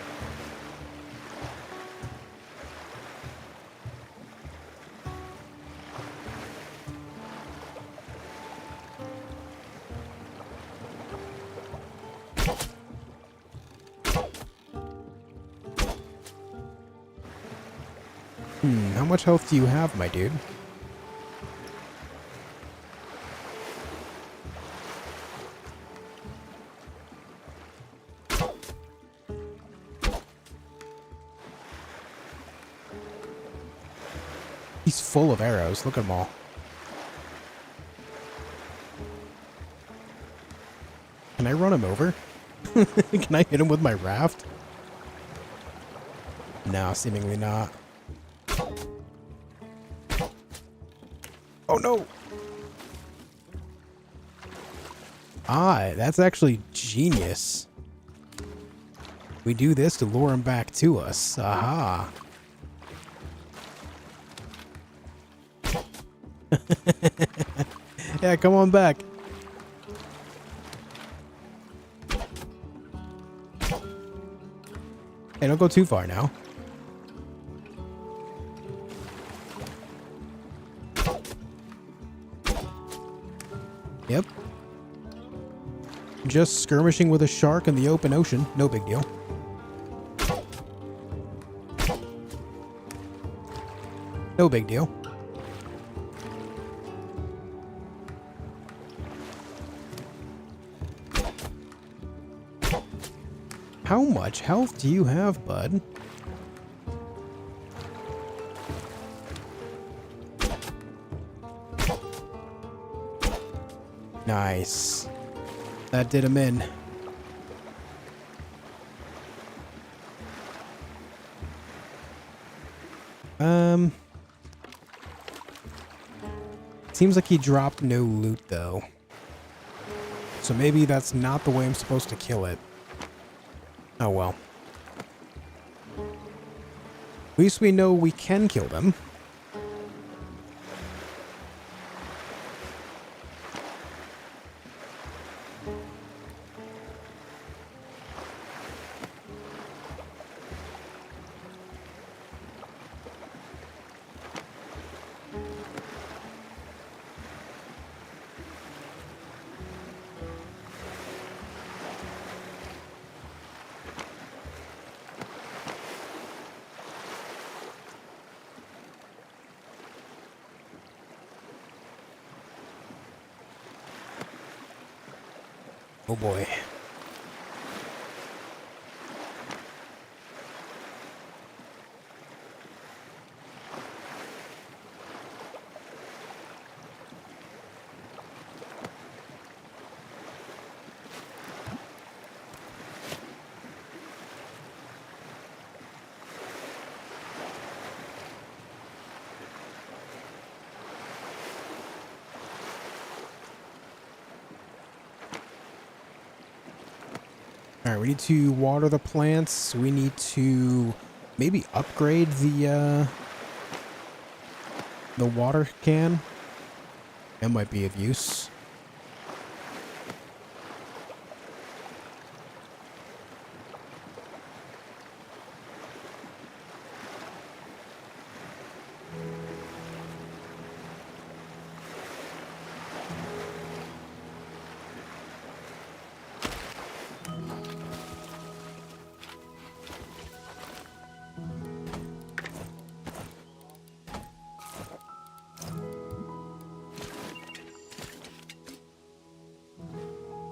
How much health do you have, my dude? He's full of arrows. Look at them all. Can I run him over? Can I hit him with my raft? No, seemingly not. Oh no! Ah, that's actually genius. We do this to lure him back to us. Aha. Yeah, come on back. Hey, don't go too far now. Yep. Just skirmishing with a shark in the open ocean. No big deal. No big deal. How much health do you have, bud? Nice. That did him in. Seems like he dropped no loot, though. So maybe that's not the way I'm supposed to kill it. Oh well. At least we know we can kill them. Oh boy. Alright, we need to water the plants. We need to maybe upgrade the water can. That might be of use.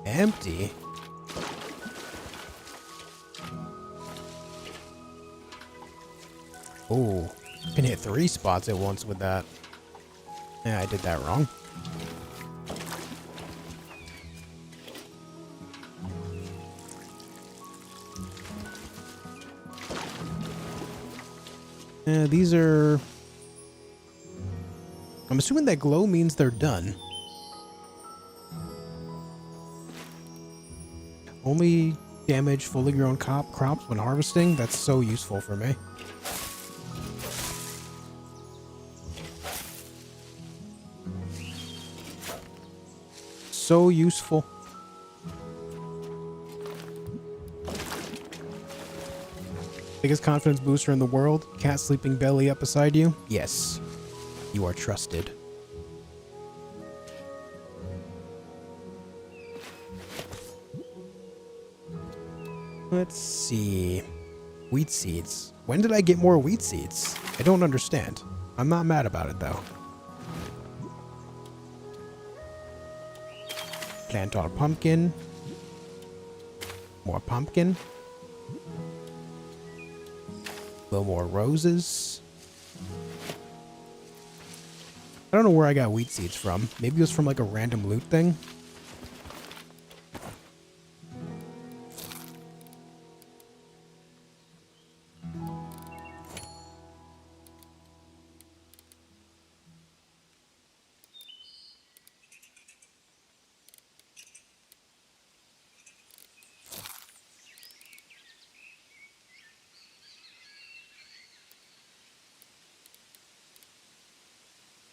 Empty? Oh, you can hit 3 spots at once with that. Yeah, I did that wrong. Yeah, these are... I'm assuming that glow means they're done. Only damage fully grown crops when harvesting? That's so useful for me. So useful. Biggest confidence booster in the world? Cat sleeping belly up beside you? Yes. You are trusted. Let's see. Wheat seeds. When did I get more wheat seeds? I don't understand. I'm not mad about it, though. Plant our pumpkin. More pumpkin. A little more roses. I don't know where I got wheat seeds from. Maybe it was from like a random loot thing.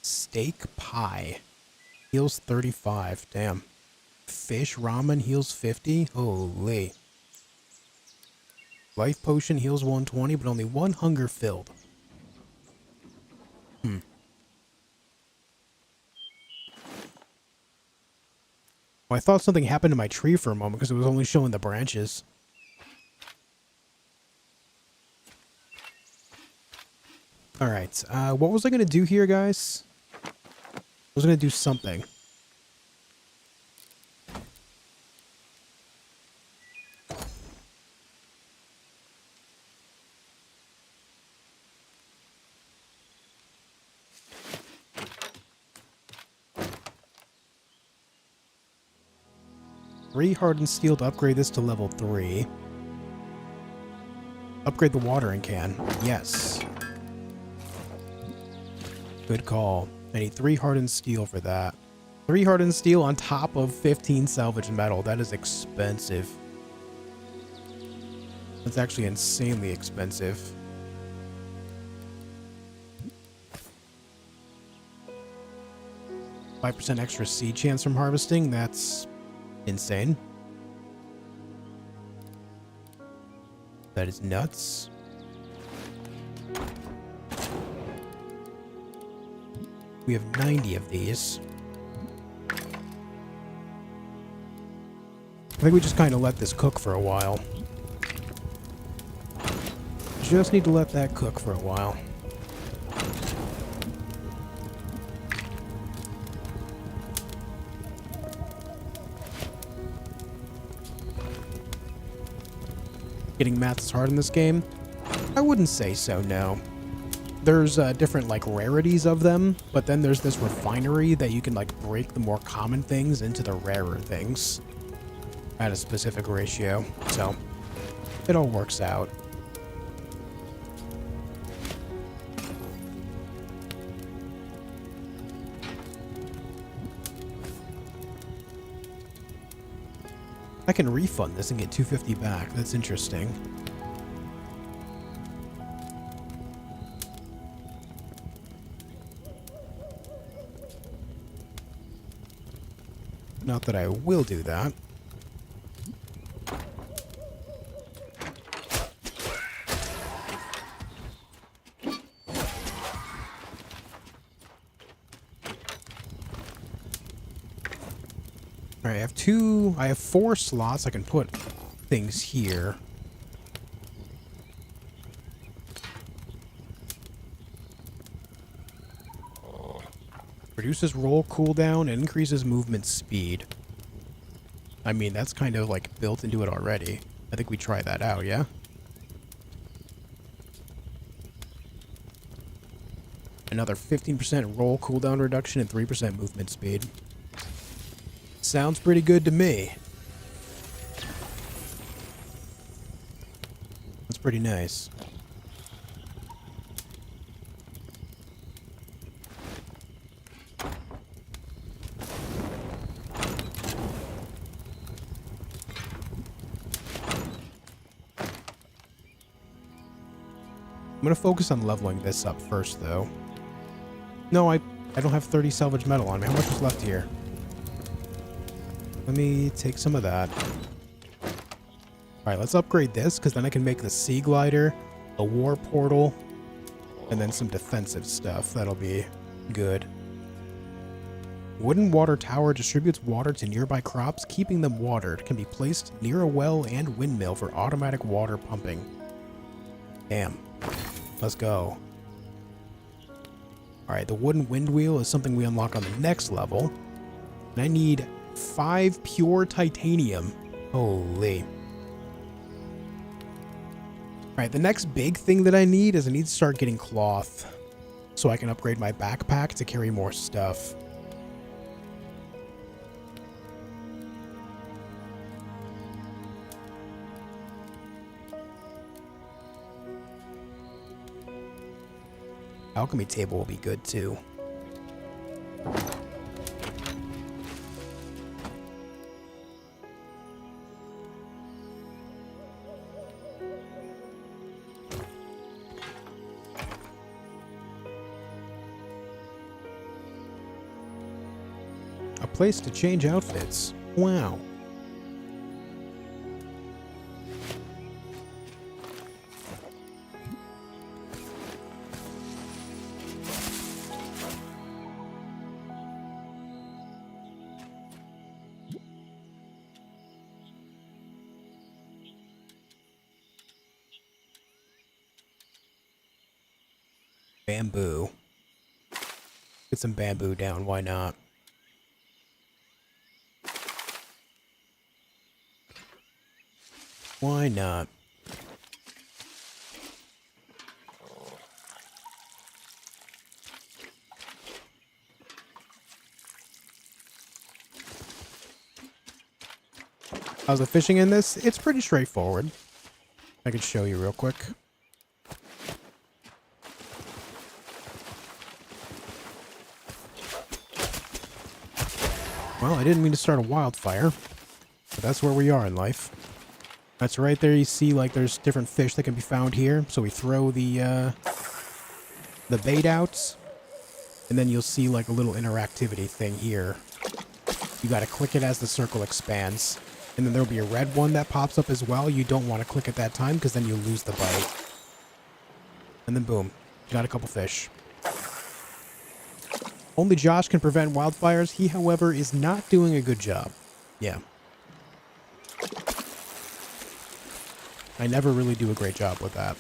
Steak pie. Heals 35. Damn. Fish ramen heals 50. Holy. Life potion heals 120, but only one hunger filled. Well, I thought something happened to my tree for a moment because it was only showing the branches. Alright, what was I going to do here, guys? I was going to do something. Three hardened steel to upgrade this to level 3. Upgrade the watering can. Yes. Good call. I need 3 hardened steel for that. 3 hardened steel on top of 15 salvage metal. That is expensive. That's actually insanely expensive. %, extra seed chance from harvesting. That's insane. That is nuts. We have 90 of these. I think we just kind of let this cook for a while. Just need to let that cook for a while. Getting maths hard in this game? I wouldn't say so, no. There's different like rarities of them, but then there's this refinery that you can like break the more common things into the rarer things at a specific ratio, so it all works out. I can refund this and get 250 back. That's interesting. Not that I will do that. Alright, I have 4 slots I can put things here. Reduces roll cooldown and increases movement speed. I mean, that's kind of like built into it already. I think we try that out, yeah? Another 15% roll cooldown reduction and 3% movement speed. Sounds pretty good to me. That's pretty nice. I'm gonna focus on leveling this up first, though. No, I don't have 30 salvage metal on me. How much is left here? Let me take some of that. Alright, let's upgrade this, because then I can make the sea glider, a war portal, and then some defensive stuff. That'll be good. Wooden water tower distributes water to nearby crops, keeping them watered. Can be placed near a well and windmill for automatic water pumping. Damn. Let's go. Alright, the wooden wind wheel is something we unlock on the next level. And I need 5 pure titanium. Holy. Alright, the next big thing that I need is I need to start getting cloth. So I can upgrade my backpack to carry more stuff. Alchemy table will be good too. A place to change outfits. Wow. Bamboo. Get some bamboo down, why not? Why not? How's the fishing in this? It's pretty straightforward. I could show you real quick. Well, I didn't mean to start a wildfire, but that's where we are in life. That's right there, you see, like, there's different fish that can be found here. So we throw the bait out, and then you'll see, like, a little interactivity thing here. You gotta click it as the circle expands. And then there'll be a red one that pops up as well. You don't want to click at that time, because then you lose the bite. And then boom, you got a couple fish. Only Josh can prevent wildfires. He, however, is not doing a good job. Yeah. I never really do a great job with that.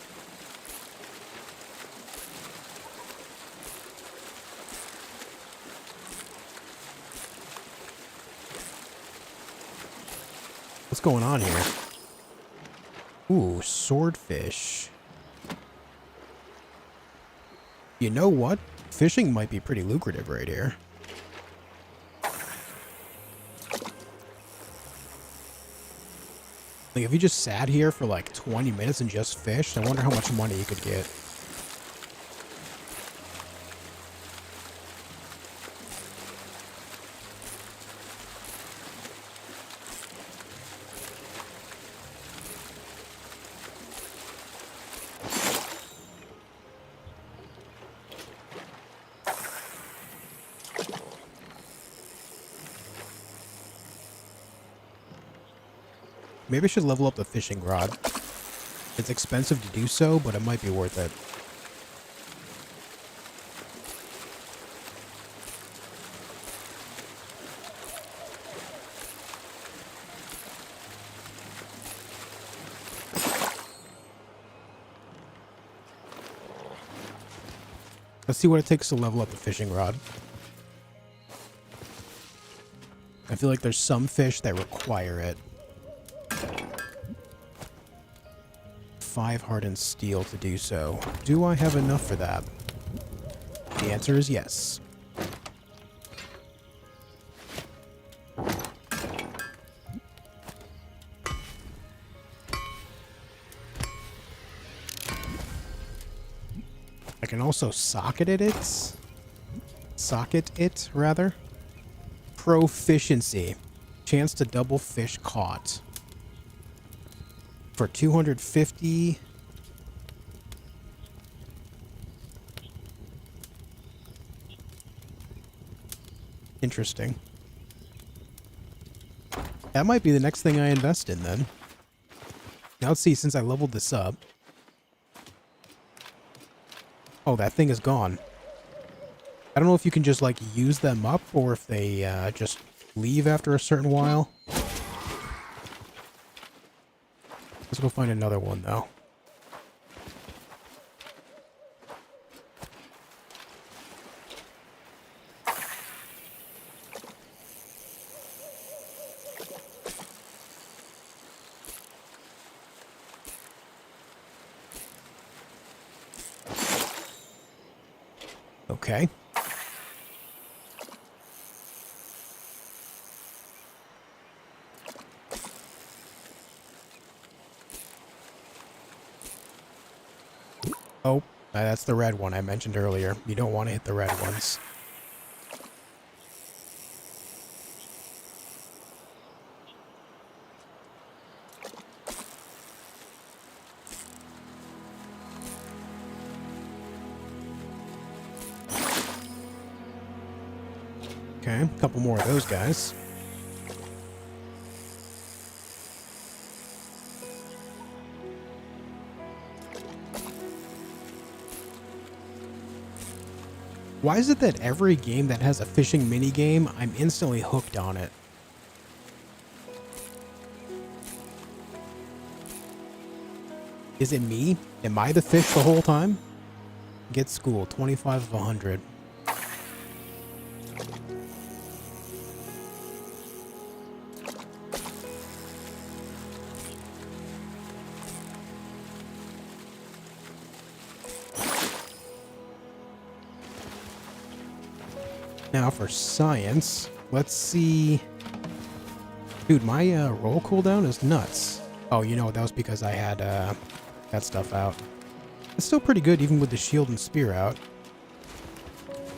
What's going on here? Ooh, swordfish. You know what? Fishing might be pretty lucrative right here. Like, if you just sat here for like 20 minutes and just fished, I wonder how much money you could get. Maybe I should level up the fishing rod. It's expensive to do so, but it might be worth it. Let's see what it takes to level up the fishing rod. I feel like there's some fish that require it. 5 hardened steel to do so. Do I have enough for that? The answer is yes. I can also socket it. Socket it, rather. Proficiency. Chance to double fish caught. For 250. Interesting. That might be the next thing I invest in then. Now let's see, since I leveled this up. Oh, that thing is gone. I don't know if you can just like use them up or if they just leave after a certain while. Let's go find another one, though. Okay. Oh, that's the red one I mentioned earlier. You don't want to hit the red ones. Okay, a couple more of those guys. Why is it that every game that has a fishing minigame, I'm instantly hooked on it? Is it me? Am I the fish the whole time? Get school, 25 of 100. Now for science, let's see. Dude, my roll cooldown is nuts. Oh, you know what? That was because I had that stuff out. It's still pretty good even with the shield and spear out.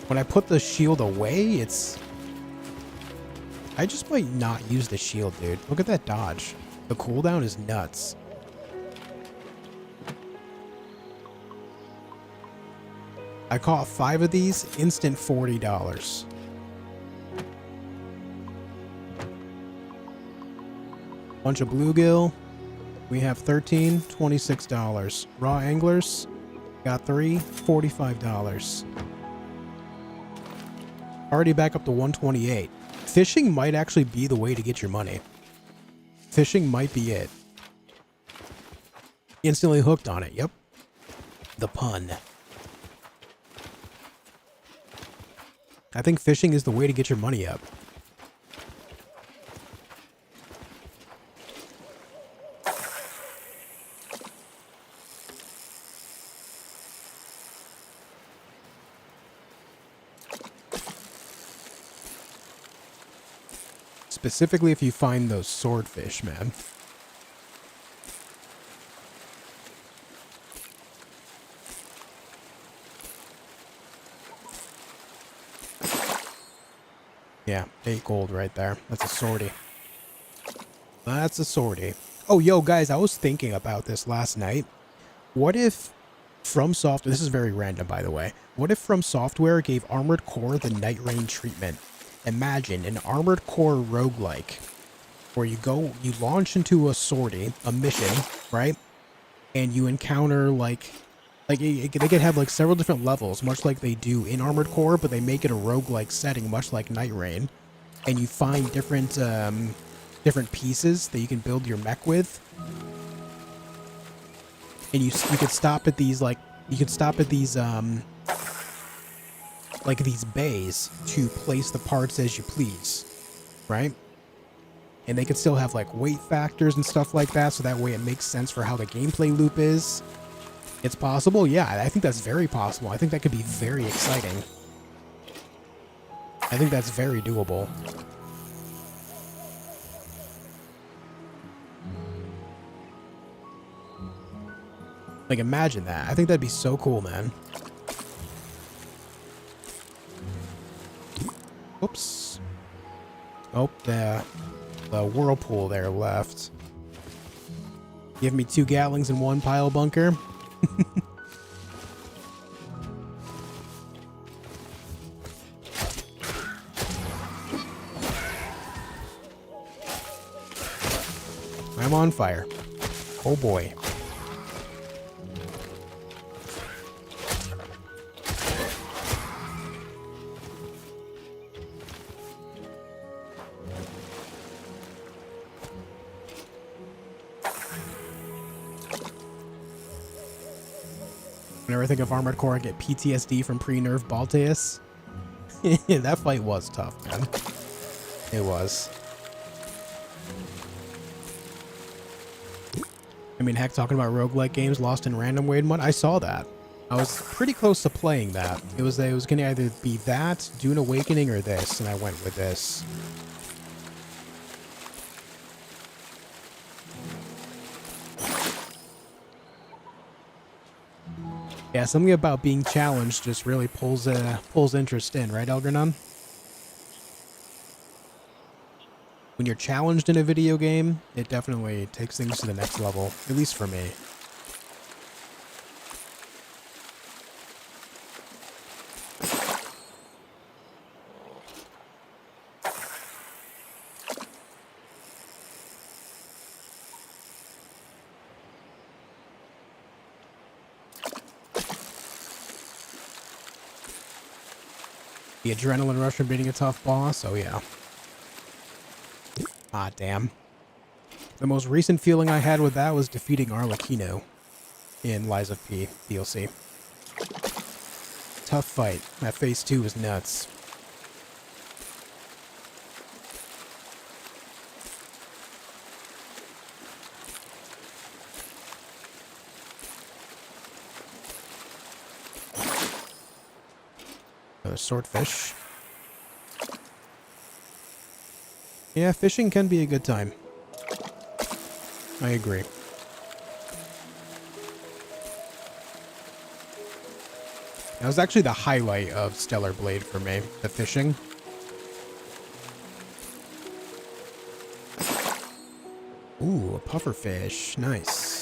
When I put the shield away, it's... I just might not use the shield, dude. Look at that dodge. The cooldown is nuts. I caught 5 of these, instant $40. Bunch of bluegill. We have 13, $26. Raw anglers, got 3, $45. Already back up to 128. Fishing might actually be the way to get your money. Fishing might be it. Instantly hooked on it, yep. The pun. I think fishing is the way to get your money up. Specifically if you find those swordfish, man. Yeah, 8 gold right there. That's a sortie. That's a sortie. Oh, yo, guys, I was thinking about this last night. What if From Software... This is very random, by the way. What if From Software gave Armored Core the Night Rain treatment? Imagine an Armored Core roguelike where you launch into a sortie, a mission, right? And you encounter, they could have, like, several different levels, much like they do in Armored Core, but they make it a roguelike setting, much like Night Rain. And you find different pieces that you can build your mech with. And you could stop at these, these bays to place the parts as you please, right? And they could still have, like, weight factors and stuff like that, so that way it makes sense for how the gameplay loop is. It's possible? Yeah, I think that's very possible. I think that could be very exciting. I think that's very doable. Like, imagine that. I think that'd be so cool, man. Oops. Oh, the whirlpool there left. Give me 2 Gatlings and 1 pile bunker. I'm on fire. Oh boy. Whenever I think of Armored Core, I get PTSD from pre-nerf Balteus. That fight was tough, man. It was. I mean, heck, talking about roguelike games, Lost in Random Wade Mud, I saw that. I was pretty close to playing that. It was going to either be that, Dune Awakening, or this, and I went with this. Yeah, something about being challenged just really pulls interest in, right, Elgranon? When you're challenged in a video game, it definitely takes things to the next level, at least for me. The adrenaline rush from beating a tough boss, oh yeah. Ah, damn. The most recent feeling I had with that was defeating Arlecchino in Lies of P DLC. Tough fight. That phase 2 was nuts. Another swordfish. Yeah, fishing can be a good time. I agree. That was actually the highlight of Stellar Blade for me, the fishing. Ooh, a pufferfish. Nice.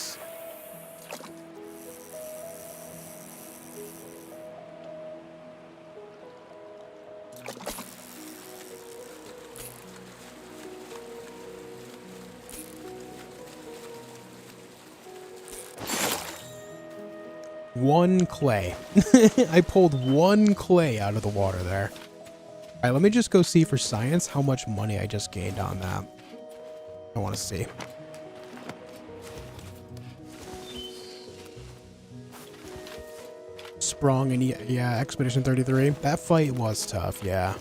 One clay. I pulled one clay out of the water there. Alright, let me just go see for science how much money I just gained on that. I want to see. Sprung and yeah, Expedition 33. That fight was tough, yeah.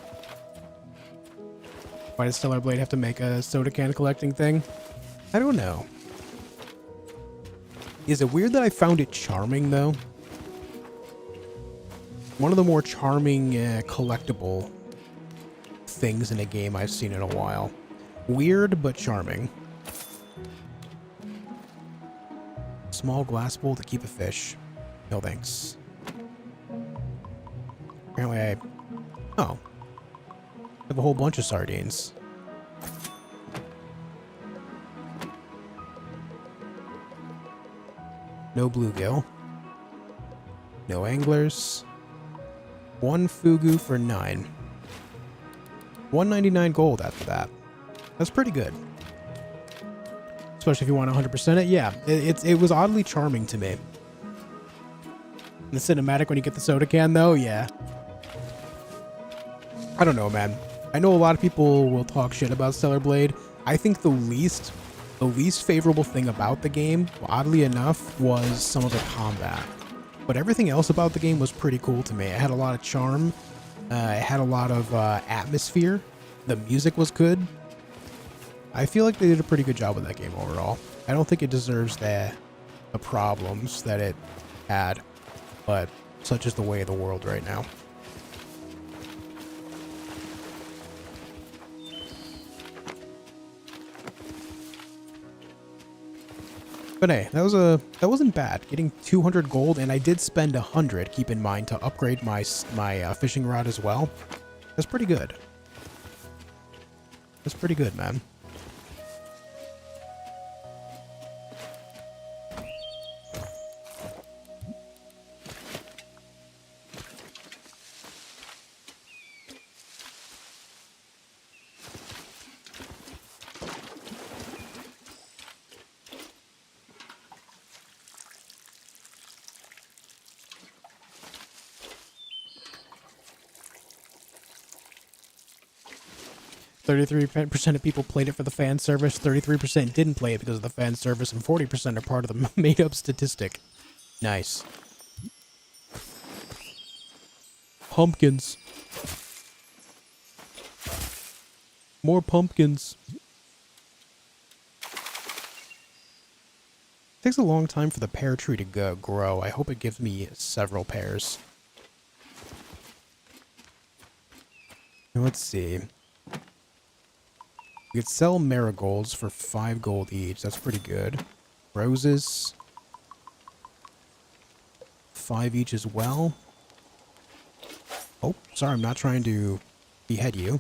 Why did Stellar Blade have to make a soda can collecting thing? I don't know. Is it weird that I found it charming, though? One of the more charming collectible things in a game I've seen in a while. Weird, but charming. Small glass bowl to keep a fish. No thanks. Apparently I... Oh. I have a whole bunch of sardines. No bluegill. No anglers. One fugu for 9. 199 gold after that. That's pretty good. Especially if you want 100% it. Yeah, it was oddly charming to me. The cinematic when you get the soda can, though, yeah. I don't know, man. I know a lot of people will talk shit about Stellar Blade. I think the least favorable thing about the game, oddly enough, was some of the combat. But everything else about the game was pretty cool to me. It had a lot of charm. It had a lot of atmosphere. The music was good. I feel like they did a pretty good job with that game overall. I don't think it deserves the problems that it had, but such is the way of the world right now. But hey, that wasn't bad. Getting 200 gold, and I did spend 100. Keep in mind to upgrade my fishing rod as well. That's pretty good. That's pretty good, man. 33% of people played it for the fan service, 33% didn't play it because of the fan service, and 40% are part of the made-up statistic. Nice. Pumpkins. More pumpkins. Takes a long time for the pear tree to grow. I hope it gives me several pears. Now, let's see. We could sell marigolds for 5 gold each. That's pretty good. Roses. 5 each as well. Oh, sorry, I'm not trying to behead you.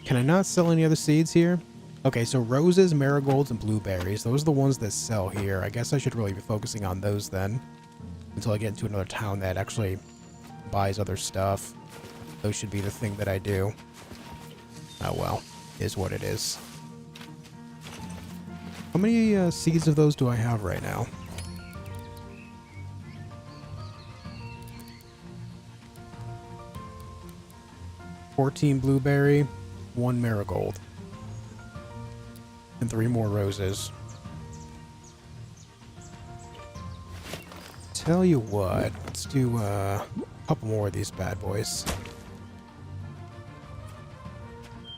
Can I not sell any other seeds here? Okay, so roses, marigolds, and blueberries. Those are the ones that sell here. I guess I should really be focusing on those then. Until I get into another town that actually buys other stuff. Those should be the thing that I do. Oh well, is what it is. How many seeds of those do I have right now? $14 blueberry, 1 marigold, and 3 more roses. Tell you what, let's do a couple more of these bad boys.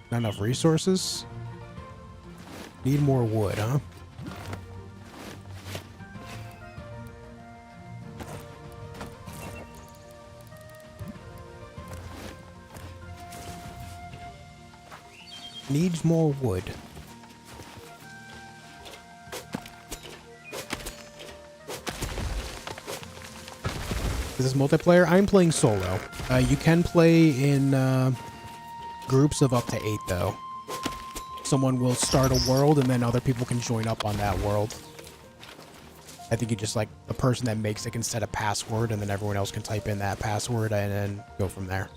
Not enough resources? Need more wood, huh? Needs more wood. Is this multiplayer? I'm playing solo. You can play in groups of up to 8, though. Someone will start a world, and then other people can join up on that world. I think you just, like, the person that makes it can set a password, and then everyone else can type in that password and then go from there.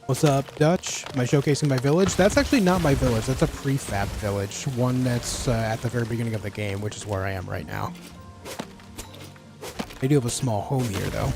What's up, Dutch? Am I showcasing my village? That's actually not my village. That's a prefab village. One that's at the very beginning of the game, which is where I am right now. They do have a small home here, though.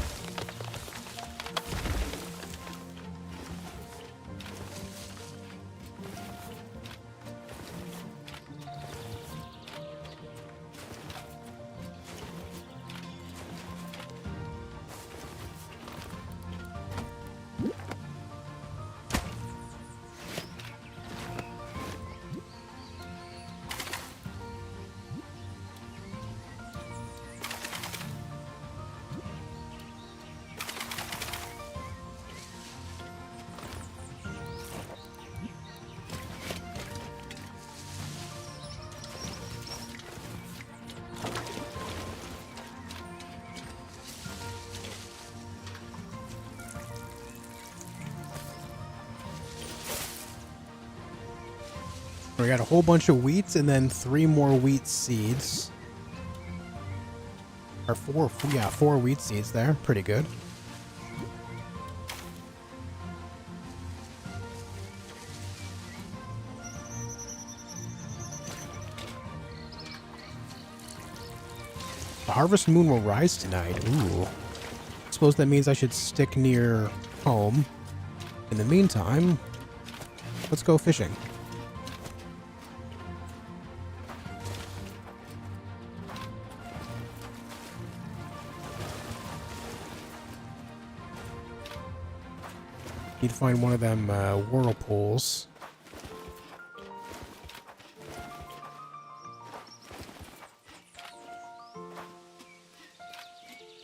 We got a whole bunch of wheats and then 3 more wheat seeds. Or 4, yeah, 4 wheat seeds there. Pretty good. The harvest moon will rise tonight. Ooh. Suppose that means I should stick near home. In the meantime, let's go fishing. Need to find one of them whirlpools.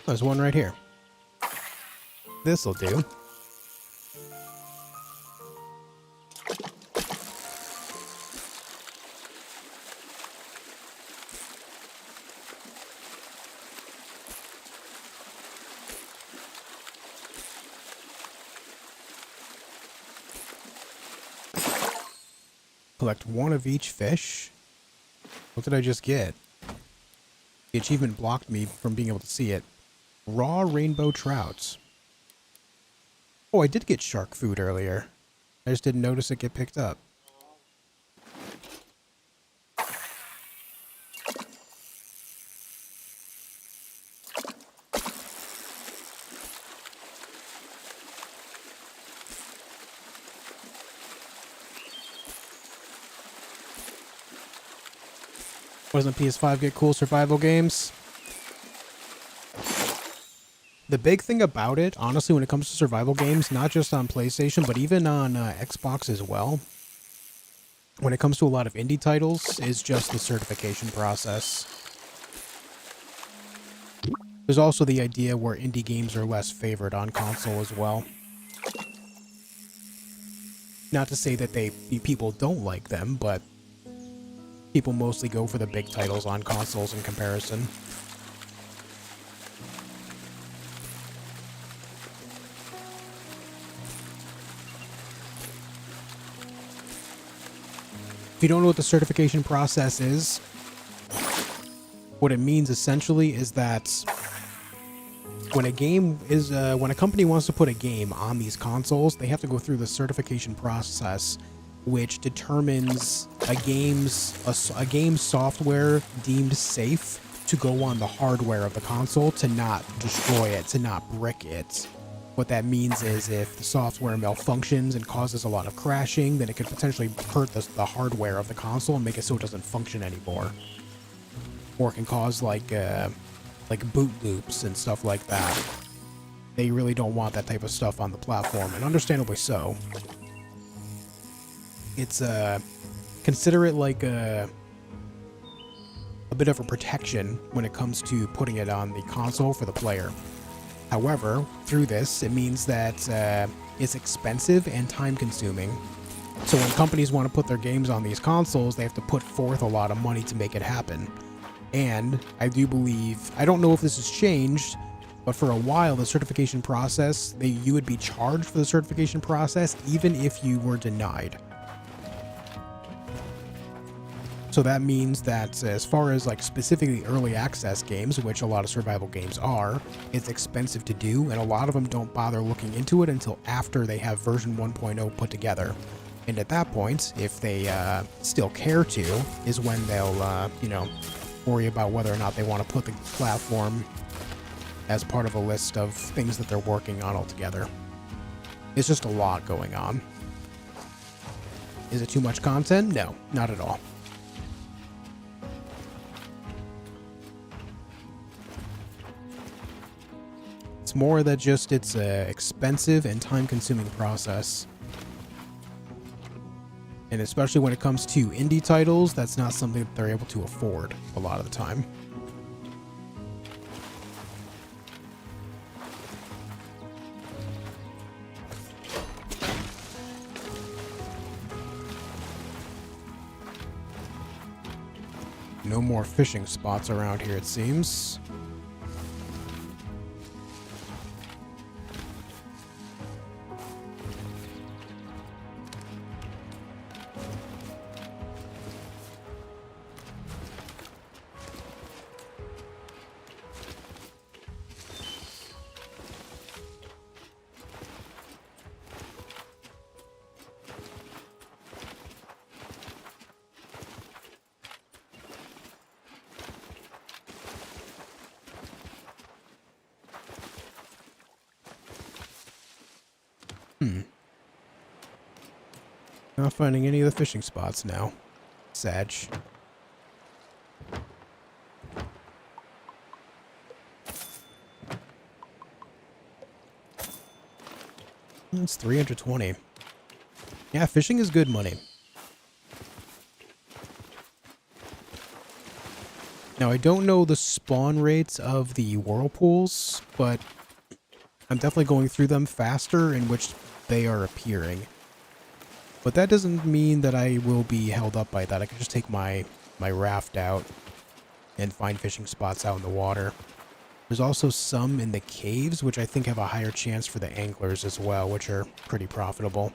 There's one right here. This'll do. Collect 1 of each fish. What did I just get? The achievement blocked me from being able to see it. Raw rainbow trouts. Oh, I did get shark food earlier. I just didn't notice it get picked up. Doesn't PS5 get cool survival games? The big thing about it, honestly, when it comes to survival games, not just on PlayStation, but even on Xbox as well, when it comes to a lot of indie titles, is just the certification process. There's also the idea where indie games are less favored on console as well. Not to say that people don't like them, but people mostly go for the big titles on consoles in comparison. If you don't know what the certification process is, what it means essentially is that when a company wants to put a game on these consoles, they have to go through the certification process, which determines a game's software deemed safe to go on the hardware of the console, to not destroy it, to not brick it. What that means is if the software malfunctions and causes a lot of crashing, then it could potentially hurt the hardware of the console and make it so it doesn't function anymore. Or it can cause like boot loops and stuff like that. They really don't want that type of stuff on the platform, and understandably so. It's consider it like a bit of a protection when it comes to putting it on the console for the player. However, through this, it means that it's expensive and time-consuming. So when companies want to put their games on these consoles, they have to put forth a lot of money to make it happen. And I do believe, I don't know if this has changed, but for a while, the certification process, you would be charged for the certification process even if you were denied. So that means that as far as like specifically early access games, which a lot of survival games are, it's expensive to do, and a lot of them don't bother looking into it until after they have version 1.0 put together. And at that point, if they still care to, is when they'll, worry about whether or not they want to put the platform as part of a list of things that they're working on altogether. It's just a lot going on. Is it too much content? No, not at all. It's more that just it's an expensive and time-consuming process. And especially when it comes to indie titles, that's not something that they're able to afford a lot of the time. No more fishing spots around here, it seems. Not finding any of the fishing spots now. Sad. It's 320. Yeah, fishing is good money. Now, I don't know the spawn rates of the whirlpools, but I'm definitely going through them faster in which they are appearing. But that doesn't mean that I will be held up by that. I can just take my raft out and find fishing spots out in the water. There's also some in the caves, which I think have a higher chance for the anglers as well, which are pretty profitable.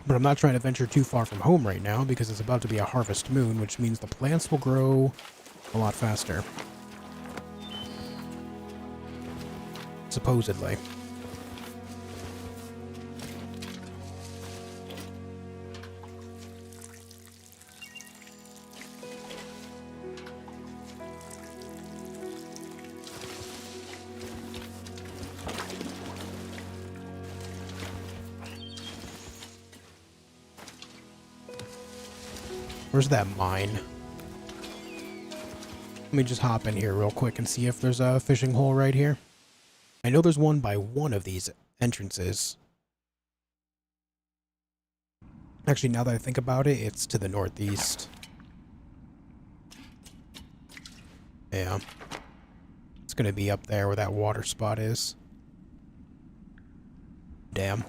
But I'm not trying to venture too far from home right now because it's about to be a harvest moon, which means the plants will grow a lot faster. Supposedly. Where's that mine? Let me just hop in here real quick and see if there's a fishing hole right here. I know there's one by one of these entrances. Actually, now that I think about it, it's to the northeast. Yeah. It's gonna be up there where that water spot is. Damn.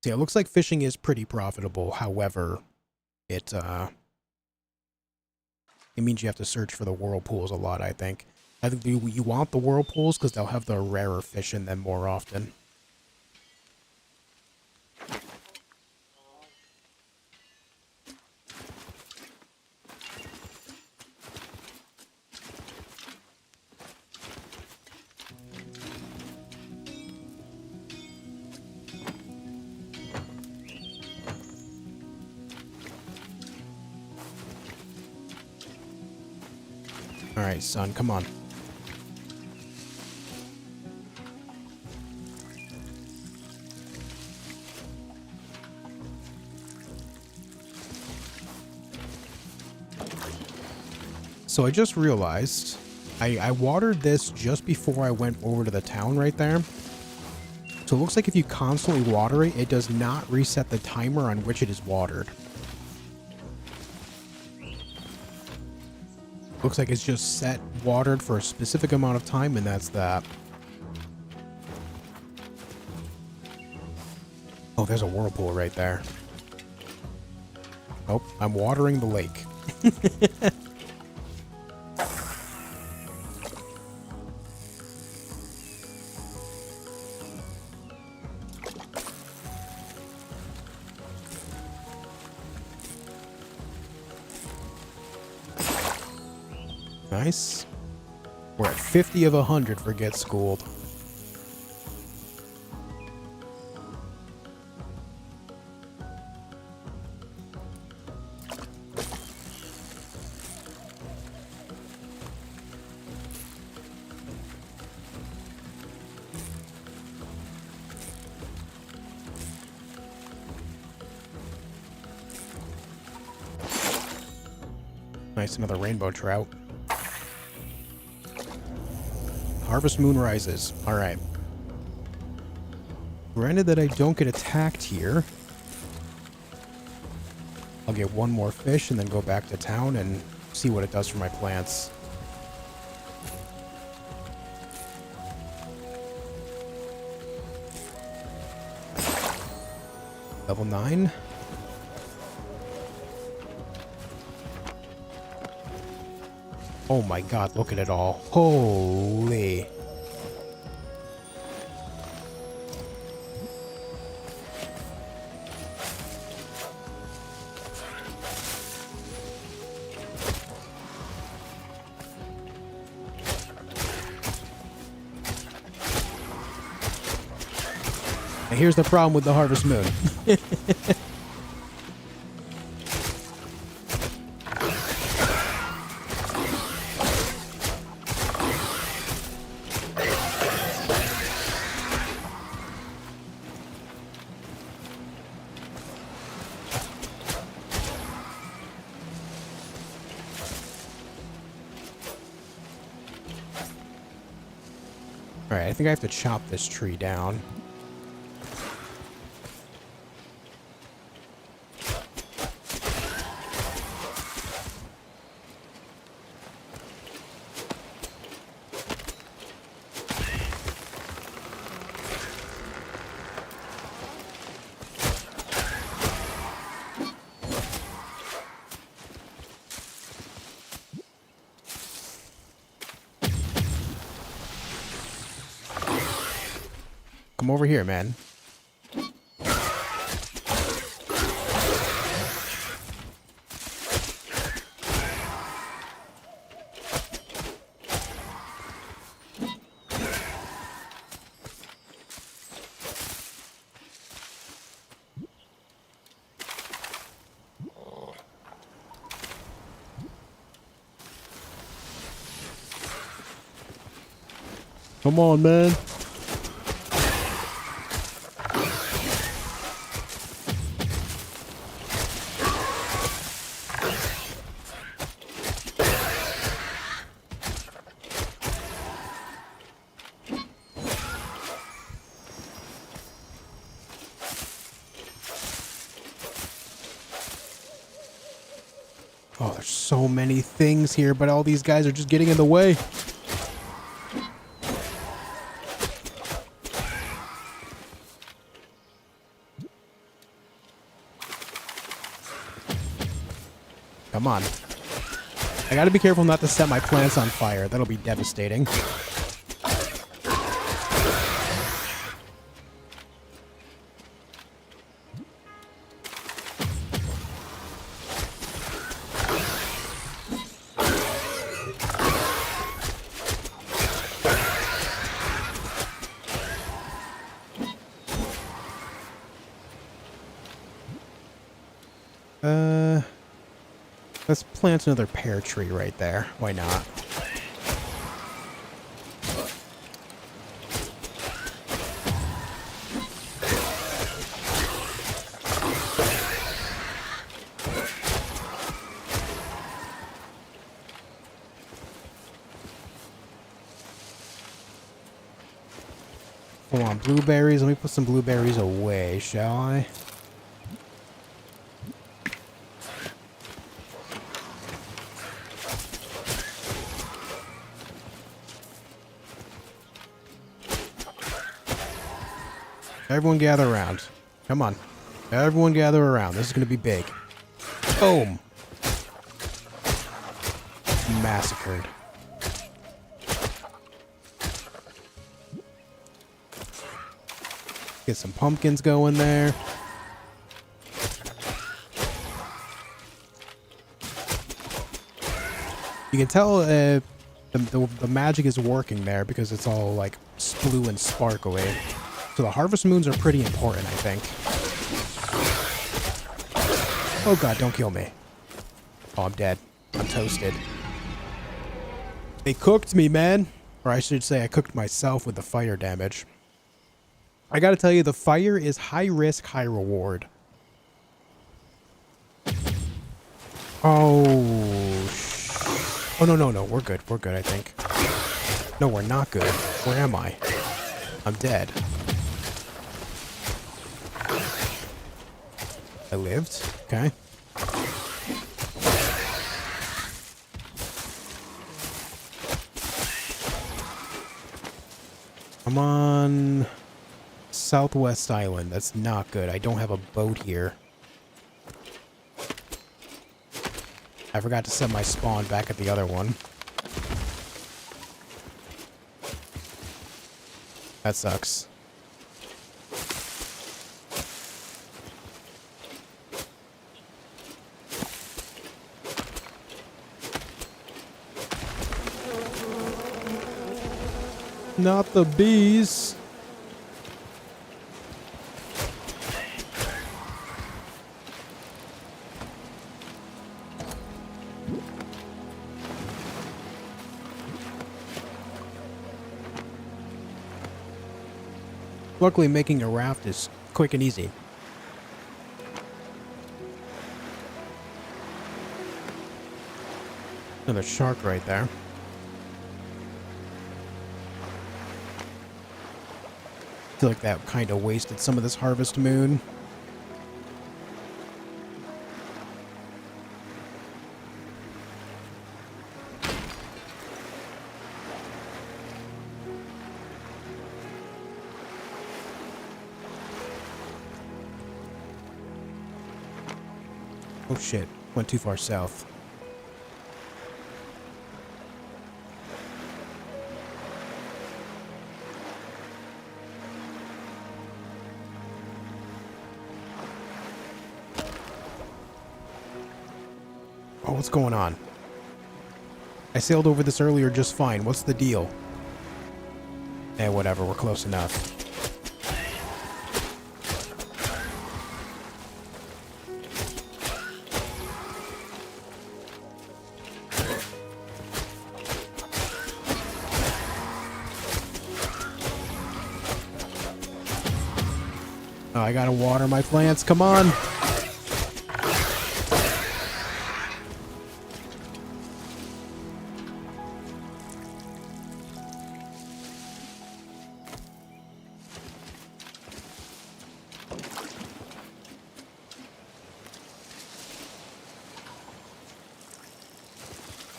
See, it looks like fishing is pretty profitable. However, it means you have to search for the whirlpools a lot, I think. I think you want the whirlpools because they'll have the rarer fish in them more often. Alright, son, come on. So I just realized I watered this just before I went over to the town right there. So it looks like if you constantly water it, it does not reset the timer on which it is watered. Looks like it's just set watered for a specific amount of time, and that's that. Oh, there's a whirlpool right there. Oh, I'm watering the lake. Nice. We're at 50 of 100 for Get Schooled. Nice, another rainbow trout. Harvest moon rises. Alright. Granted that I don't get attacked here. I'll get one more fish and then go back to town and see what it does for my plants. Level 9. Oh my god, look at it all. Holy. Now here's the problem with the harvest moon. Alright, I think I have to chop this tree down. Come over here, man. Come on, man. There's so many things here, but all these guys are just getting in the way. Come on. I gotta be careful not to set my plants on fire. That'll be devastating. Let's plant another pear tree right there. Why not? Come on, blueberries. Let me put some blueberries away, shall I? Everyone gather around. Come on. Everyone gather around. This is going to be big. Boom. Massacred. Get some pumpkins going there. You can tell the magic is working there because it's all like blue and sparkly. So the harvest moons are pretty important, I think. Oh god, don't kill me. Oh, I'm dead. I'm toasted. They cooked me, man. Or I should say I cooked myself with the fire damage. I gotta tell you, the fire is high risk, high reward. Oh, oh, no. We're good. We're good, I think. No, we're not good. Where am I? I'm dead. I lived. Okay. I'm on Southwest Island. That's not good. I don't have a boat here. I forgot to set my spawn back at the other one. That sucks. Not the bees. Luckily, making a raft is quick and easy. Another shark right there. I feel like that kind of wasted some of this harvest moon. Oh shit, went too far south. Oh, what's going on? I sailed over this earlier just fine. What's the deal? Eh, whatever, we're close enough. Oh, I gotta water my plants, come on!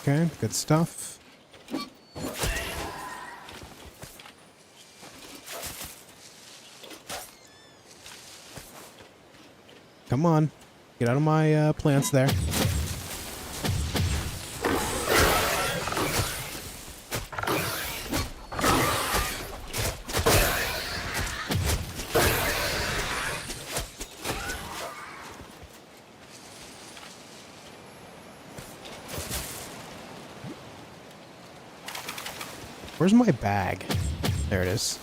Okay, good stuff. Come on. Get out of my plants there. Where's my bag? There it is.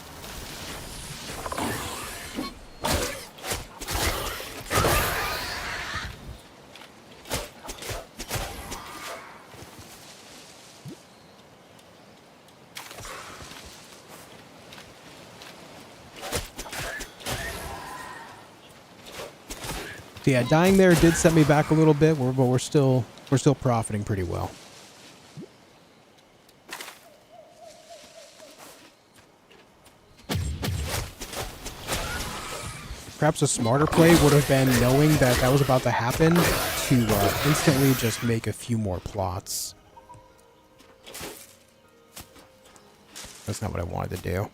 So yeah, dying there did set me back a little bit, but we're still profiting pretty well. Perhaps a smarter play would have been knowing that that was about to happen to instantly just make a few more plots. That's not what I wanted to do.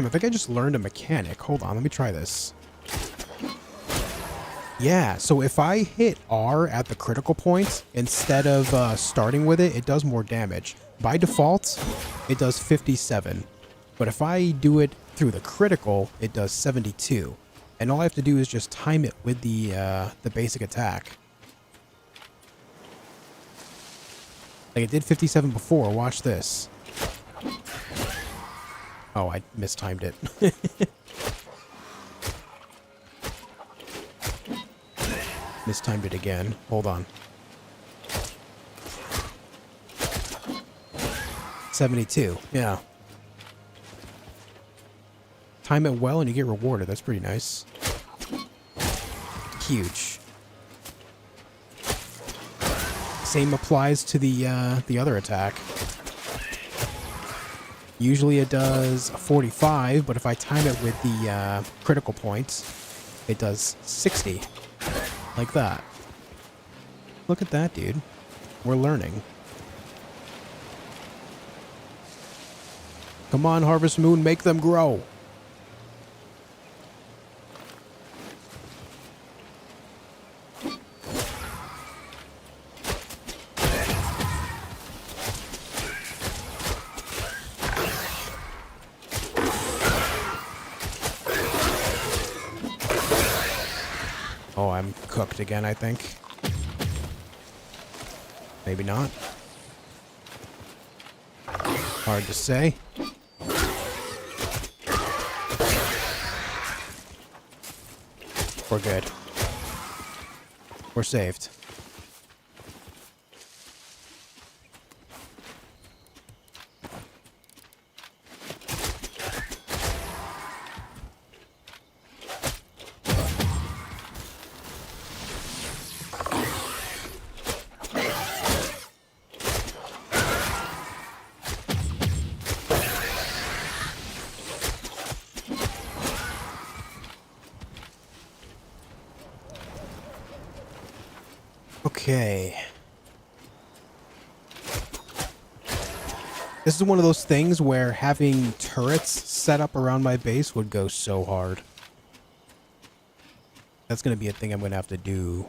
I think I just learned a mechanic. Hold on, let me try this. Yeah, so if I hit R at the critical points, instead of starting with it, it does more damage. By default, it does 57. But if I do it through the critical, it does 72. And all I have to do is just time it with the basic attack. Like it did 57 before, watch this. Oh, I mistimed it. Mistimed it again. Hold on. 72. Yeah. Time it well and you get rewarded. That's pretty nice. Huge. Same applies to the other attack. Usually it does 45, but if I time it with the critical points, it does 60. Like that. Look at that, dude. We're learning. Come on, Harvest Moon, make them grow. Oh, I'm cooked again, I think. Maybe not. Hard to say. We're good. We're saved. Okay. This is one of those things where having turrets set up around my base would go so hard. That's going to be a thing I'm going to have to do.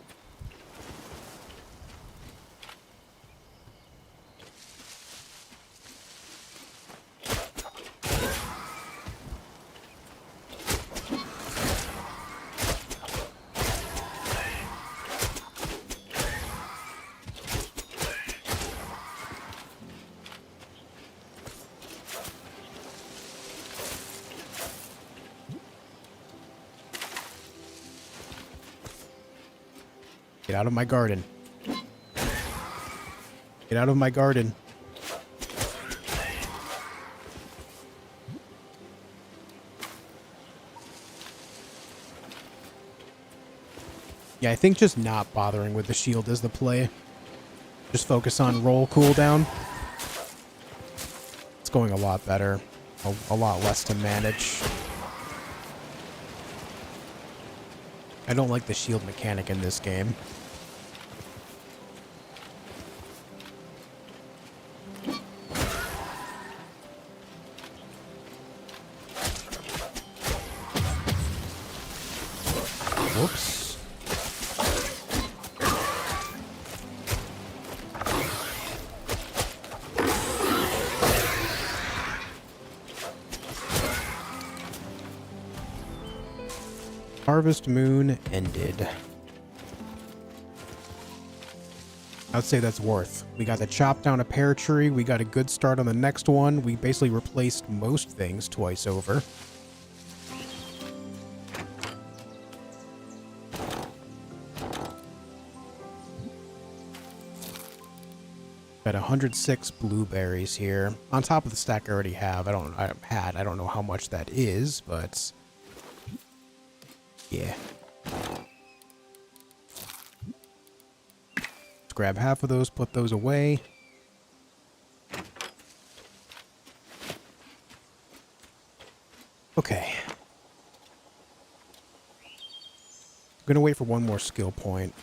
Get out of my garden. Get out of my garden. Yeah, I think just not bothering with the shield is the play. Just focus on roll cooldown. It's going a lot better. A lot less to manage. I don't like the shield mechanic in this game. Whoops. Harvest Moon ended. I'd say that's worth. We got to chop down a pear tree. We got a good start on the next one. We basically replaced most things twice over. Got 106 blueberries here. On top of the stack I already have. I don't know how much that is, but yeah. Let's grab half of those, put those away. Okay. I'm gonna wait for one more skill point.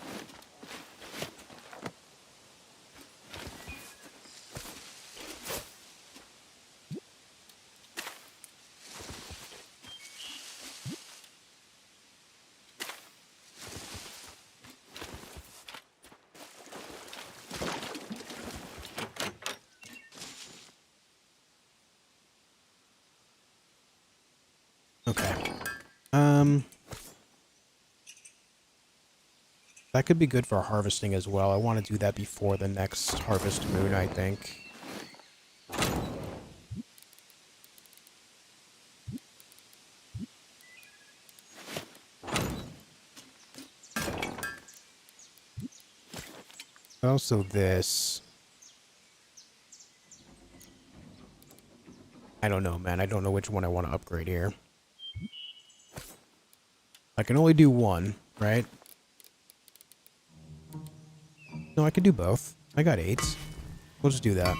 Okay. That could be good for harvesting as well. I want to do that before the next harvest moon, I think. Also this. I don't know, man. I don't know which one I want to upgrade here. I can only do one, right? No, I could do both. I got 8. We'll just do that.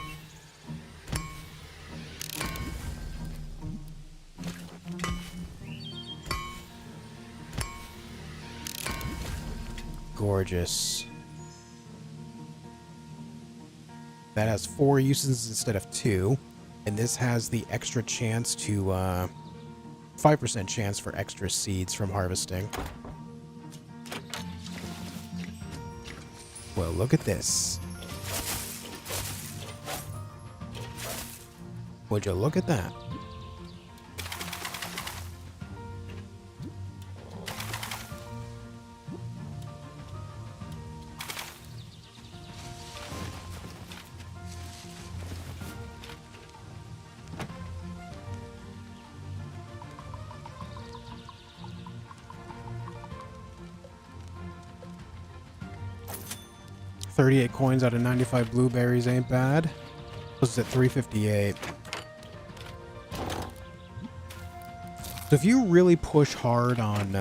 Gorgeous. That has 4 uses instead of 2. And this has the extra chance to, 5% chance for extra seeds from harvesting. Well, look at this. Would you look at that? $38 coins out of 95 blueberries ain't bad. This is at 358. So if you really push hard on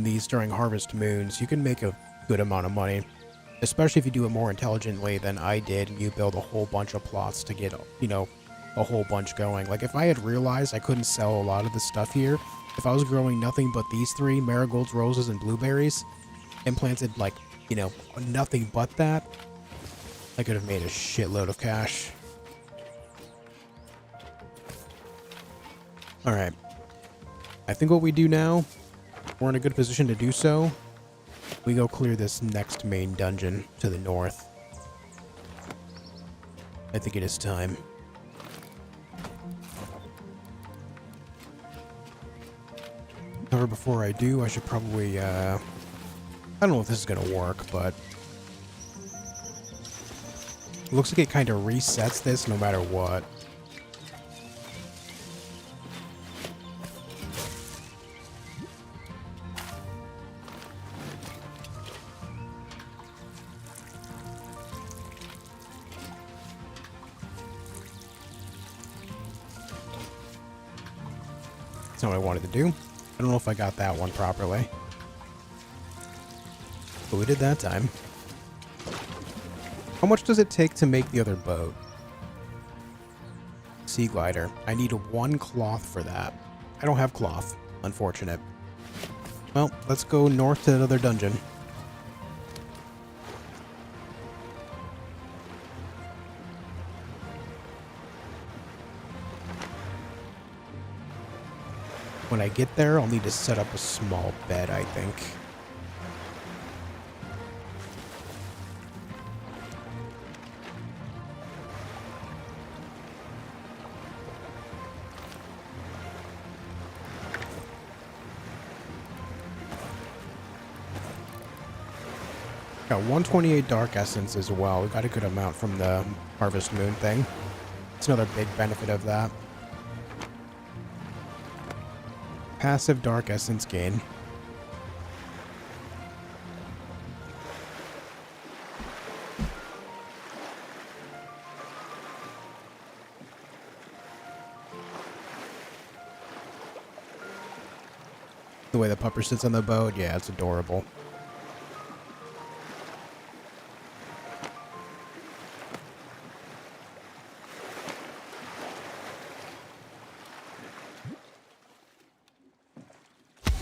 these during harvest moons, you can make a good amount of money. Especially if you do it more intelligently than I did and you build a whole bunch of plots to get, you know, a whole bunch going. Like if I had realized I couldn't sell a lot of the stuff here, if I was growing nothing but these 3, marigolds, roses, and blueberries, and planted like, you know, nothing but that, I could have made a shitload of cash. Alright. I think what we do now, we're in a good position to do so. We go clear this next main dungeon to the north. I think it is time. However, before I do, I should probably, I don't know if this is going to work, but it looks like it kind of resets this no matter what. That's not what I wanted to do. I don't know if I got that one properly. But we did that time. How much does it take to make the other boat? Sea glider. I need 1 cloth for that. I don't have cloth. Unfortunate. Well, let's go north to another dungeon. When I get there, I'll need to set up a small bed, I think. Got 128 dark essence as well. We got a good amount from the Harvest Moon thing. It's another big benefit of that. Passive dark essence gain. The way the pupper sits on the boat, yeah, it's adorable.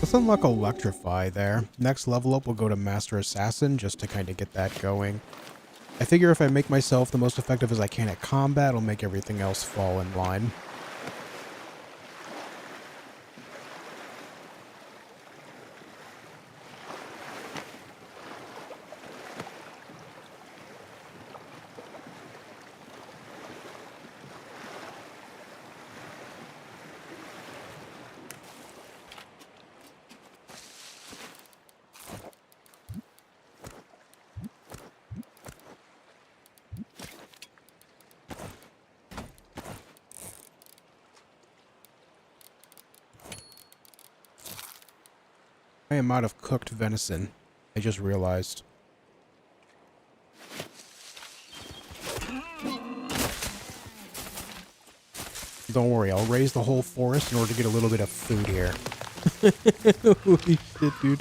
Let's unlock Electrify there. Next level up, we'll go to Master Assassin just to kind of get that going. I figure if I make myself the most effective as I can at combat, it'll make everything else fall in line. I am out of cooked venison. I just realized. Don't worry, I'll raise the whole forest in order to get a little bit of food here. Holy shit, dude.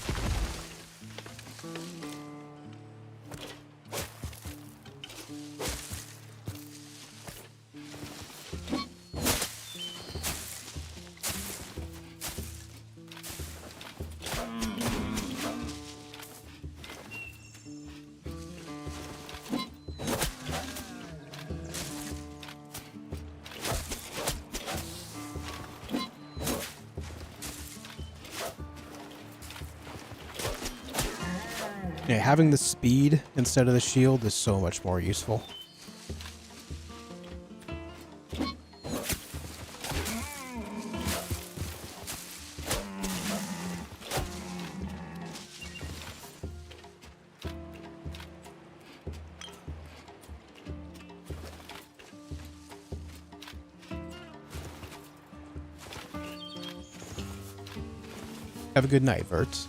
Yeah, having the speed instead of the shield is so much more useful. Have a good night, Verts.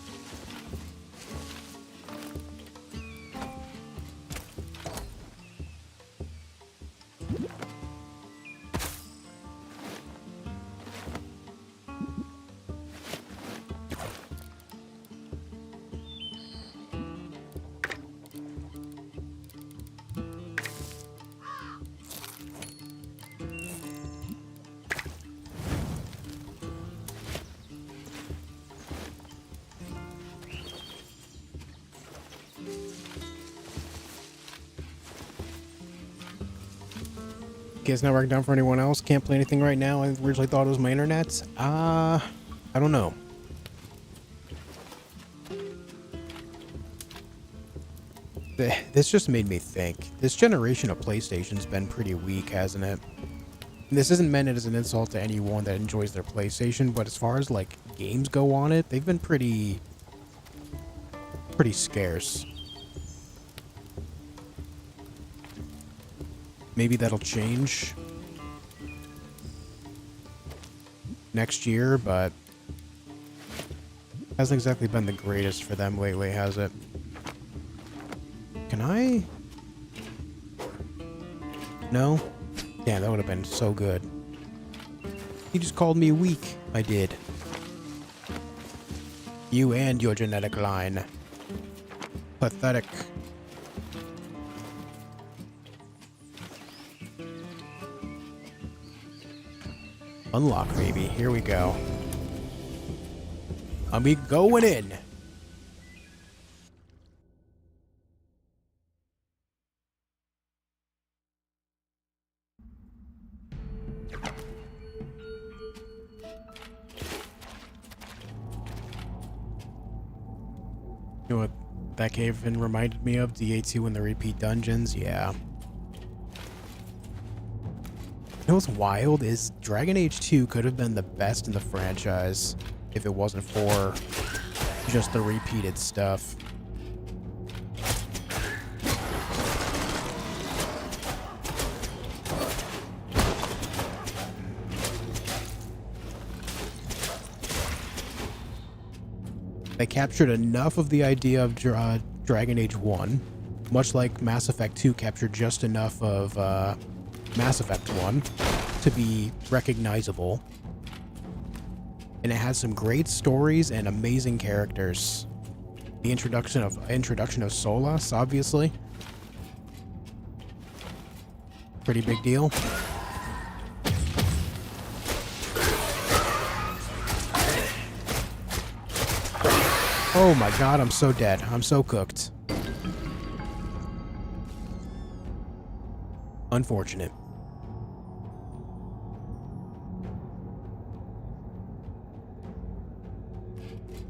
Is network down for anyone else? Can't play anything right now. I originally thought it was my internet. I don't know. This just made me think. This generation of PlayStation's been pretty weak, hasn't it? And this isn't meant as an insult to anyone that enjoys their PlayStation, but as far as like games go on it, they've been pretty scarce. Maybe that'll change next year, but hasn't exactly been the greatest for them lately, has it? Can I? No? Damn, that would have been so good. He just called me weak. I did. You and your genetic line. Pathetic. Unlock, baby. Here we go. I'll be going in. You know what that cave in reminded me of? DA2 and the repeat dungeons? Yeah. You know what's wild is Dragon Age 2 could have been the best in the franchise if it wasn't for just the repeated stuff. They captured enough of the idea of Dragon Age 1, much like Mass Effect 2 captured just enough of Mass Effect 1 to be recognizable. And it has some great stories and amazing characters. The introduction of Solas, obviously. Pretty big deal. Oh my god, I'm so dead. I'm so cooked. Unfortunate.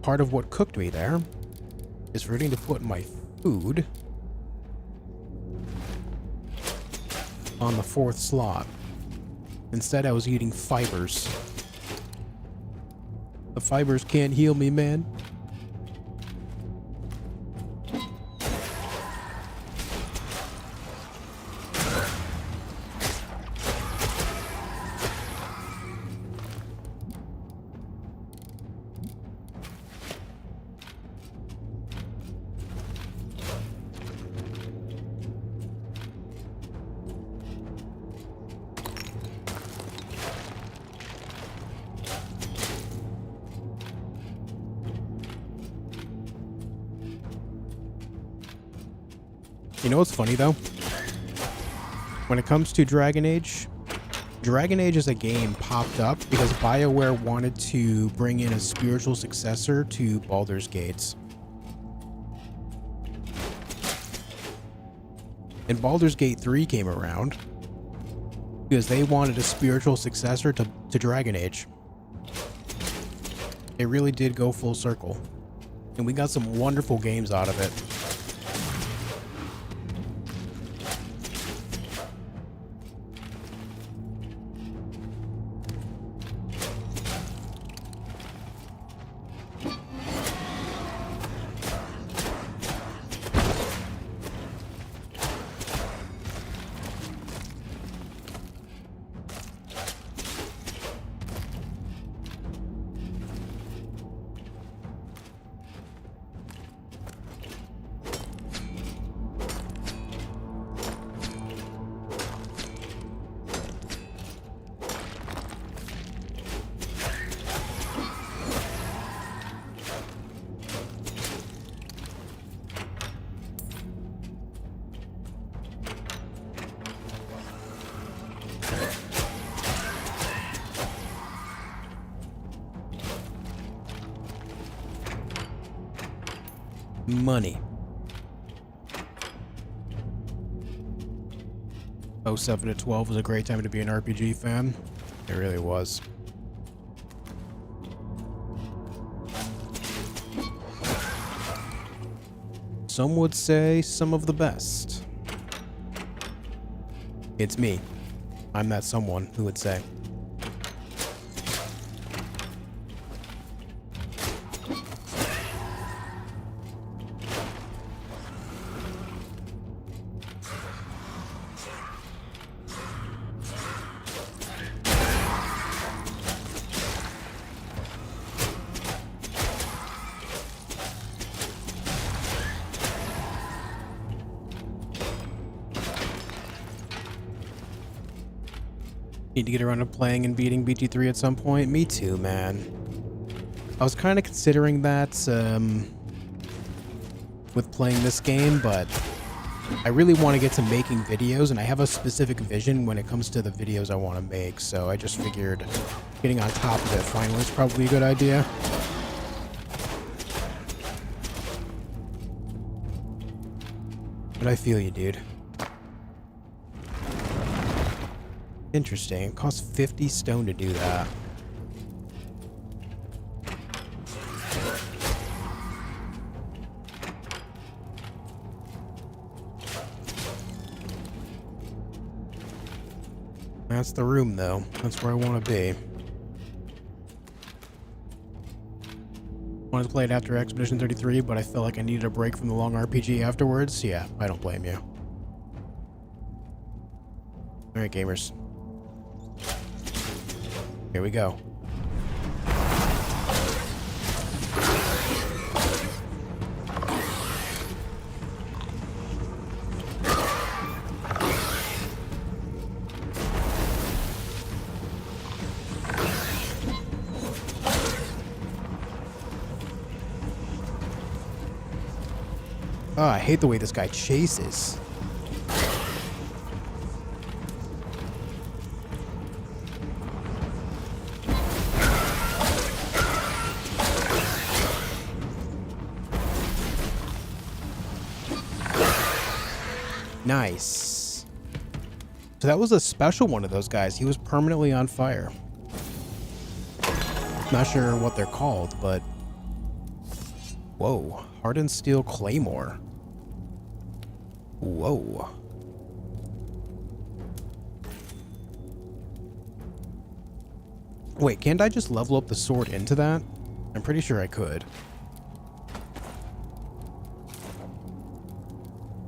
Part of what cooked me there is forgetting to put my food on the 4th slot. Instead, I was eating fibers. The fibers can't heal me, man. You know what's funny though? When it comes to Dragon Age as a game popped up because BioWare wanted to bring in a spiritual successor to Baldur's Gate. And Baldur's Gate 3 came around because they wanted a spiritual successor to Dragon Age. It really did go full circle. And we got some wonderful games out of it. Money. 07 to 12 was a great time to be an RPG fan. It really was. Some would say some of the best. It's me. I'm that someone who would say. Need to get around to playing and beating BT3 at some point. Me too, man. I was kind of considering that. with playing this game, but I really want to get to making videos, and I have a specific vision when it comes to the videos I want to make, so I just figured getting on top of it finally is probably a good idea. But I feel you, dude. Interesting. It costs 50 stone to do that. That's the room, though. That's where I want to be. Wanted to play it after Expedition 33, but I felt like I needed a break from the long RPG afterwards. Yeah, I don't blame you. Alright, gamers. Here we go. Oh, I hate the way this guy chases. Nice. So that was a special one of those guys. He was permanently on fire. Not sure what they're called, but... Whoa. Hardened steel claymore. Whoa. Wait, can't I just level up the sword into that? I'm pretty sure I could.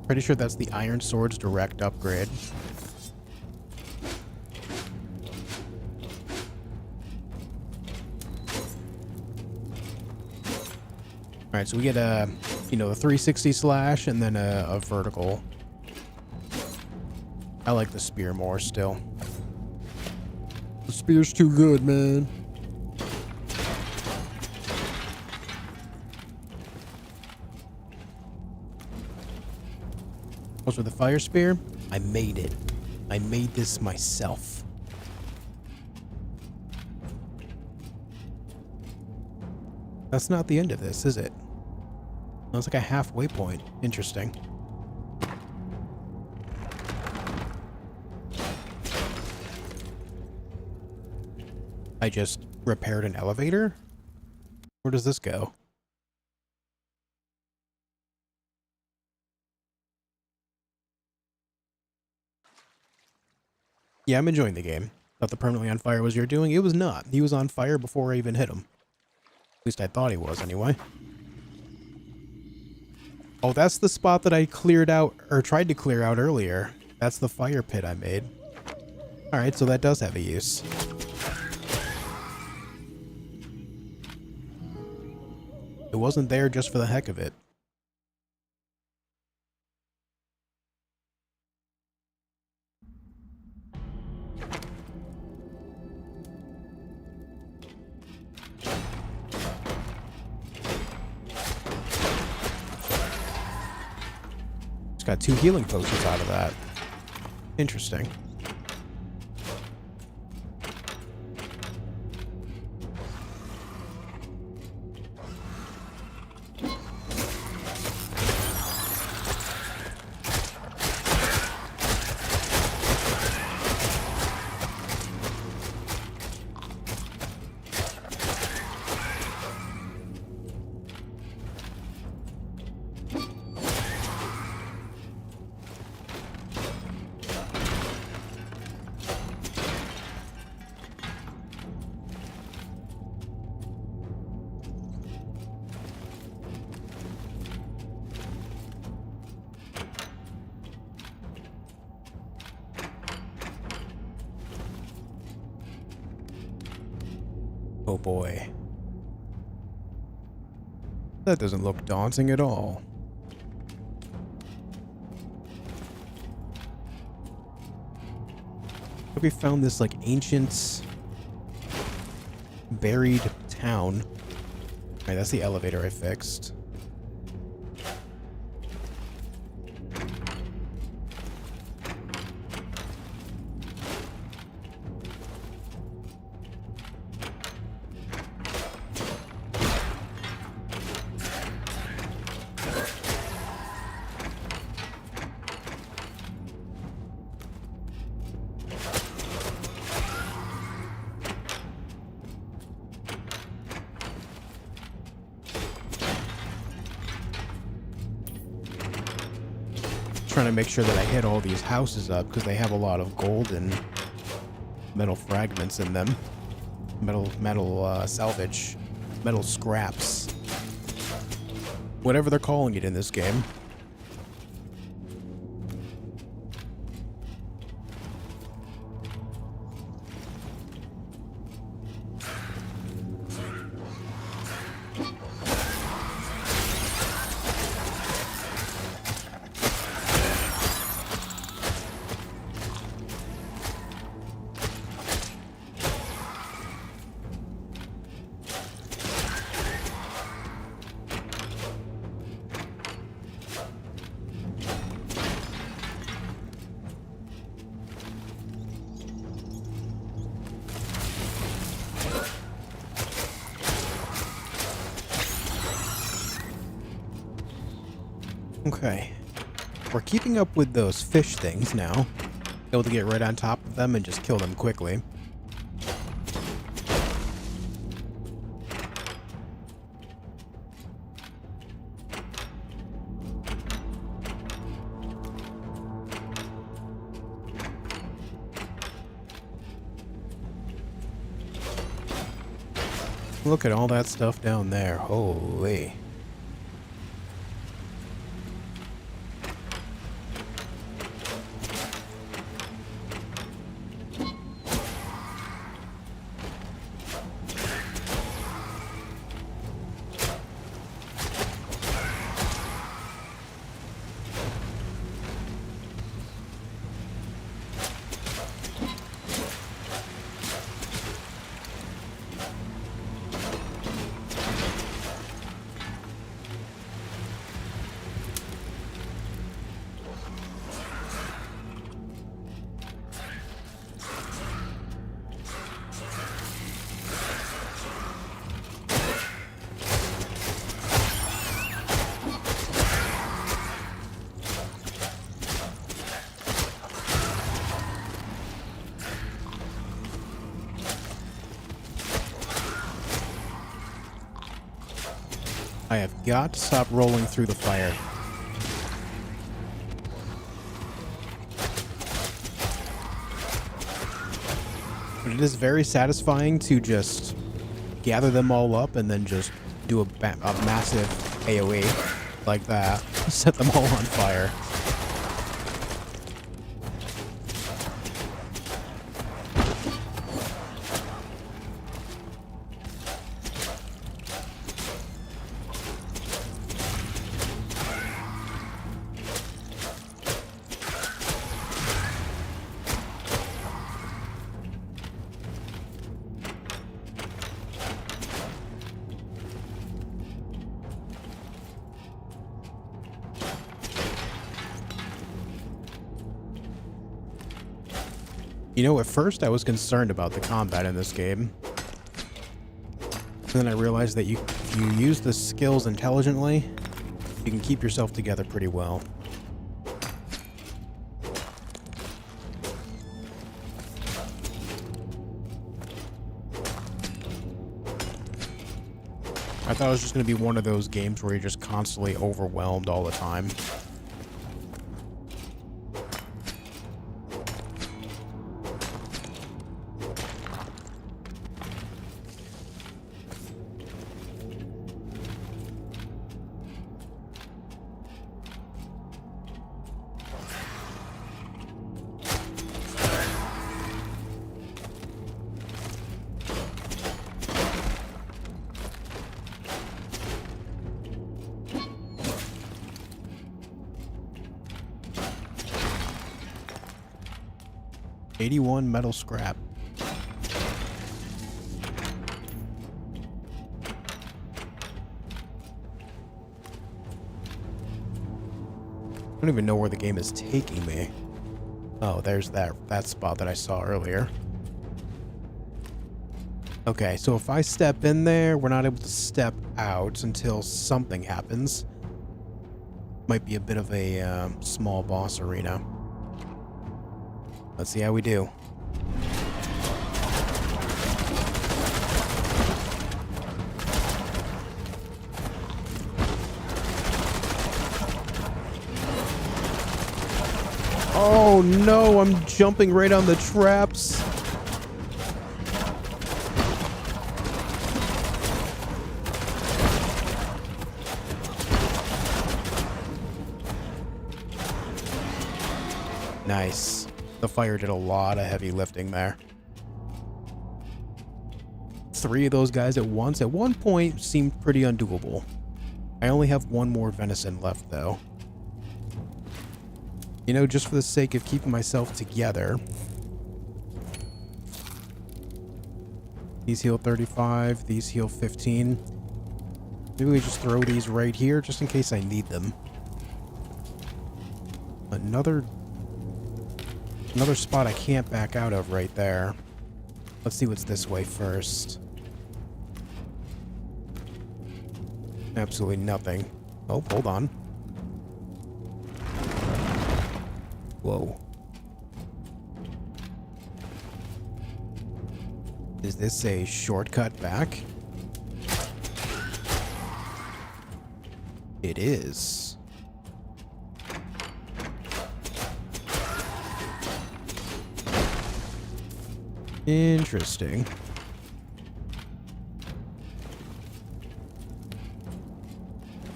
Pretty sure that's the Iron Sword's direct upgrade. Alright, so we get a, you know, a 360 slash and then a vertical. I like the spear more still. The spear's too good, man. What's with the fire spear? I made it. I made this myself. That's not the end of this, is it? That's like a halfway point. Interesting. I just repaired an elevator? Where does this go? Yeah, I'm enjoying the game. Thought the permanently on fire was your doing. It was not. He was on fire before I even hit him. At least I thought he was, anyway. Oh, that's the spot that I cleared out, or tried to clear out earlier. That's the fire pit I made. Alright, so that does have a use. It wasn't there just for the heck of it. Just got 2 healing potions out of that. Interesting. Oh boy. That doesn't look daunting at all. We found this like ancient buried town. Alright, that's the elevator I fixed. trying to make sure that I hit all these houses up because they have a lot of gold and metal fragments in them. Metal salvage. Metal scraps. Whatever they're calling it in this game. Okay. We're keeping up with those fish things now. Able to get right on top of them and just kill them quickly. Look at all that stuff down there. Holy. I have got to stop rolling through the fire. But it is very satisfying to just gather them all up and then just do a massive AoE like that. Set them all on fire. You know, at first I was concerned about the combat in this game. And then I realized that if you use the skills intelligently, you can keep yourself together pretty well. I thought it was just going to be one of those games where you're just constantly overwhelmed all the time. $81 metal scrap. I don't even know where the game is taking me. Oh, there's that spot that I saw earlier. Okay, so if I step in there, we're not able to step out until something happens. Might be a bit of a small boss arena. Let's see how we do. Oh no, I'm jumping right on the traps. Nice. The fire did a lot of heavy lifting there. 3 of those guys at once at one point seemed pretty undoable. I only have 1 more venison left though. You know, just for the sake of keeping myself together. These heal 35, these heal 15. Maybe we just throw these right here just in case I need them. Another spot I can't back out of right there. Let's see what's this way first. Absolutely nothing. Oh, hold on. Whoa. Is this a shortcut back? It is. Interesting.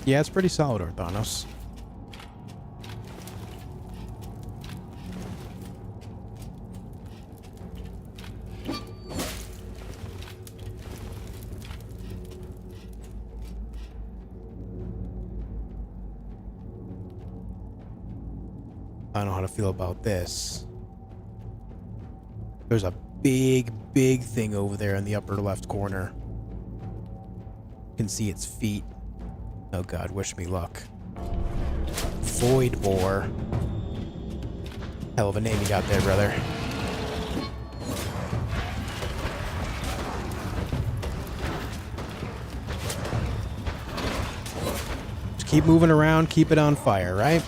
Yeah, it's pretty solid, Orthanos. I don't know how to feel about this. There's a big thing over there in the upper left corner. You can see its feet. Oh god, wish me luck. Void boar. Hell of a name you got there, brother. Just keep moving around, keep it on fire, right?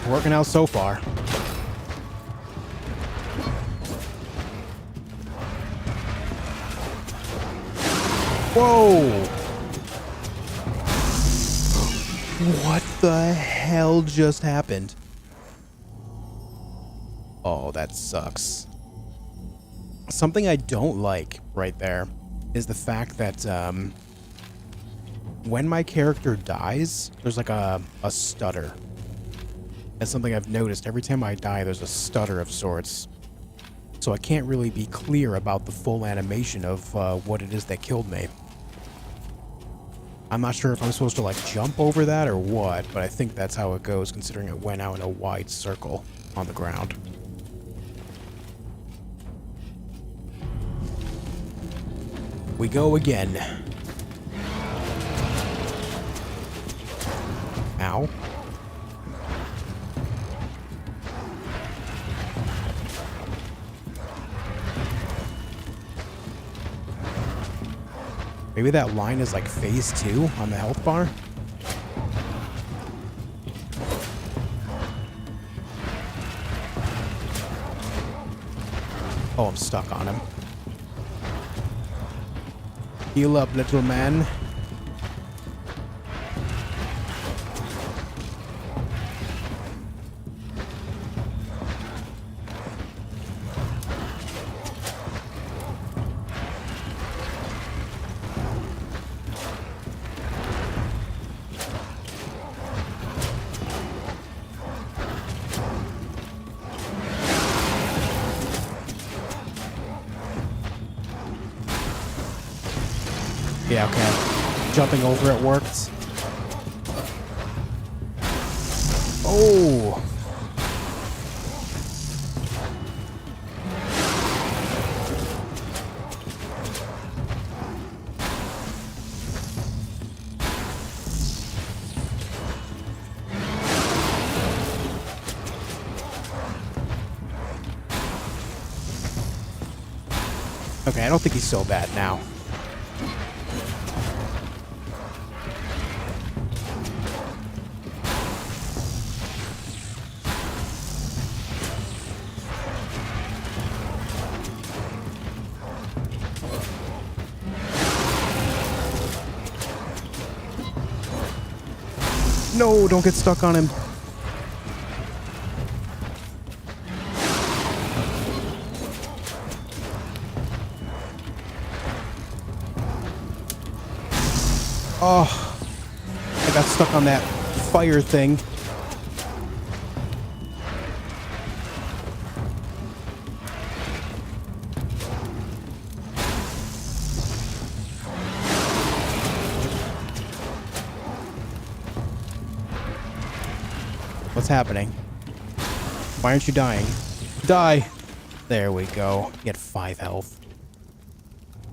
Working out so far. Whoa! What the hell just happened? Oh, that sucks. Something I don't like right there is the fact that when my character dies, there's like a stutter. That's something I've noticed. Every time I die, there's a stutter of sorts. So I can't really be clear about the full animation of what it is that killed me. I'm not sure if I'm supposed to, like, jump over that or what, but I think that's how it goes, considering it went out in a wide circle on the ground. We go again. Ow. Maybe that line is like phase 2 on the health bar? Oh, I'm stuck on him. Heal up, little man. Yeah, okay. Jumping over it worked. Oh! Okay, I don't think he's so bad now. No, don't get stuck on him. Oh, I got stuck on that fire thing. What's happening? Why aren't you dying? Die! There we go. Get 5 health.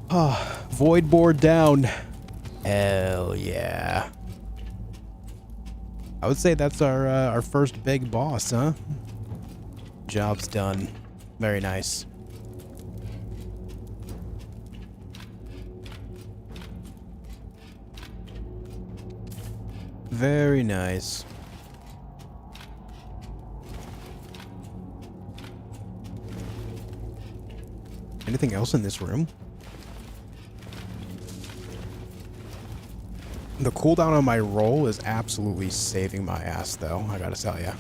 Ah, void board down. Hell yeah. I would say that's our first big boss, huh? Job's done. Very nice. Very nice. Anything else in this room? The cooldown on my roll is absolutely saving my ass, though, I gotta tell ya.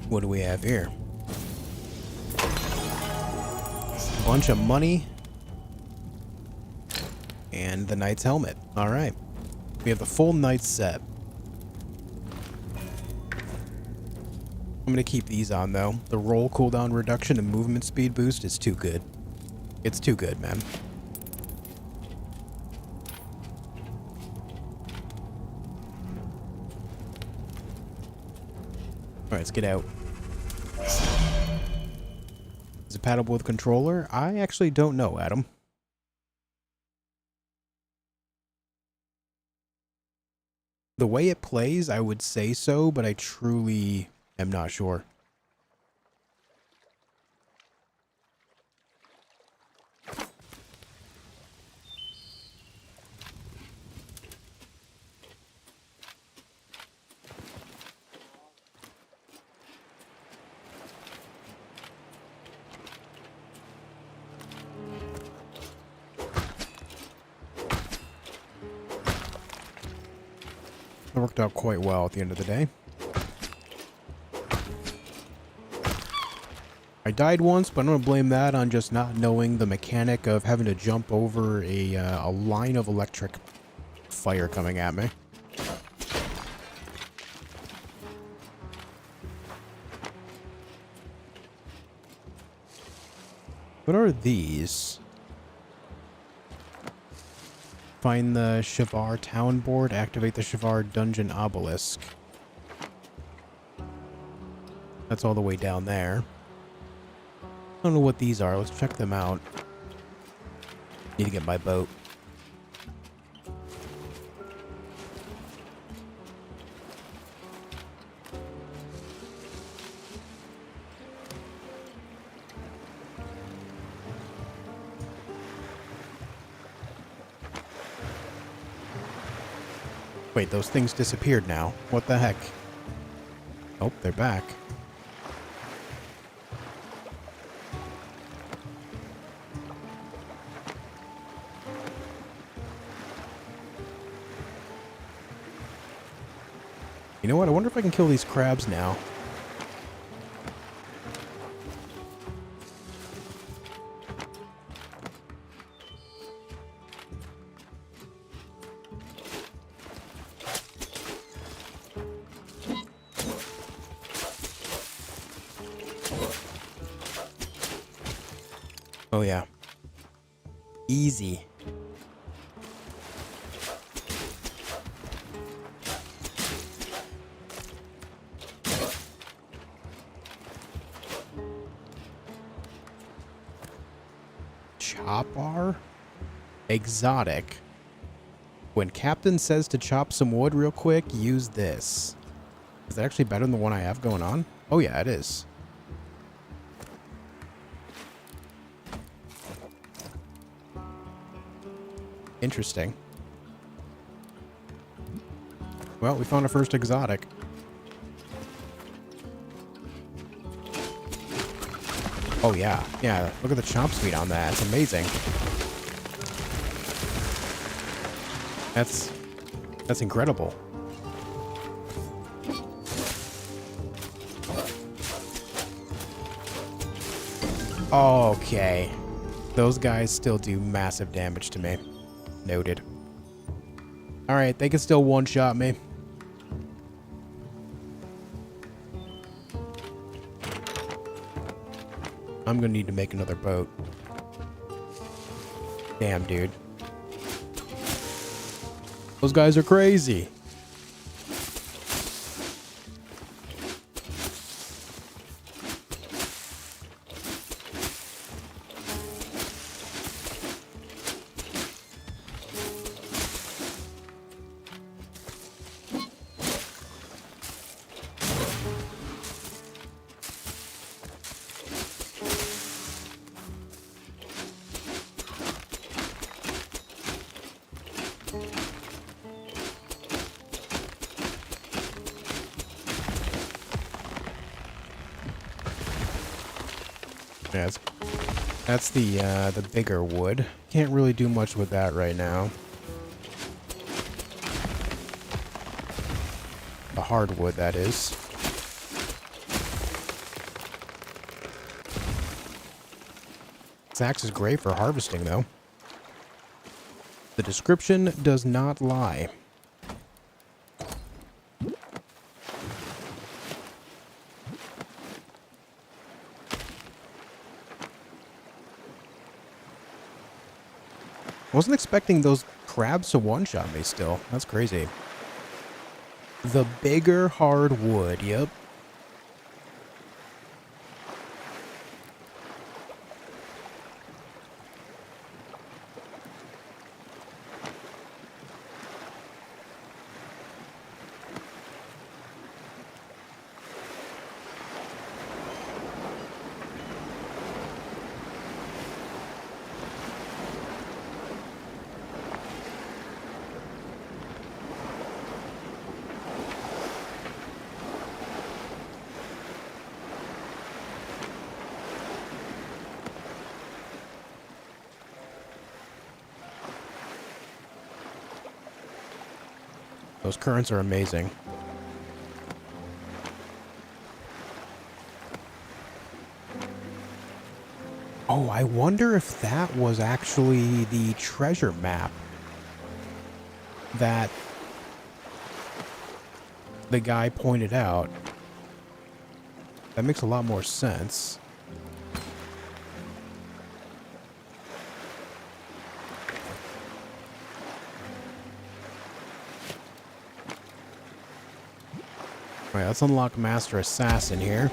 What do we have here? A bunch of money. And the knight's helmet. Alright. We have the full knight's set. I'm gonna keep these on, though. The roll cooldown reduction and movement speed boost is too good. It's too good, man. Alright, let's get out. Is it paddable with controller? I actually don't know, Adam. The way it plays, I would say so, but I truly am not sure. It worked out quite well at the end of the day. I died once, but I'm going to blame that on just not knowing the mechanic of having to jump over a line of electric fire coming at me. What are these? Find the Shavar town board, activate the Shavar dungeon obelisk. That's all the way down there. I don't know what these are. Let's check them out. Need to get my boat. Wait, those things disappeared now. What the heck? Oh, they're back. You know what? I wonder if I can kill these crabs now. Oh yeah. Easy. Chop bar? Exotic. When Captain says to chop some wood real quick, use this. Is that actually better than the one I have going on? Oh yeah, it is. Interesting. Well, we found our first exotic. Oh, yeah. Yeah, look at the chomp speed on that. It's amazing. That's incredible. Okay. Those guys still do massive damage to me. Noted. Alright, they can still one-shot me. I'm gonna need to make another boat. Damn, dude. Those guys are crazy. Yeah, that's the bigger wood. Can't really do much with that right now. The hardwood, that is. This axe is great for harvesting, though. The description does not lie. I wasn't expecting those crabs to one-shot me still. That's crazy. The bigger hardwood, yep. Those currents are amazing. Oh, I wonder if that was actually the treasure map that the guy pointed out. That makes a lot more sense. Alright, let's unlock Master Assassin here.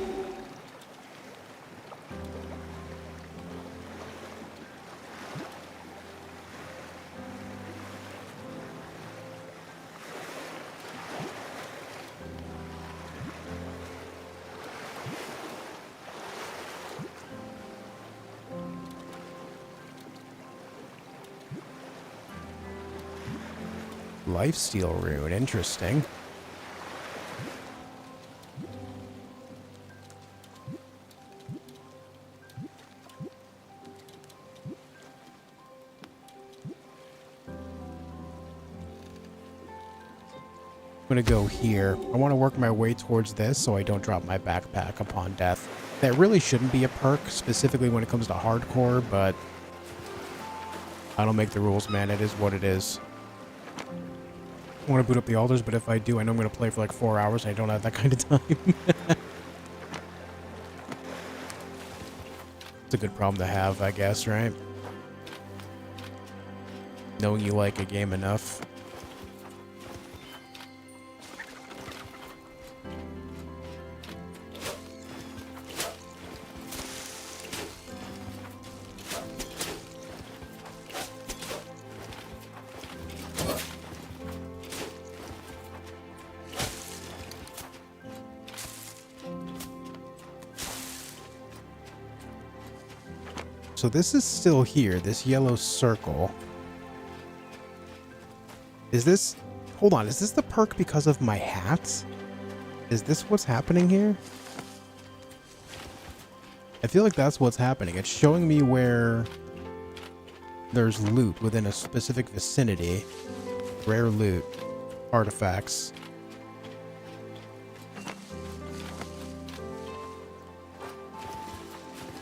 Lifesteal rune, interesting. I'm gonna go here. I want to work my way towards this so I don't drop my backpack upon death. That really shouldn't be a perk, specifically when it comes to hardcore, but I don't make the rules, man. It is what it is. I want to boot up the altars, but if I do, I know I'm going to play for like 4 hours and I don't have that kind of time. It's a good problem to have, I guess, right? Knowing you like a game enough. So this is still here, this yellow circle. Is this... Hold on, is this the perk because of my hat? Is this what's happening here? I feel like that's what's happening. It's showing me where there's loot within a specific vicinity. Rare loot. Artifacts.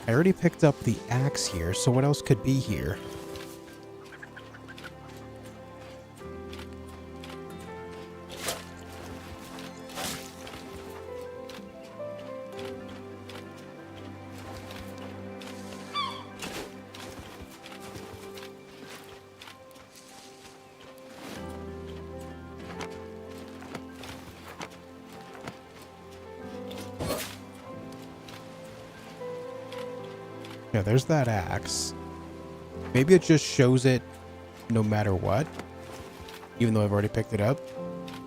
I already picked up the axe here, so what else could be here? Yeah, there's that axe. Maybe it just shows it no matter what, even though I've already picked it up.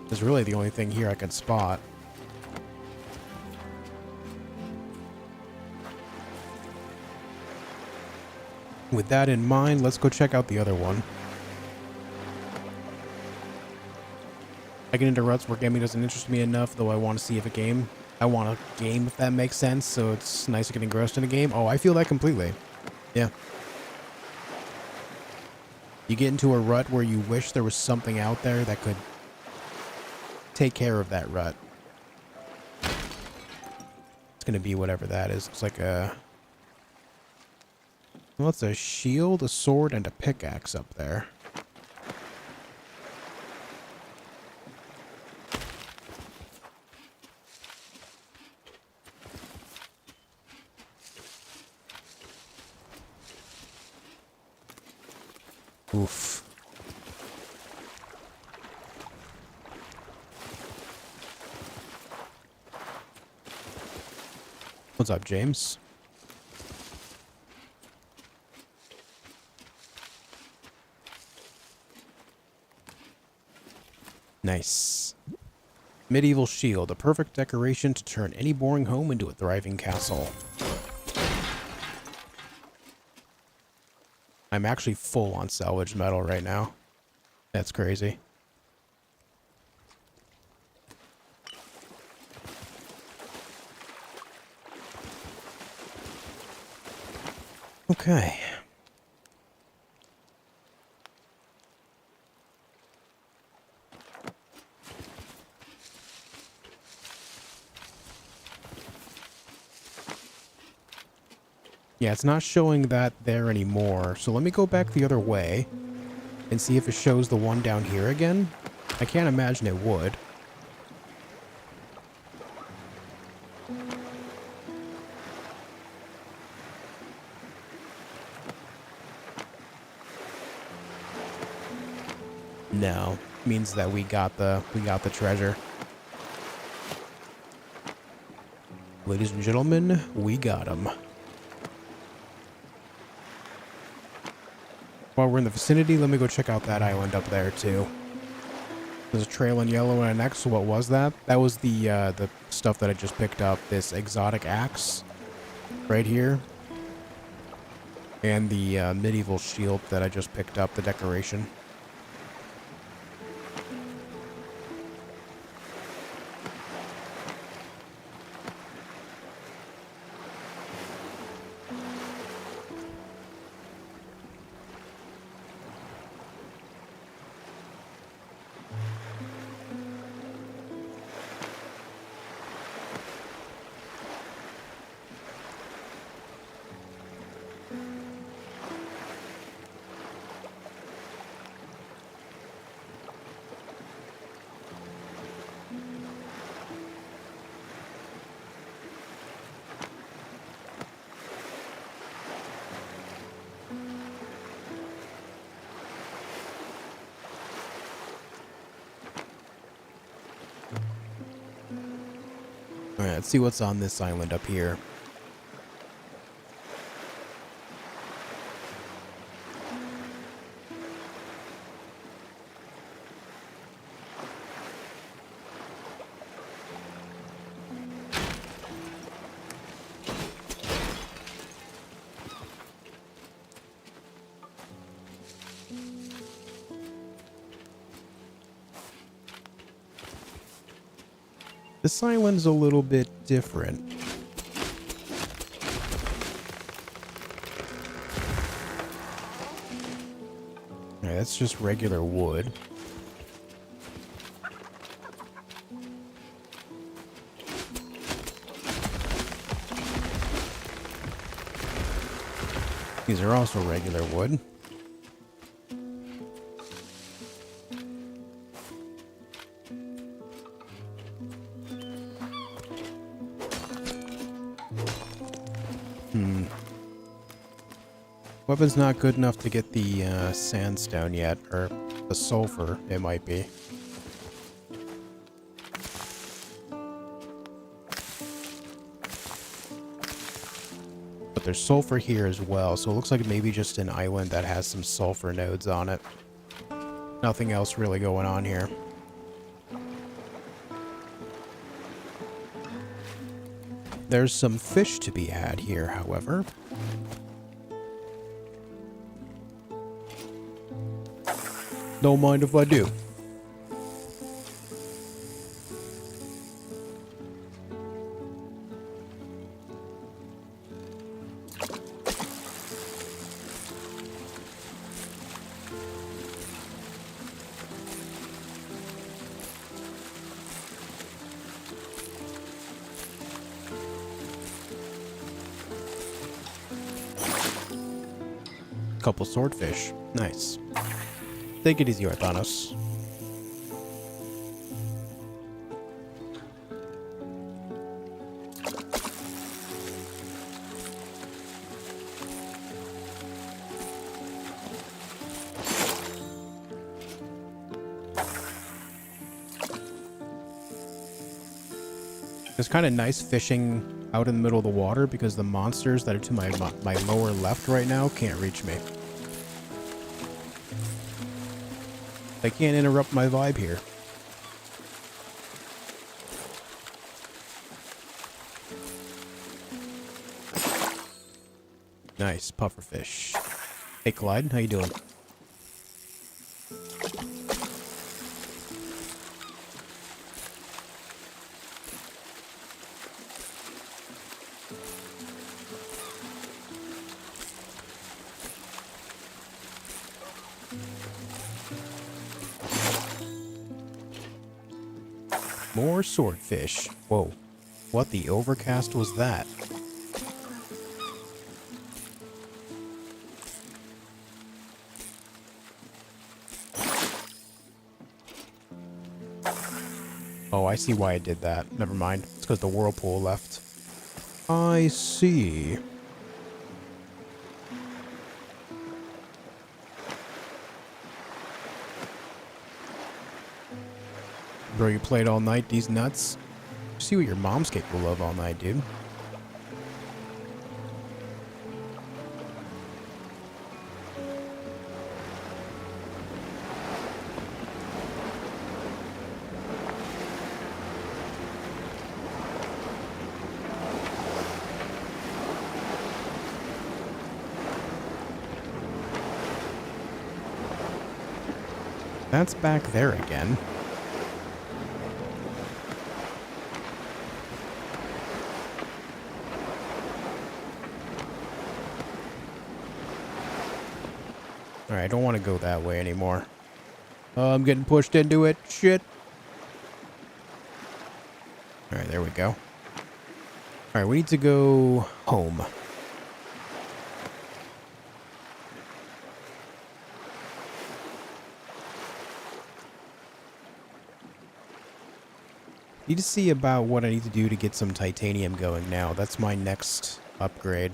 It's really the only thing here I can spot. With that in mind, let's go check out the other one. I get into ruts where gaming doesn't interest me enough, though I want to see if I want a game, if that makes sense, so it's nice to get engrossed in a game. Oh, I feel that completely. Yeah. You get into a rut where you wish there was something out there that could take care of that rut. It's going to be whatever that is. It's like a... Well, it's a shield, a sword, and a pickaxe up there. Oof. What's up, James? Nice. Medieval shield, a perfect decoration to turn any boring home into a thriving castle. I'm actually full on salvage metal right now. That's crazy. Okay. Yeah, it's not showing that there anymore. So let me go back the other way and see if it shows the one down here again. I can't imagine it would. No, means that we got the treasure. Ladies and gentlemen, we got him. While we're in the vicinity, let me go check out that island up there too. There's a trail in yellow and an X. So what was that? That was the stuff that I just picked up. This exotic axe right here, and the medieval shield that I just picked up. The decoration. Alright, let's see what's on this island up here. This island's a little bit different. Alright, that's just regular wood. These are also regular wood. Weapon's not good enough to get the sandstone yet, or the sulfur, it might be. But there's sulfur here as well, so it looks like maybe just an island that has some sulfur nodes on it. Nothing else really going on here. There's some fish to be had here, however. Don't mind if I do. Couple swordfish. Nice. Take it easy, Arthanos. It's kind of nice fishing out in the middle of the water because the monsters that are to my lower left right now can't reach me. They can't interrupt my vibe here. Nice, pufferfish. Hey Clyde, how you doing? More swordfish. Whoa. What the overcast was that? Oh, I see why I did that. Never mind. It's because the whirlpool left. I see. Bro, you played all night, these nuts? See what your mom's capable of all night, dude. That's back there again. Alright, I don't want to go that way anymore. I'm getting pushed into it. Shit. Alright, there we go. Alright, we need to go home. Need to see about what I need to do to get some titanium going now. That's my next upgrade.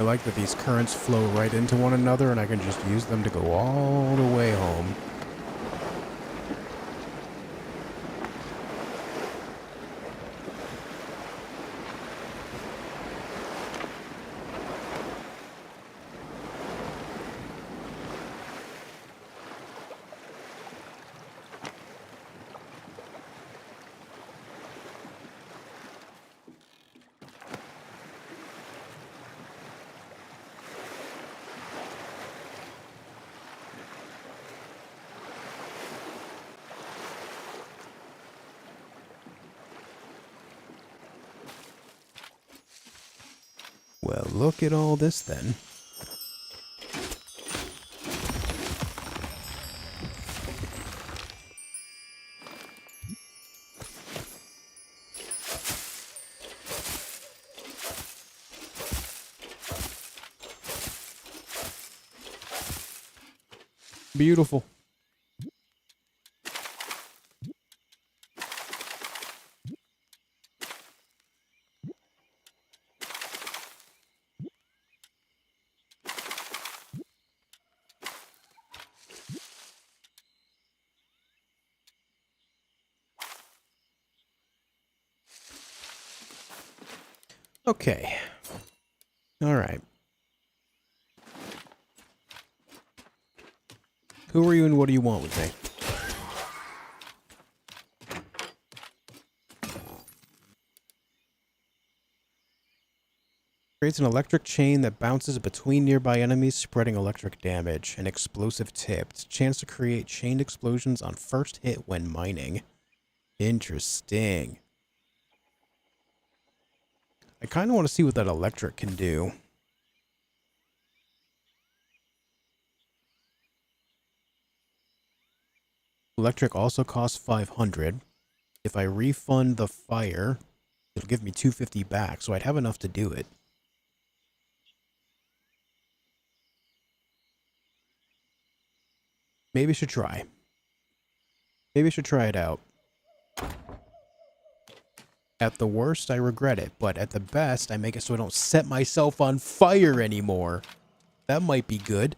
like that these currents flow right into one another and I can just use them to go all the way home. Well, look at all this then. Beautiful. Okay. All right. Who are you and what do you want with me? Creates an electric chain that bounces between nearby enemies, spreading electric damage. An explosive tip. It's a chance to create chained explosions on first hit when mining. Interesting. I kind of want to see what that electric can do. Electric also costs 500. If I refund the fire, it'll give me 250 back, so I'd have enough to do it. Maybe I should try. Maybe I should try it out. At the worst, I regret it, but at the best, I make it so I don't set myself on fire anymore. That might be good.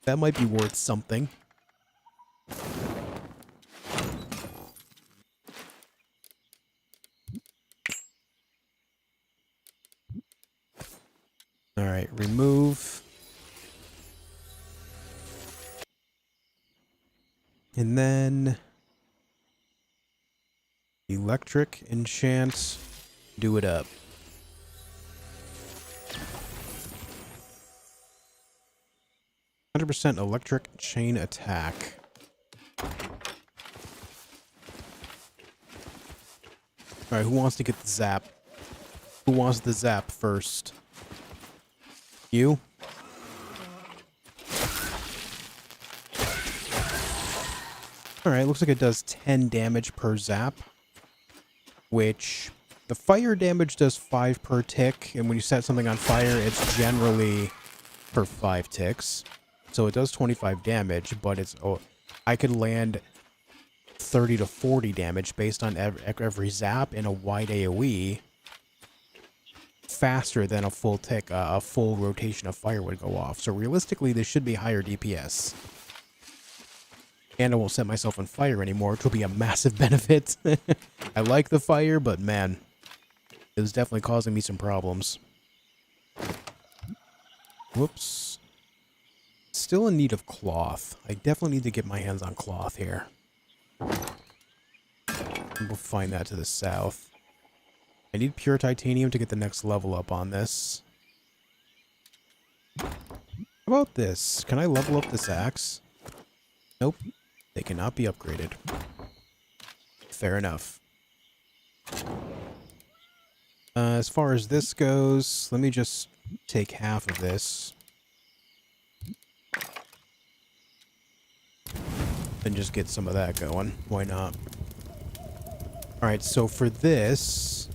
That might be worth something. Alright, remove. And then electric enchant, do it up. %, electric chain attack. Alright, who wants to get the zap? Who wants the zap first? You? Alright, looks like it does 10 damage per zap. Which, the fire damage does 5 per tick, and when you set something on fire, it's generally per 5 ticks. So it does 25 damage, but it's... Oh, I could land 30 to 40 damage based on every zap in a wide AoE faster than a full tick, a full rotation of fire would go off. So realistically, this should be higher DPS. And I won't set myself on fire anymore, which will be a massive benefit. I like the fire, but man, it was definitely causing me some problems. Whoops. Still in need of cloth. I definitely need to get my hands on cloth here. We'll find that to the south. I need pure titanium to get the next level up on this. How about this? Can I level up this axe? Nope. They cannot be upgraded. Fair enough. As far as this goes, let me just take half of this. And just get some of that going. Why not? Alright, so for this...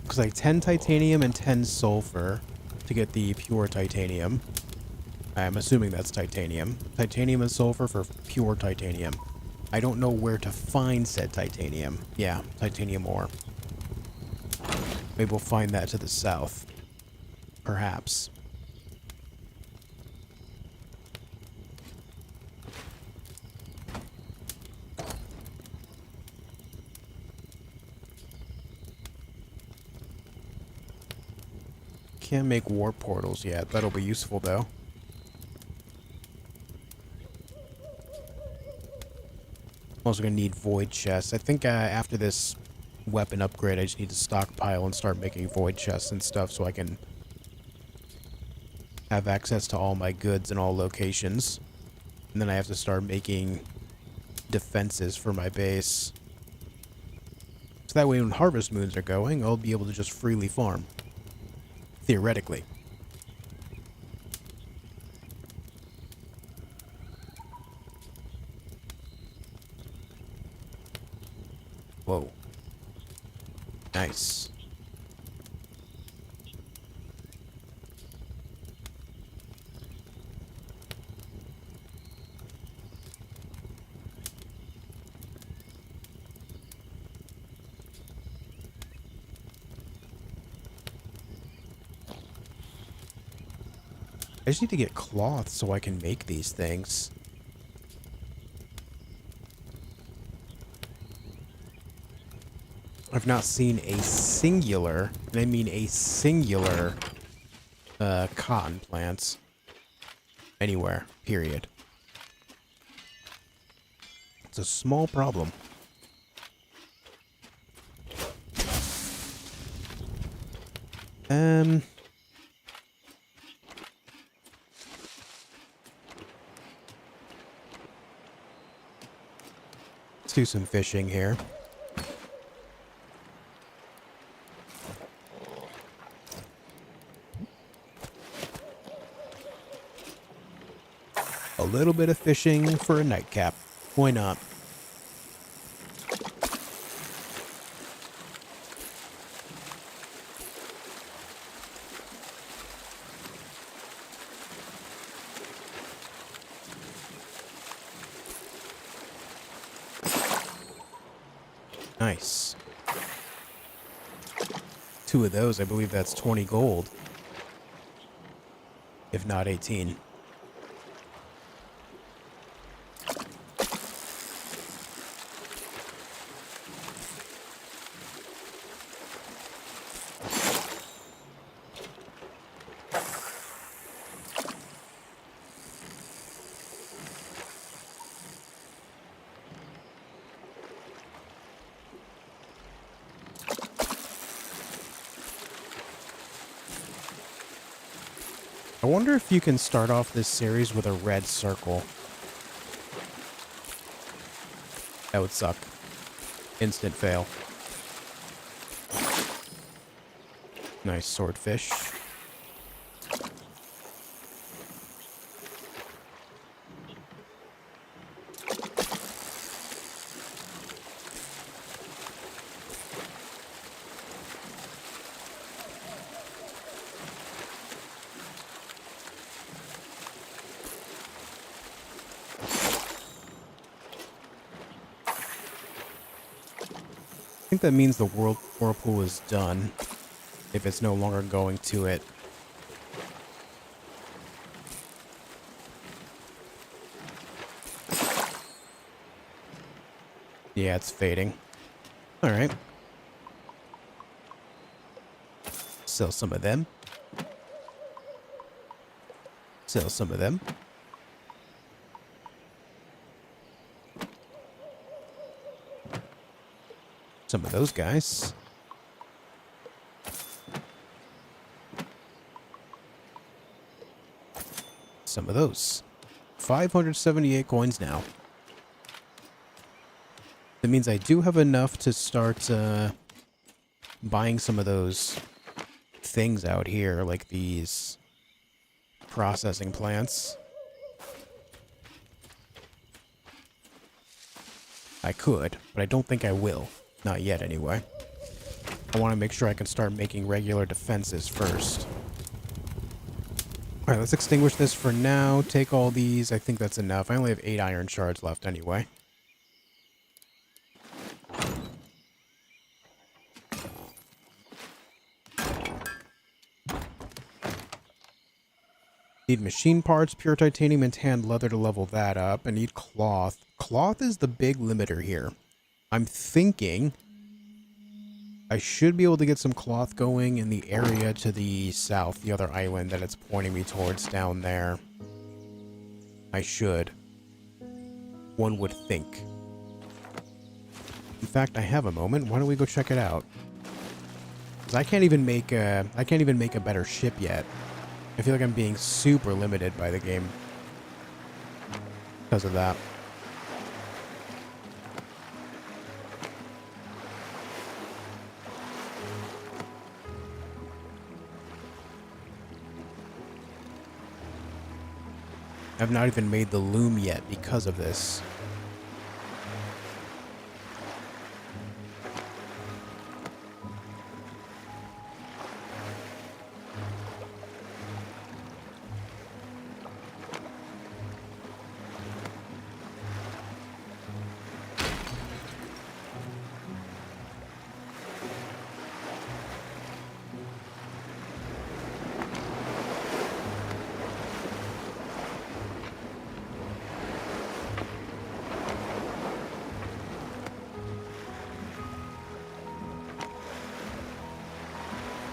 looks like 10 titanium and 10 sulfur to get the pure titanium. I'm assuming that's titanium. Titanium and sulfur for pure titanium. I don't know where to find said titanium. Yeah, titanium ore. Maybe we'll find that to the south. Perhaps. Can't make warp portals yet. That'll be useful, though. I'm also going to need void chests. I think after this weapon upgrade, I just need to stockpile and start making void chests and stuff so I can have access to all my goods in all locations. And then I have to start making defenses for my base. So that way when harvest moons are going, I'll be able to just freely farm. Theoretically. Whoa. Nice. I just need to get cloth so I can make these things. I've not seen a singular, and I mean a singular, cotton plants anywhere, period. It's a small problem. Let's do some fishing here. A little bit of fishing for a nightcap. Why not? Nice. 2 of those, I believe that's 20 gold. If not 18. I wonder if you can start off this series with a red circle. That would suck. Instant fail. Nice swordfish. I think that means the whirlpool is done, if it's no longer going to it. Yeah, it's fading. Alright. Sell some of them. Sell some of them. Some of those guys. Some of those. 578 coins now. That means I do have enough to start buying some of those things out here, like these processing plants. I could, but I don't think I will. Not yet, anyway. I want to make sure I can start making regular defenses first. Alright, let's extinguish this for now. Take all these. I think that's enough. I only have 8 iron shards left anyway. Need machine parts, pure titanium, and tanned leather to level that up. I need cloth. Cloth is the big limiter here. I'm thinking I should be able to get some cloth going in the area to the south, the other island that it's pointing me towards down there. I should. One would think. In fact, I have a moment. Why don't we go check it out? Because I can't even make a better ship yet. I feel like I'm being super limited by the game because of that. I've not even made the loom yet because of this.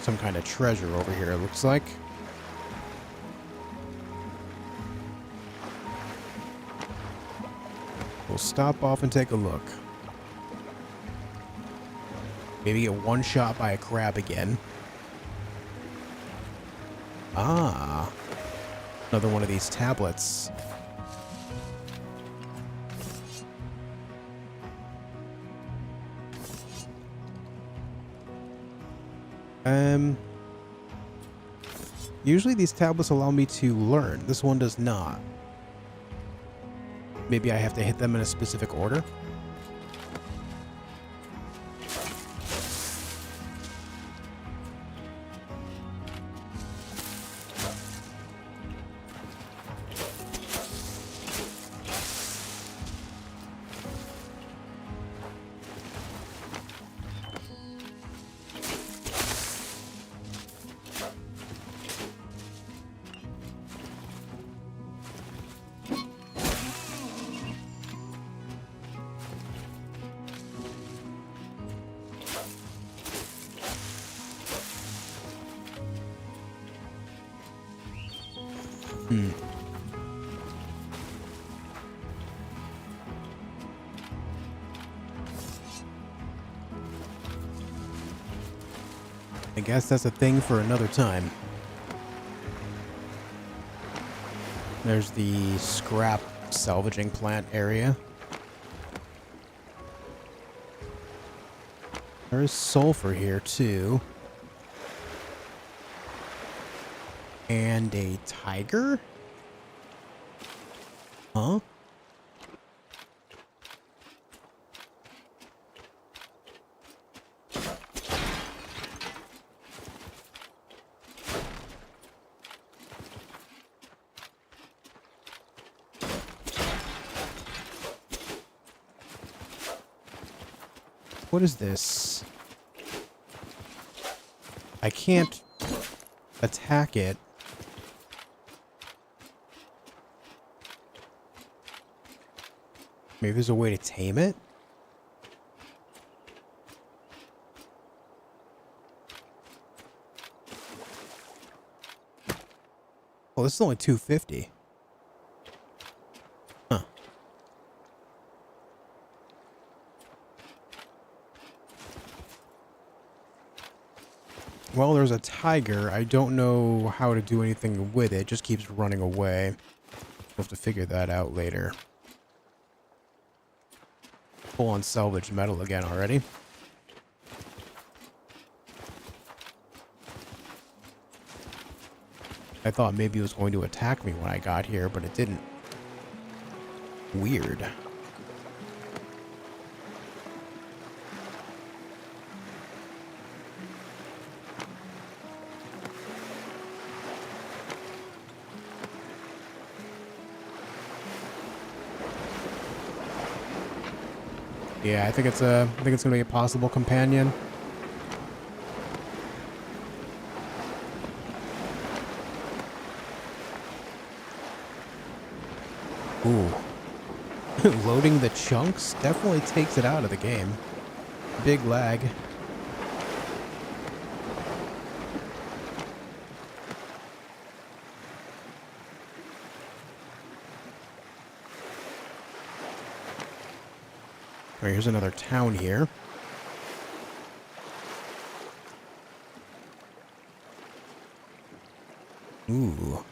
Some kind of treasure over here, it looks like. We'll stop off and take a look. Maybe get one shot by a crab again. Ah. Another one of these tablets. Usually these tablets allow me to learn. This one does not. Maybe I have to hit them in a specific order. I guess that's a thing for another time. There's the scrap salvaging plant area. There is sulfur here too. And a tiger? Huh? What is this? I can't attack it. Maybe there's a way to tame it? Oh, this is only 250. Huh. Well, there's a tiger. I don't know how to do anything with it. It just keeps running away. We'll have to figure that out later. Full on salvage metal again already. I thought maybe it was going to attack me when I got here, but it didn't. Weird. Yeah, I think it's gonna be a possible companion. Ooh. Loading the chunks definitely takes it out of the game. Big lag. All right, here's another town here. Ooh.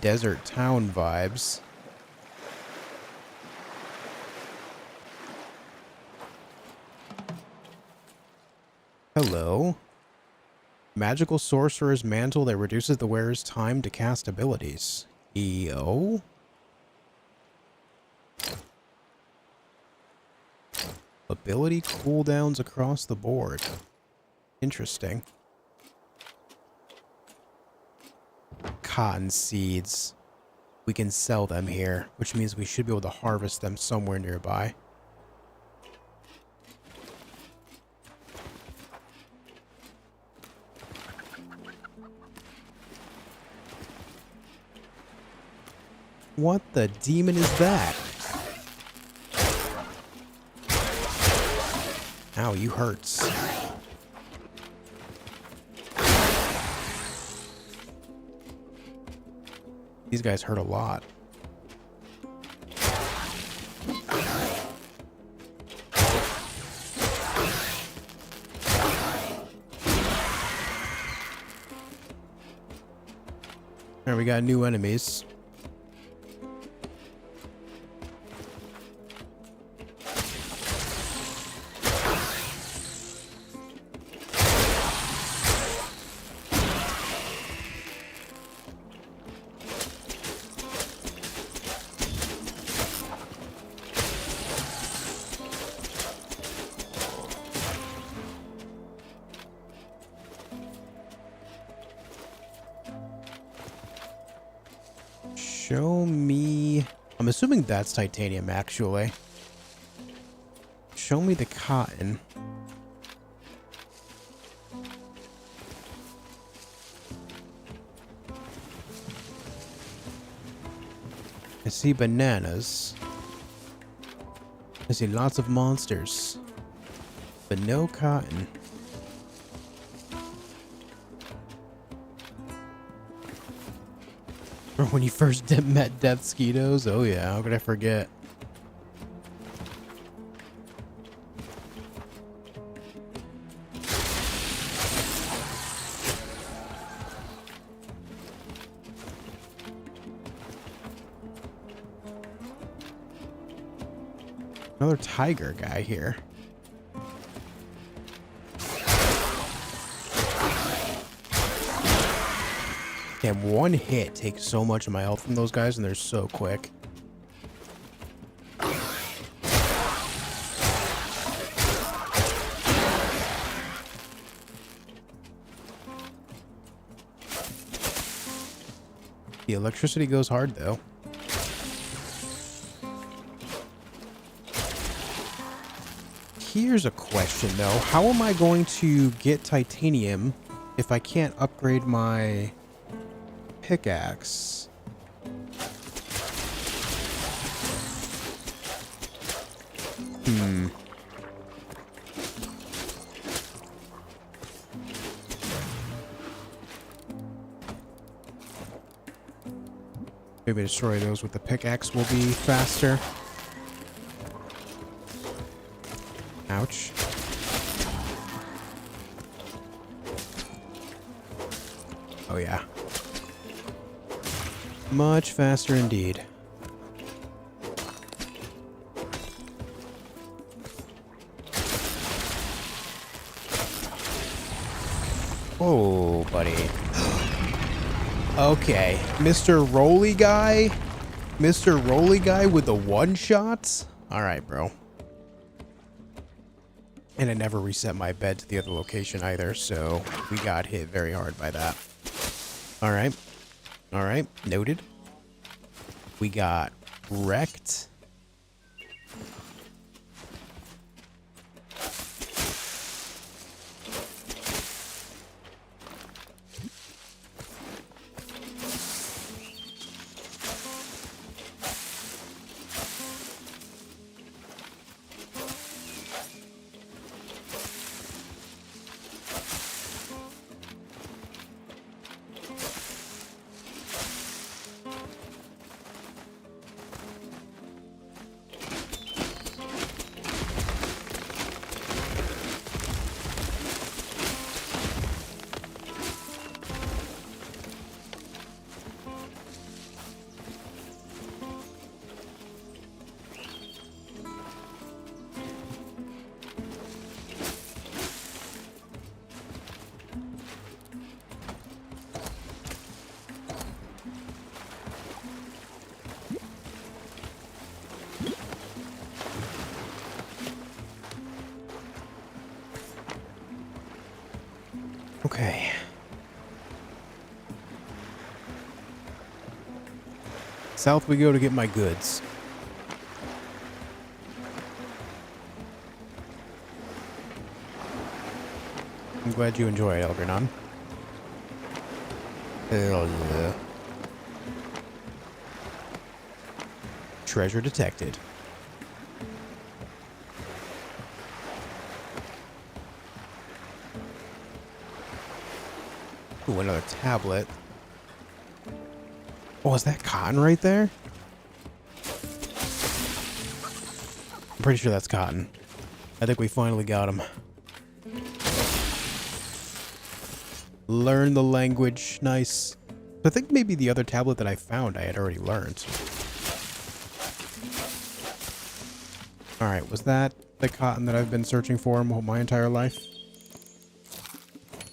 Desert town vibes. Hello. Magical sorcerer's mantle that reduces the wearer's time to cast abilities. Yo. Ability cooldowns across the board. Interesting. Cotton seeds. We can sell them here, which means we should be able to harvest them somewhere nearby. What the demon is that? Ow, you hurts. These guys hurt a lot. Alright, we got new enemies. Show me... I'm assuming that's titanium, actually. Show me the cotton. I see bananas. I see lots of monsters. But no cotton. Remember when you first met Death Skeetos? Oh yeah, how could I forget? Another tiger guy here. Damn, one hit takes so much of my health from those guys, and they're so quick. The electricity goes hard, though. Here's a question, though. How am I going to get titanium if I can't upgrade my pickaxe? Maybe destroy those with the pickaxe will be faster. Ouch. Oh yeah. Much faster indeed. Oh, buddy. Okay, Mr. Rolly guy? Mr. Rolly guy with the one-shots? Alright, bro. And I never reset my bed to the other location either, so we got hit very hard by that. Alright. Alright, noted. We got wrecked. Okay. South we go to get my goods. I'm glad you enjoy it, Algernon. Hell yeah. Treasure detected. Ooh, another tablet. Oh, is that cotton right there? I'm pretty sure that's cotton. I think we finally got him. Learn the language. Nice. I think maybe the other tablet that I found I had already learned. Alright, was that the cotton that I've been searching for my entire life?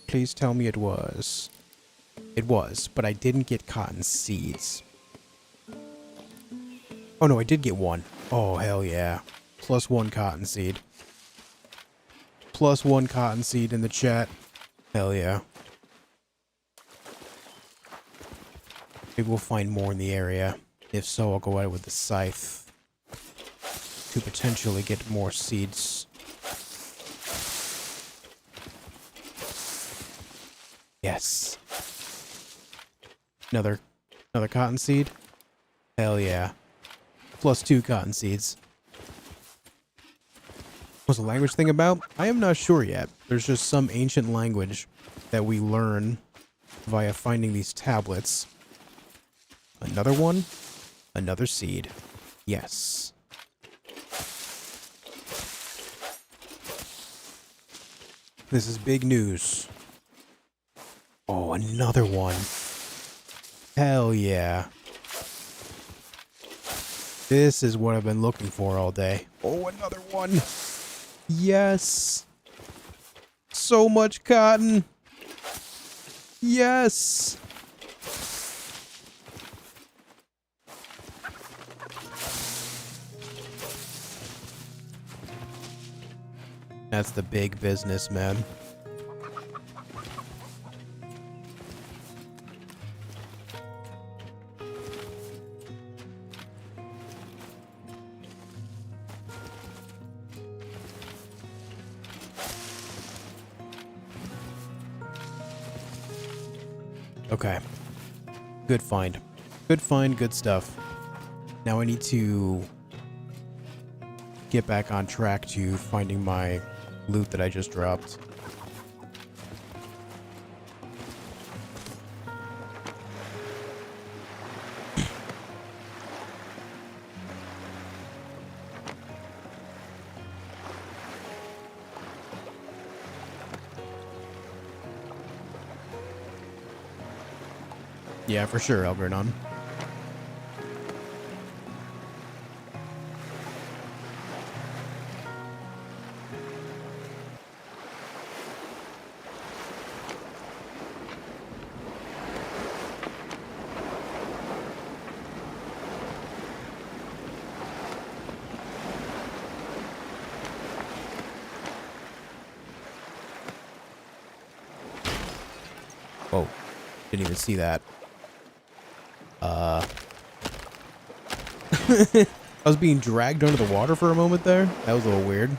Please tell me it was. It was, but I didn't get cotton seeds. Oh no, I did get one. Oh, hell yeah. +1 cotton seed. +1 cotton seed in the chat. Hell yeah. Maybe we'll find more in the area. If so, I'll go at it with the scythe to potentially get more seeds. Yes. Another cotton seed. Hell yeah. +2 cotton seeds. What's the language thing about? I am not sure yet. There's just some ancient language that we learn via finding these tablets. Another one. Another seed. Yes. This is big news. Oh, another one. Hell yeah. This is what I've been looking for all day. Oh, another one. Yes. So much cotton. Yes. That's the big business, man. Okay. Good find. Good find, good stuff. Now I need to get back on track to finding my loot that I just dropped. Yeah, for sure, Algernon. Whoa. Didn't even see that. I was being dragged under the water for a moment there. That was a little weird.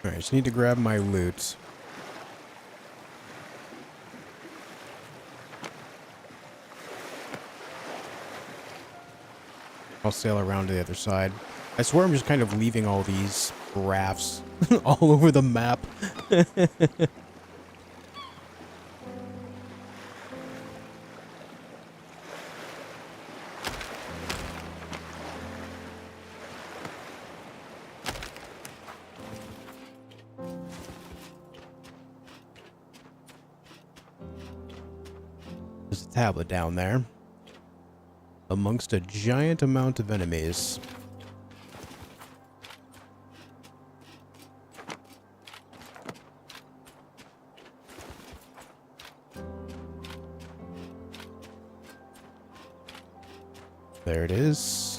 Alright, just need to grab my loot. I'll sail around to the other side. I swear I'm just kind of leaving all these rafts all over the map. tablet down there. Amongst a giant amount of enemies. There it is.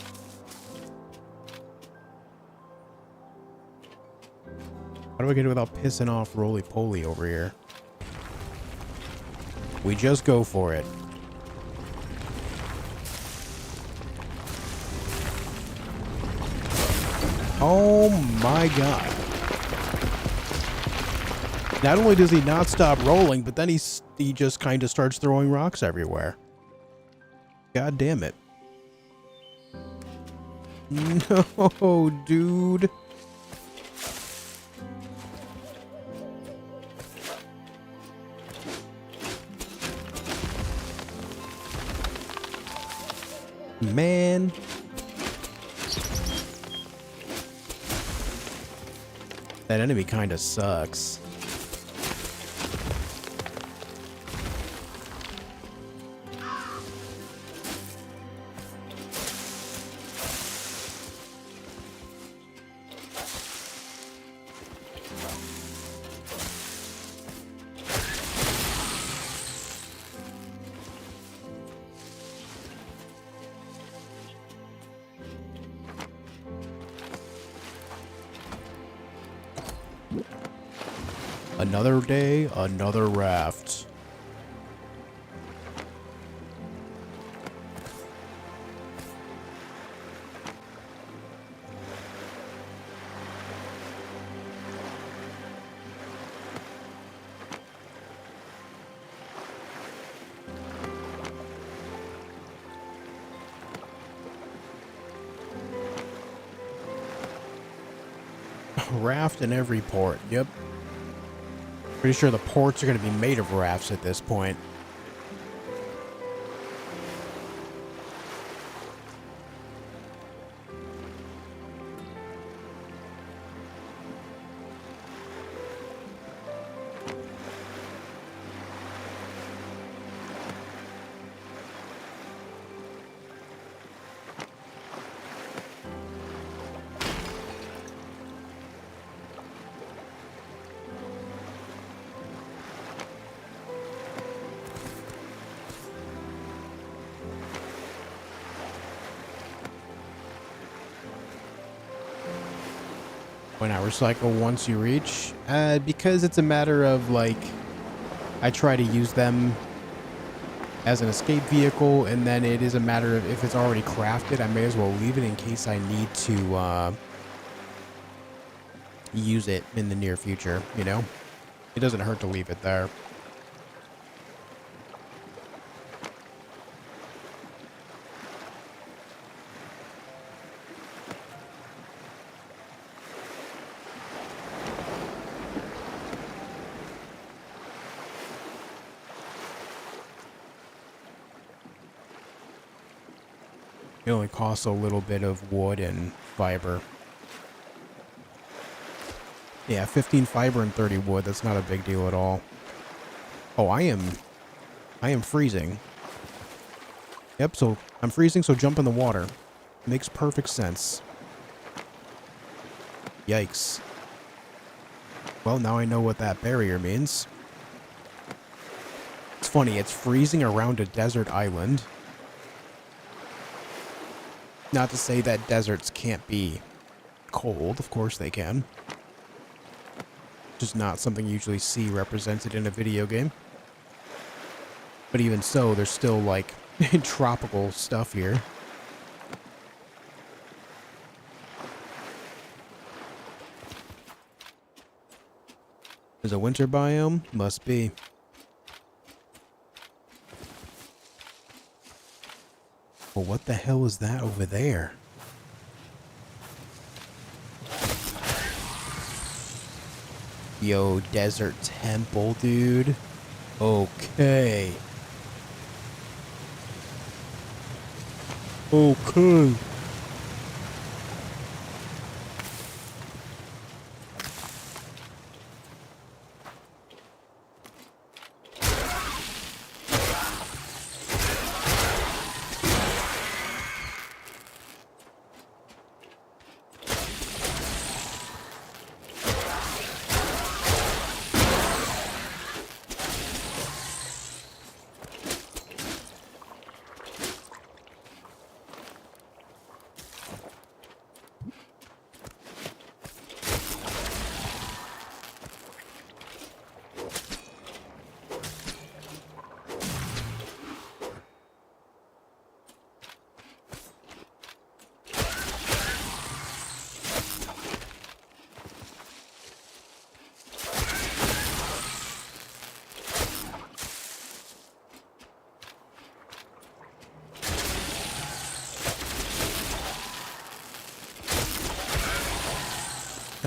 How do I get it without pissing off Roly-Poly over here? We just go for it. Oh my god. Not only does he not stop rolling, but then he just kind of starts throwing rocks everywhere. God damn it. No, dude. Man. That enemy kind of sucks. Another day, another raft. Raft in every port. Yep. Pretty sure the ports are going to be made of rafts at this point. When I recycle once you reach, because it's a matter of like, I try to use them as an escape vehicle, and then it is a matter of if it's already crafted, I may as well leave it in case I need to use it in the near future, you know? It doesn't hurt to leave it there. It only costs a little bit of wood and fiber. Yeah, 15 fiber and 30 wood. That's not a big deal at all. Oh, I am freezing. Yep, so I'm freezing, so jump in the water. Makes perfect sense. Yikes. Well, now I know what that barrier means. It's funny, it's freezing around a desert island. Not to say that deserts can't be cold, of course they can. Just not something you usually see represented in a video game. But even so, there's still like tropical stuff here. There's a winter biome? Must be. Well, what the hell is that over there? Yo, desert temple, dude. Okay. Okay.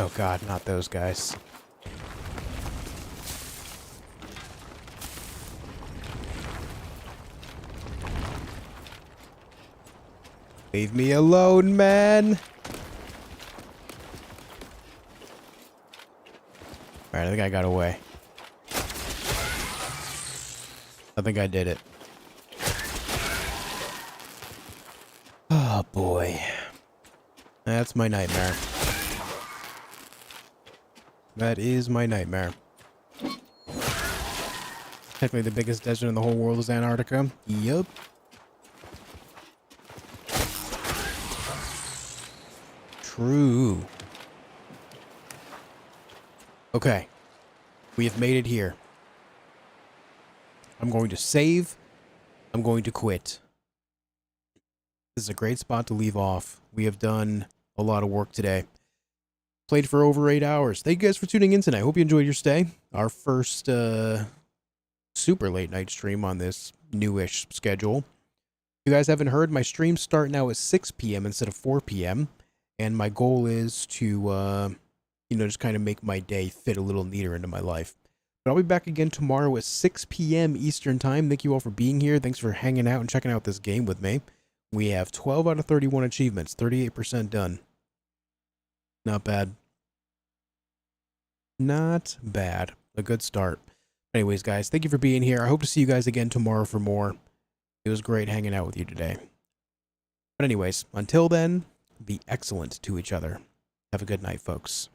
Oh god, not those guys. Leave me alone, man! Alright, I think I got away. I think I did it. Oh boy. That's my nightmare. That is my nightmare. Technically the biggest desert in the whole world is Antarctica. Yup. True. Okay. We have made it here. I'm going to save. I'm going to quit. This is a great spot to leave off. We have done a lot of work today. Played for over 8 hours. Thank you guys for tuning in tonight. Hope you enjoyed your stay. Our first super late night stream on this newish schedule. If you guys haven't heard, my streams start now at 6 p.m. instead of 4 p.m. And my goal is to, you know, just kind of make my day fit a little neater into my life. But I'll be back again tomorrow at 6 p.m. Eastern Time. Thank you all for being here. Thanks for hanging out and checking out this game with me. We have 12 out of 31 achievements, 38% done. Not bad. Not bad. A good start. Anyways, guys, thank you for being here. I hope to see you guys again tomorrow for more. It was great hanging out with you today. But anyways, until then, be excellent to each other. Have a good night, folks.